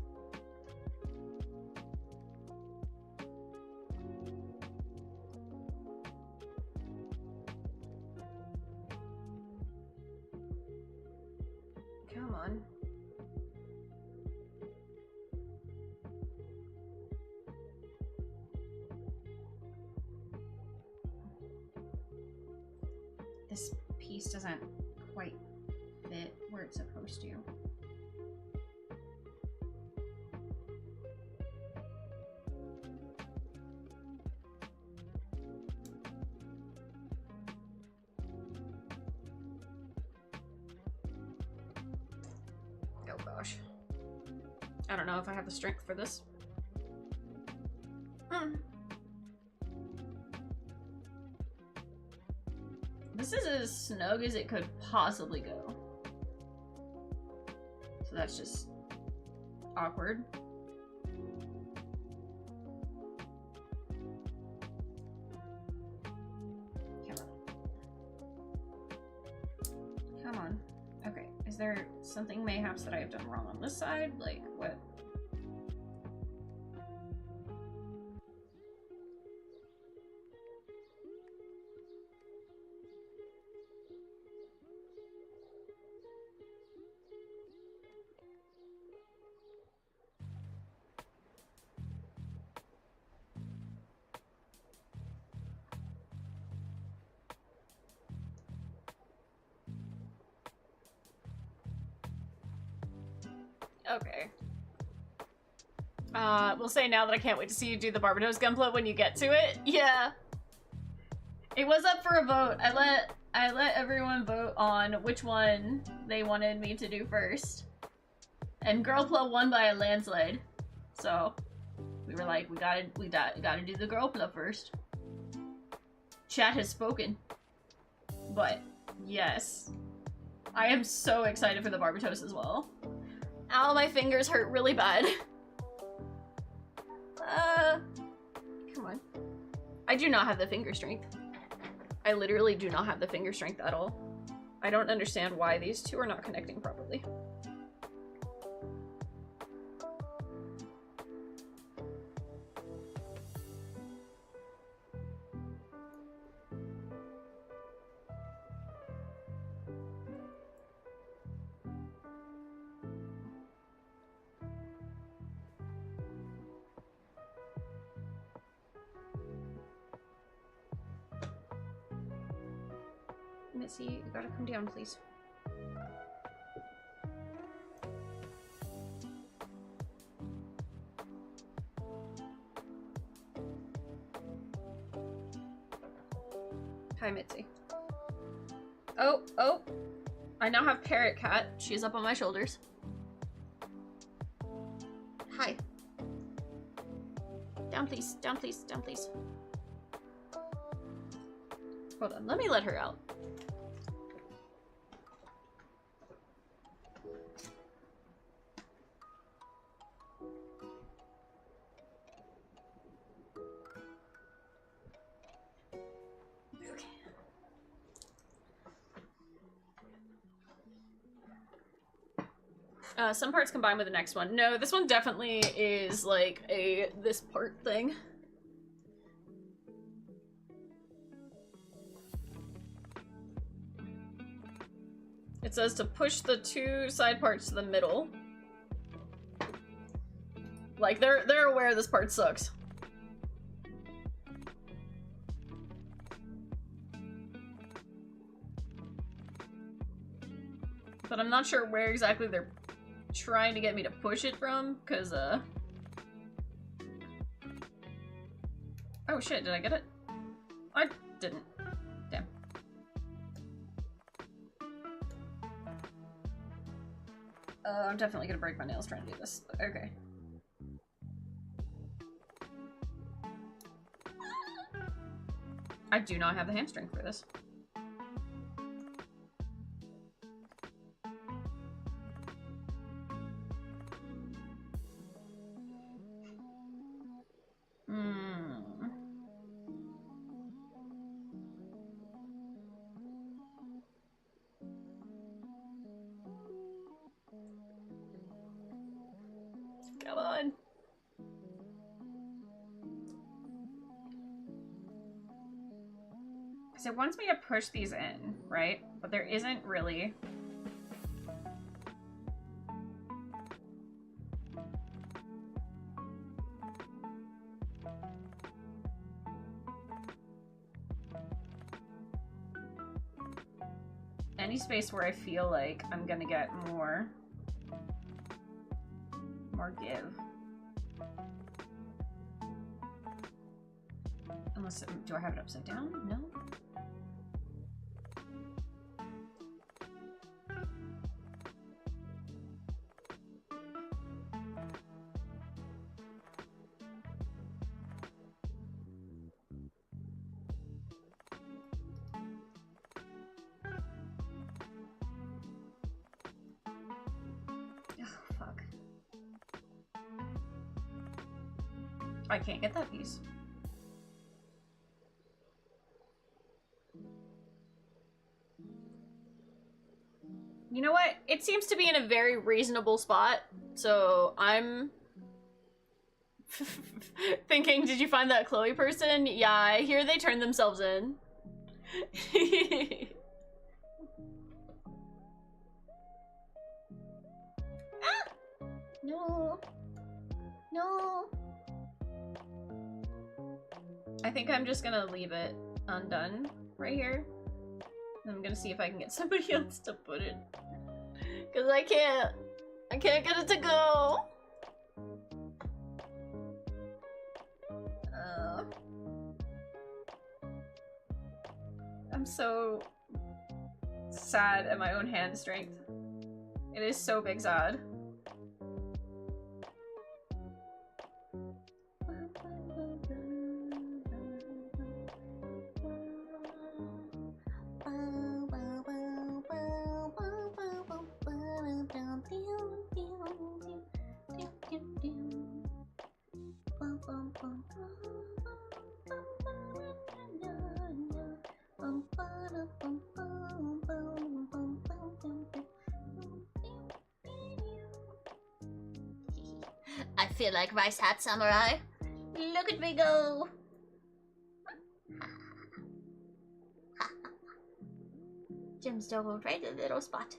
Come on. This piece doesn't quite fit where it's supposed to. Oh gosh. I don't know if I have the strength for this. This is as snug as it could possibly go. So that's just awkward. Come on. Come on. Okay, is there something mayhaps that I have done wrong on this side? Like, what? Okay. We'll say now that I can't wait to see you do the Barbados Gunpla when you get to it. Yeah. It was up for a vote. I let everyone vote on which one they wanted me to do first. And Girlpla won by a landslide. So we were like, we gotta do the Girlpla first. Chat has spoken. But yes. I am so excited for the Barbados as well. Ow, my fingers hurt really bad. Come on. I do not have the finger strength. I literally do not have the finger strength at all. I don't understand why these two are not connecting properly. Missy, you gotta come down, please. Hi, Mitzi. Oh, oh! I now have Parrot Cat. She's up on my shoulders. Hi. Down, please. Down, please. Down, please. Hold on. Let me let her out. Some parts combine with the next one. No, this one definitely is like this part thing. It says to push the two side parts to the middle. Like they're aware this part sucks. But I'm not sure where exactly they're trying to get me to push it from, because, oh shit, did I get it? I didn't. Damn. I'm definitely gonna break my nails trying to do this, but okay. I do not have the hamstring for this. Come on. Because it wants me to push these in, right? But there isn't really. Any space where I feel like I'm gonna get more give. Unless, do I have it upside down? No? I can't get that piece. You know what? It seems to be in a very reasonable spot, so I'm thinking, did you find that Chloe person? Yeah, I hear they turned themselves in. Ah! No. No. I think I'm just gonna leave it undone right here. I'm gonna see if I can get somebody else to put it. Cause I can't. I can't get it to go. I'm so sad at my own hand strength. It is so big sad. I feel like Rice Hat Samurai. Look at me go! Jim's still right in the little spot.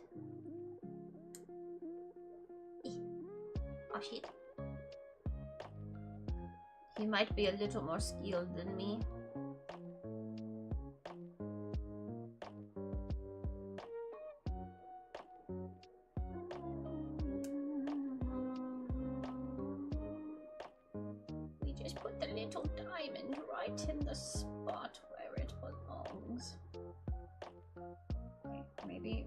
Oh shit. He might be a little more skilled than me. We just put the little diamond right in the spot where it belongs. Okay, maybe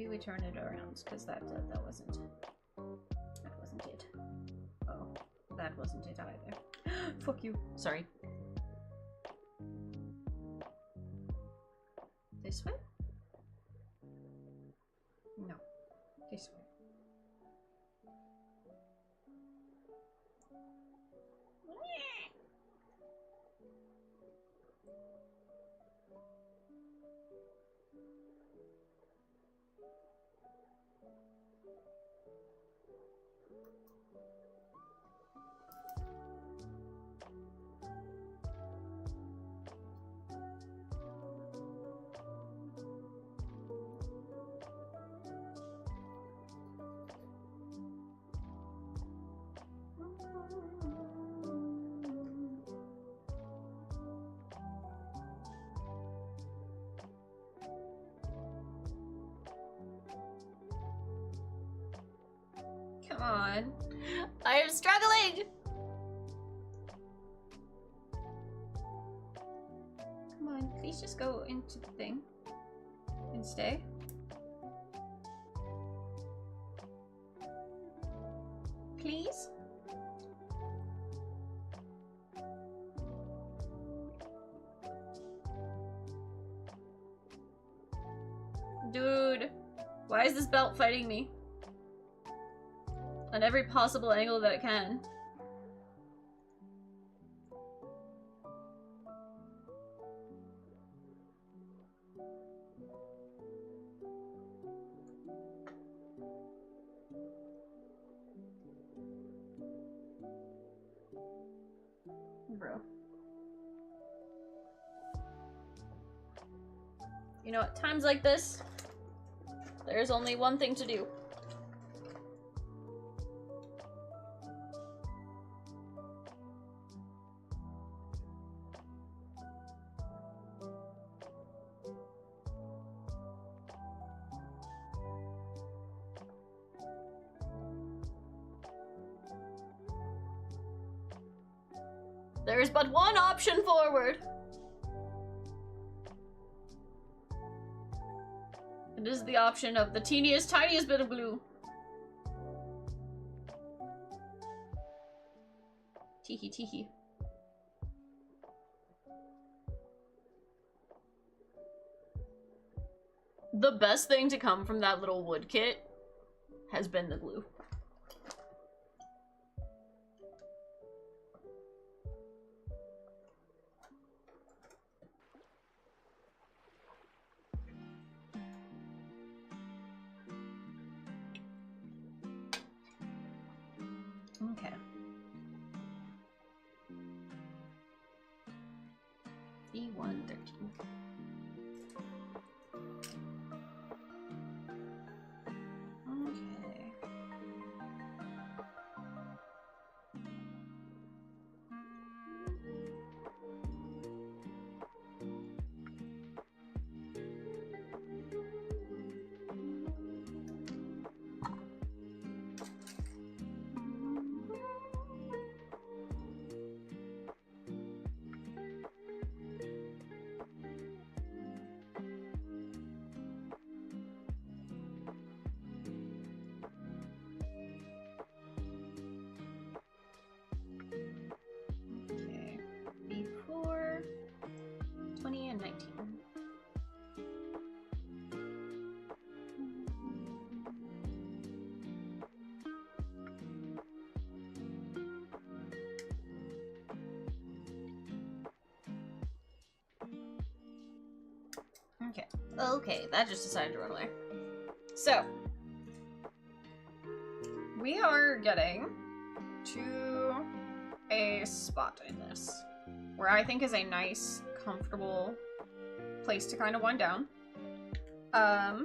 we turn it around, because that wasn't it. Oh, that wasn't it either. Fuck you. Sorry. This way? No. This way. Come on. I am struggling! Come on, please just go into the thing. And stay. Please? Dude, why is this belt fighting me? On every possible angle that it can. Bro. You know, at times like this, there's only one thing to do. There is but one option forward. It is the option of the teeniest, tiniest bit of glue. Teehee teehee. The best thing to come from that little wood kit has been the glue. Okay. E113. Okay. Okay. Okay, that just decided to run away. So, we are getting to a spot in this where I think is a nice, comfortable place to kind of wind down. Now,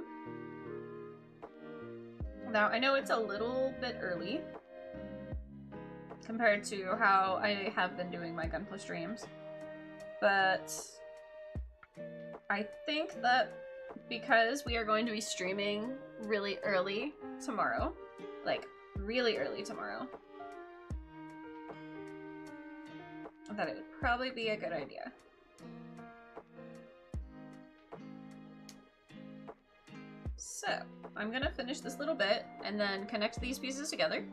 I know it's a little bit early compared to how I have been doing my Gunpla streams, but I think that because we are going to be streaming really early tomorrow, like really early tomorrow, that it would probably be a good idea. So, I'm gonna finish this little bit and then connect these pieces together.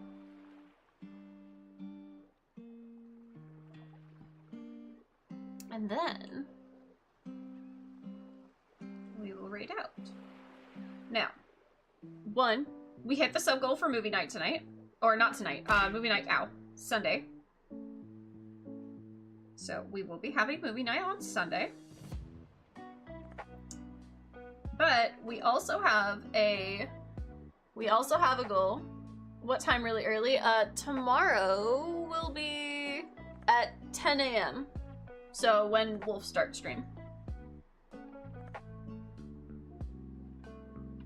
And then we will raid out. Now, one, we hit the sub goal for movie night tonight. Or not tonight, movie night, Sunday. So we will be having movie night on Sunday. But we also have a goal. What time really early? Tomorrow will be at 10 a.m. So when we'll start stream.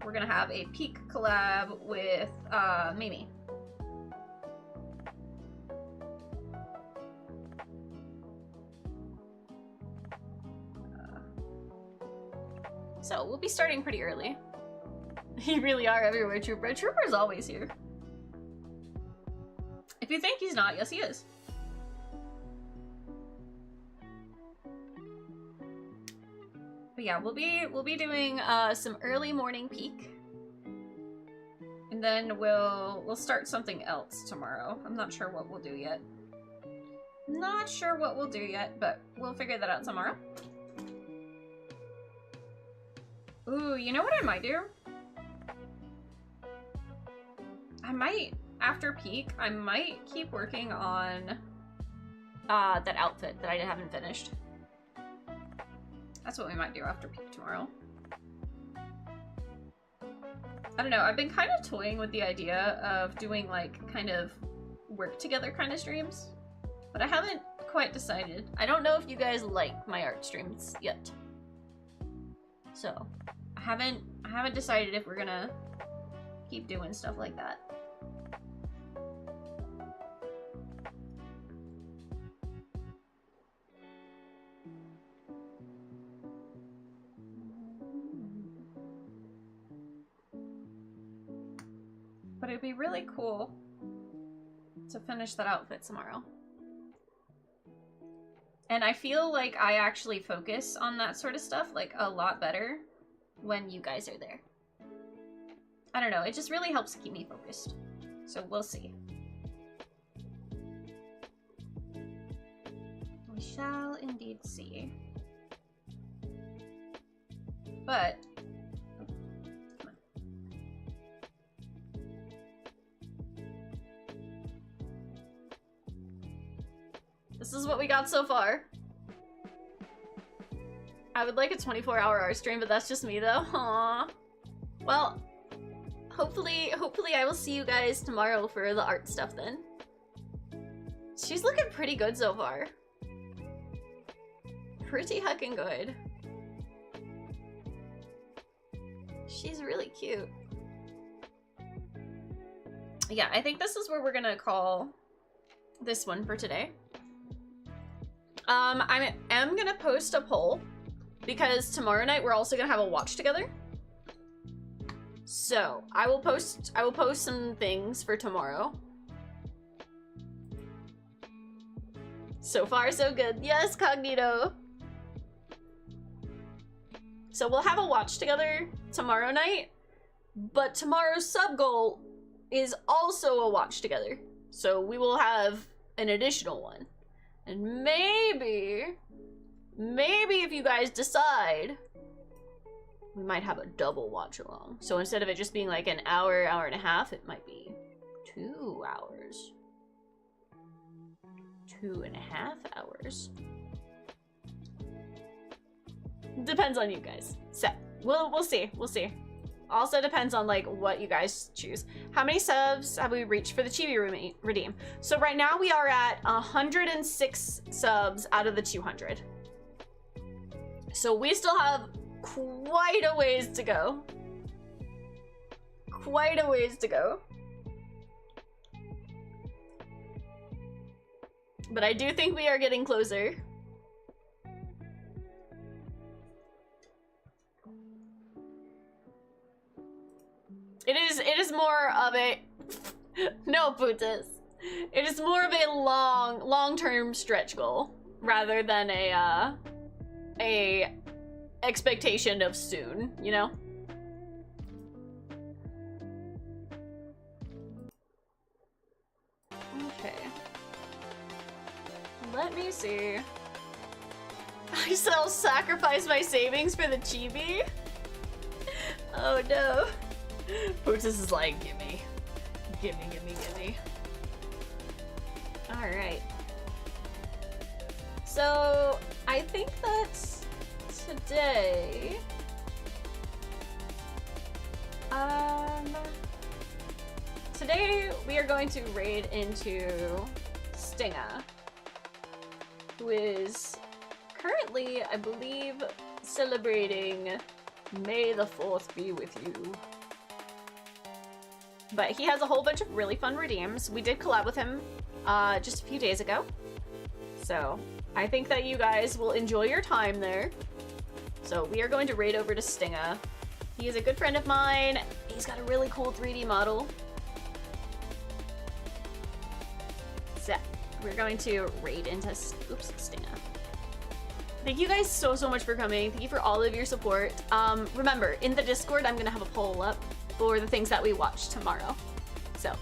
We're gonna have a peak collab with Mimi. So we'll be starting pretty early. You really are everywhere, Trooper. Trooper's always here. If you think he's not, yes he is. But yeah, we'll be doing some early morning peak. And then we'll start something else tomorrow. I'm not sure what we'll do yet. Not sure what we'll do yet, but we'll figure that out tomorrow. Ooh, you know what I might do? I might, after peak, I might keep working on that outfit that I haven't finished. That's what we might do after peak tomorrow. I don't know, I've been kind of toying with the idea of doing like kind of work together kind of streams, but I haven't quite decided. I don't know if you guys like my art streams yet. So, I haven't decided if we're gonna keep doing stuff like that. But it'd be really cool to finish that outfit tomorrow. And I feel like I actually focus on that sort of stuff like a lot better when you guys are there. I don't know, it just really helps keep me focused. So we'll see. We shall indeed see. But this is what we got so far. I would like a 24-hour art stream, but that's just me though. Aww. Well, hopefully I will see you guys tomorrow for the art stuff then. She's looking pretty good so far. Pretty heckin' good. She's really cute. Yeah, I think this is where we're gonna call this one for today. I am gonna post a poll because tomorrow night we're also gonna have a watch together. So I will post some things for tomorrow. So far so good. Yes, Cognito. So we'll have a watch together tomorrow night, but tomorrow's sub goal is also a watch together. So we will have an additional one. And maybe if you guys decide, we might have a double watch along. So instead of it just being like an hour, hour and a half, it might be 2 hours. 2.5 hours. Depends on you guys. So, we'll see. We'll see. Also depends on, like, what you guys choose. How many subs have we reached for the Chibi redeem? So right now we are at 106 subs out of the 200. So we still have quite a ways to go. Quite a ways to go. But I do think we are getting closer. It is more of a no, Putis. It is more of a long-term stretch goal rather than a expectation of soon, you know? Okay. Let me see. I still sacrifice my savings for the chibi? Oh no. Putis is like, gimme. Gimme, gimme, gimme. Alright. So, I think that today... Today, we are going to raid into Stinga, who is currently, I believe, celebrating May the 4th be with you. But he has a whole bunch of really fun redeems. We did collab with him just a few days ago. So I think that you guys will enjoy your time there. So we are going to raid over to Stinga. He is a good friend of mine. He's got a really cool 3D model. So we're going to raid into Stinga. Thank you guys so much for coming. Thank you for all of your support. Remember, in the Discord, I'm gonna have a poll up for the things that we watch tomorrow. So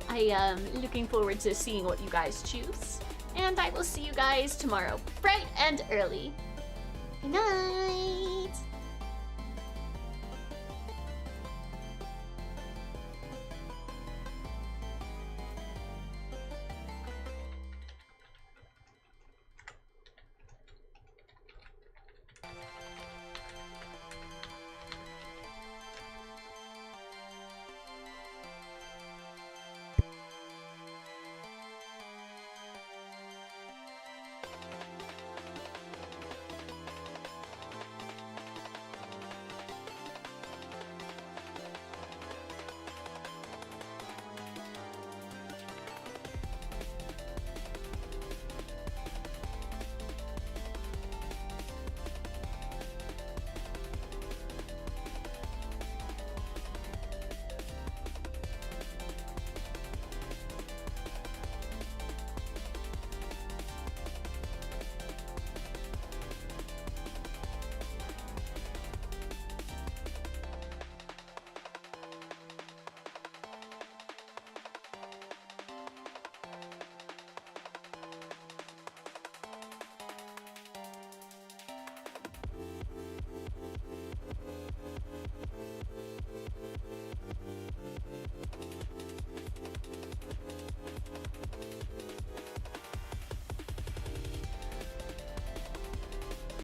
I am looking forward to seeing what you guys choose. And I will see you guys tomorrow, bright and early. Good night.